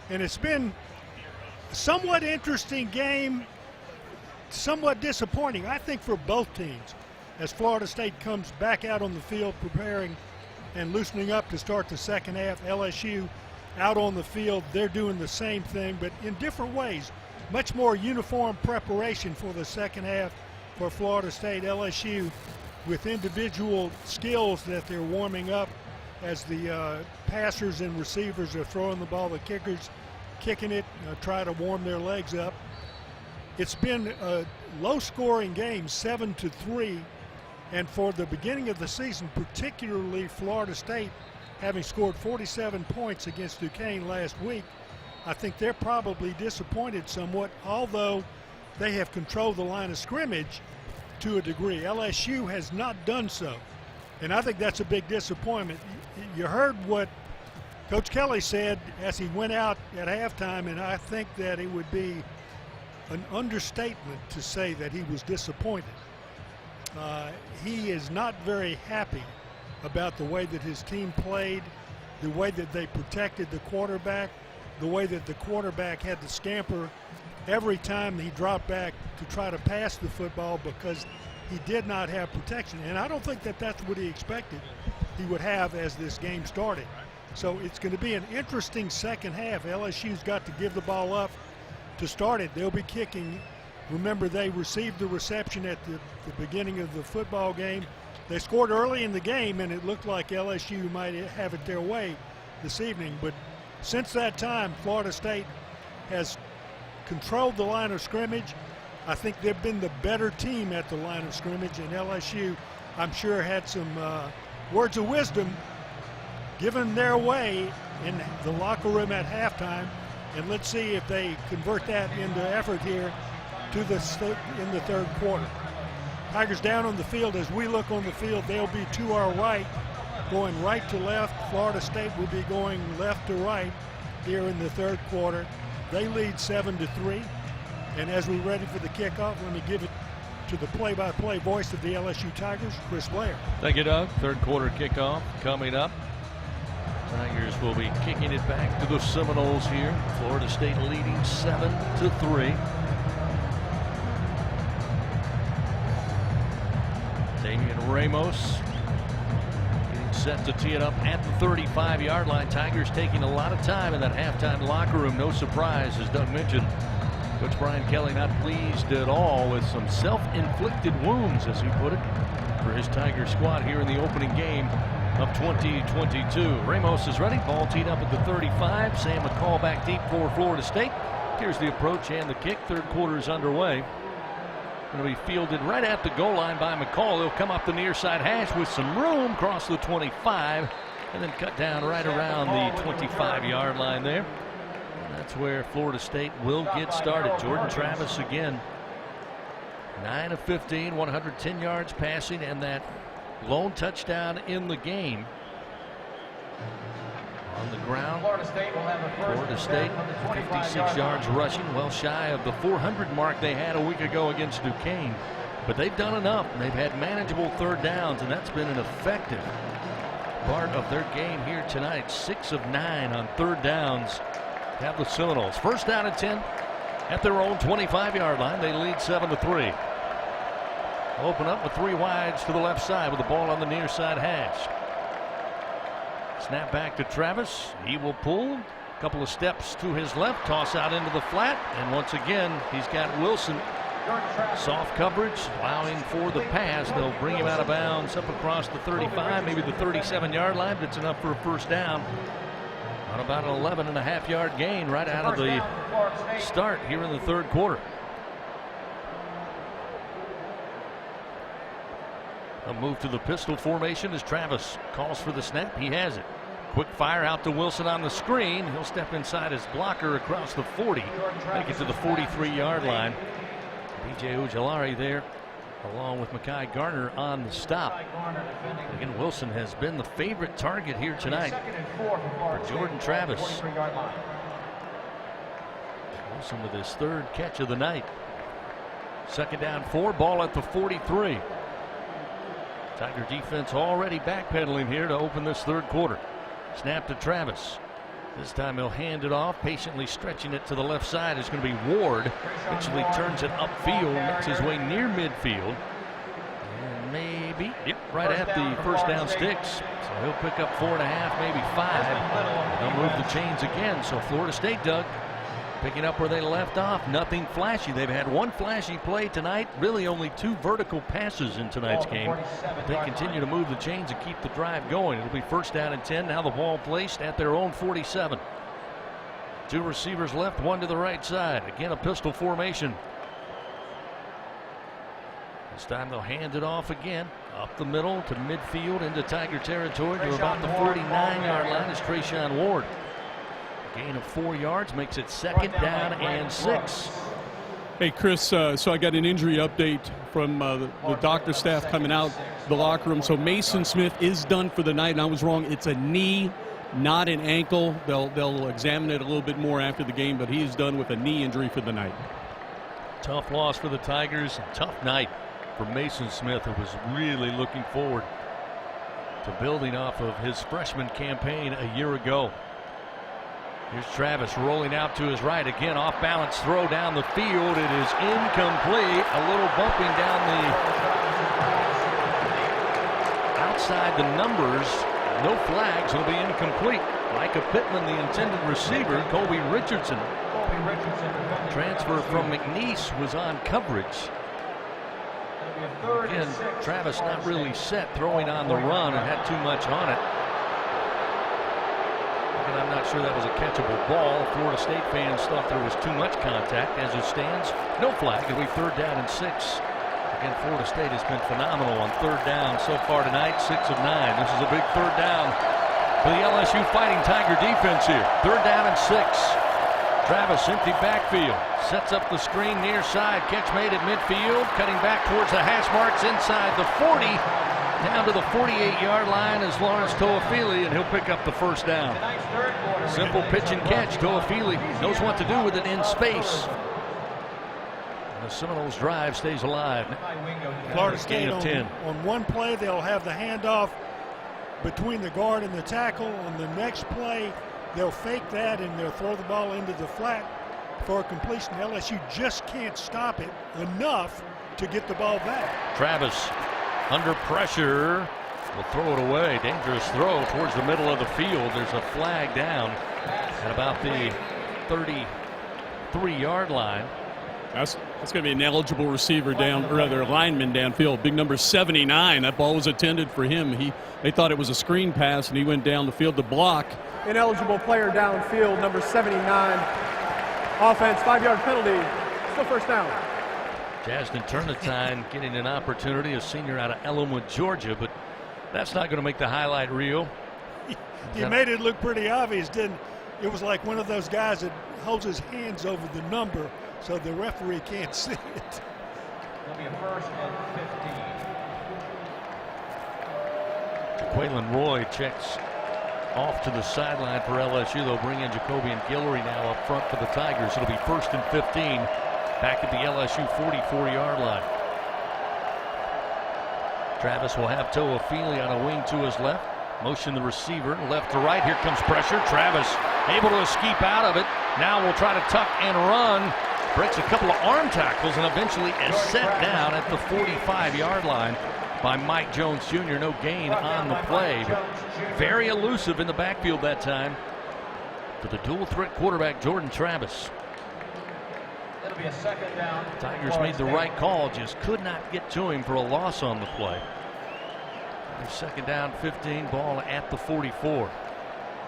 And it's been a somewhat interesting game, somewhat disappointing, I think, for both teams, as Florida State comes back out on the field preparing and loosening up to start the second half. LSU out on the field, they're doing the same thing, but in different ways. Much more uniform preparation for the second half for Florida State. LSU with individual skills that they're warming up as the passers and receivers are throwing the ball, the kickers kicking it, try to warm their legs up. It's been a low-scoring game, 7-3, and for the beginning of the season, particularly Florida State having scored 47 points against Duquesne last week, I think they're probably disappointed somewhat, although they have controlled the line of scrimmage to a degree. LSU has not done so, and I think that's a big disappointment. You heard what Coach Kelly said as he went out at halftime, and I think that it would be an understatement to say that he was disappointed. He is not very happy about the way that his team played, the way that they protected the quarterback, the way that the quarterback had to scamper every time he dropped back to try to pass the football because he did not have protection. And I don't think that that's what he expected he would have as this game started. So it's going to be an interesting second half. LSU's got to give the ball up to start it. They'll be kicking. Remember, they received the reception at the beginning of the football game. They scored early in the game, and it looked like LSU might have it their way this evening. But since that time, Florida State has controlled the line of scrimmage. I think they've been the better team at the line of scrimmage, and LSU, I'm sure, had some words of wisdom given their way in the locker room at halftime. And let's see if they convert that into effort here in the third quarter. Tigers down on the field. As we look on the field, they'll be to our right, going right to left. Florida State will be going left to right here in the third quarter. They lead 7-3. And as we're ready for the kickoff, let me give it to the play-by-play voice of the LSU Tigers, Chris Blair. Thank you, Doug. Third quarter kickoff coming up. Tigers will be kicking it back to the Seminoles here. Florida State leading 7-3. Damian Ramos getting set to tee it up at the 35-yard line. Tigers taking a lot of time in that halftime locker room. No surprise, as Doug mentioned. Coach Brian Kelly not pleased at all with some self-inflicted wounds, as he put it, for his Tiger squad here in the opening game of 2022. Ramos is ready. Ball teed up at the 35. Sam McCall back deep for Florida State. Here's the approach and the kick. Third quarter is underway. Going to be fielded right at the goal line by McCall. He'll come up the near side hash with some room, across the 25, and then cut down right around the 25-yard line there. And that's where Florida State will get started. Jordan Travis again, 9 of 15, 110 yards passing, and that lone touchdown in the game. On the ground, Florida State 56 yards rushing, well shy of the 400 mark they had a week ago against Duquesne. But they've done enough. They've had manageable third downs, and that's been an effective part of their game here tonight. 6 of 9 on third downs have the Seminoles. First down and 10 at their own 25-yard line. They lead 7-3. Open up with 3 wides to the left side with the ball on the near side hash. Snap back to Travis. He will pull. A couple of steps to his left. Toss out into the flat. And once again, he's got Wilson. Soft coverage, allowing for the pass. They'll bring him out of bounds up across the 35, maybe the 37-yard line. But it's enough for a first down. On about an 11.5-yard gain right out of the start here in the third quarter. A move to the pistol formation as Travis calls for the snap. He has it. Quick fire out to Wilson on the screen. He'll step inside his blocker across the 40. Make it to the 43-yard line. B.J. Ojolari there, along with Mekhi Garner on the stop. Again, Wilson has been the favorite target here tonight for Jordan Travis. Wilson with his third catch of the night. Second down 4, ball at the 43. Tiger defense already backpedaling here to open this third quarter. Snap to Travis. This time he'll hand it off, patiently stretching it to the left side. It's going to be Ward. Eventually turns it upfield, makes his way near midfield. And maybe, right at the first down sticks. So he'll pick up 4.5, maybe 5. They'll move the chains again. So Florida State, Doug, picking up where they left off. Nothing flashy. They've had one flashy play tonight. Really only 2 vertical passes in tonight's game. But they continue to move the chains and keep the drive going. It'll be first down and 10. Now the ball placed at their own 47. 2 receivers left, 1 to the right side. Again, a pistol formation. This time they'll hand it off again. Up the middle to midfield into Tiger territory to about the 49-yard line is Trayshawn Ward. Gain of 4 yards makes it 2nd down and 6. Hey, Chris, so I got an injury update from the doctor staff coming out the locker room. So Mason Smith is done for the night, and I was wrong. It's a knee, not an ankle. They'll examine it a little bit more after the game, but he is done with a knee injury for the night. Tough loss for the Tigers. Tough night for Mason Smith, who was really looking forward to building off of his freshman campaign a year ago. Here's Travis rolling out to his right. Again, off balance throw down the field. It is incomplete. A little bumping down the outside the numbers. No flags. It'll be incomplete. Micah Pittman, the intended receiver. Colby Richardson. Transfer from McNeese was on coverage. Again, Travis not really set, throwing on the run and had too much on it. And I'm not sure that was a catchable ball. Florida State fans thought there was too much contact. As it stands, no flag. It'll be 3rd down and 6. Again, Florida State has been phenomenal on 3rd down so far tonight, 6 of 9. This is a big 3rd down for the LSU Fighting Tiger defense here. 3rd down and 6. Travis, empty backfield, sets up the screen near side. Catch made at midfield, cutting back towards the hash marks inside the 40. Down to the 48-yard line is Lawrence Toafili, and he'll pick up the 1st down. Simple pitch and catch. Toafili knows what to do with it in space. And the Seminoles drive stays alive. Florida State of 10. On one play, they'll have the handoff between the guard and the tackle. On the next play, they'll fake that and they'll throw the ball into the flat for a completion. LSU just can't stop it enough to get the ball back. Travis under pressure will throw it away. Dangerous throw towards the middle of the field. There's a flag down at about the 33-yard line. That's going to be an eligible receiver down, or rather lineman downfield. Big number 79. That ball was intended for him. They thought it was a screen pass, and he went down the field to block. Ineligible player downfield, number 79. Offense, 5-yard penalty. Still 1st down. Jasden Turnitine getting an opportunity, a senior out of Ellenwood, Georgia, but that's not going to make the highlight reel. He made it look pretty obvious, didn't it? It was like one of those guys that holds his hands over the number so the referee can't see it. It'll be a 1st and 15. Jaqueline Roy checks off to the sideline for LSU. They'll bring in Jacobian Guillory now up front for the Tigers. It'll be 1st and 15. Back at the LSU 44-yard line. Travis will have Toafili on a wing to his left. Motion the receiver left to right. Here comes pressure. Travis able to escape out of it. Now we'll try to tuck and run. Breaks a couple of arm tackles and eventually is set down at the 45-yard line by Mike Jones Jr. No gain on the play, but very elusive in the backfield that time to the dual threat quarterback Jordan Travis. It'll be a 2nd down. Tigers made the right call, just could not get to him for a loss on the play. 2nd down, 15, ball at the 44.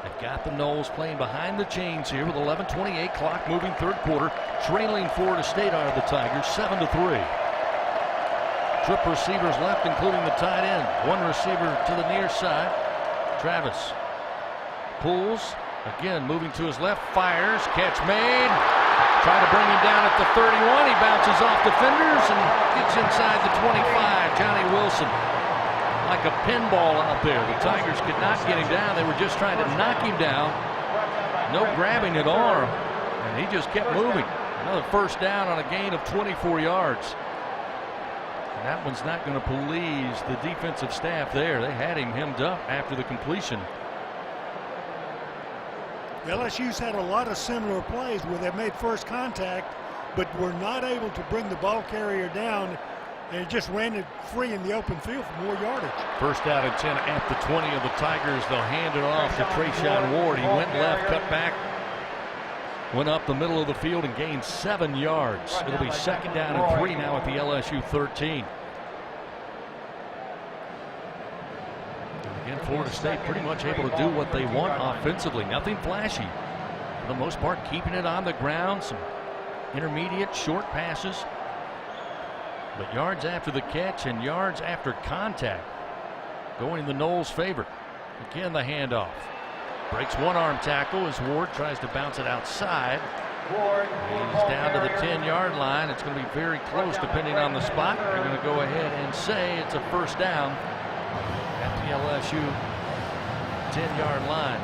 They've got the Noles playing behind the chains here with 11:28 clock moving 3rd quarter. Trailing Florida State are the Tigers 7-3. Trip receivers left, including the tight end. One receiver to the near side. Travis pulls, again moving to his left, fires, catch made. Try to bring him down at the 31. He bounces off defenders and gets inside the 25. Johnny Wilson, like a pinball out there. The Tigers could not get him down. They were just trying to knock him down. No grabbing at arm, and he just kept moving. Another 1st down on a gain of 24 yards. And that one's not going to please the defensive staff there. They had him hemmed up after the completion. LSU's had a lot of similar plays where they made first contact, but were not able to bring the ball carrier down, and it just ran it free in the open field for more yardage. 1st down and 10 at the 20 of the Tigers. They'll hand it off to Trayshawn Ward. He went left, cut back, went up the middle of the field and gained 7 yards. It'll be 2nd down and 3 now at the LSU 13. Again, Florida State pretty much able to do what they want offensively. Nothing flashy. For the most part, keeping it on the ground. Some intermediate, short passes. But yards after the catch and yards after contact going in the Noles' favor. Again, the handoff. Breaks one arm tackle as Ward tries to bounce it outside. He's down to the 10-yard line. It's going to be very close depending on the spot. They're going to go ahead and say it's a first down at the LSU 10-yard line.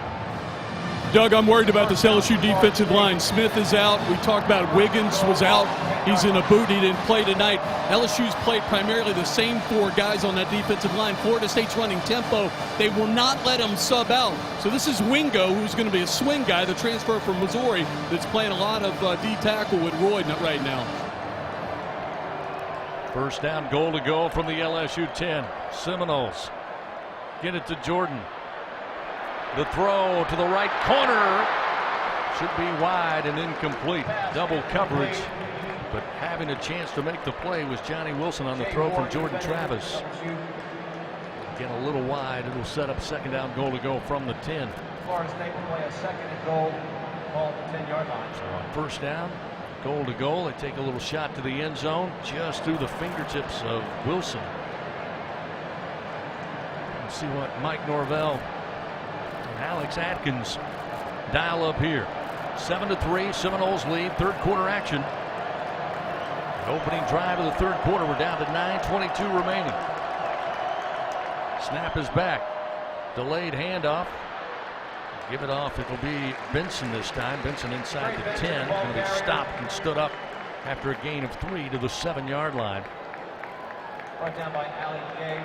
Doug, I'm worried about this LSU defensive line. Smith is out. We talked about Wiggins was out. He's in a boot. He didn't play tonight. LSU's played primarily the same four guys on that defensive line. Florida State's running tempo. They will not let him sub out. So this is Wingo, who's going to be a swing guy, the transfer from Missouri, that's playing a lot of D-tackle with Roy right now. First down, goal to go from the LSU 10. Seminoles get it to Jordan. The throw to the right corner should be wide and incomplete. Double coverage, but having a chance to make the play was Johnny Wilson on the throw from Jordan Travis. Again, a little wide. It'll set up second down, goal to go from the 10. Florida State will play a second and goal ball at the 10-yard line. So on first down, goal to goal. They take a little shot to the end zone just through the fingertips of Wilson. Let's see what Mike Norvell and Alex Atkins dial up here. 7-3, Seminoles lead, third quarter action. The opening drive of the third quarter, we're down to 9:22 remaining. Snap is back. Delayed handoff. Give it off. It'll be Benson this time. Benson inside the 10. Going to be stopped and stood up after a gain of 3 to the 7-yard line. Brought down by Ali Gay.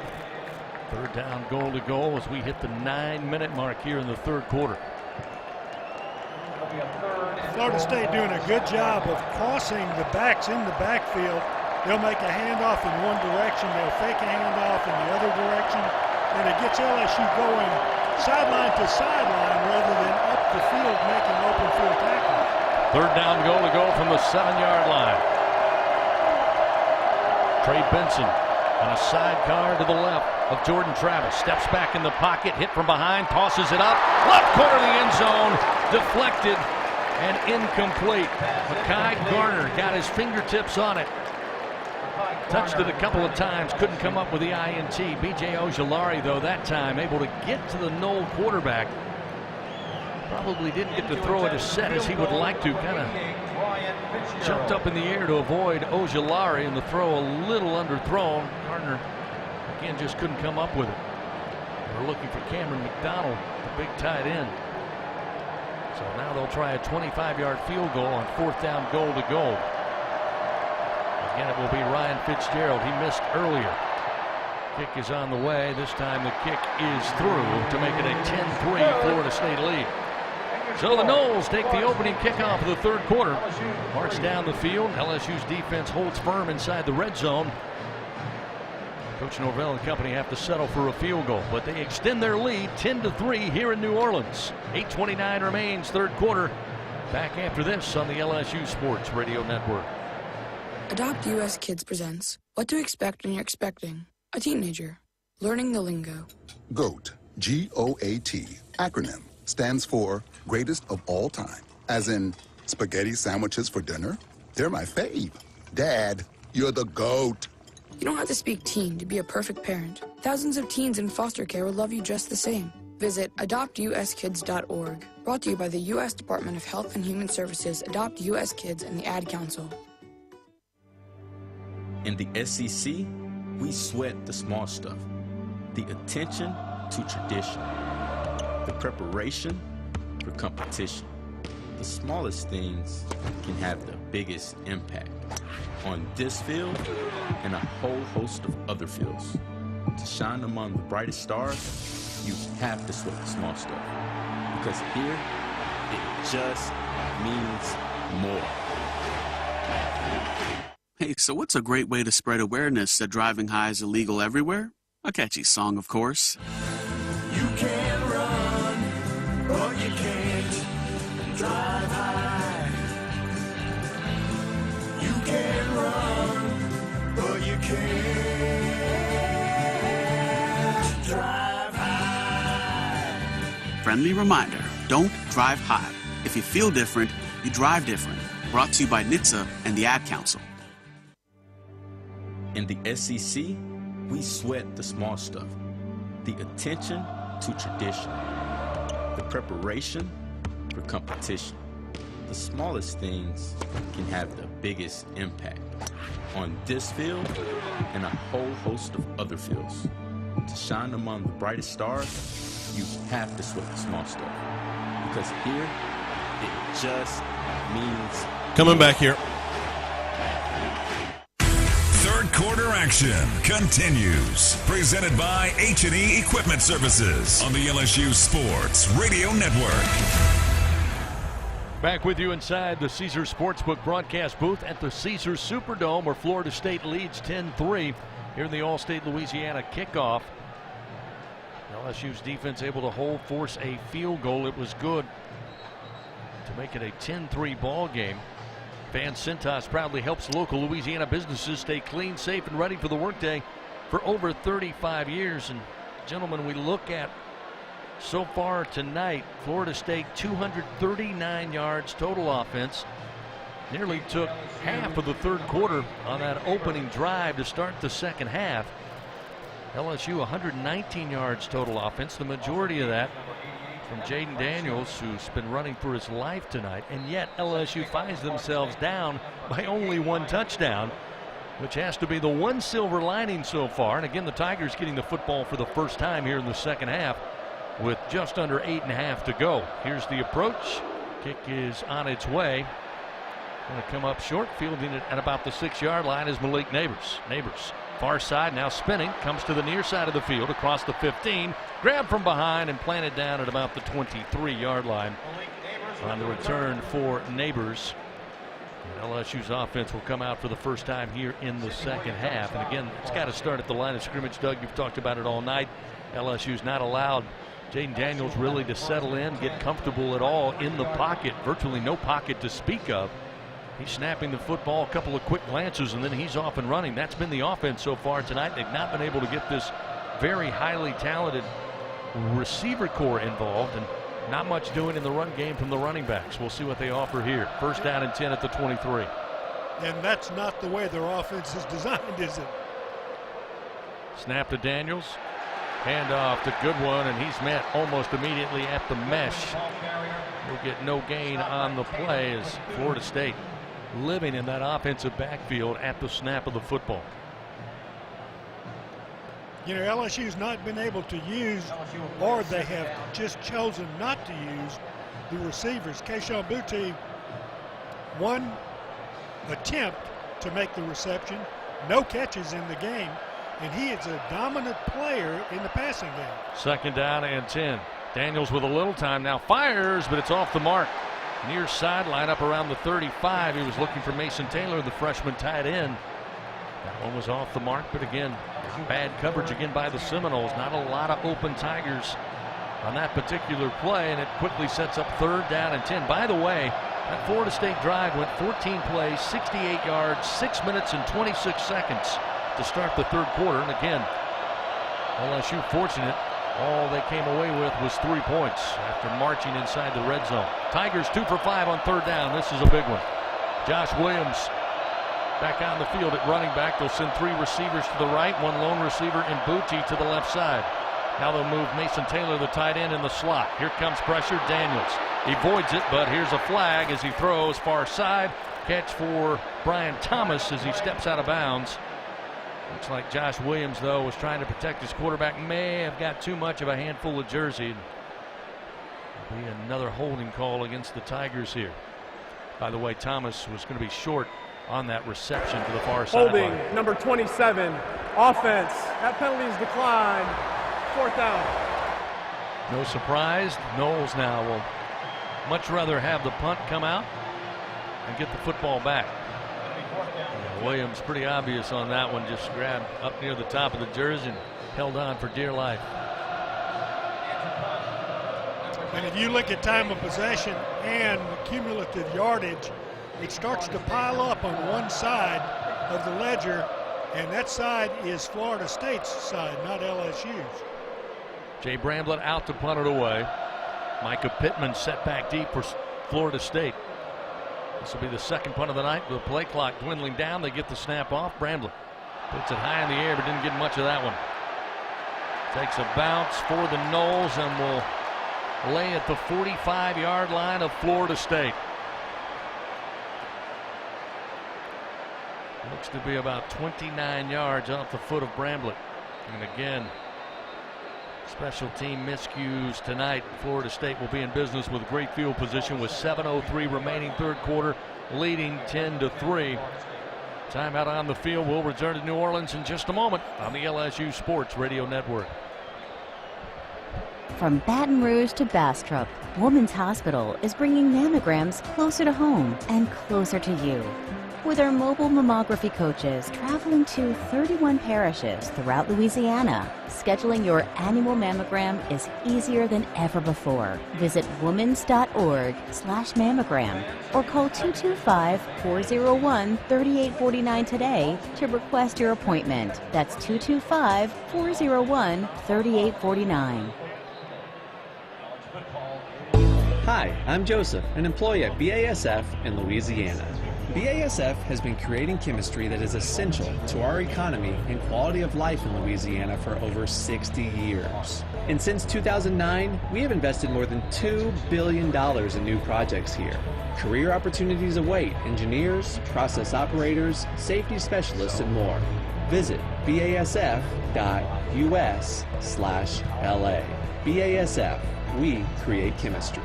Third down, goal to goal as we hit the 9-minute mark here in the third quarter. Florida State doing a good job of crossing the backs in the backfield. They'll make a handoff in one direction. They'll fake a handoff in the other direction. And it gets LSU going sideline to sideline rather than up the field making open field tackles. Third down, goal to go from the 7-yard line. Trey Benson on a sidecar to the left of Jordan Travis. Steps back in the pocket, hit from behind, tosses it up. Left corner of the end zone, deflected and incomplete. Mekhi Garner got his fingertips on it. Touched it a couple of times, couldn't come up with the INT. B.J. Ojulari, though, that time able to get to the Nole quarterback. Probably didn't get to throw it as set as he would like to. Kind of jumped up in the air to avoid Ojulari, and the throw a little underthrown. Gardner, again, just couldn't come up with it. We're looking for Cameron McDonald, the big tight end. So now they'll try a 25-yard field goal on fourth down, goal to goal. Again, it will be Ryan Fitzgerald. He missed earlier. Kick is on the way. This time the kick is through to make it a 10-3 Florida State lead. So the Noles take the opening kickoff of the third quarter. March down the field. LSU's defense holds firm inside the red zone. Coach Norvell and company have to settle for a field goal, but they extend their lead 10-3 here in New Orleans. 8:29 remains, third quarter. Back after this on the LSU Sports Radio Network. Adopt US Kids presents What to Expect When You're Expecting a Teenager. Learning the lingo. GOAT, G-O-A-T, acronym, stands for Greatest of All Time. As in, spaghetti sandwiches for dinner? They're my fave. Dad, you're the GOAT. You don't have to speak teen to be a perfect parent. Thousands of teens in foster care will love you just the same. Visit adoptuskids.org. Brought to you by the U.S. Department of Health and Human Services, Adopt U.S. Kids, and the Ad Council. In the SEC, we sweat the small stuff. The attention to tradition. The preparation for competition. The smallest things can have the biggest impact on this field and a whole host of other fields. To shine among the brightest stars, you have to sweat the small stuff. Because here, it just means more. Hey, so what's a great way to spread awareness that driving high is illegal everywhere? A catchy song, of course. You can run, but you can't drive high. You can run, but you can't drive high. Friendly reminder, don't drive high. If you feel different, you drive different. Brought to you by NHTSA and the Ad Council. In the SEC, we sweat the small stuff. The attention to tradition. The preparation for competition. The smallest things can have the biggest impact on this field and a whole host of other fields. To shine among the brightest stars, you have to sweat the small stuff. Because here, it just means... Coming back here. Third quarter action continues. Presented by H&E Equipment Services on the LSU Sports Radio Network. Back with you inside the Caesars Sportsbook broadcast booth at the Caesars Superdome, where Florida State leads 10-3 here in the All-State Louisiana kickoff. LSU's defense able to force a field goal. It was good to make it a 10-3 ball game. Van Cintas proudly helps local Louisiana businesses stay clean, safe, and ready for the workday for over 35 years. And gentlemen, we look at so far tonight, Florida State 239 yards total offense. Nearly took half of the third quarter on that opening drive to start the second half. LSU 119 yards total offense, the majority of that from Jaden Daniels, who's been running for his life tonight, and yet LSU finds themselves down by only one touchdown, which has to be the one silver lining so far. And again, the Tigers getting the football for the first time here in the second half with just under 8.5 to go. Here's the approach. Kick is on its way. Going to come up short, fielding it at about the 6-yard line is Malik Neighbors. Neighbors, far side, now spinning, comes to the near side of the field across the 15, grabbed from behind and planted down at about the 23-yard line on the return for Neighbors. And LSU's offense will come out for the first time here in the second half. And again, it's got to start at the line of scrimmage. Doug, you've talked about it all night. LSU's not allowed Jaden Daniels really to settle in, get comfortable at all in the pocket. Virtually no pocket to speak of. He's snapping the football, a couple of quick glances, and then he's off and running. That's been the offense so far tonight. They've not been able to get this very highly talented receiver core involved, and not much doing in the run game from the running backs. We'll see what they offer here. First down and 10 at the 23. And that's not the way their offense is designed, is it? Snap to Daniels. Handoff to Goodwin, and he's met almost immediately at the mesh. We'll get no gain on the play as Florida State living in that offensive backfield at the snap of the football. You know, LSU's not been able to use, or they have just chosen not to use, the receivers. Keyshawn Boutte, one attempt to make the reception, no catches in the game, and he is a dominant player in the passing game. Second down and 10. Daniels with a little time now, fires, but it's off the mark. Near sideline up around the 35. He was looking for Mason Taylor, the freshman tight end. That one was off the mark, but again, bad coverage again by the Seminoles. Not a lot of open Tigers on that particular play, and it quickly sets up third down and 10. By the way, that Florida State drive went 14 plays, 68 yards, 6 minutes and 26 seconds to start the third quarter. And again, LSU fortunate. All they came away with was 3 points after marching inside the red zone. Tigers 2 for 5 on third down. This is a big one. Josh Williams back on the field at running back. They'll send 3 receivers to the right, 1 lone receiver in Boutte to the left side. Now they'll move Mason Taylor, the tight end, in the slot. Here comes pressure. Daniels avoids it, but here's a flag as he throws far side. Catch for Brian Thomas as he steps out of bounds. Looks like Josh Williams, though, was trying to protect his quarterback. May have got too much of a handful of jersey. Be another holding call against the Tigers here. By the way, Thomas was going to be short on that reception to the far sideline. Holding, number 27, offense. That penalty is declined. Fourth down. No surprise. Knowles now will much rather have the punt come out and get the football back. Williams pretty obvious on that one, just grabbed up near the top of the jersey and held on for dear life. And if you look at time of possession and cumulative yardage, it starts to pile up on one side of the ledger, and that side is Florida State's side, not LSU's. Jay Bramblett out to punt it away. Micah Pittman set back deep for Florida State. This will be the second punt of the night with the play clock dwindling down. They get the snap off. Bramblett Puts it high in the air, but didn't get much of that one. Takes a bounce for the Noles and will lay at the 45-yard line of Florida State. Looks to be about 29 yards off the foot of Bramblett. And again, special team miscues tonight. Florida State will be in business with great field position with 7:03 remaining third quarter, leading 10-3. Timeout on the field. We'll return to New Orleans in just a moment on the LSU Sports Radio Network. From Baton Rouge to Bastrop, Women's Hospital is bringing mammograms closer to home and closer to you. With our mobile mammography coaches traveling to 31 parishes throughout Louisiana, scheduling your annual mammogram is easier than ever before. Visit womans.org/mammogram or call 225-401-3849 today to request your appointment. That's 225-401-3849. Hi, I'm Joseph, an employee at BASF in Louisiana. BASF has been creating chemistry that is essential to our economy and quality of life in Louisiana for over 60 years. And since 2009, we have invested more than $2 billion in new projects here. Career opportunities await engineers, process operators, safety specialists, and more. Visit basf.us/LA. BASF, we create chemistry.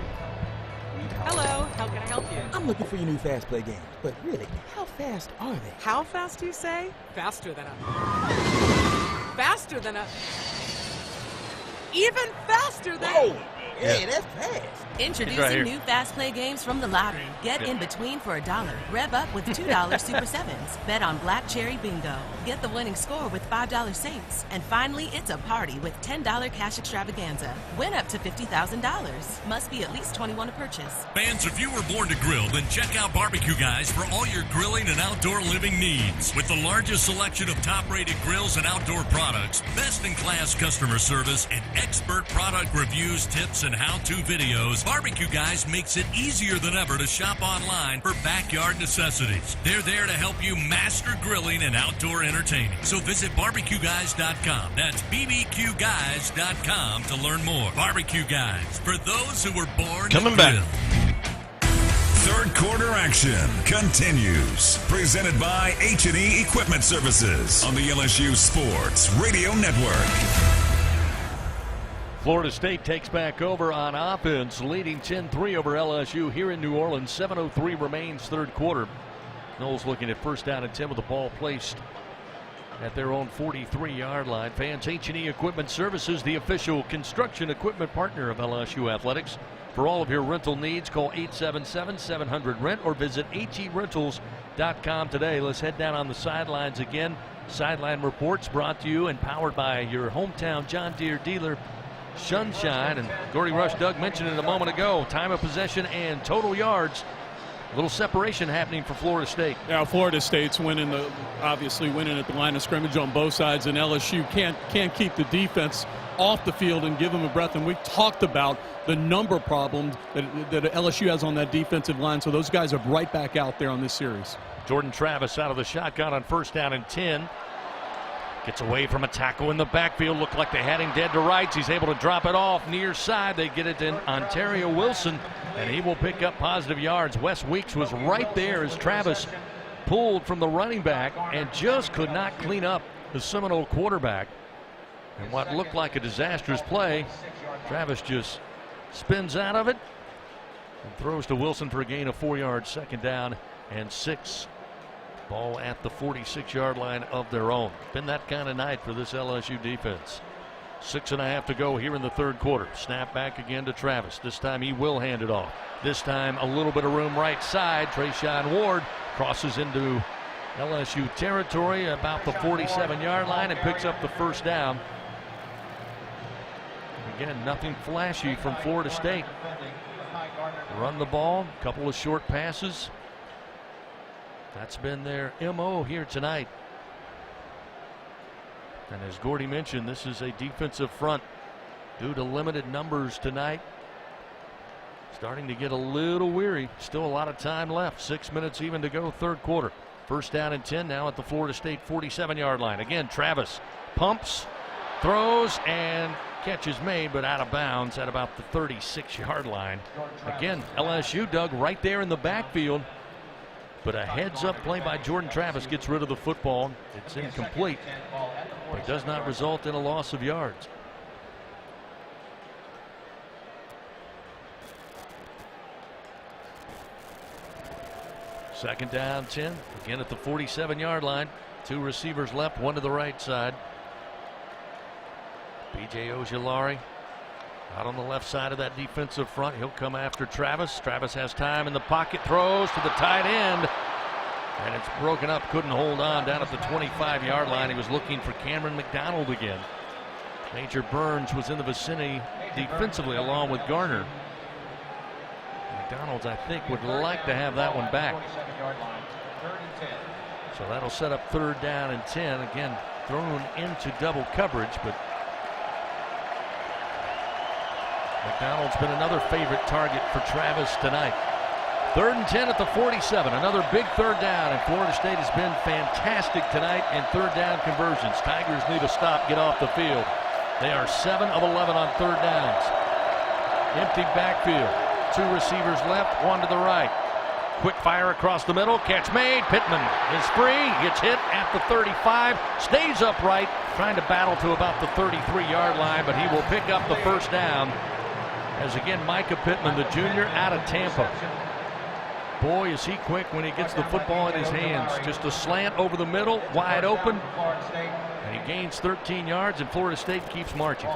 Hello, how can I help you? I'm looking for your new Fast Play games, but really, how fast are they? How fast do you say? Faster than even faster than... Whoa! Yeah, that's fast. Introducing new Fast Play games from the lottery. Get in between for $1. Rev up with $2 Super 7s. Bet on Black Cherry Bingo. Get the winning score with $5 Saints. And finally, it's a party with $10 cash extravaganza. Win up to $50,000. Must be at least 21 to purchase. Fans, if you were born to grill, then check out Barbecue Guys for all your grilling and outdoor living needs. With the largest selection of top-rated grills and outdoor products, best-in-class customer service, and expert product reviews, tips, and how-to videos, Barbecue Guys makes it easier than ever to shop online for backyard necessities. They're there to help you master grilling and outdoor entertaining. So visit barbecueguys.com. That's bbqguys.com to learn more. Barbecue Guys, for those who were born Coming to back. grill. Third quarter action continues. Presented by H&E Equipment Services on the LSU Sports Radio Network. Florida State takes back over on offense, leading 10-3 over LSU here in New Orleans. 7:03 remains third quarter. Noles looking at first down and 10 with the ball placed at their own 43-yard line. Fans, H&E Equipment Services, the official construction equipment partner of LSU Athletics. For all of your rental needs, call 877-700-RENT or visit herentals.com today. Let's head down on the sidelines again. Sideline reports brought to you and powered by your hometown John Deere dealer, Sunshine. And Gordy Rush, Doug mentioned it a moment ago, time of possession and total yards. A little separation happening for Florida State. Yeah, Florida State's obviously winning at the line of scrimmage on both sides, and LSU can't keep the defense off the field and give them a breath. And we talked about the number problems that LSU has on that defensive line, so those guys are right back out there on this series. Jordan Travis out of the shotgun on first down and 10. Gets away from a tackle in the backfield. Looked like they had him dead to rights. He's able to drop it off near side. They get it in Ontario Wilson, and he will pick up positive yards. Wes Weeks was right there as Travis pulled from the running back and just could not clean up the Seminole quarterback. And what looked like a disastrous play, Travis just spins out of it and throws to Wilson for a gain of 4 yards, second down and 6. Ball at the 46-yard line of their own. Been that kind of night for this LSU defense. 6.5 to go here in the third quarter. Snap back again to Travis. This time he will hand it off. This time a little bit of room right side. Trayshawn Ward crosses into LSU territory about the 47-yard line and picks up the first down. Again, nothing flashy from Florida State. Run the ball, a couple of short passes. That's been their MO here tonight. And as Gordy mentioned, this is a defensive front due to limited numbers tonight. Starting to get a little weary. Still a lot of time left. 6 minutes even to go, third quarter. First down and 10 now at the Florida State 47-yard line. Again, Travis pumps, throws, and catch is made, but out of bounds at about the 36-yard line. Again, LSU, Doug, right there in the backfield. But a heads-up play by Jordan Travis gets rid of the football. It's incomplete, but it does not result in a loss of yards. Second down, 10. Again at the 47-yard line. 2 receivers left, 1 to the right side. B.J. Ojulari out on the left side of that defensive front. He'll come after Travis. Travis has time in the pocket, throws to the tight end, and it's broken up. Couldn't hold on down at the 25-yard line. He was looking for Cameron McDonald again. Major Burns was in the vicinity defensively along with Garner. McDonald's, I think, would like to have that one back. So that'll set up third down and 10. Again, thrown into double coverage, but McDonald's been another favorite target for Travis tonight. Third and 10 at the 47. Another big third down, and Florida State has been fantastic tonight in third down conversions. Tigers need a stop, get off the field. They are 7 of 11 on third downs. Empty backfield. 2 receivers left, 1 to the right. Quick fire across the middle, catch made. Pittman is free, gets hit at the 35, stays upright, trying to battle to about the 33-yard line, but he will pick up the first down. As again, Micah Pittman, the junior, out of Tampa. Boy, is he quick when he gets the football in his hands. Just a slant over the middle, wide open, and he gains 13 yards, and Florida State keeps marching.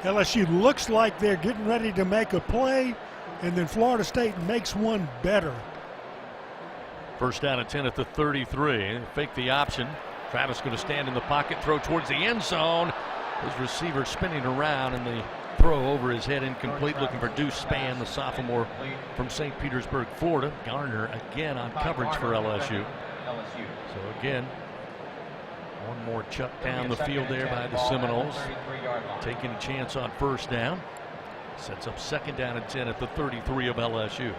LSU looks like they're getting ready to make a play, and then Florida State makes one better. First down and 10 at the 33. Fake the option. Travis going to stand in the pocket, throw towards the end zone. His receiver spinning around, and the throw over his head incomplete, looking for Deuce Spann, the sophomore from St. Petersburg, Florida. Garner again on coverage for LSU. So again, one more chuck down the field there by the Seminoles. Taking a chance on first down. Sets up second down and 10 at the 33 of LSU.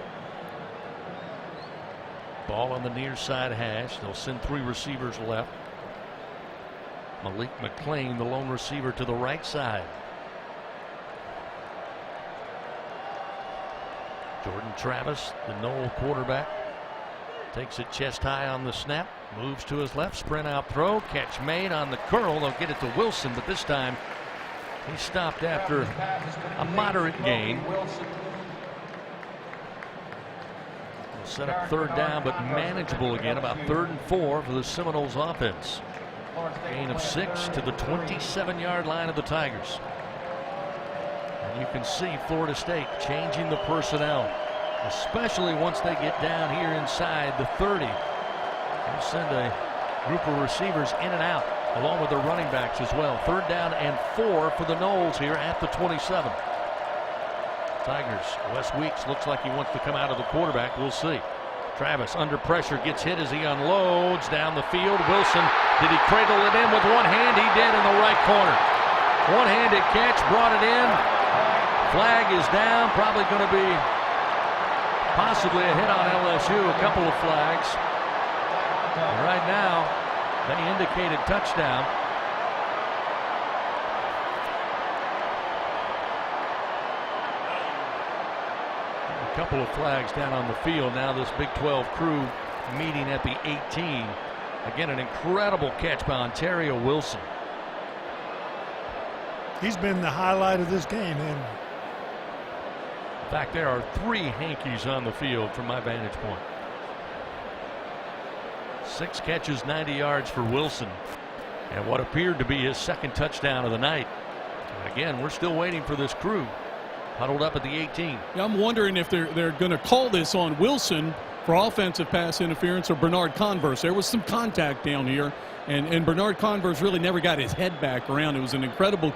Ball on the near side hash. They'll send 3 receivers left. Malik McClain, the lone receiver, to the right side. Jordan Travis, the Knoll quarterback, takes it chest high on the snap, moves to his left, sprint out throw, catch made on the curl. They'll get it to Wilson, but this time he stopped after a moderate gain. We'll set up third down, but manageable again, about 3rd and 4 for the Seminoles offense. Gain of 6 to the 27-yard line of the Tigers. And you can see Florida State changing the personnel, especially once they get down here inside the 30. They'll send a group of receivers in and out, along with their running backs as well. Third down and 4 for the Noles here at the 27. Tigers, Wes Weeks looks like he wants to come out of the quarterback. We'll see. Travis under pressure, gets hit as he unloads down the field. Wilson, did he cradle it in with one hand? He did in the right corner. One-handed catch, brought it in. Flag is down, probably going to be possibly a hit on LSU, a couple of flags. And right now, they indicated touchdown. A couple of flags down on the field. Now this Big 12 crew meeting at the 18. Again, an incredible catch by Ontario Wilson. He's been the highlight of this game. And in fact, there are 3 hankies on the field from my vantage point. 6 catches, 90 yards for Wilson, and what appeared to be his second touchdown of the night. And again, we're still waiting for this crew huddled up at the 18. Yeah, I'm wondering if they're going to call this on Wilson for offensive pass interference or Bernard Converse. There was some contact down here, and Bernard Converse really never got his head back around. It was an incredible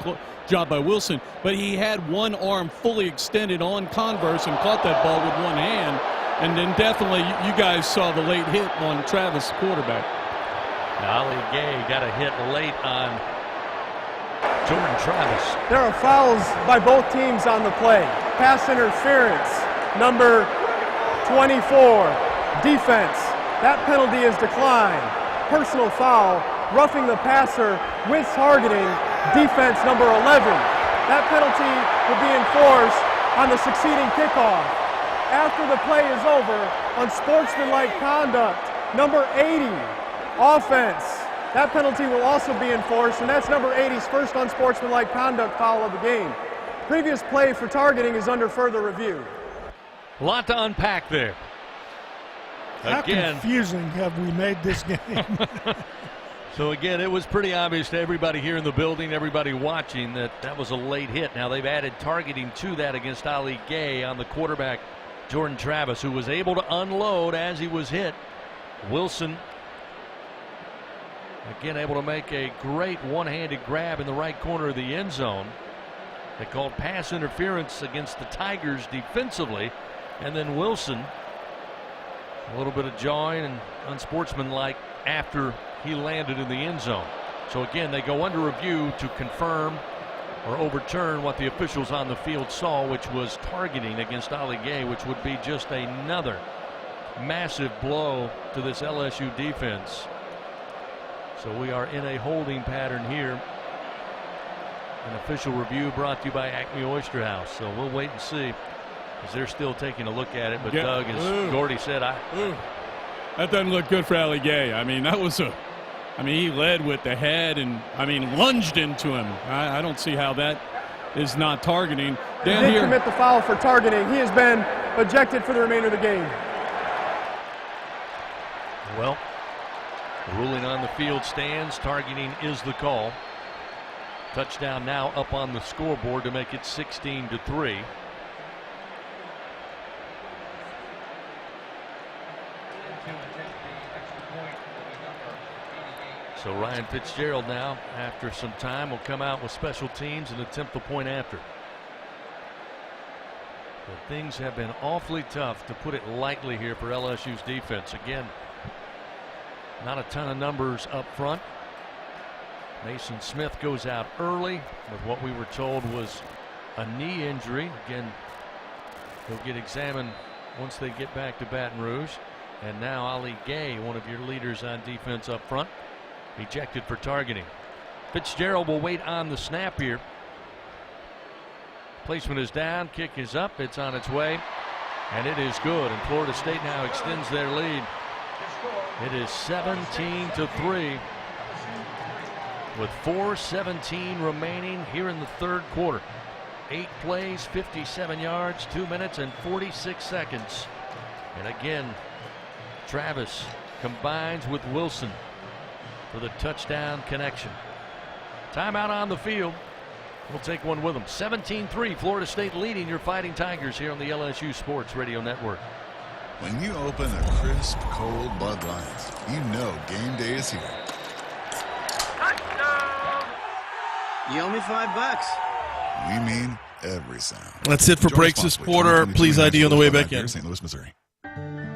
job by Wilson, but he had one arm fully extended on Converse and caught that ball with one hand. And then definitely you guys saw the late hit on Travis, quarterback. Ali Gay got a hit late on Jordan Travis. There are fouls by both teams on the play. Pass interference, number 24. Defense. That penalty is declined. Personal foul, roughing the passer with targeting. Defense number 11. That penalty will be enforced on the succeeding kickoff. After the play is over, unsportsmanlike conduct, number 80, offense. That penalty will also be enforced, and that's number 80's first unsportsmanlike conduct foul of the game. Previous play for targeting is under further review. A lot to unpack there. How confusing have we made this game? So again, it was pretty obvious to everybody here in the building, everybody watching, that was a late hit. Now they've added targeting to that against Ali Gay on the quarterback, Jordan Travis, who was able to unload as he was hit. Wilson, again, able to make a great one-handed grab in the right corner of the end zone. They called pass interference against the Tigers defensively, and then Wilson, a little bit of jawing and unsportsmanlike after he landed in the end zone. So again, they go under review to confirm or overturn what the officials on the field saw, which was targeting against Ali Gay, which would be just another massive blow to this LSU defense. So we are in a holding pattern here. An official review brought to you by Acme Oyster House. So we'll wait and see, because they're still taking a look at it. But Doug, as Gordy said, that doesn't look good for Ali Gay. I mean, he led with the head and, lunged into him. I don't see how that is not targeting. He did commit the foul for targeting. He has been ejected for the remainder of the game. Well, the ruling on the field stands. Targeting is the call. Touchdown now up on the scoreboard to make it 16-3. So Ryan Fitzgerald now, after some time, will come out with special teams and attempt the point after. But things have been awfully tough, to put it lightly, here for LSU's defense. Again, not a ton of numbers up front. Mason Smith goes out early with what we were told was a knee injury. Again, he'll get examined once they get back to Baton Rouge. And now Ali Gay, one of your leaders on defense up front, ejected for targeting. Fitzgerald will wait on the snap here. Placement is down, kick is up, it's on its way, and it is good. And Florida State now extends their lead. It is 17-3 with 4:17 remaining here in the third quarter. 8 plays, 57 yards, 2 minutes and 46 seconds. And again, Travis combines with Wilson for the touchdown connection. Timeout on the field. We'll take one with them. 17-3, Florida State leading your Fighting Tigers here on the LSU Sports Radio Network. When you open a crisp, cold Bud Light, you know game day is here. You owe me $5. We mean every sound. That's it for breaks this quarter. Please ID on the way back in. St. Louis, Missouri.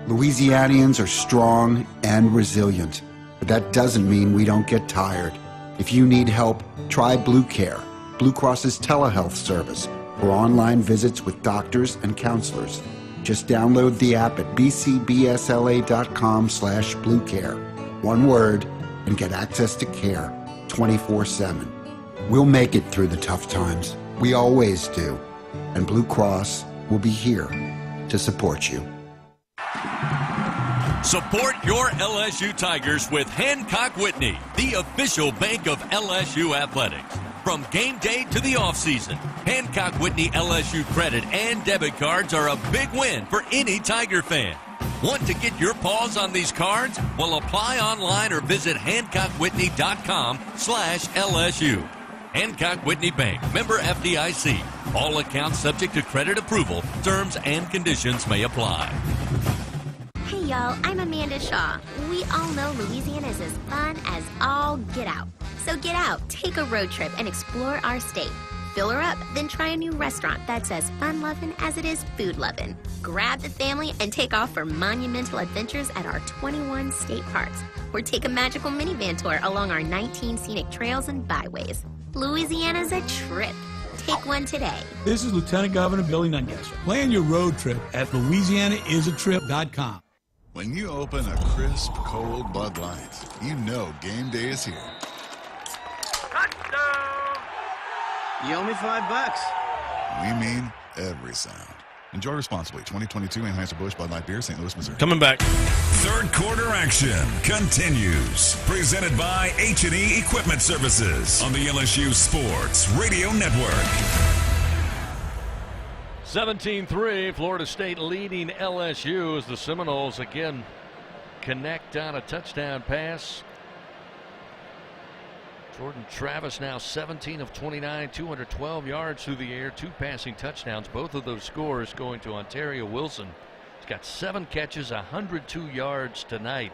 Louisianians are strong and resilient, but that doesn't mean we don't get tired. If you need help, try Blue Care, Blue Cross's telehealth service for online visits with doctors and counselors. Just download the app at bcbsla.com/bluecare. One word, and get access to care 24/7. We'll make it through the tough times. We always do. And Blue Cross will be here to support you. Support your LSU Tigers with Hancock Whitney, the official bank of LSU Athletics. From game day to the offseason, Hancock Whitney LSU credit and debit cards are a big win for any Tiger fan. Want to get your paws on these cards? Well, apply online or visit HancockWhitney.com/LSU. Hancock Whitney Bank, member FDIC. All accounts subject to credit approval. Terms and conditions may apply. Hey y'all, I'm Amanda Shaw. We all know Louisiana is as fun as all get out. So get out, take a road trip, and explore our state. Fill her up, then try a new restaurant that's as fun-loving as it is food-loving. Grab the family and take off for monumental adventures at our 21 state parks. Or take a magical minivan tour along our 19 scenic trails and byways. Louisiana's a trip. Take one today. This is Lieutenant Governor Billy Nungesser. Plan your road trip at LouisianaIsATrip.com. When you open a crisp, cold Bud Light, you know game day is here. Touchdown! You owe me $5. We mean every sound. Enjoy responsibly. 2022 Anheuser-Busch Bud Light Beer, St. Louis, Missouri. Coming back. Third quarter action continues. Presented by H&E Equipment Services on the LSU Sports Radio Network. 17-3, Florida State leading LSU as the Seminoles again connect on a touchdown pass. Jordan Travis now 17 of 29, 212 yards through the air, 2 passing touchdowns. Both of those scores going to Ontario Wilson. He's got 7 catches, 102 yards tonight.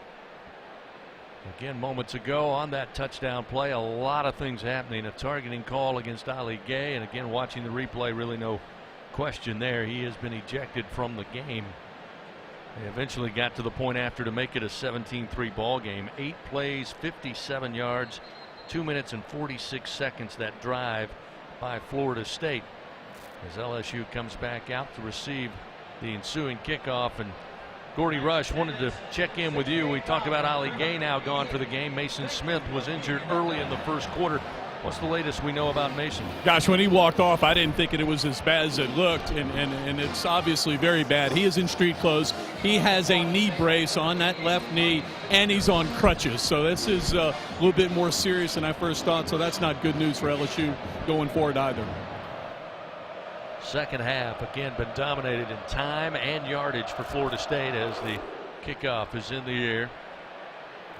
Again, moments ago on that touchdown play, a lot of things happening. A targeting call against Ali Gay, and again, watching the replay, really no question there. He has been ejected from the game. They eventually got to the point after to make it a 17-3 ball game. 8 plays, 57 yards, 2 minutes and 46 seconds that drive by Florida State as LSU comes back out to receive the ensuing kickoff. And Gordy Rush, wanted to check in with you. We talked about Ali Gay now gone for the game. Mason Smith was injured early in the first quarter. What's the latest we know about Mason? Gosh, when he walked off, I didn't think it was as bad as it looked, and it's obviously very bad. He is in street clothes. He has a knee brace on that left knee, and he's on crutches. So this is a little bit more serious than I first thought, so that's not good news for LSU going forward either. Second half, again, been dominated in time and yardage for Florida State as the kickoff is in the air.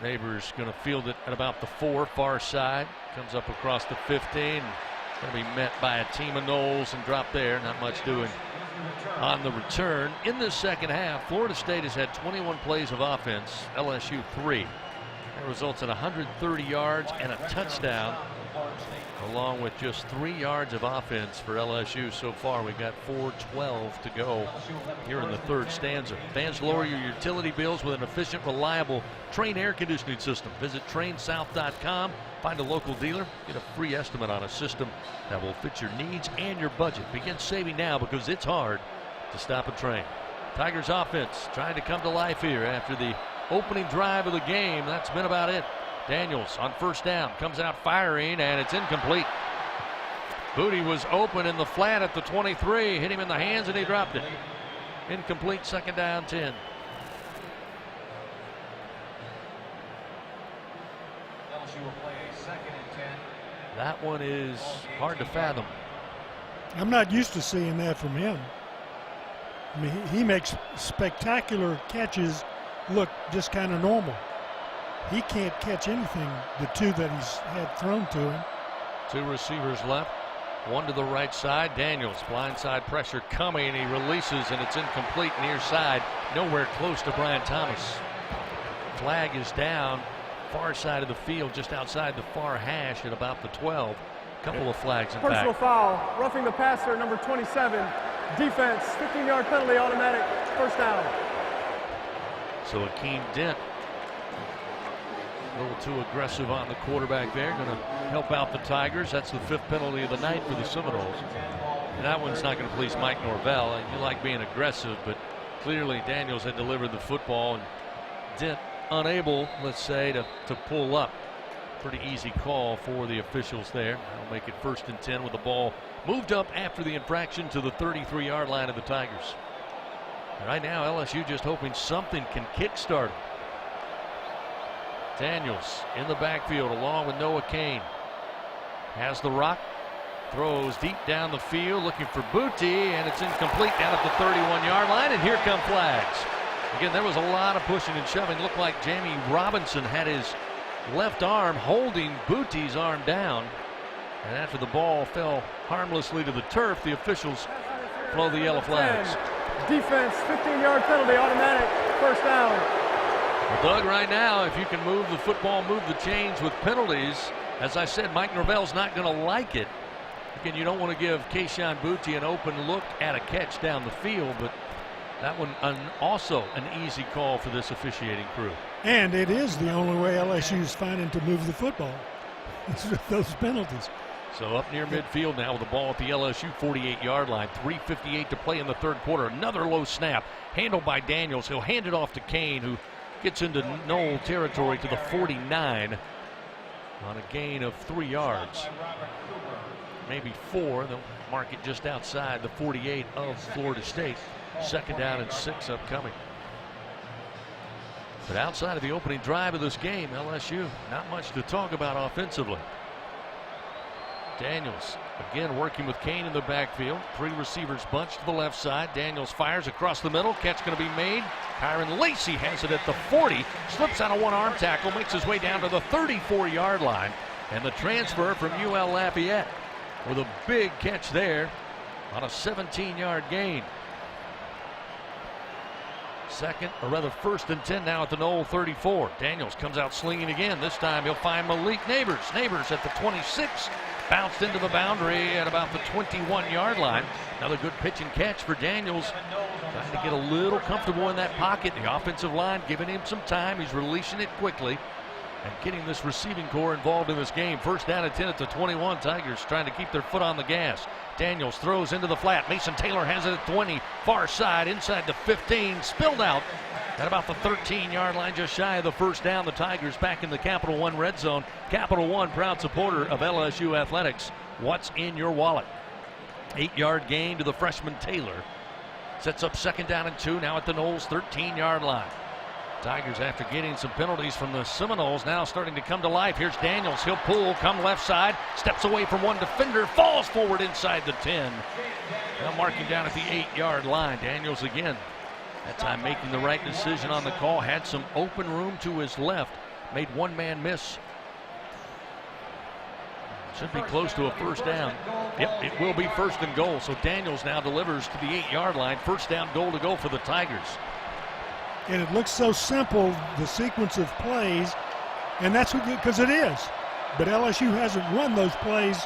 Neighbors going to field it at about the 4, far side. Comes up across the 15. Going to be met by a team of Knowles and drop there. Not much doing on the return. In the second half, Florida State has had 21 plays of offense, LSU 3. That results in 130 yards and a touchdown, along with just 3 yards of offense for LSU so far. We've got 4:12 to go here in the third stanza. Fans, lower your utility bills with an efficient, reliable Trane air conditioning system. Visit TraneSouth.com. Find a local dealer. Get a free estimate on a system that will fit your needs and your budget. Begin saving now because it's hard to stop a train. Tigers offense trying to come to life here after the opening drive of the game. That's been about it. Daniels on first down comes out firing, and it's incomplete. Booty was open in the flat at the 23, hit him in the hands, and he dropped it. Incomplete, second down, 10. That one is hard to fathom. I'm not used to seeing that from him. I mean, he makes spectacular catches look just kind of normal. He can't catch anything, the 2 that he's had thrown to him. 2 receivers left, 1 to the right side. Daniels, blindside pressure coming, he releases, and it's incomplete near side, nowhere close to Brian Thomas. Flag is down, far side of the field, just outside the far hash at about the 12. Couple of flags in fact. Personal foul, roughing the passer, number 27. Defense, 15-yard penalty, automatic, first down. So Akeem Dent, a little too aggressive on the quarterback there. Going to help out the Tigers. That's the 5th penalty of the night for the Seminoles. And that one's not going to please Mike Norvell. You like being aggressive, but clearly Daniels had delivered the football, and Dent unable, let's say, to pull up. Pretty easy call for the officials there. That'll make it 1st and 10 with the ball moved up after the infraction to the 33-yard line of the Tigers. Right now, LSU just hoping something can kickstart them. Daniels in the backfield along with Noah Kane. Has the rock. Throws deep down the field looking for Booty, and it's incomplete down at the 31-yard line, and here come flags. Again, there was a lot of pushing and shoving. Looked like Jamie Robinson had his left arm holding Booty's arm down. And after the ball fell harmlessly to the turf, the officials blow the yellow flags. Defense, 15-yard penalty, automatic, first down. Well, Doug, right now, if you can move the football, move the chains with penalties, as I said, Mike Norvell's not going to like it. Again, you don't want to give Keyshawn Booty an open look at a catch down the field, but that one also an easy call for this officiating crew. And it is the only way LSU is finding to move the football. Those penalties. So up near midfield now with the ball at the LSU 48-yard line. 3:58 to play in the third quarter. Another low snap handled by Daniels. He'll hand it off to Kane, who gets into Knoll territory to the 49 on a gain of 3 yards. Maybe 4. They'll mark it just outside the 48 of Florida State. 2nd down and 6 upcoming. But outside of the opening drive of this game, LSU, not much to talk about offensively. Daniels again working with Kane in the backfield. 3 receivers bunched to the left side. Daniels fires across the middle. Catch going to be made. Kyron Lacey has it at the 40. Slips on a one-arm tackle. Makes his way down to the 34-yard line. And the transfer from UL Lafayette with a big catch there on a 17-yard gain. 1st and 10 now at the Knoll 34. Daniels comes out slinging again. This time he'll find Malik Neighbors. Neighbors at the 26. Bounced into the boundary at about the 21-yard line. Another good pitch and catch for Daniels. Trying to get a little comfortable in that pocket. The offensive line giving him some time. He's releasing it quickly and getting this receiving corps involved in this game. 1st down and 10 at the 21. Tigers trying to keep their foot on the gas. Daniels throws into the flat. Mason Taylor has it at 20. Far side inside the 15. Spilled out at about the 13-yard line, just shy of the 1st down. The Tigers back in the Capital One red zone. Capital One, proud supporter of LSU athletics. What's in your wallet? 8-yard gain to the freshman Taylor. Sets up 2nd down and 2 now at the Knowles 13-yard line. Tigers, after getting some penalties from the Seminoles, now starting to come to life. Here's Daniels. He'll pull, come left side, steps away from one defender, falls forward inside the 10. Now marking down at the 8-yard line. Daniels again, that time making the right decision on the call. Had some open room to his left. Made one man miss. Should be close to a 1st down. Yep, it will be 1st and goal. So Daniels now delivers to the 8-yard line. 1st down goal to go for the Tigers. And it looks so simple, the sequence of plays, and that's because it is. But LSU hasn't run those plays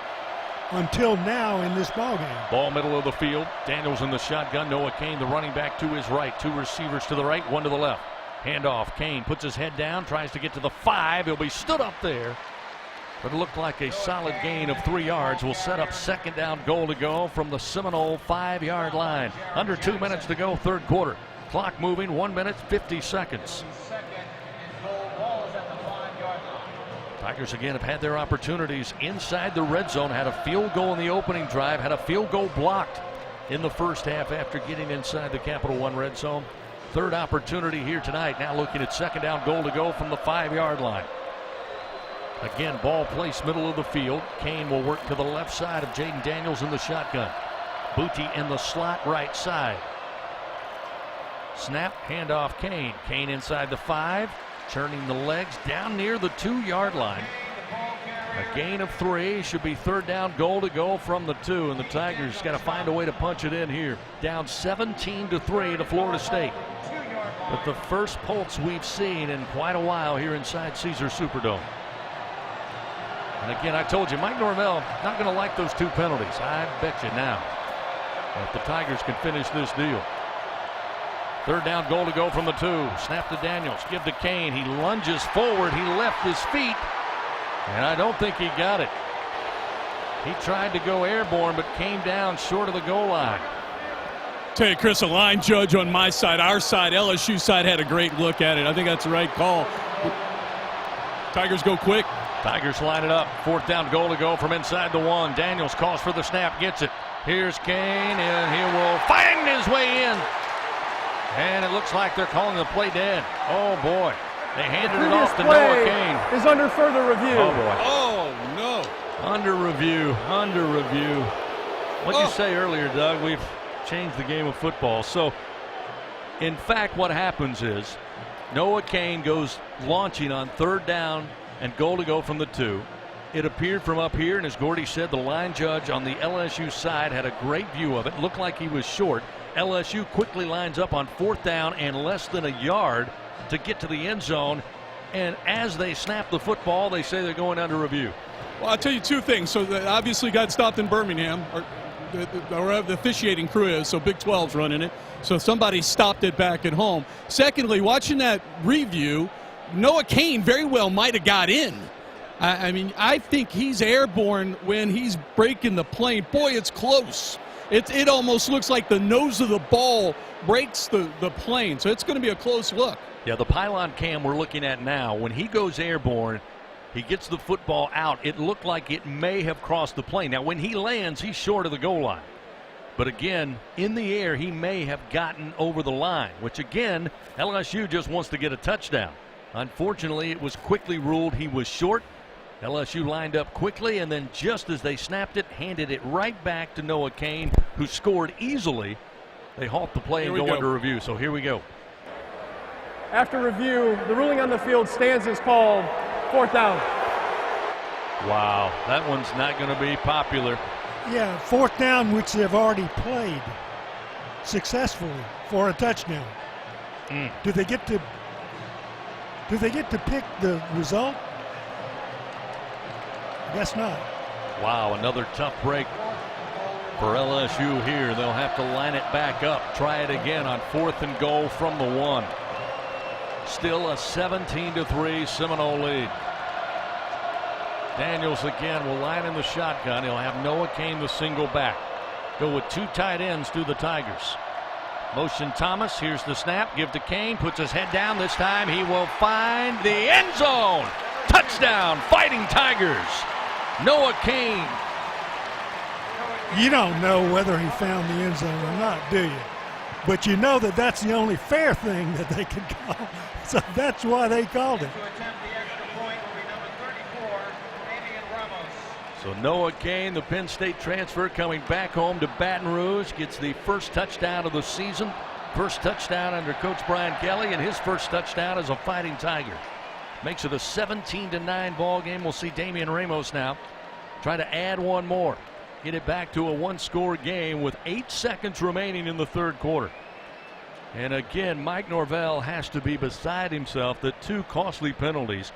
until now in this ballgame. Ball middle of the field. Daniels in the shotgun. Noah Kane, the running back, to his right. 2 receivers to the right, 1 to the left. Handoff. Kane puts his head down, tries to get to the 5. He'll be stood up there. But it looked like a solid gain of 3 yards. Will set up 2nd down goal to go from the Seminole 5-yard line. Under 2 minutes to go, 3rd quarter. Clock moving, 1 minute, 50 seconds. Tigers again have had their opportunities inside the red zone. Had a field goal in the opening drive. Had a field goal blocked in the 1st half after getting inside the Capital One red zone. 3rd opportunity here tonight. Now looking at 2nd down goal to go from the 5-yard line. Again, ball placed middle of the field. Kane will work to the left side of Jaden Daniels in the shotgun. Booty in the slot right side. Snap, handoff Kane. Kane inside the 5, churning the legs down near the 2-yard line. A gain of 3. Should be 3rd down goal to go from the 2. And the Tigers got to find a way to punch it in here. Down 17-3 to Florida State. But the first pulse we've seen in quite a while here inside Caesars Superdome. And again, I told you, Mike Norvell not going to like those 2 penalties. I bet you now. But the Tigers can finish this deal. 3rd down goal to go from the 2. Snap to Daniels. Give to Kane. He lunges forward. He left his feet. And I don't think he got it. He tried to go airborne, but came down short of the goal line. Tell you, Chris, a line judge on my side, our side, LSU side had a great look at it. I think that's the right call. Tigers go quick. Tigers line it up. 4th down goal to go from inside the 1. Daniels calls for the snap, gets it. Here's Kane, and he will find his way in. And it looks like they're calling the play dead. Oh, boy. They handed it off to Noah Kane. Is under further review. Oh, boy. Oh, no. Under review. What did you say earlier, Doug? We've changed the game of football. So, in fact, what happens is Noah Kane goes launching on 3rd down and goal to go from the 2. It appeared from up here, and as Gordy said, the line judge on the LSU side had a great view of it. Looked like he was short. LSU quickly lines up on 4th down and less than a yard to get to the end zone. And as they snap the football, they say they're going under review. Well, I'll tell you 2 things. So that obviously got stopped in Birmingham, or the officiating crew is, so Big 12's running it. So somebody stopped it back at home. Secondly, watching that review, Noah Kane very well might have got in. I mean, I think he's airborne when he's breaking the plane. Boy, it's close. It almost looks like the nose of the ball breaks the plane, so it's going to be a close look. Yeah, the pylon cam we're looking at now, when he goes airborne, he gets the football out. It looked like it may have crossed the plane. Now, when he lands, he's short of the goal line. But again, in the air, he may have gotten over the line, which again, LSU just wants to get a touchdown. Unfortunately, it was quickly ruled he was short. LSU lined up quickly, and then just as they snapped it, handed it right back to Noah Cain, who scored easily. They halt the play and go under review. So here we go. After review, the ruling on the field stands as called. 4th down. Wow, that one's not going to be popular. Yeah, 4th down, which they've already played successfully for a touchdown. Do they get to pick the result? I guess not. Wow, another tough break for LSU here. They'll have to line it back up. Try it again on 4th and goal from the 1. Still a 17-3 Seminole lead. Daniels again will line in the shotgun. He'll have Noah Cain the single back. Go with 2 tight ends to the Tigers. Motion Thomas. Here's the snap. Give to Cain. Puts his head down. This time he will find the end zone. Touchdown, Fighting Tigers. Noah Cain. You don't know whether he found the end zone or not, do you? But you know that that's the only fair thing that they could call. So that's why they called it. So Noah Cain, the Penn State transfer, coming back home to Baton Rouge, gets the first touchdown of the season. First touchdown under Coach Brian Kelly, and his first touchdown as a Fighting Tiger. Makes it a 17-9 ball game. We'll see Damian Ramos now try to add one more. Get it back to a 1-score game with 8 seconds remaining in the 3rd quarter. And again, Mike Norvell has to be beside himself that 2 costly penalties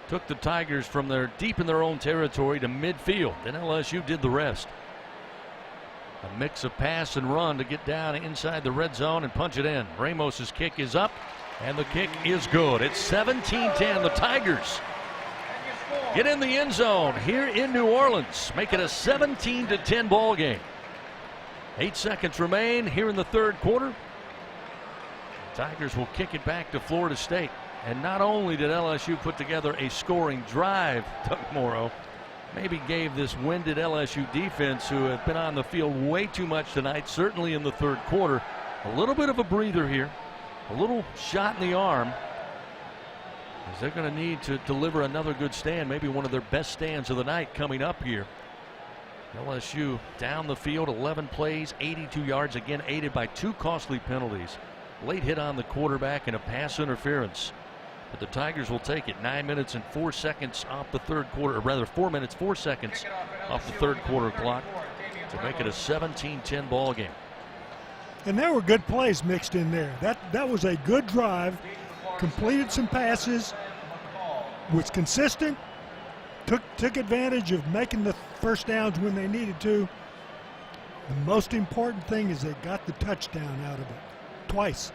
took the Tigers from their deep in their own territory to midfield. And LSU did the rest. A mix of pass and run to get down inside the red zone and punch it in. Ramos's kick is up, and the kick is good. It's 17-10. The Tigers get in the end zone here in New Orleans. Make it a 17-10 ball game. 8 seconds remain here in the 3rd quarter. Tigers will kick it back to Florida State. And not only did LSU put together a scoring drive, Doug Morrow maybe gave this winded LSU defense, who have been on the field way too much tonight, certainly in the 3rd quarter, a little bit of a breather here, a little shot in the arm, as they're going to need to deliver another good stand, maybe one of their best stands of the night coming up here. LSU down the field, 11 plays, 82 yards, again aided by 2 costly penalties. Late hit on the quarterback and a pass interference. But the Tigers will take it. 9 minutes and 4 seconds off the 3rd quarter, or rather 4 minutes 4 seconds off the 3rd quarter clock to make it a 17-10 ball game. And there were good plays mixed in there. That was a good drive. Completed some passes. Was consistent. Took advantage of making the first downs when they needed to. The most important thing is they got the touchdown out of it. Twice.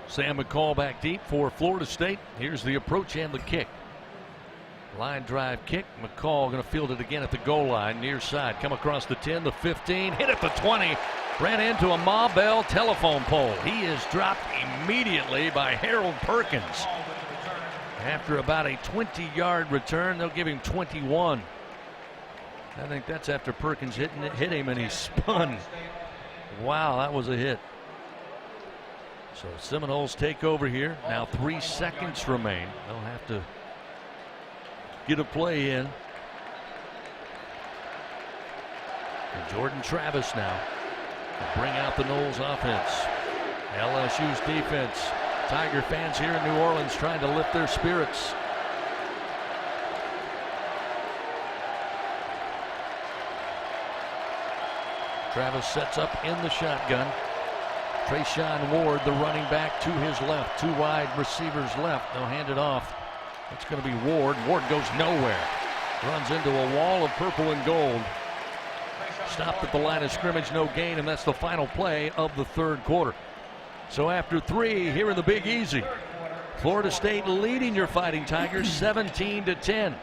Sam McCall back deep for Florida State. Here's the approach and the kick. Line drive kick. McCall going to field it again at the goal line, near side. Come across the 10, the 15, hit at the 20. Ran into a Ma Bell telephone pole. He is dropped immediately by Harold Perkins. After about a 20-yard return, they'll give him 21. I think that's after Perkins hit him and he spun. Wow, that was a hit. So Seminoles take over here. Now 3 seconds remain. They'll have to get a play in. And Jordan Travis now will bring out the Noles offense. LSU's defense. Tiger fans here in New Orleans trying to lift their spirits. Travis sets up in the shotgun. Trayshawn Ward, the running back, to his left. 2 wide receivers left. They'll hand it off. It's going to be Ward. Ward goes nowhere. Runs into a wall of purple and gold. Stopped at the line of scrimmage, no gain, and that's the final play of the 3rd quarter. So after 3 here in the Big Easy, Florida State leading your Fighting Tigers 17-10.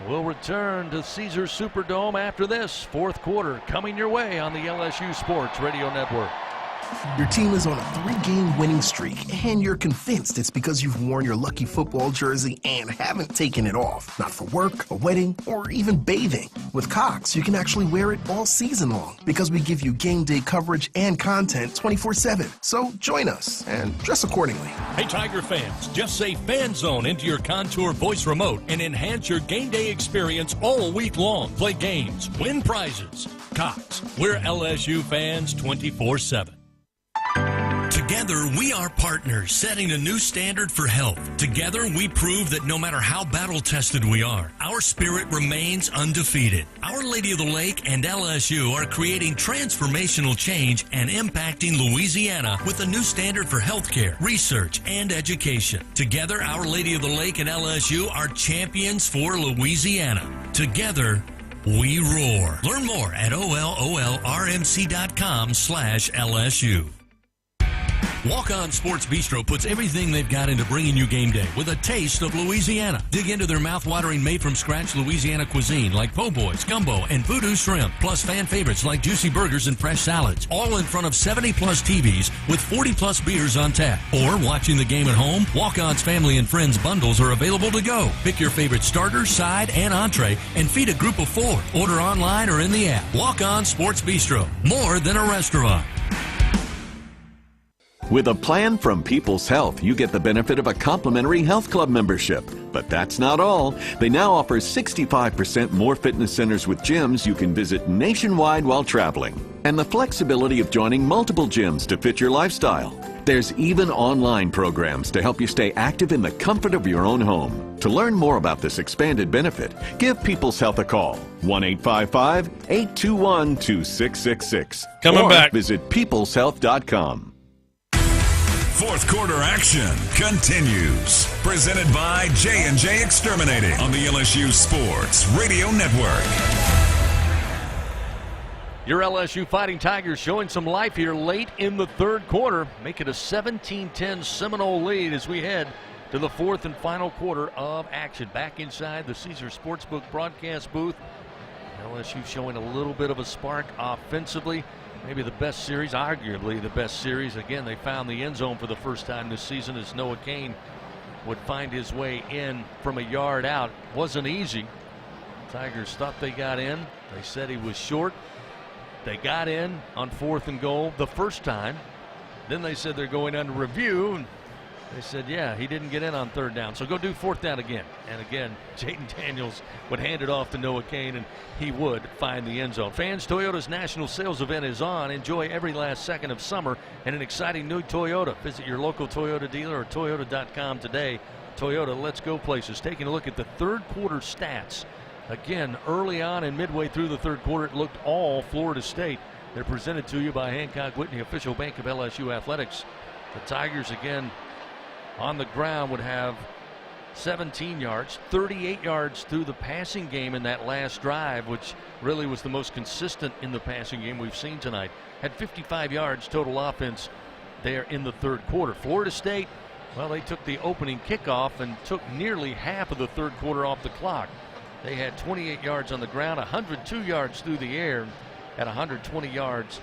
We'll return to Caesars Superdome after this. Fourth quarter coming your way on the LSU Sports Radio Network. Your team is on a 3-game winning streak, and you're convinced it's because you've worn your lucky football jersey and haven't taken it off. Not for work, a wedding, or even bathing. With Cox, you can actually wear it all season long because we give you game day coverage and content 24/7. So join us and dress accordingly. Hey, Tiger fans, just say Fan Zone into your Contour voice remote and enhance your game day experience all week long. Play games, win prizes. Cox, we're LSU fans 24/7. Together, we are partners, setting a new standard for health. Together, we prove that no matter how battle-tested we are, our spirit remains undefeated. Our Lady of the Lake and LSU are creating transformational change and impacting Louisiana with a new standard for healthcare, research, and education. Together, Our Lady of the Lake and LSU are champions for Louisiana. Together, we roar. Learn more at ololrmc.com/LSU. Walk-On Sports Bistro puts everything they've got into bringing you game day with a taste of Louisiana. Dig into their mouth-watering made-from-scratch Louisiana cuisine like po' boys, gumbo, and voodoo shrimp, plus fan favorites like juicy burgers and fresh salads, all in front of 70-plus TVs with 40-plus beers on tap. Or watching the game at home, Walk-On's Family and Friends bundles are available to go. Pick your favorite starter, side, and entree and feed a group of 4. Order online or in the app. Walk-On Sports Bistro, more than a restaurant. With a plan from People's Health, you get the benefit of a complimentary health club membership. But that's not all. They now offer 65% more fitness centers with gyms you can visit nationwide while traveling, and the flexibility of joining multiple gyms to fit your lifestyle. There's even online programs to help you stay active in the comfort of your own home. To learn more about this expanded benefit, give People's Health a call. 1-855-821-2666. Coming back. Visit peopleshealth.com. Fourth quarter action continues. Presented by J&J Exterminating on the LSU Sports Radio Network. Your LSU Fighting Tigers showing some life here late in the third quarter. Make it a 17-10 Seminole lead as we head to the fourth and final quarter of action. Back inside the Caesars Sportsbook broadcast booth. LSU showing a little bit of a spark offensively. Maybe the best series, arguably the best series. Again, they found the end zone for the first time this season as Noah Cain would find his way in from a yard out. Wasn't easy. Tigers thought they got in. They said he was short. They got in on 4th and goal the first time. Then they said they're going under review. And they said, yeah, he didn't get in on 3rd down. So go do 4th down again. And again, Jaden Daniels would hand it off to Noah Cain, and he would find the end zone. Fans, Toyota's national sales event is on. Enjoy every last second of summer and an exciting new Toyota. Visit your local Toyota dealer or Toyota.com today. Toyota, let's go places. Taking a look at the third quarter stats. Again, early on and midway through the third quarter, it looked all Florida State. They're presented to you by Hancock Whitney, official bank of LSU Athletics. The Tigers, again, on the ground would have 17 yards, 38 yards through the passing game in that last drive, which really was the most consistent in the passing game we've seen tonight. Had 55 yards total offense there in the third quarter. Florida State, well, they took the opening kickoff and took nearly half of the third quarter off the clock. They had 28 yards on the ground, 102 yards through the air, at 120 yards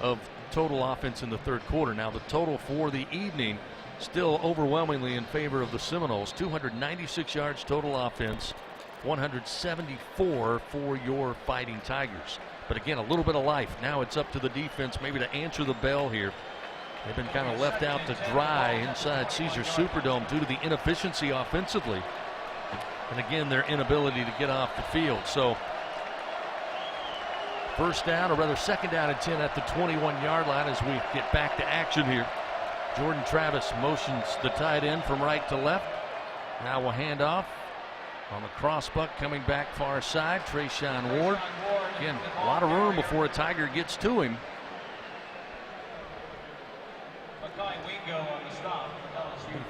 of total offense in the third quarter. Now the total for the evening still overwhelmingly in favor of the Seminoles. 296 yards total offense, 174 for your Fighting Tigers. But again, a little bit of life. Now it's up to the defense maybe to answer the bell here. They've been kind of left out to dry inside Caesars Superdome due to the inefficiency offensively. And again, their inability to get off the field. So first down, or rather second down and 10 at the 21-yard line as we get back to action here. Jordan Travis motions the tight end from right to left. Now we'll hand off on the crossbuck coming back far side. Trayshawn Ward. Again, a lot of room before a Tiger gets to him.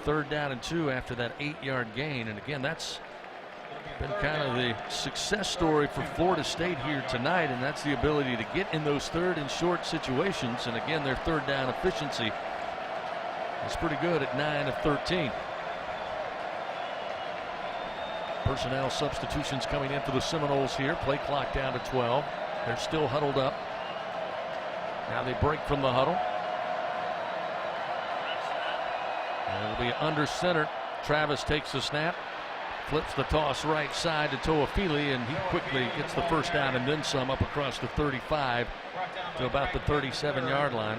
Third down and 2 after that 8-yard gain. And again, that's been kind of the success story for Florida State here tonight, and that's the ability to get in those third and short situations. And again, their third down efficiency is pretty good at 9 of 13. Personnel substitutions coming in for the Seminoles here. Play clock down to 12. They're still huddled up. Now they break from the huddle. And it'll be under center. Travis takes the snap, flips the toss right side to Toafili, and he quickly gets the first down and then some up across the 35 to about the 37-yard line.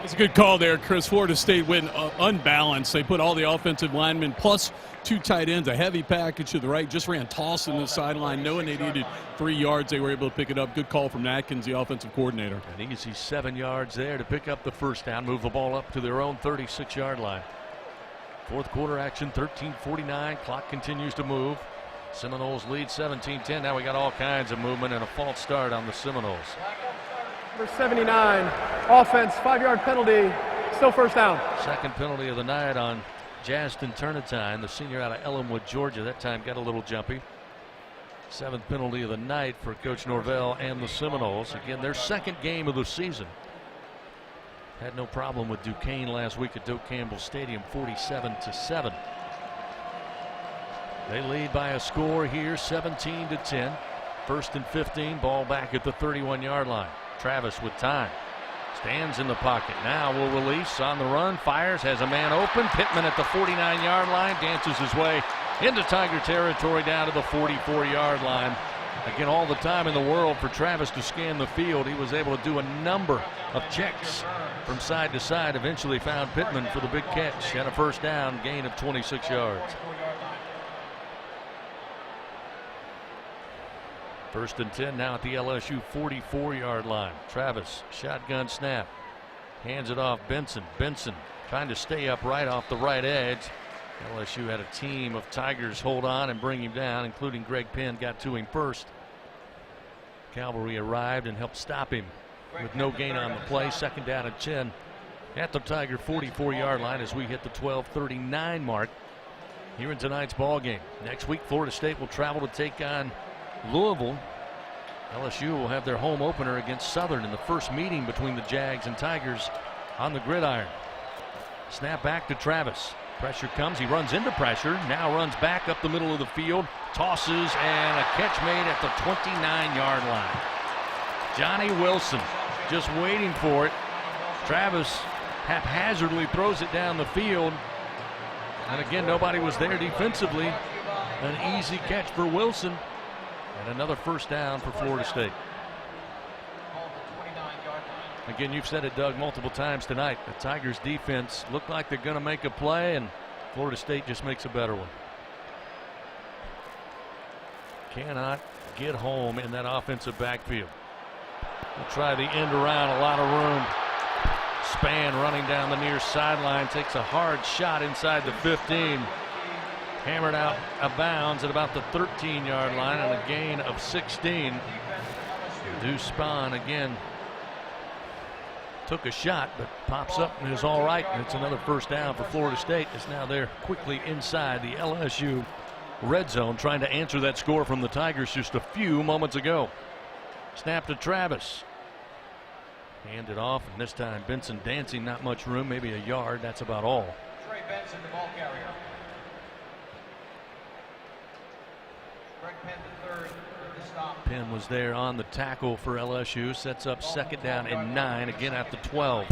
It's a good call there, Chris. Florida State went unbalanced. They put all the offensive linemen plus 2 tight ends, a heavy package to the right, just ran toss in the sideline, knowing they needed 3 yards. They were able to pick it up. Good call from Atkins, the offensive coordinator. I think you see 7 yards there to pick up the first down, move the ball up to their own 36-yard line. Fourth quarter action, 13:49. Clock continues to move. Seminoles lead 17-10. Now we got all kinds of movement and a false start on the Seminoles. Number 79, offense, 5-yard penalty, still first down. Second penalty of the night on Justin Turnitine, the senior out of Ellenwood, Georgia. That time got a little jumpy. 7th penalty of the night for Coach Norvell and the Seminoles. Again, their second game of the season. Had no problem with Duquesne last week at Doak Campbell Stadium, 47-7. They lead by a score here, 17-10. 1st and 15, ball back at the 31-yard line. Travis with time. Stands in the pocket. Now will release on the run. Fires. Has a man open. Pittman at the 49-yard line. Dances his way into Tiger territory down to the 44-yard line. Again, all the time in the world for Travis to scan the field. He was able to do a number of checks from side to side. Eventually found Pittman for the big catch. Had a first down, gain of 26 yards. 1st and 10 now at the LSU 44-yard line. Travis, shotgun snap. Hands it off Benson. Benson trying to stay upright off the right edge. LSU had a team of Tigers hold on and bring him down, including Greg Penn got to him first. Cavalry arrived and helped stop him with no gain on the play. 2nd down and 10 at the Tiger 44-yard line as we hit the 12:39 mark here in tonight's ball game. Next week, Florida State will travel to take on Louisville. LSU will have their home opener against Southern in the first meeting between the Jags and Tigers on the gridiron. Snap back to Travis. Pressure comes. He runs into pressure. Now runs back up the middle of the field. Tosses and a catch made at the 29-yard line. Johnny Wilson just waiting for it. Travis haphazardly throws it down the field. And again, nobody was there defensively. An easy catch for Wilson. And another first down for Florida State. Again, you've said it, Doug, multiple times tonight. The Tigers defense look like they're going to make a play, and Florida State just makes a better one. Cannot get home in that offensive backfield. We'll try the end around, a lot of room. Span running down the near sideline, takes a hard shot inside the 15. Hammered out of bounds at about the 13-yard line on a gain of 16. Deuce Spahn again took a shot, but pops up and is all right. And it's another first down for Florida State. It's now they're quickly inside the LSU red zone, trying to answer that score from the Tigers just a few moments ago. Snap to Travis. Handed off, and this time Benson dancing, not much room, maybe a yard. That's about all. Trey Benson, the ball carrier. Penn was there on the tackle for LSU. Sets up 2nd down and 9 again at the 12.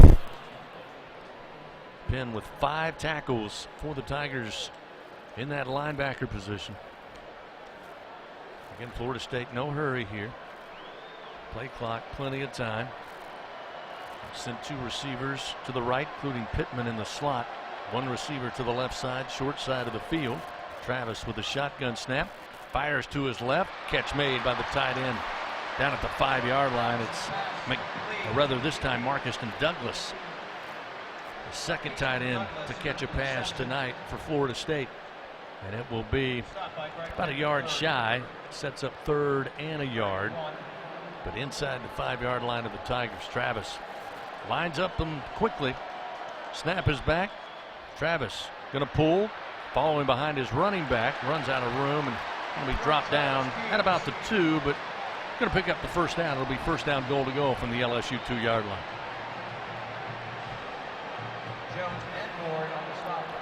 Penn with 5 tackles for the Tigers in that linebacker position. Again, Florida State, no hurry here. Play clock, plenty of time. Sent 2 receivers to the right, including Pittman in the slot. 1 receiver to the left side, short side of the field. Travis with a shotgun snap. Fires to his left. Catch made by the tight end down at the 5-yard line. It's this time Marcuston Douglas, the 2nd tight end to catch a pass tonight for Florida State. And it will be about a yard shy. Sets up 3rd and a yard. But inside the 5-yard line of the Tigers. Travis lines up them quickly. Snap is back. Travis going to pull. Following behind his running back. Runs out of room and going to be dropped down at about the 2, but going to pick up the first down. It'll be first down goal to go from the LSU 2-yard line.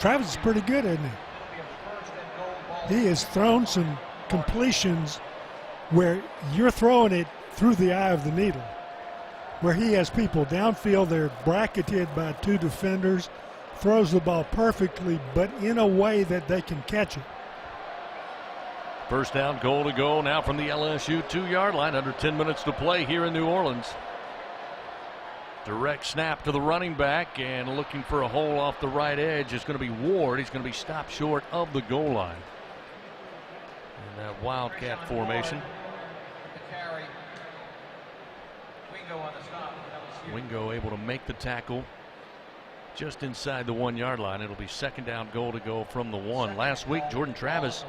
Travis is pretty good, isn't he? he has thrown some completions where you're throwing it through the eye of the needle, where he has people downfield, they're bracketed by 2 defenders, throws the ball perfectly, but in a way that they can catch it. First down, goal to go now from the LSU 2-yard line. Under 10 minutes to play here in New Orleans. Direct snap to the running back, and looking for a hole off the right edge is going to be Ward. He's going to be stopped short of the goal line. In that Wildcat formation. Wingo able to make the tackle just inside the 1-yard line. It'll be second down, goal to go from the 1. Last week, Jordan Travis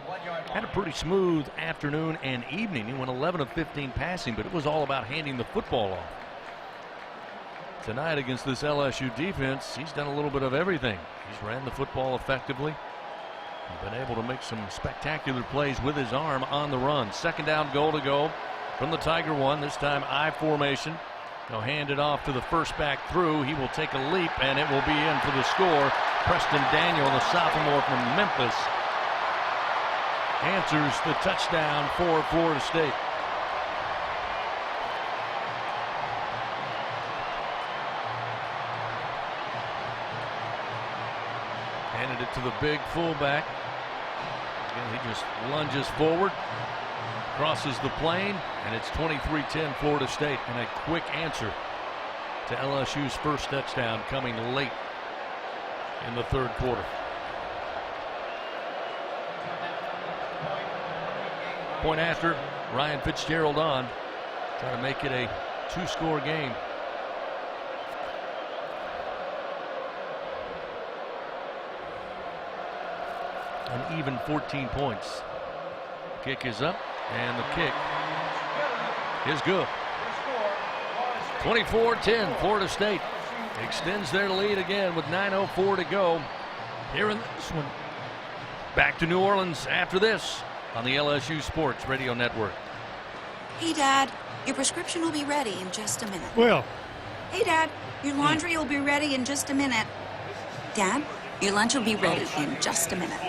had a pretty smooth afternoon and evening. He went 11 of 15 passing, but it was all about handing the football off. Tonight against this LSU defense, he's done a little bit of everything. He's ran the football effectively. He's been able to make some spectacular plays with his arm on the run. Second down, goal to go from the Tiger 1. This time I formation. They'll hand it off to the first back through. He will take a leap, and it will be in for the score. Preston Daniel, the sophomore from Memphis, answers the touchdown for Florida State. Handed it to the big fullback. Again, he just lunges forward, crosses the plane, and it's 23-10 Florida State, and a quick answer to LSU's first touchdown coming late in the third quarter. Point after, Ryan Fitzgerald on, trying to make it a 2-score game. An even 14 points. Kick is up, and the kick is good. 24-10, Florida State extends their lead again with 9:04 to go here in this one. Back to New Orleans after this on the LSU Sports Radio Network. Hey, Dad, your prescription will be ready in just a minute. Well. Hey, Dad, your laundry will be ready in just a minute. Dad, your lunch will be ready in just a minute.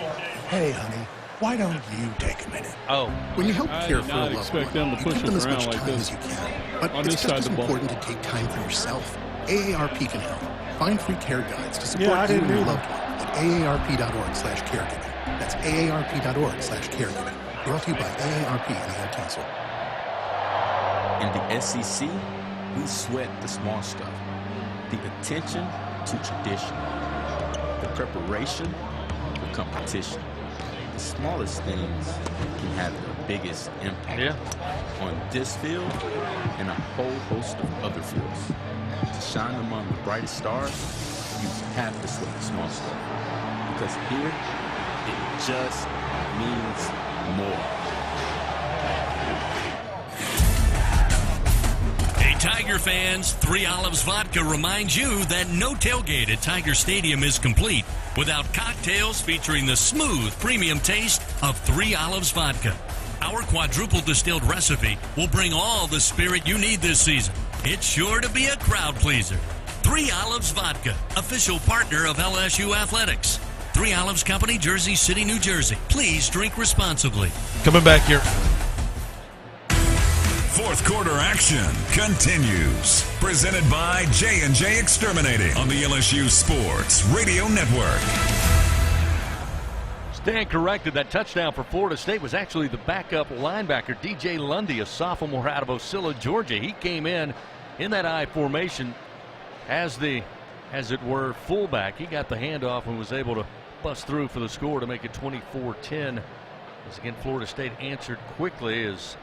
Hey, honey, why don't you take a minute? Oh. When you help care for a loved expect one, them to you push give them us as much around like time this as you can. But on it's this just side as of the ball. important to take time for yourself. AARP can help. Find free care guides to support Yeah, I you didn't and your either. loved one at aarp.org/caregiving. That's aarp.org/caregiving. Brought to you by AARP and the Ad Council. In the SEC, we sweat the small stuff. The attention to tradition. The preparation for competition. The smallest things can have the biggest impact on this field and a whole host of other fields. To shine among the brightest stars, you have to sweat the small stuff. Because here, it just means more. Hey, Tiger fans, 3 Olives Vodka reminds you that no tailgate at Tiger Stadium is complete without cocktails featuring the smooth, premium taste of 3 Olives Vodka. Our quadruple distilled recipe will bring all the spirit you need this season. It's sure to be a crowd pleaser. 3 Olives Vodka, official partner of LSU Athletics. 3 Olives Company, Jersey City, New Jersey. Please drink responsibly. Coming back here. Fourth quarter action continues. Presented by J&J Exterminating on the LSU Sports Radio Network. Stand corrected. That touchdown for Florida State was actually the backup linebacker, DJ Lundy, a sophomore out of Ocilla, Georgia. He came in that I formation as it were, fullback. He got the handoff and was able to bust through for the score to make it 24-10. As again, Florida State answered quickly as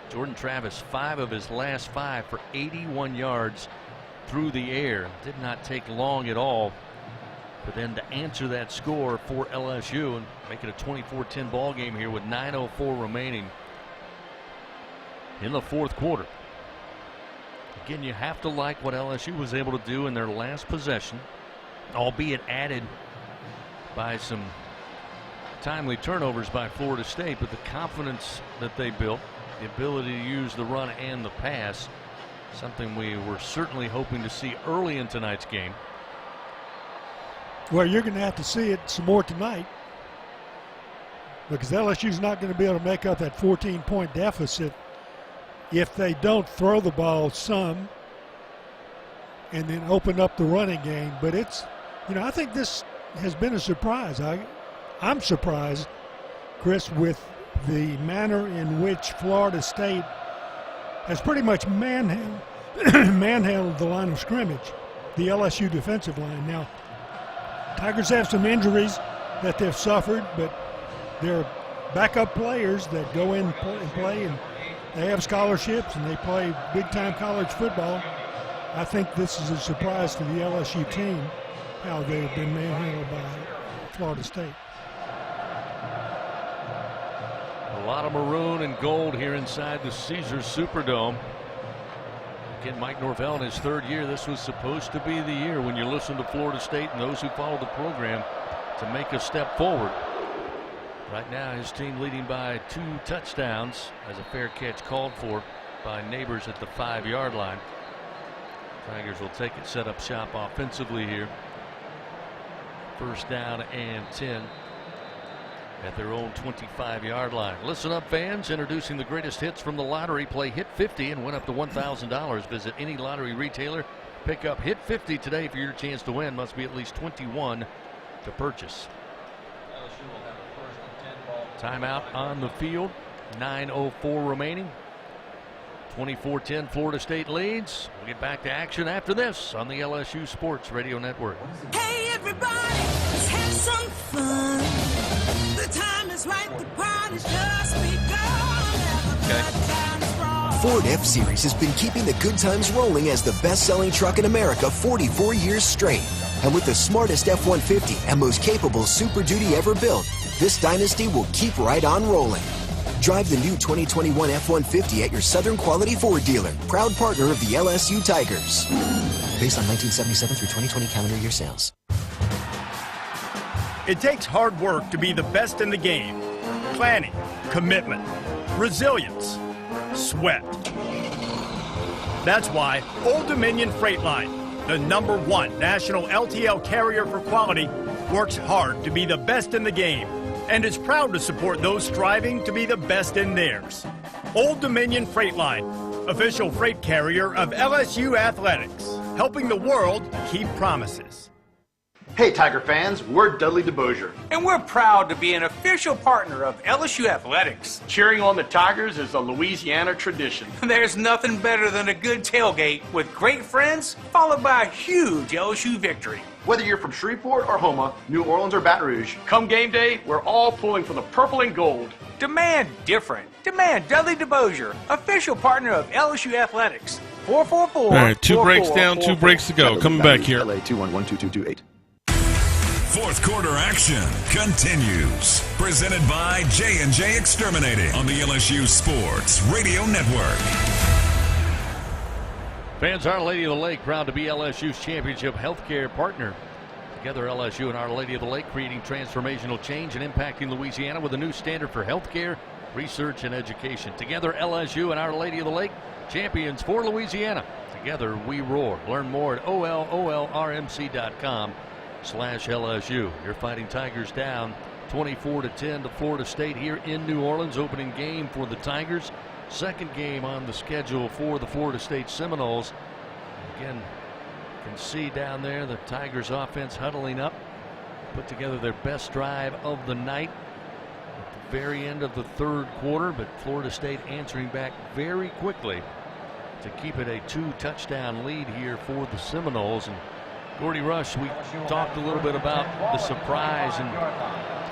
Jordan Travis, 5 of his last 5 for 81 yards through the air. Did not take long at all. But then to answer that score for LSU and make it a 24-10 ball game here with 9:04 remaining in the fourth quarter. Again, you have to like what LSU was able to do in their last possession, albeit added by some timely turnovers by Florida State, but the confidence that they built, the ability to use the run and the pass, something we were certainly hoping to see early in tonight's game. Well, you're going to have to see it some more tonight. because LSU's not going to be able to make up that 14-point deficit if they don't throw the ball some and then open up the running game. But it's, I think this has been a surprise. I'm surprised, Chris, with the manner in which Florida State has pretty much manhandled the line of scrimmage, the LSU defensive line. Now, Tigers have some injuries that they've suffered, but they're backup players that go in and play, and they have scholarships, and they play big-time college football. I think this is a surprise to the LSU team, how they've been manhandled by Florida State. A lot of maroon and gold here inside the Caesars Superdome. Again, Mike Norvell in his third year. This was supposed to be the year, when you listen to Florida State and those who follow the program, to make a step forward. Right now, his team leading by 2 touchdowns as a fair catch called for by Neighbors at the 5-yard line. Tigers will take it, set up shop offensively here. First down and 10 at their own 25-yard line. Listen up, fans. Introducing the greatest hits from the lottery. Play Hit 50 and win up to $1,000. Visit any lottery retailer. Pick up Hit 50 today for your chance to win. Must be at least 21 to purchase. Timeout on the field. 9:04 remaining. 24-10 Florida State leads. We'll get back to action after this on the LSU Sports Radio Network. Hey everybody, let's have some fun. The time is right, the party's just begun. Ford F-Series has been keeping the good times rolling as the best-selling truck in America 44 years straight. And with the smartest F-150 and most capable Super Duty ever built, this dynasty will keep right on rolling. Drive the new 2021 F-150 at your Southern Quality Ford dealer, proud partner of the LSU Tigers. Based on 1977 through 2020 calendar year sales. It takes hard work to be the best in the game. Planning, commitment, resilience, sweat. That's why Old Dominion Freight Line, the #1 national LTL carrier for quality, works hard to be the best in the game and is proud to support those striving to be the best in theirs. Old Dominion Freight Line, official freight carrier of LSU Athletics, helping the world keep promises. Hey Tiger fans, we're Dudley DeBosier. And we're proud to be an official partner of LSU Athletics. Cheering on the Tigers is a Louisiana tradition. There's nothing better than a good tailgate with great friends, followed by a huge LSU victory. Whether you're from Shreveport or Houma, New Orleans or Baton Rouge, come game day, we're all pulling for the purple and gold. Demand different. Demand Dudley DeBosier, official partner of LSU Athletics. 444. All right, 2 breaks down, 2 breaks to go. Coming back here. LA 2112228. Fourth quarter action continues. Presented by J&J Exterminating on the LSU Sports Radio Network. Fans, Our Lady of the Lake proud to be LSU's championship healthcare partner. Together, LSU and Our Lady of the Lake creating transformational change and impacting Louisiana with a new standard for healthcare, research, and education. Together, LSU and Our Lady of the Lake, champions for Louisiana. Together, we roar. Learn more at olrmc.com/LSU. Your Fighting Tigers down 24-10 to Florida State here in New Orleans. Opening game for the Tigers. Second game on the schedule for the Florida State Seminoles. Again, you can see down there the Tigers offense huddling up. Put together their best drive of the night at the very end of the third quarter, but Florida State answering back very quickly to keep it a 2-touchdown lead here for the Seminoles. And Gordy Rush, we talked a little bit about the surprise and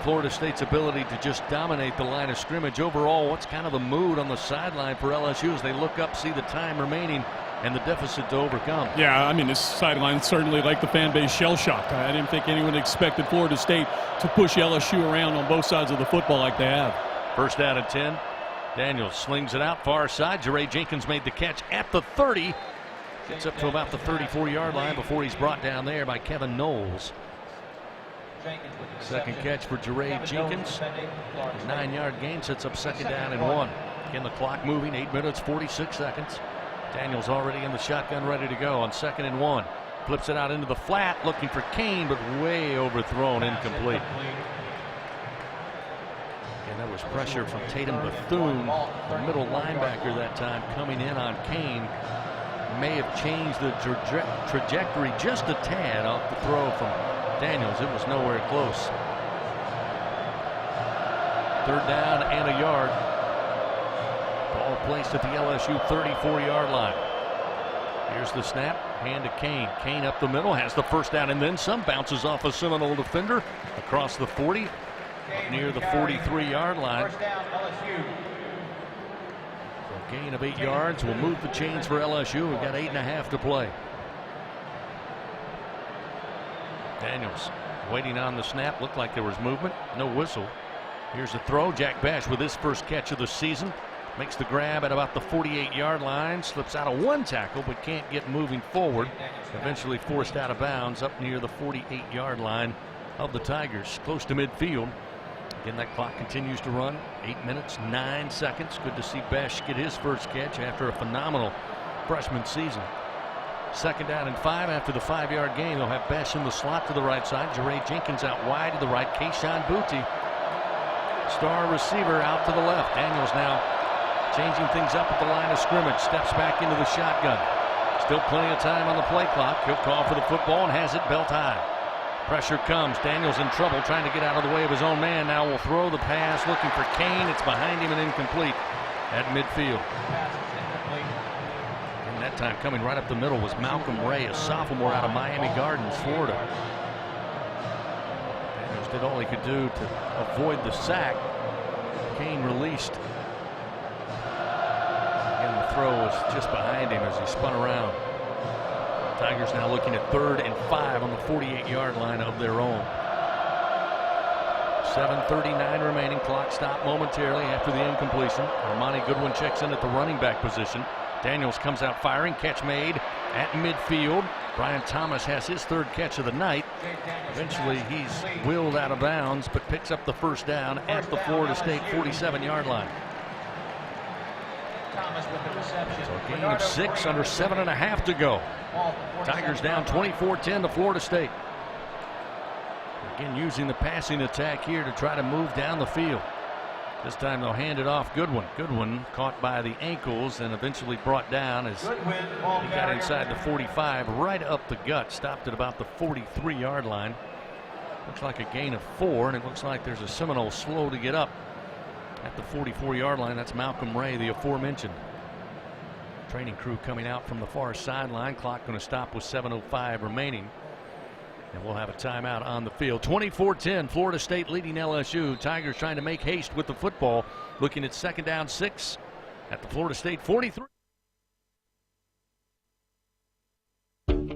Florida State's ability to just dominate the line of scrimmage. Overall, what's kind of the mood on the sideline for LSU as they look up, see the time remaining, and the deficit to overcome? Yeah, I mean, this sideline certainly, like the fan base, shell-shocked. I didn't think anyone expected Florida State to push LSU around on both sides of the football like they have. First down and 10. Daniels slings it out far side. Jeray Jenkins made the catch at the 30. Gets up to about the 34-yard line before he's brought down there by Kevin Knowles. Second catch for Jeray Jenkins. 9-yard gain sets up second down and 1. Again, the clock moving, 8 minutes, 46 seconds. Daniels already in the shotgun, ready to go on 2nd and 1. Flips it out into the flat, looking for Kane, but way overthrown, incomplete. There was pressure from Tatum Bethune, the middle linebacker that time, coming in on Kane. May have changed the trajectory just a tad off the throw from Daniels. It was nowhere close. 3rd down and a yard. Ball placed at the LSU 34-yard line. Here's the snap, hand to Kane. Kane up the middle, has the first down and then some. Bounces off a Seminole defender across the 40, up near the 43-yard line. First down, LSU. So a gain of 8 yards will move the chains for LSU. We've got 8.5 to play. Daniels waiting on the snap. Looked like there was movement. No whistle. Here's a throw. Jack Bash with his first catch of the season. Makes the grab at about the 48-yard line. Slips out of one tackle but can't get moving forward. Eventually forced out of bounds up near the 48-yard line of the Tigers. Close to midfield. Again, that clock continues to run. 8 minutes, 9 seconds. Good to see Bash get his first catch after a phenomenal freshman season. 2nd down and 5 after the 5-yard gain. They'll have Bash in the slot to the right side. Jeray Jenkins out wide to the right. Keyshawn Booty, star receiver, out to the left. Daniels now changing things up at the line of scrimmage. Steps back into the shotgun. Still plenty of time on the play clock. He'll call for the football and has it belt high. Pressure comes. Daniels in trouble trying to get out of the way of his own man. Now will throw the pass looking for Kane. It's behind him and incomplete at midfield. And that time coming right up the middle was Malcolm Ray, a sophomore out of Miami Gardens, Florida. Daniels did all he could do to avoid the sack. Kane released. Throw was just behind him as he spun around. Tigers now looking at 3rd and 5 on the 48-yard line of their own. 7:39 remaining. Clock stopped momentarily after the incompletion. Armani Goodwin checks in at the running back position. Daniels comes out firing. Catch made at midfield. Brian Thomas has his 3rd catch of the night. Eventually he's wheeled out of bounds but picks up the first down at the Florida State 47-yard line. So a gain of 6 under 7.5 to go. Tigers down 24-10 to Florida State. Again using the passing attack here to try to move down the field. This time they'll hand it off Goodwin. Goodwin caught by the ankles and eventually brought down as he got inside the 45, right up the gut. Stopped at about the 43-yard line. Looks like a gain of 4, and it looks like there's a Seminole slow to get up at the 44-yard line. That's Malcolm Ray, the aforementioned. Training crew coming out from the far sideline. Clock going to stop with 7:05 remaining. And we'll have a timeout on the field. 24-10, Florida State leading LSU. Tigers trying to make haste with the football. Looking at 2nd down 6 at the Florida State 43.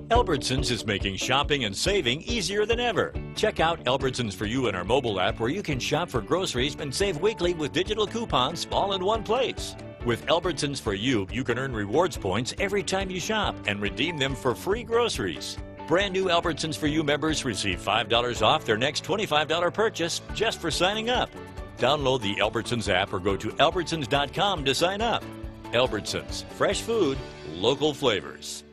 Albertsons is making shopping and saving easier than ever. Check out Albertsons For You in our mobile app, where you can shop for groceries and save weekly with digital coupons all in one place. With Albertsons For You, you can earn rewards points every time you shop and redeem them for free groceries. Brand new Albertsons For You members receive $5 off their next $25 purchase just for signing up. Download the Albertsons app or go to albertsons.com to sign up. Albertsons, fresh food, local flavors.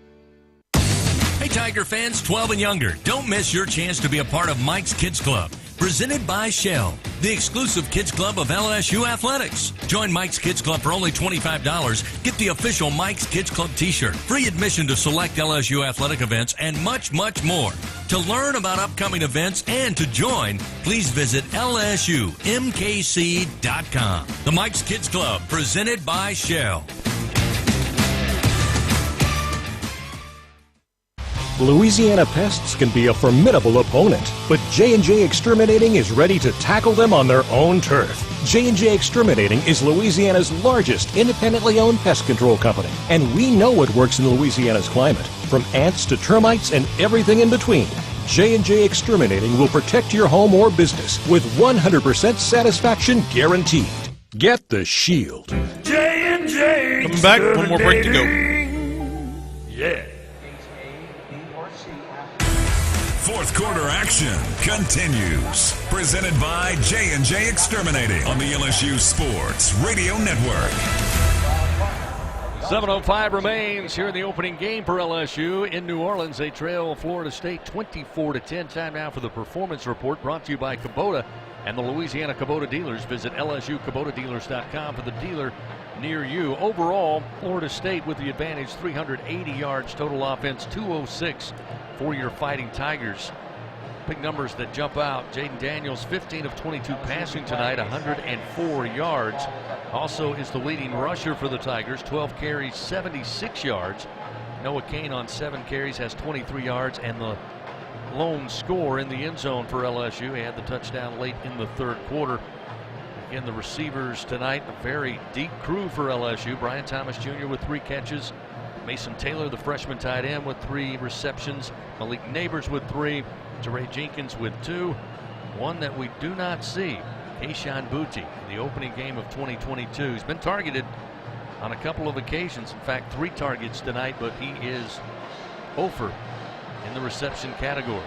Hey Tiger fans 12 and younger, don't miss your chance to be a part of Mike's Kids Club, presented by Shell, the exclusive kids club of LSU Athletics. Join Mike's Kids Club for only $25. Get the official Mike's Kids Club t-shirt, free admission to select LSU athletic events, and much, much more. To learn about upcoming events and to join, please visit lsumkc.com. The Mike's Kids Club, presented by Shell. Louisiana pests can be a formidable opponent, but J&J Exterminating is ready to tackle them on their own turf. J&J Exterminating is Louisiana's largest independently owned pest control company, and we know what works in Louisiana's climate, from ants to termites and everything in between. J&J Exterminating will protect your home or business with 100% satisfaction guaranteed. Get the shield. J&J. Coming back, one more break to go. Yeah. Fourth quarter action continues. Presented by J&J Exterminating on the LSU Sports Radio Network. 7:05 remains here in the opening game for LSU in New Orleans. They trail Florida State 24-10. Time now for the performance report, brought to you by Kubota. And the Louisiana Kubota dealers, visit lsukubotadealers.com for the dealer near you. Overall, Florida State with the advantage, 380 yards total offense, 206 for your Fighting Tigers. Big numbers that jump out. Jaden Daniels, 15 of 22 passing tonight, 104 yards. Also is the leading rusher for the Tigers, 12 carries, 76 yards. Noah Kane on 7 carries has 23 yards, and the lone score in the end zone for LSU. He had the touchdown late in the third quarter. Again, the receivers tonight, a very deep crew for LSU. Brian Thomas Jr. with 3 catches. Mason Taylor, the freshman tight end, with 3 receptions. Malik Neighbors with 3. Jeray Jenkins with 2. One that we do not see, Keyshawn Boutte, the opening game of 2022. He's been targeted on a couple of occasions. In fact, 3 targets tonight, but he is over in the reception category.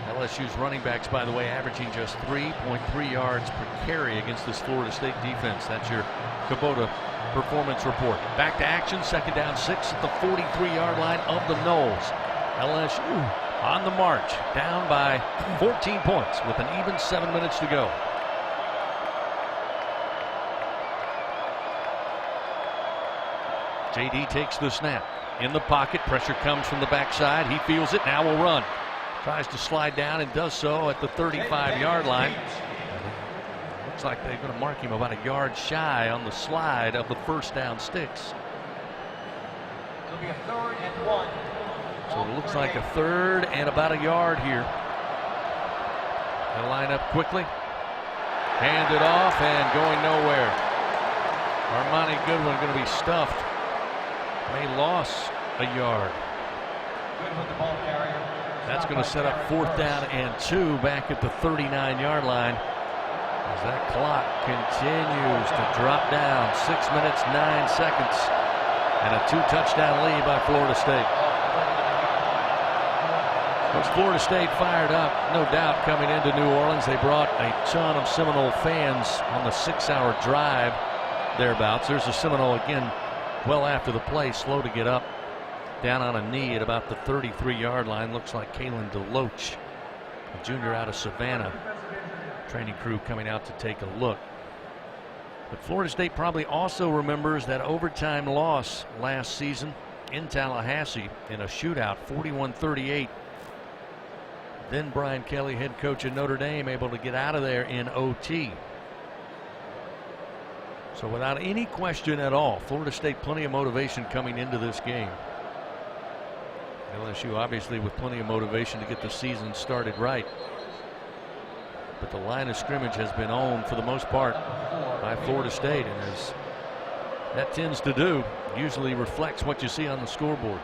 LSU's running backs, by the way, averaging just 3.3 yards per carry against this Florida State defense. That's your Kubota performance report. Back to action, 2nd down 6 at the 43-yard line of the Noles. LSU on the march, down by 14 points with an even 7 minutes to go. JD takes the snap. In the pocket, pressure comes from the backside. He feels it, now will run. Tries to slide down and does so at the 35-yard line. Looks like they're going to mark him about a yard shy on the slide of the first down sticks. It'll be a 3rd and 1. So it looks like a 3rd and about a yard here. They'll line up quickly. Hand it off and going nowhere. Armani Goodwin going to be stuffed. They lost a yard. That's going to set up 4th down and 2 back at the 39-yard line as that clock continues to drop down. 6 minutes, 9 seconds, and a 2-touchdown lead by Florida State. Once Florida State fired up, no doubt, coming into New Orleans. They brought a ton of Seminole fans on the 6-hour drive thereabouts. There's a Seminole again well after the play, slow to get up, down on a knee at about the 33-yard line. Looks like Kalen DeLoach, a junior out of Savannah. Training crew coming out to take a look. But Florida State probably also remembers that overtime loss last season in Tallahassee in a shootout, 41-38. Then Brian Kelly, head coach of Notre Dame, able to get out of there in OT. So without any question at all, Florida State plenty of motivation coming into this game. LSU obviously with plenty of motivation to get the season started right. But the line of scrimmage has been owned for the most part by Florida State, and as that tends to do, usually reflects what you see on the scoreboard.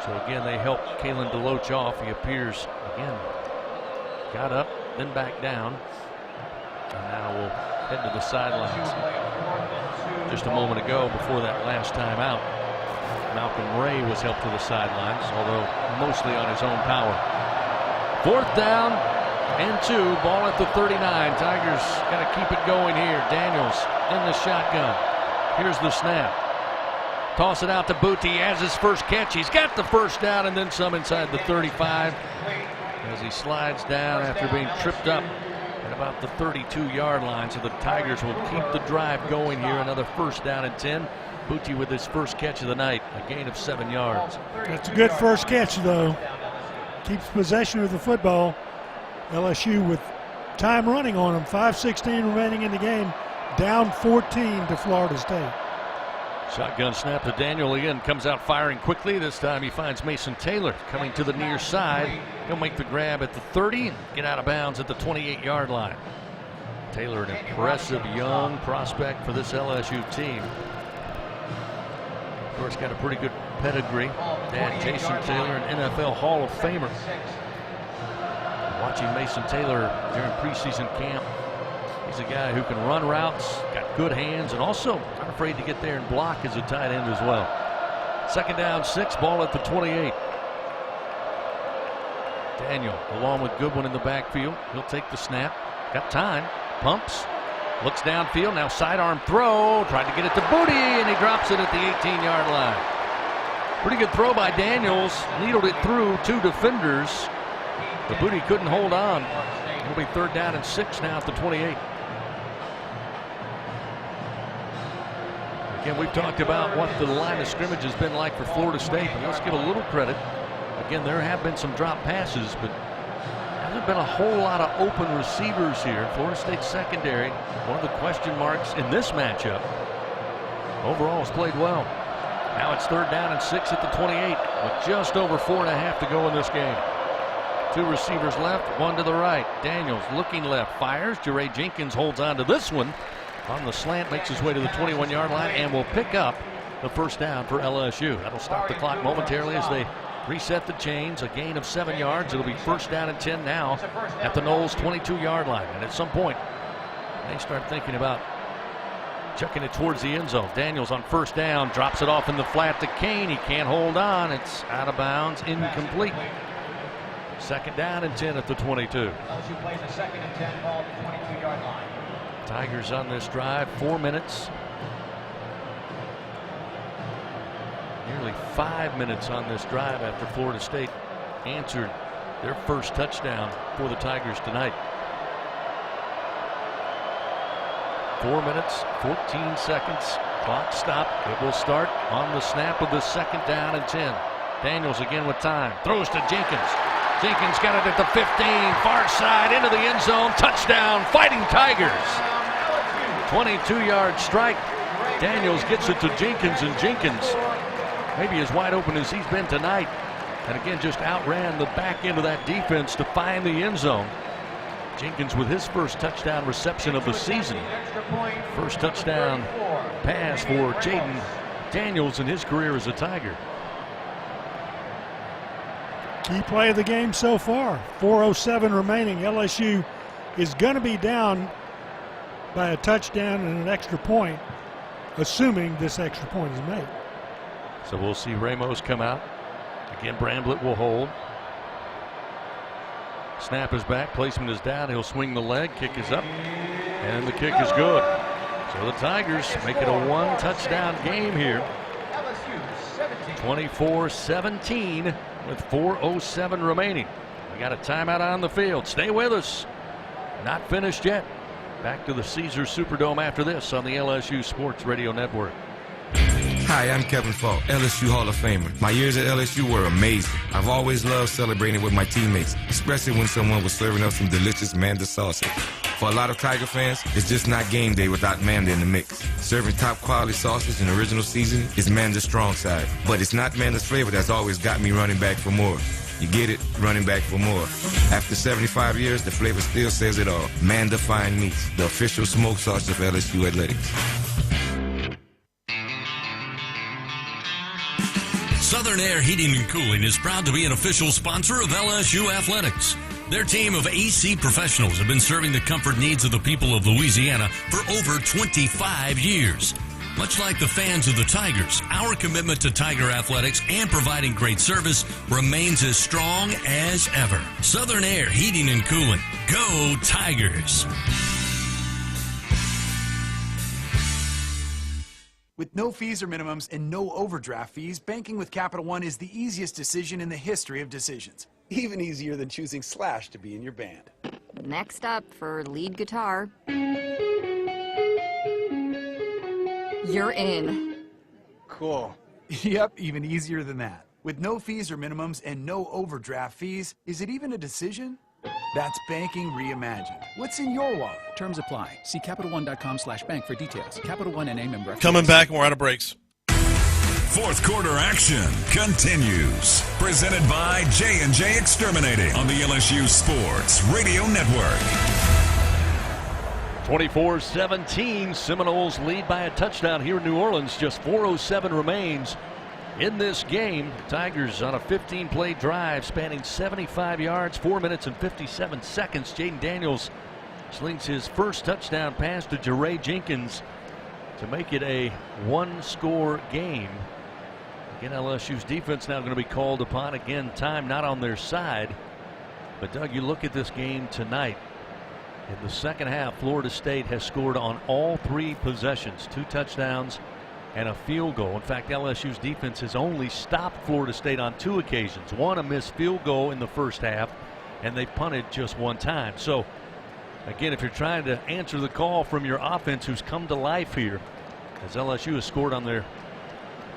So again, they help Kalen DeLoach off. He appears again, got up, then back down, and now we'll head to the sidelines. Just a moment ago, before that last time out, Malcolm Ray was helped to the sidelines, although mostly on his own power. 4th down and 2, ball at the 39. Tigers got to keep it going here. Daniels in the shotgun. Here's the snap. Toss it out to Boutte. He has his first catch. He's got the 1st down and then some inside the 35 as he slides down after being tripped up at about the 32-yard line. So the Tigers will keep the drive going here. Another 1st down and 10. Boutte with his first catch of the night, a gain of 7 yards. That's a good first catch, though. Keeps possession of the football. LSU with time running on them. 5:16 remaining in the game. Down 14 to Florida State. Shotgun snap to Daniel again. Comes out firing quickly. This time he finds Mason Taylor coming to the near side. He'll make the grab at the 30 and get out of bounds at the 28-yard line. Taylor, an impressive young prospect for this LSU team. Of course, got a pretty good pedigree. Dad Jason Taylor, an NFL Hall of Famer. Watching Mason Taylor during preseason camp, he's a guy who can run routes, got good hands, and also not afraid to get there and block as a tight end as well. 2nd down 6, ball at the 28. Daniel along with Goodwin in the backfield. He'll take the snap. Got time. Pumps. Looks downfield. Now sidearm throw. Tried to get it to Boutte, and he drops it at the 18-yard line. Pretty good throw by Daniels. Needled it through 2 defenders. The Booty couldn't hold on. It'll be 3rd down and 6 now at the 28. Again, we've talked about what the line of scrimmage has been like for Florida State, but let's give a little credit. Again, there have been some drop passes, but there hasn't been a whole lot of open receivers here. Florida State secondary, one of the question marks in this matchup. Overall, has played well. Now it's 3rd down and 6 at the 28 with just over 4.5 to go in this game. 2 receivers left, 1 to the right. Daniels looking left, fires. Jeray Jenkins holds on to this one on the slant, makes his way to the 21-yard line, and will pick up the 1st down for LSU. That'll stop the clock momentarily as they reset the chains. A gain of 7 yards. It'll be 1st down and 10 now at the Noles 22-yard line. And at some point, they start thinking about chucking it towards the end zone. Daniels on 1st down, drops it off in the flat to Kane. He can't hold on. It's out of bounds, incomplete. 2nd down and 10 at the 22. LSU plays a 2nd and 10 ball at the 22-yard line. Tigers on this drive, 4 minutes. Nearly 5 minutes on this drive after Florida State answered their first touchdown for the Tigers tonight. 4 minutes, 14 seconds. Clock stopped. It will start on the snap of the 2nd down and 10. Daniels again with time. Throws to Jenkins. Jenkins got it at the 15. Far side into the end zone. Touchdown, Fighting Tigers. 22-yard strike. Daniels gets it to Jenkins, and Jenkins maybe as wide open as he's been tonight. And again, just outran the back end of that defense to find the end zone. Jenkins with his first touchdown reception of the season. First touchdown pass for Jaden Daniels in his career as a Tiger. Key play of the game so far. 4:07 remaining. LSU is going to be down by a touchdown and an extra point, assuming this extra point is made. So we'll see Ramos come out. Again, Bramblett will hold. Snap is back. Placement is down. He'll swing the leg. Kick is up. And the kick is good. So the Tigers make it a 1-touchdown game here. 24-17 with 4:07 remaining. We got a timeout on the field. Stay with us. Not finished yet. Back to the Caesars Superdome after this on the LSU Sports Radio Network. Hi, I'm Kevin Falk, LSU Hall of Famer. My years at LSU were amazing. I've always loved celebrating with my teammates, especially when someone was serving up some delicious Manda salsa. For a lot of Tiger fans, it's just not game day without Manda in the mix. Serving top quality sauces and original seasoning is Manda's strong side. But it's not Manda's flavor that's always got me running back for more. You get it, running back for more. After 75 years, the flavor still says it all. Manda Fine Meats, the official smoke sauce of LSU Athletics. Southern Air Heating and Cooling is proud to be an official sponsor of LSU Athletics. Their team of AC professionals have been serving the comfort needs of the people of Louisiana for over 25 years. Much like the fans of the Tigers, our commitment to Tiger athletics and providing great service remains as strong as ever. Southern Air Heating and Cooling. Go Tigers! With no fees or minimums and no overdraft fees, banking with Capital One is the easiest decision in the history of decisions. Even easier than choosing Slash to be in your band. Next up for lead guitar. You're in. Cool. Yep, even easier than that. With no fees or minimums and no overdraft fees, is it even a decision? That's banking reimagined. What's in your wallet? Terms apply. See CapitalOne.com/bank for details. Capital One NA member. Coming back, and we're out of breaks. Fourth quarter action continues. Presented by J&J Exterminating on the LSU Sports Radio Network. 24-17, Seminoles lead by a touchdown here in New Orleans. Just 4:07 remains in this game. The Tigers on a 15-play drive spanning 75 yards, 4 minutes and 57 seconds. Jaden Daniels slings his first touchdown pass to Jeray Jenkins to make it a one-score game. Again, LSU's defense now going to be called upon. Again, time not on their side. But, Doug, you look at this game tonight. In the second half, Florida State has scored on all 3 possessions, 2 touchdowns and a field goal. In fact, LSU's defense has only stopped Florida State on 2 occasions. One, a missed field goal in the first half, and they punted just one time. So, again, if you're trying to answer the call from your offense who's come to life here, as LSU has scored on their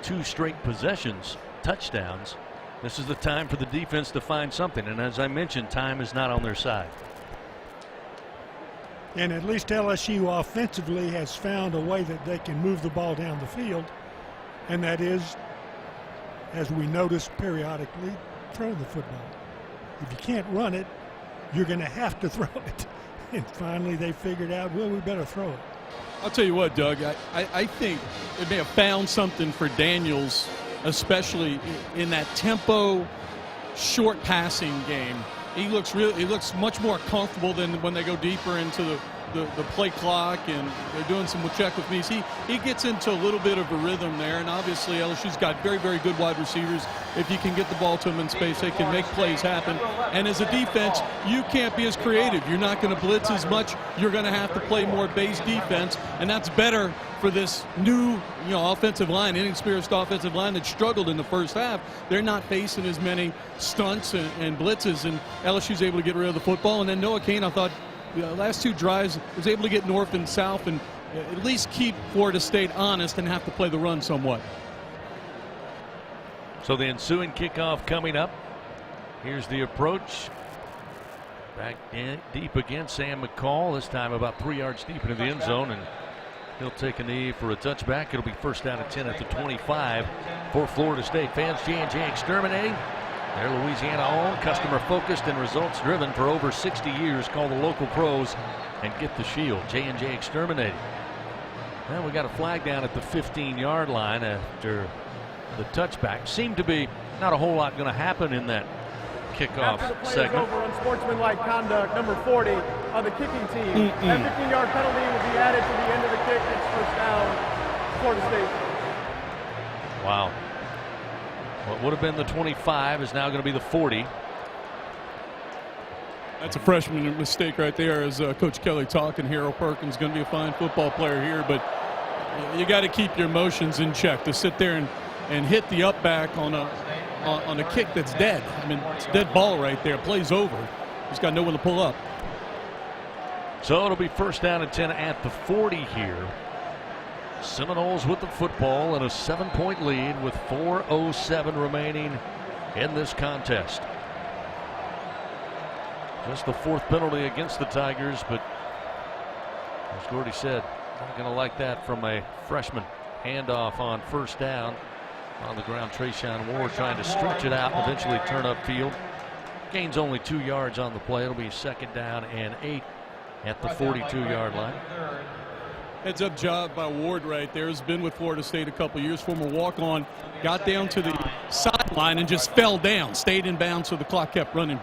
2 straight possessions, touchdowns, this is the time for the defense to find something. And as I mentioned, time is not on their side. And at least LSU offensively has found a way that they can move the ball down the field, and that is, as we notice periodically, throw the football. If you can't run it, you're going to have to throw it. And finally they figured out, well, we better throw it. I'll tell you what, Doug, I think they may have found something for Daniels, especially in that tempo, short passing game. He looks much more comfortable than when they go deeper into the play clock and they're doing some check with me. He gets into a little bit of a rhythm there, and obviously LSU's got very, very good wide receivers. If you can get the ball to them in space, they can make plays happen. And as a defense, you can't be as creative. You're not going to blitz as much. You're going to have to play more base defense, and that's better for this new, offensive line, inexperienced offensive line that struggled in the first half. They're not facing as many stunts and blitzes, and LSU's able to get rid of the football. And then Noah Kane, I thought, last 2 drives was able to get north and south and at least keep Florida State honest and have to play the run somewhat. So the ensuing kickoff coming up. Here's the approach. Back in deep again, Sam McCall, this time about 3 yards deep into the end zone, and he'll take a knee for a touchback. It'll be first down and 10 at the 25 for Florida State. Fans, J&J exterminating. They're Louisiana owned, customer focused, and results driven for over 60 years. Call the local pros and get the shield. J&J exterminating. Well, we got a flag down at the 15-yard line after the touchback. Seemed to be not a whole lot going to happen in that kickoff After the play segment. is over, unsportsmanlike conduct, number 40 on the kicking team. That 15-yard penalty will be added to the end of the kick. It's first down, Florida State. Wow. What would have been the 25 is now going to be the 40. That's a freshman mistake right there. As Coach Kelly talking, Harold Perkins going to be a fine football player here, but you got to keep your emotions in check. To sit there and hit the up back on a kick that's dead. I mean, it's a dead ball right there. Play's over. He's got no one to pull up. So it'll be first down and 10 at the 40 here. Seminoles with the football and a 7-point lead with 4:07 remaining in this contest. Just the 4th penalty against the Tigers, but as Gordy said, not going to like that from a freshman. Handoff on first down. On the ground, Trayshawn Ward trying to stretch it out and eventually turn upfield. Gains only 2 yards on the play. It'll be second down and 8 at the 42-yard line. Heads up job by Ward right there. Has been with Florida State a couple years. Former walk-on. Got down to the sideline and just fell down. Stayed in bounds, so the clock kept running.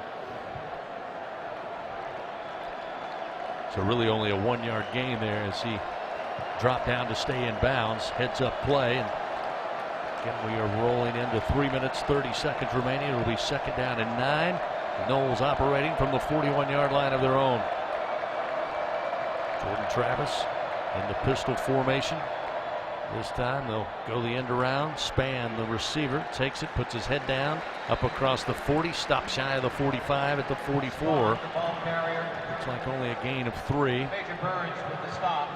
So really only a 1-yard gain there as he dropped down to stay in bounds. Heads up play. And again, we are rolling into 3 minutes, 30 seconds remaining. It'll be second down and 9. The Noles operating from the 41-yard line of their own. Jordan Travis in the pistol formation. This time they'll go the end around, span the receiver, takes it, puts his head down, up across the 40, stops shy of the 45 at the 44. Looks like only a gain of 3.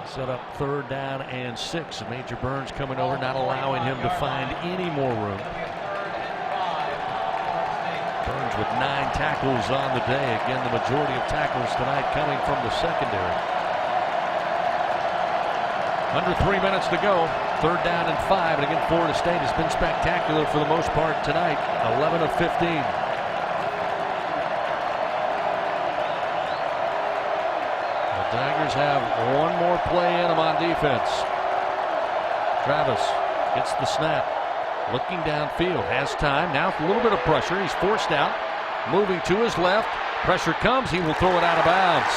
Set up third down and 6. And Major Burns coming over, not allowing him to find any more room. Burns with 9 tackles on the day. Again, the majority of tackles tonight coming from the secondary. Under 3 minutes to go. Third down and 5. And again, Florida State has been spectacular for the most part tonight. 11 of 15. The Tigers have one more play in them on defense. Travis gets the snap. Looking downfield. Has time. Now with a little bit of pressure. He's forced out. Moving to his left. Pressure comes. He will throw it out of bounds.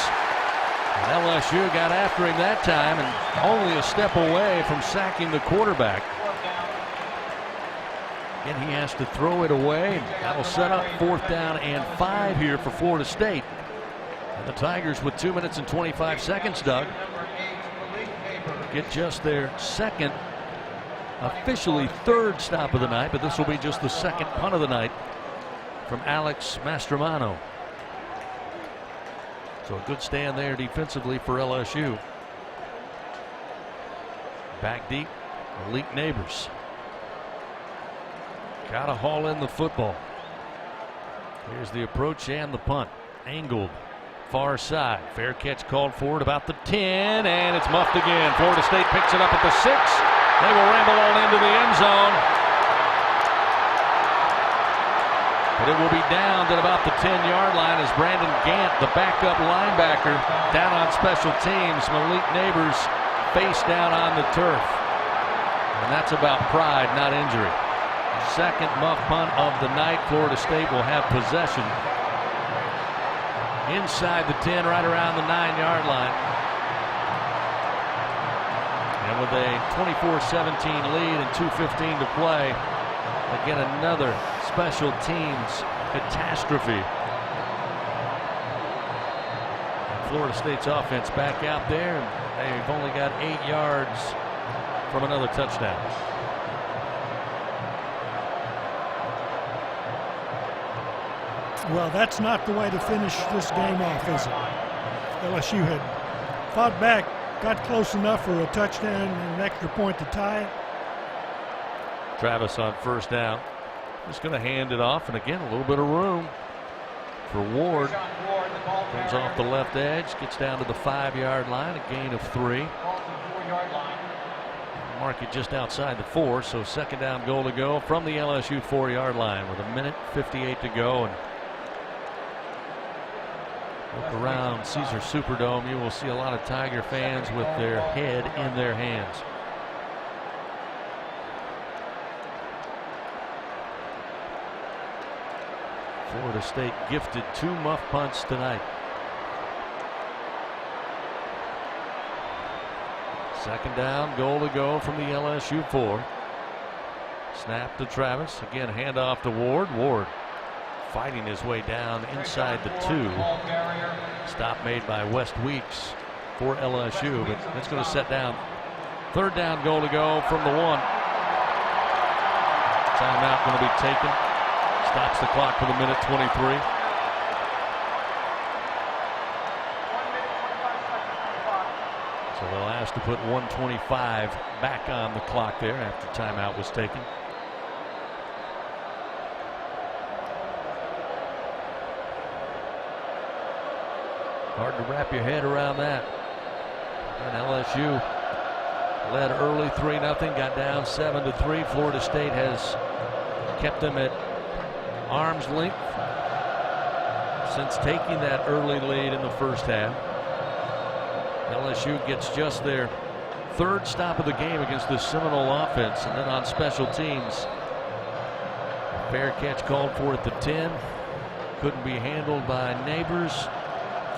And LSU got after him that time and only a step away from sacking the quarterback. Again, he has to throw it away. That'll set up fourth down and 5 here for Florida State. And the Tigers with 2 minutes and 25 seconds, Doug, get just their second, officially third stop of the night, but this will be just the second punt of the night from Alex Mastromano. So a good stand there defensively for LSU. Back deep, Malik Neighbors. Got to haul in the football. Here's the approach and the punt. Angled, far side. Fair catch called for it about the 10, and it's muffed again. Florida State picks it up at the 6. They will ramble on into the end zone. But it will be down at about the 10-yard line as Brandon Gant, the backup linebacker, down on special teams. Malik Neighbors face down on the turf. And that's about pride, not injury. Second muff punt of the night. Florida State will have possession inside the 10, right around the 9-yard line. And with a 24-17 lead and 2:15 to play, again another special teams catastrophe. Florida State's offense back out there, and they've only got 8 yards from another touchdown. Well, that's not the way to finish this game off, is it? LSU had fought back, got close enough for a touchdown and an extra point to tie it. Travis on first down. Just going to hand it off, and again, a little bit of room for Ward. Comes off the left edge, gets down to the 5-yard line, a gain of 3. Mark it just outside the 4, so second down goal to go from the LSU 4-yard line with 1:58 to go. And look around Caesars Superdome, you will see a lot of Tiger fans with their head in their hands. Florida State gifted 2 muff punts tonight. Second down, goal to go from the LSU 4. Snap to Travis. Again, handoff to Ward. Ward fighting his way down inside the 2. Stop made by West Weeks for LSU, but that's going to set down. Third down, goal to go from the 1. Timeout going to be taken. Stops the clock for the 1:23. So they'll ask to put 1:25 back on the clock there after timeout was taken. Hard to wrap your head around that. And LSU led early 3-0, got down 7-3. Florida State has kept them at arm's length since taking that early lead in the first half. LSU gets just their 3rd stop of the game against this Seminole offense, and then on special teams, a fair catch called for at the 10. Couldn't be handled by Neighbors.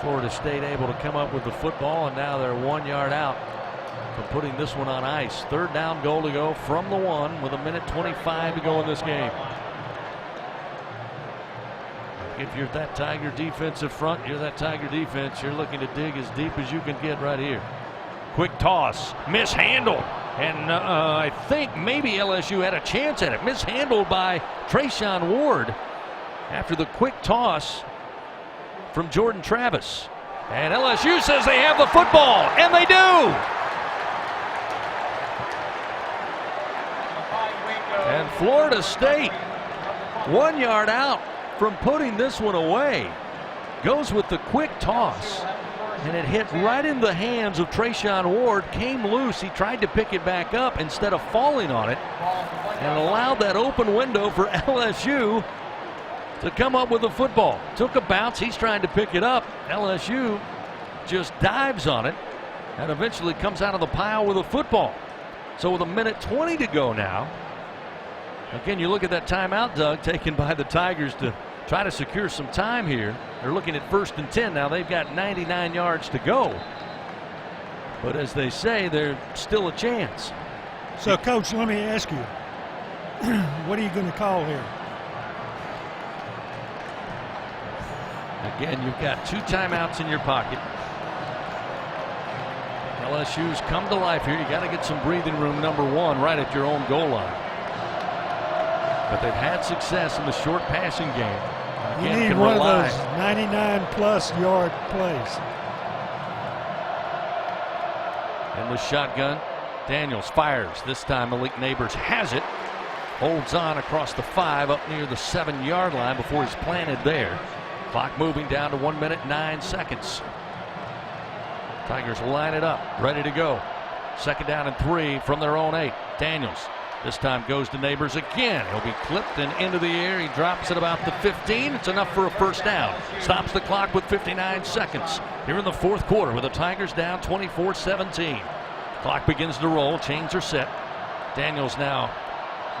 Florida State able to come up with the football, and now they're 1 yard out from putting this one on ice. Third down, goal to go from the 1 with 1:25 to go in this game. If you're that Tiger defensive front, you're that Tiger defense, you're looking to dig as deep as you can get right here. Quick toss, mishandled, and I think maybe LSU had a chance at it. Mishandled by Trayshawn Ward after the quick toss from Jordan Travis. And LSU says they have the football, and they do! And Florida State 1 yard out from putting this one away. Goes with the quick toss, and it hit right in the hands of Trayshawn Ward. Came loose. He tried to pick it back up instead of falling on it, and allowed that open window for LSU to come up with the football. Took a bounce. He's trying to pick it up. LSU just dives on it and eventually comes out of the pile with a football. So with 1:20 to go now. Again, you look at that timeout, Doug, taken by the Tigers to try to secure some time here. They're looking at 1st and 10 now. They've got 99 yards to go. But as they say, there's still a chance. So, Coach, let me ask you, what are you going to call here? Again, you've got 2 timeouts in your pocket. LSU's come to life here. You got to get some breathing room, number 1, right at your own goal line. But they've had success in the short passing game. You again need can one rely. of those 99-plus yard plays. In the shotgun, Daniels fires. This time Malik Neighbors has it. Holds on across the 5 up near the 7-yard line before he's planted there. Clock moving down to 1 minute 9 seconds. Tigers line it up, ready to go. 2nd down and 3 from their own 8. Daniels this time goes to Neighbors again. He'll be clipped and into the air. He drops at about the 15. It's enough for a first down. Stops the clock with 59 seconds. Here in the 4th quarter with the Tigers down 24-17. Clock begins to roll. Chains are set. Daniels now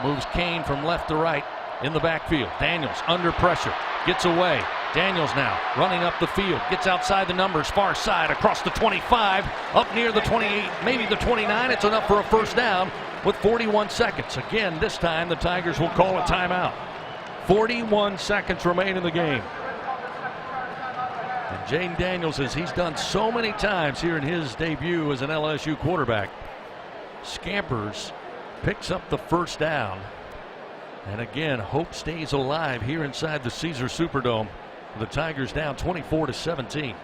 moves Kane from left to right in the backfield. Daniels under pressure. Gets away. Daniels now running up the field. Gets outside the numbers. Far side across the 25. Up near the 28. Maybe the 29. It's enough for a first down with 41 seconds. Again, this time the Tigers will call a timeout. 41 seconds remain in the game. And Jaden Daniels, as he's done so many times here in his debut as an LSU quarterback, scampers, picks up the first down. And again, hope stays alive here inside the Caesars Superdome. The Tigers down 24-17.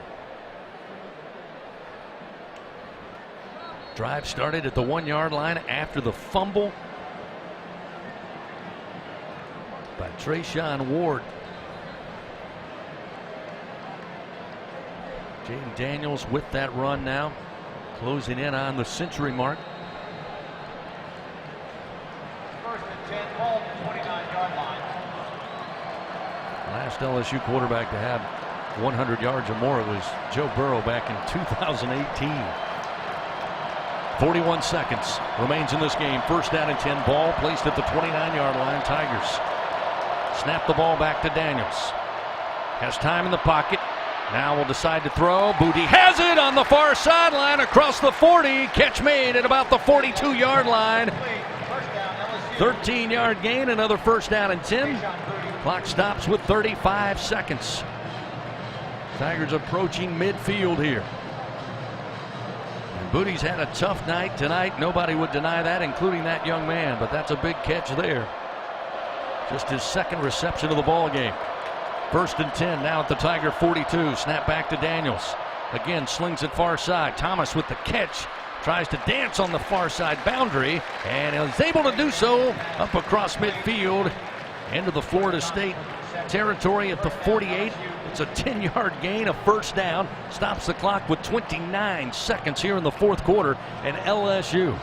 Drive started at the 1-yard line after the fumble by Trayshawn Ward. Jaden Daniels with that run now, closing in on the century mark. 1st and 10, ball at the 29-yard line. Last LSU quarterback to have 100 yards or more was Joe Burrow back in 2018. 41 seconds remains in this game. 1st down and 10. Ball placed at the 29-yard line. Tigers snap the ball back to Daniels. Has time in the pocket. Now will decide to throw. Booty has it on the far sideline across the 40. Catch made at about the 42-yard line. 13-yard gain. Another 1st down and 10. Clock stops with 35 seconds. Tigers approaching midfield here. And Booty's had a tough night tonight. Nobody would deny that, including that young man. But that's a big catch there. Just his 2nd reception of the ball game. 1st and 10 now at the Tiger 42. Snap back to Daniels. Again slings it far side. Thomas with the catch. Tries to dance on the far side boundary and is able to do so up across midfield into the Florida State territory at the 48. It's a 10-yard gain, a 1st down. Stops the clock with 29 seconds here in the 4th quarter. And LSU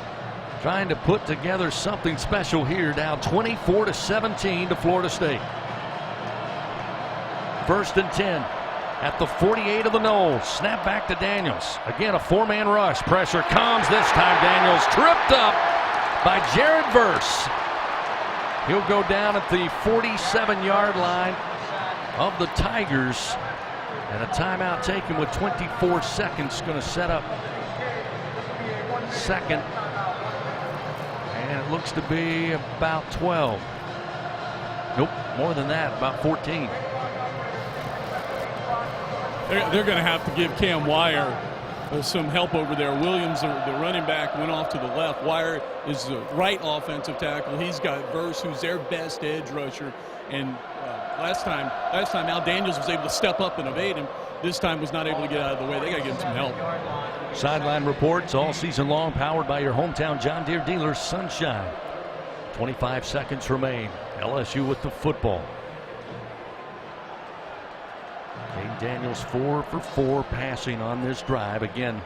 trying to put together something special here, down 24-17 to Florida State. 1st and 10 at the 48 of the Knolls. Snap back to Daniels. Again, a 4-man rush. Pressure comes. This time Daniels tripped up by Jared Verse. He'll go down at the 47-yard line of the Tigers. And a timeout taken with 24 seconds. Going to set up 2nd. And it looks to be about 12. Nope, more than that, about 14. They're going to have to give Cam Wire some help over there. Williams, the running back, went off to the left. Wire is the right offensive tackle. He's got Verse, who's their best edge rusher. And last time Al Daniels was able to step up and evade him. This time was not able to get out of the way. They got to give him some help. Sideline reports all season long, powered by your hometown John Deere dealer, Sunshine. 25 seconds remain. LSU with the football. Jaden Daniels 4 for 4 passing on this drive. Again,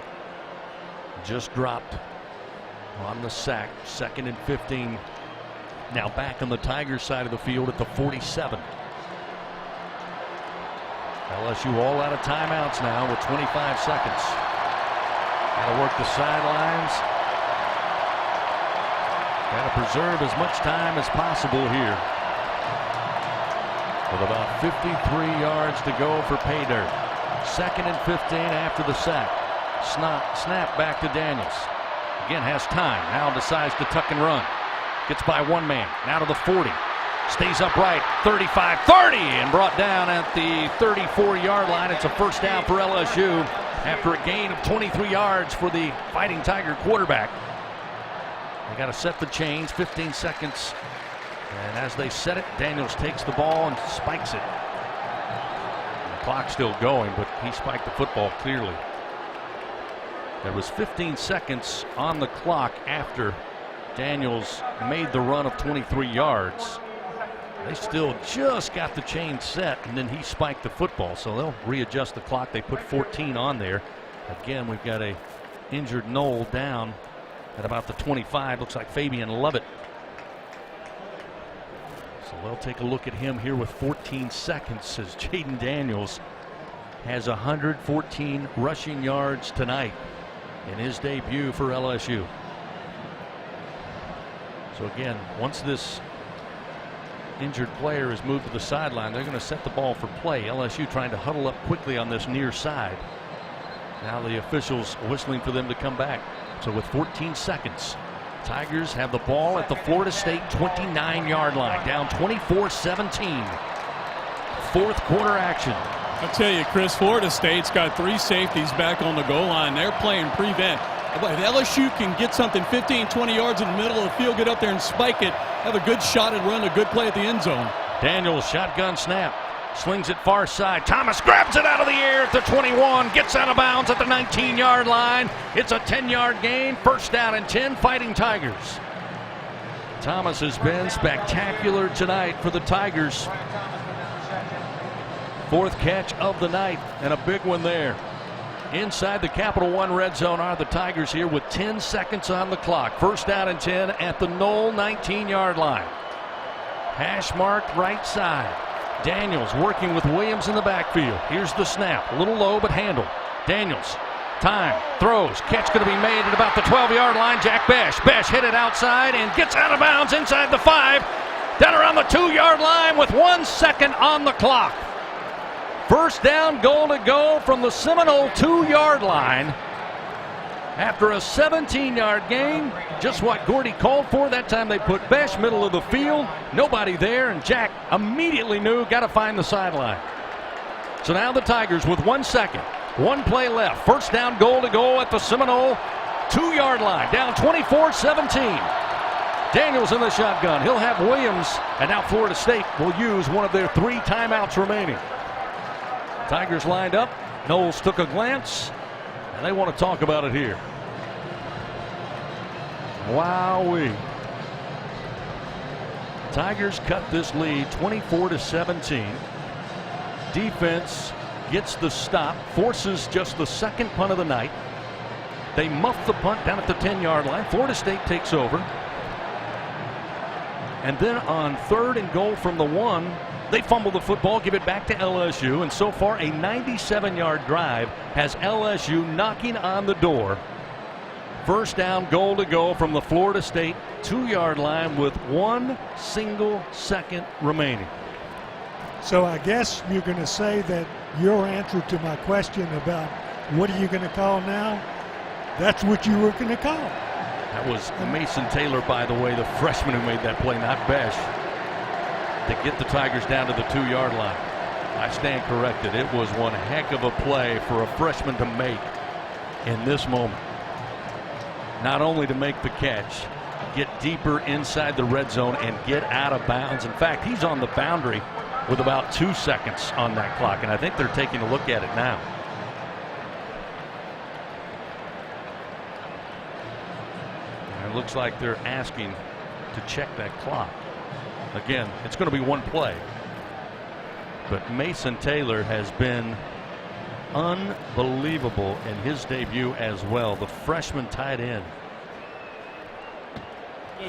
just dropped on the sack. 2nd and 15. Now back on the Tigers side of the field at the 47. LSU all out of timeouts now with 25 seconds. Got to work the sidelines. Got to preserve as much time as possible here. With about 53 yards to go for pay dirt. 2nd and 15 after the sack. Snap back to Daniels. Again has time. Now decides to tuck and run. Gets by 1 man. Now to the 40. Stays upright. 35-30 and brought down at the 34-yard line. It's a 1st down for LSU after a gain of 23 yards for the Fighting Tiger quarterback. They got to set the chains. 15 seconds. And as they set it, Daniels takes the ball and spikes it. clock still going, but he spiked the football clearly. There was 15 seconds on the clock after Daniels made the run of 23 yards. They still just got the chain set, and then he spiked the football, so they'll readjust the clock. They put 14 on there. Again, we've got a injured Knoll down at about the 25. Looks like Fabian Lovett. So they'll take a look at him here with 14 seconds as Jaden Daniels has 114 rushing yards tonight in his debut for LSU. So again, once this injured player is moved to the sideline, they're going to set the ball for play. LSU trying to huddle up quickly on this near side. Now the officials whistling for them to come back. So with 14 seconds, Tigers have the ball at the Florida State 29-yard line, down 24-17. Fourth quarter action. I'll tell you, Chris, Florida State's got 3 safeties back on the goal line. They're playing prevent. If LSU can get something 15, 20 yards in the middle of the field, get up there and spike it, have a good shot and run a good play at the end zone. Daniels shotgun snap. Slings it far side. Thomas grabs it out of the air at the 21. Gets out of bounds at the 19-yard line. It's a 10-yard gain. First down and 10, Fighting Tigers. Thomas has been spectacular tonight for the Tigers. Fourth catch of the night and a big one there. Inside the Capital One red zone are the Tigers here with 10 seconds on the clock. First down and 10 at the Knoll 19-yard line. Hash marked right side. Daniels working with Williams in the backfield. Here's the snap. A little low, but handled. Daniels. Time. Throws. Catch going to be made at about the 12-yard line. Jack Besh. Besh hit it outside and gets out of bounds inside the 5. Down around the 2-yard line with 1 second on the clock. First down, goal to go from the Seminole 2-yard line. After a 17-yard gain, just what Gordy called for. That time they put Besh middle of the field. Nobody there, and Jack immediately knew, got to find the sideline. So now the Tigers with 1 second. 1 play left. First down, goal to go at the Seminole 2-yard line. Down 24-17. Daniels in the shotgun. He'll have Williams, and now Florida State will use one of their 3 timeouts remaining. Tigers lined up. Knowles took a glance, and they want to talk about it here. Wowee. Tigers cut this lead 24-17. Defense gets the stop, forces just the second punt of the night. They muff the punt down at the 10-yard line. Florida State takes over. And then on 3rd and goal from the 1, they fumble the football, give it back to LSU, and so far a 97-yard drive has LSU knocking on the door. First down, goal to go from the Florida State 2-yard line with 1 single second remaining. So I guess you're going to say that your answer to my question about what are you going to call now, that's what you were going to call. That was Mason Taylor, by the way, the freshman who made that play, not Besh, to get the Tigers down to the 2-yard line. I stand corrected. It was one heck of a play for a freshman to make in this moment. Not only to make the catch, get deeper inside the red zone and get out of bounds. In fact, he's on the boundary with about 2 seconds on that clock, and I think they're taking a look at it now. And it looks like they're asking to check that clock. Again, it's going to be 1 play. But Mason Taylor has been unbelievable in his debut as well. The freshman tight end.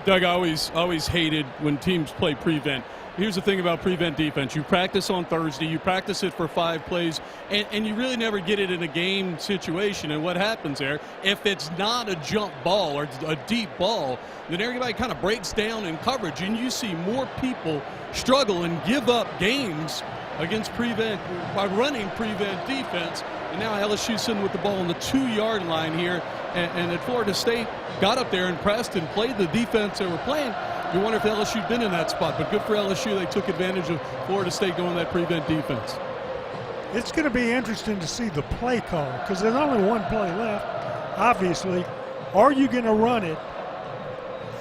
Doug, I always hated when teams play prevent. Here's the thing about prevent defense. You practice on Thursday. You practice it for 5 plays, and you really never get it in a game situation. And what happens there, if it's not a jump ball or a deep ball, then everybody kind of breaks down in coverage, and you see more people struggle and give up games against prevent by running prevent defense. And now LSU sitting with the ball on the 2-yard line here, and at Florida State got up there and pressed and played the defense they were playing. You wonder if LSU had been in that spot, but good for LSU. They took advantage of Florida State going that prevent defense. It's going to be interesting to see the play call because there's only 1 play left. Obviously, are you going to run it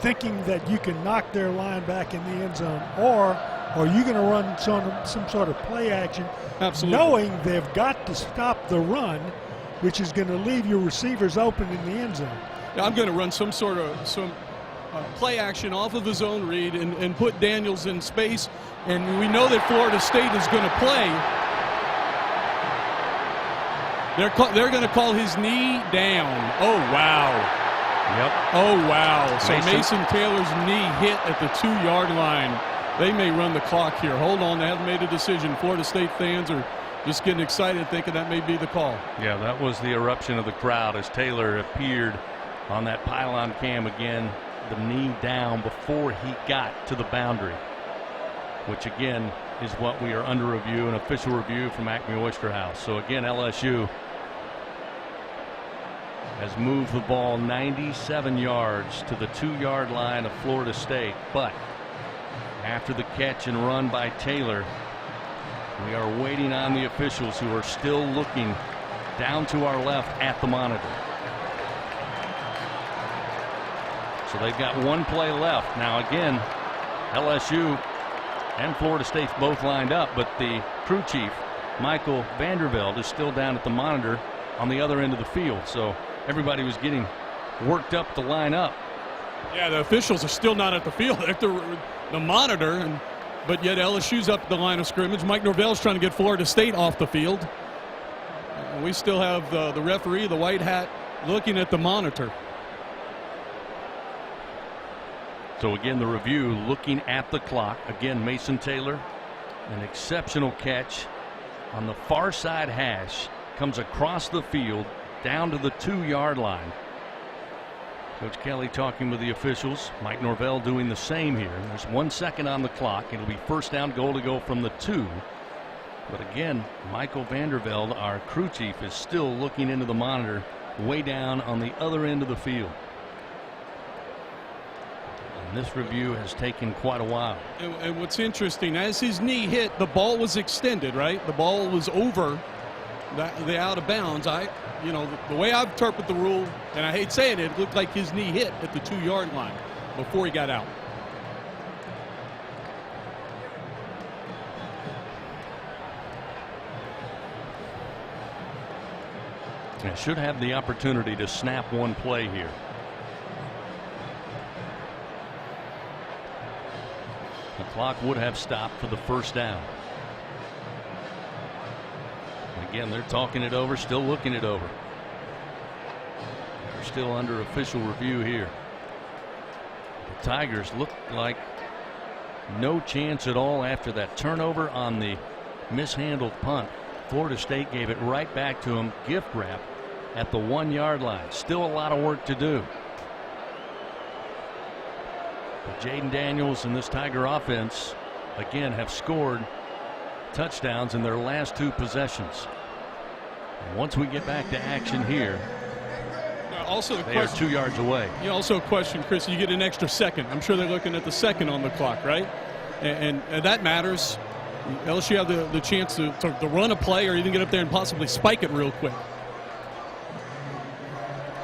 thinking that you can knock their line back in the end zone, or or are you going to run some sort of play action, absolutely, knowing they've got to stop the run, which is going to leave your receivers open in the end zone? Yeah, I'm going to run some sort of play action off of the zone read and put Daniels in space, and we know that Florida State is going to play. They're going to call his knee down. Oh, wow. Yep. Oh, wow. So Mason Taylor's knee hit at the 2-yard line. They may run the clock here. Hold on, they haven't made a decision. Florida State fans are just getting excited thinking that may be the call. Yeah, that was the eruption of the crowd as Taylor appeared on that pylon cam again. The knee down before he got to the boundary, which again is what we are under review, an official review from Acme Oyster House. So again, LSU has moved the ball 97 yards to the 2-yard line of Florida State, but after the catch and run by Taylor, we are waiting on the officials who are still looking down to our left at the monitor. So they've got one play left. Now again, LSU and Florida State's both lined up, but the crew chief, Michael Vandervelde, is still down at the monitor on the other end of the field. So everybody was getting worked up to line up. Yeah, the officials are still not at the field. They're at the monitor, but yet LSU's up at the line of scrimmage. Mike Norvell's trying to get Florida State off the field. And we still have the referee, the white hat, looking at the monitor. So again, the review looking at the clock. Again, Mason Taylor, an exceptional catch on the far side hash, comes across the field down to the 2-yard line. Coach Kelly talking with the officials. Mike Norvell doing the same here. There's 1 second on the clock. It'll be first down goal to go from the 2. But again, Michael Vandervelde, our crew chief, is still looking into the monitor way down on the other end of the field. And this review has taken quite a while. And what's interesting, as his knee hit, the ball was extended, right? The ball was over the out of bounds. The way I interpret the rule, and I hate saying it, looked like his knee hit at the 2-yard line before he got out. And should have the opportunity to snap one play here. The clock would have stopped for the first down. Again, they're talking it over, still looking it over. They're still under official review here. The Tigers look like no chance at all after that turnover on the mishandled punt. Florida State gave it right back to him, gift wrap at the 1-yard line. Still a lot of work to do. But Jaden Daniels and this Tiger offense again have scored touchdowns in their last 2 possessions. And once we get back to action here, they are 2 yards away. Also a question, Chris, you get an extra second. I'm sure they're looking at the second on the clock, right? And that matters. LSU have the chance to run a play or even get up there and possibly spike it real quick.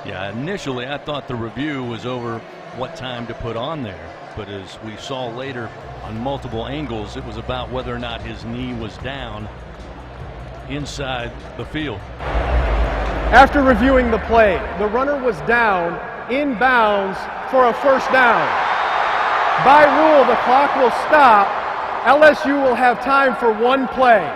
Yeah, initially I thought the review was over what time to put on there, but as we saw later on multiple angles, it was about whether or not his knee was down inside the field. After reviewing the play, the runner was down inbounds for a first down. By rule, the clock will stop. LSU will have time for one play.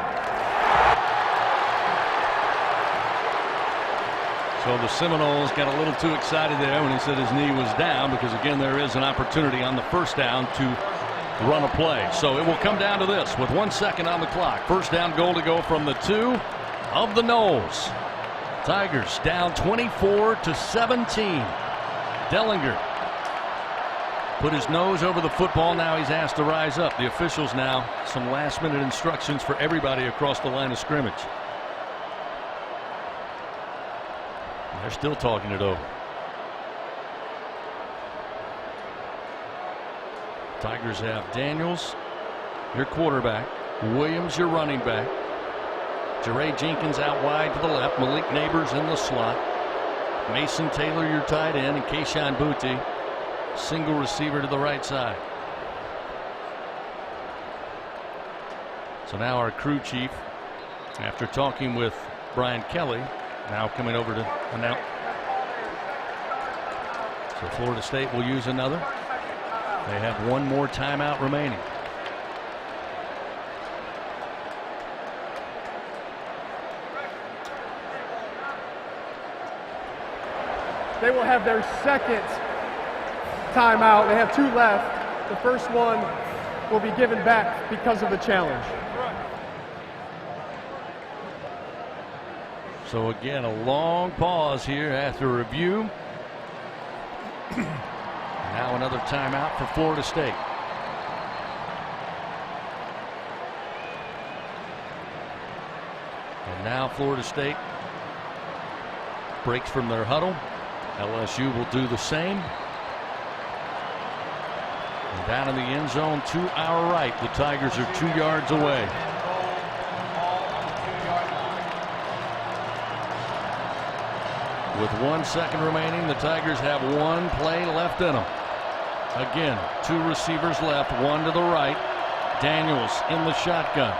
So the Seminoles got a little too excited there when he said his knee was down, because again there is an opportunity on the first down to run a play. So it will come down to this with 1 second on the clock. First down goal to go from the 2 of the Noles. Tigers down 24-17. Dellinger put his nose over the football. Now he's asked to rise up. The officials now some last minute instructions for everybody across the line of scrimmage. They're still talking it over. Tigers have Daniels, your quarterback. Williams, your running back. Jeray Jenkins out wide to the left. Malik Neighbors in the slot. Mason Taylor, your tight end, and Keyshawn Booty, single receiver to the right side. So now our crew chief, after talking with Brian Kelly, now coming over to announce. So Florida State will use another. They have one more timeout remaining. They will have their second timeout. They have 2 left. The first one will be given back because of the challenge. So again, a long pause here after review. Now another timeout for Florida State. And now Florida State breaks from their huddle. LSU will do the same. And down in the end zone to our right, the Tigers are 2 yards away. With 1 second remaining, the Tigers have 1 play left in them. Again, 2 receivers left, 1 to the right. Daniels in the shotgun.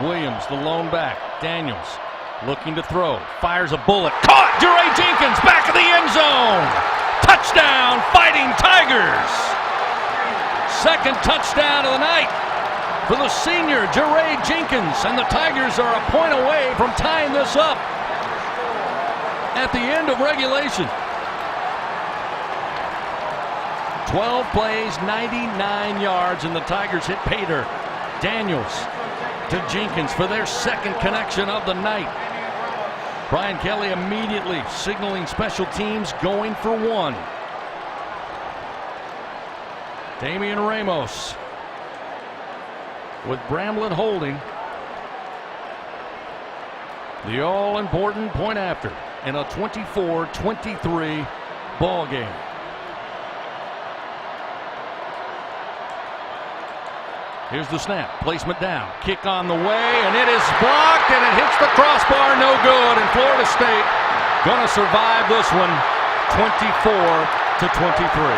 Williams, the lone back. Daniels looking to throw. Fires a bullet. Caught! DeRay Jenkins back of the end zone. Touchdown, Fighting Tigers. Second touchdown of the night for the senior DeRay Jenkins. And the Tigers are a point away from tying this up at the end of regulation. 12 plays, 99 yards, and the Tigers hit Pater. Daniels to Jenkins for their second connection of the night. Brian Kelly immediately signaling special teams going for 1. Damian Ramos with Bramlett holding. The all-important point after in a 24-23 ball game. Here's the snap, placement down, kick on the way, and it is blocked, and it hits the crossbar, no good, and Florida State gonna survive this one 24-23.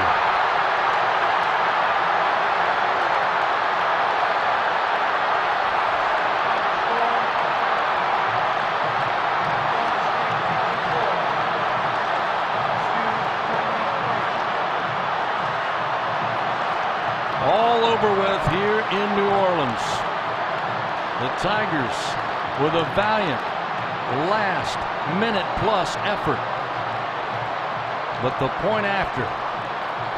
All over with here in New Orleans. The Tigers with a valiant last minute plus effort. But the point after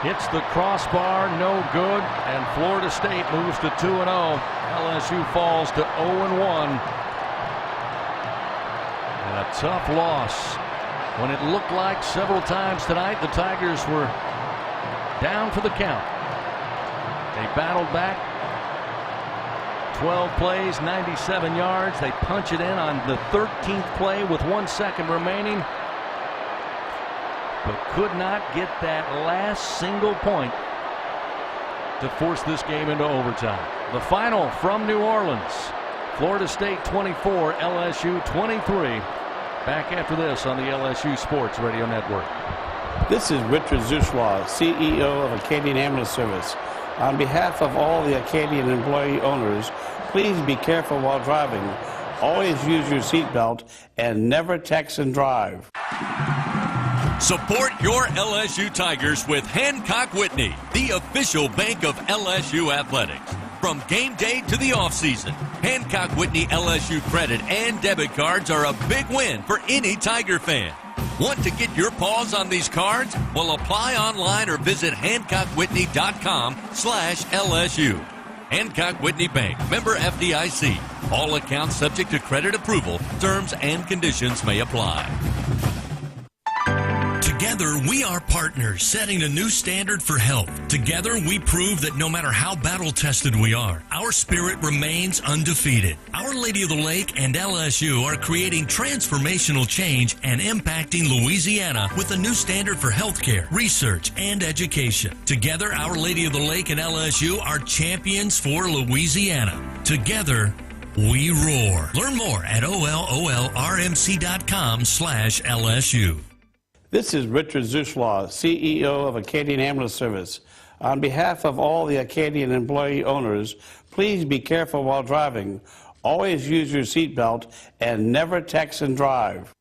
hits the crossbar, no good, and Florida State moves to 2-0. LSU falls to 0-1. And a tough loss when it looked like several times tonight the Tigers were down for the count. They battled back. 12 plays, 97 yards. They punch it in on the 13th play with 1 second remaining, but could not get that last single point to force this game into overtime. The final from New Orleans, Florida State 24, LSU 23. Back after this on the LSU Sports Radio Network. This is Richard Zuschwa, CEO of Acadian Ambulance Service. On behalf of all the Acadian employee owners, please be careful while driving. Always use your seatbelt and never text and drive. Support your LSU Tigers with Hancock Whitney, the official bank of LSU athletics. From game day to the offseason, Hancock Whitney LSU credit and debit cards are a big win for any Tiger fan. Want to get your paws on these cards? Well, apply online or visit HancockWhitney.com/LSU. Hancock Whitney Bank, member FDIC. All accounts subject to credit approval. Terms and conditions may apply. Together, we are partners, setting a new standard for health. Together, we prove that no matter how battle-tested we are, our spirit remains undefeated. Our Lady of the Lake and LSU are creating transformational change and impacting Louisiana with a new standard for healthcare, research, and education. Together, Our Lady of the Lake and LSU are champions for Louisiana. Together, we roar. Learn more at ololrmc.com/LSU. This is Richard Zuschwa, CEO of Acadian Ambulance Service. On behalf of all the Acadian employee owners, please be careful while driving. Always use your seatbelt and never text and drive.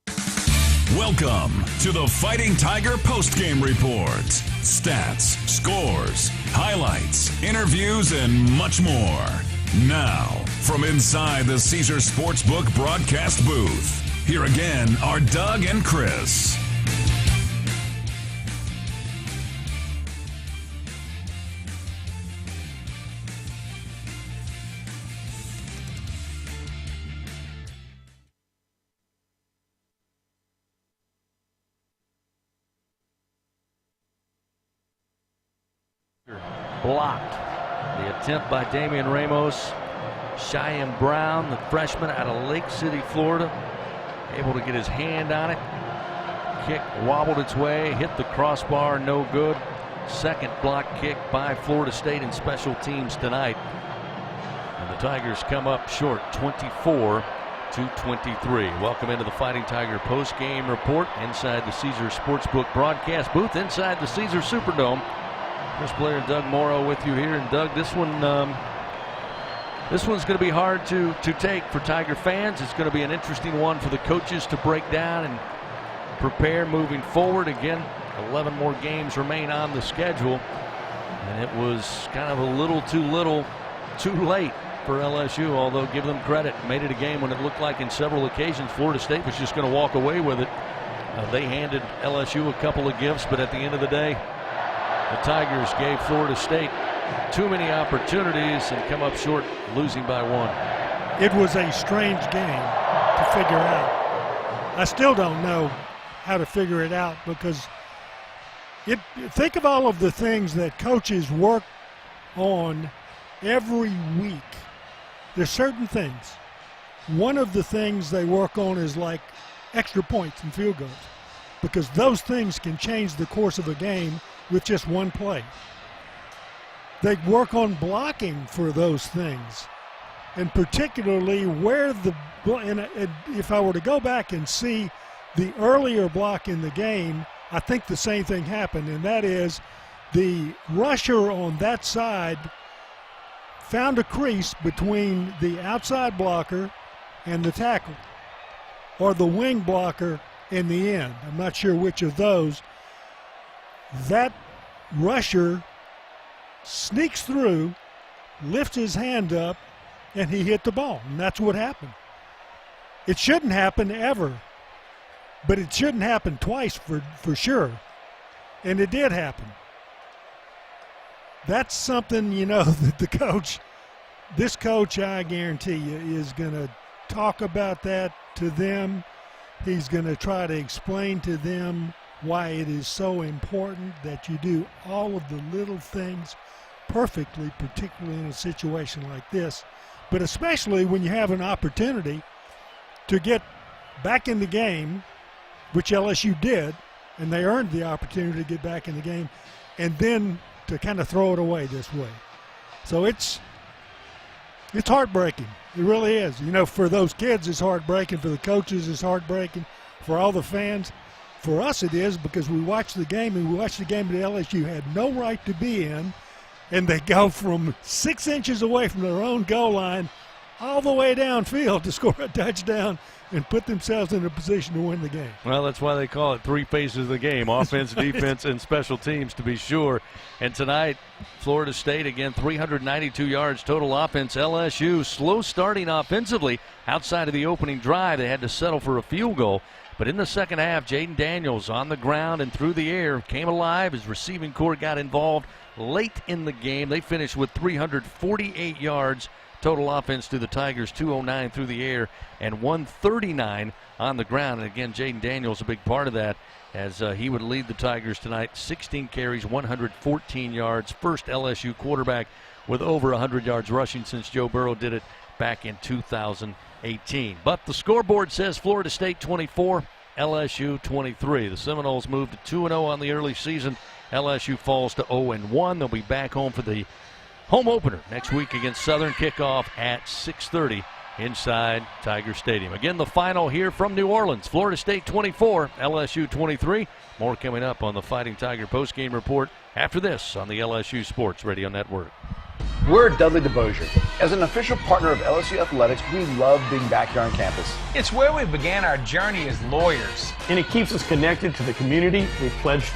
Welcome to the Fighting Tiger Postgame Reports. Stats, scores, highlights, interviews, and much more. Now, from inside the Caesars Sportsbook broadcast booth, here again are Doug and Chris. Blocked. The attempt by Damian Ramos. Cheyenne Brown, the freshman out of Lake City, Florida, able to get his hand on it. Kick wobbled its way, hit the crossbar, no good. Second block kick by Florida State in special teams tonight. And the Tigers come up short, 24-23. Welcome into the Fighting Tiger post-game report inside the Caesars Sportsbook broadcast booth, inside the Caesars Superdome. Chris Blair and Doug Morrow with you here. And Doug, this one's going to be hard to take for Tiger fans. It's going to be an interesting one for the coaches to break down and prepare moving forward. Again, 11 more games remain on the schedule, and it was kind of a little too late for LSU, although give them credit, made it a game when it looked like in several occasions Florida State was just going to walk away with it. They handed LSU a couple of gifts, but at the end of the day, the Tigers gave Florida State too many opportunities and come up short, losing by one. It was a strange game to figure out. I still don't know how to figure it out, because think of all of the things that coaches work on every week. There's certain things. One of the things they work on is like extra points and field goals, because those things can change the course of a game with just one play. They work on blocking for those things, and particularly where and if I were to go back and see the earlier block in the game, I think the same thing happened, and that is the rusher on that side found a crease between the outside blocker and the tackle, or the wing blocker in the end. I'm not sure which of those. That rusher sneaks through, lifts his hand up, and he hit the ball. And that's what happened. It shouldn't happen ever, but it shouldn't happen twice for sure. And it did happen. That's something, that this coach, I guarantee you, is going to talk about that to them. He's going to try to explain to them why it is so important that you do all of the little things perfectly, particularly in a situation like this, but especially when you have an opportunity to get back in the game, which LSU did, and they earned the opportunity to get back in the game, and then to kind of throw it away this way. So it's heartbreaking. It really is. For those kids, it's heartbreaking. For the coaches, it's heartbreaking. For all the fans, for us it is, because we watched the game, and we watched the game that LSU had no right to be in, and they go from 6 inches away from their own goal line all the way downfield to score a touchdown and put themselves in a position to win the game. Well, that's why they call it three phases of the game: offense, defense, and special teams, to be sure. And tonight, Florida State, again, 392 yards total offense. LSU slow starting offensively outside of the opening drive. They had to settle for a field goal. But in the second half, Jaden Daniels on the ground and through the air came alive. His receiving corps got involved late in the game. They finished with 348 yards total offense to the Tigers, 209 through the air and 139 on the ground. And again, Jaden Daniels a big part of that, as he would lead the Tigers tonight. 16 carries, 114 yards. First LSU quarterback with over 100 yards rushing since Joe Burrow did it back in 2018. But the scoreboard says Florida State 24, LSU 23. The Seminoles moved to 2-0 on the early season. LSU falls to 0-1. They'll be back home for the home opener next week against Southern. Kickoff at 6:30 inside Tiger Stadium. Again, the final here from New Orleans. Florida State 24, LSU 23. More coming up on the Fighting Tiger postgame report after this on the LSU Sports Radio Network. We're Dudley DeBosier. As an official partner of LSU Athletics, we love being back here on campus. It's where we began our journey as lawyers. And it keeps us connected to the community we pledged to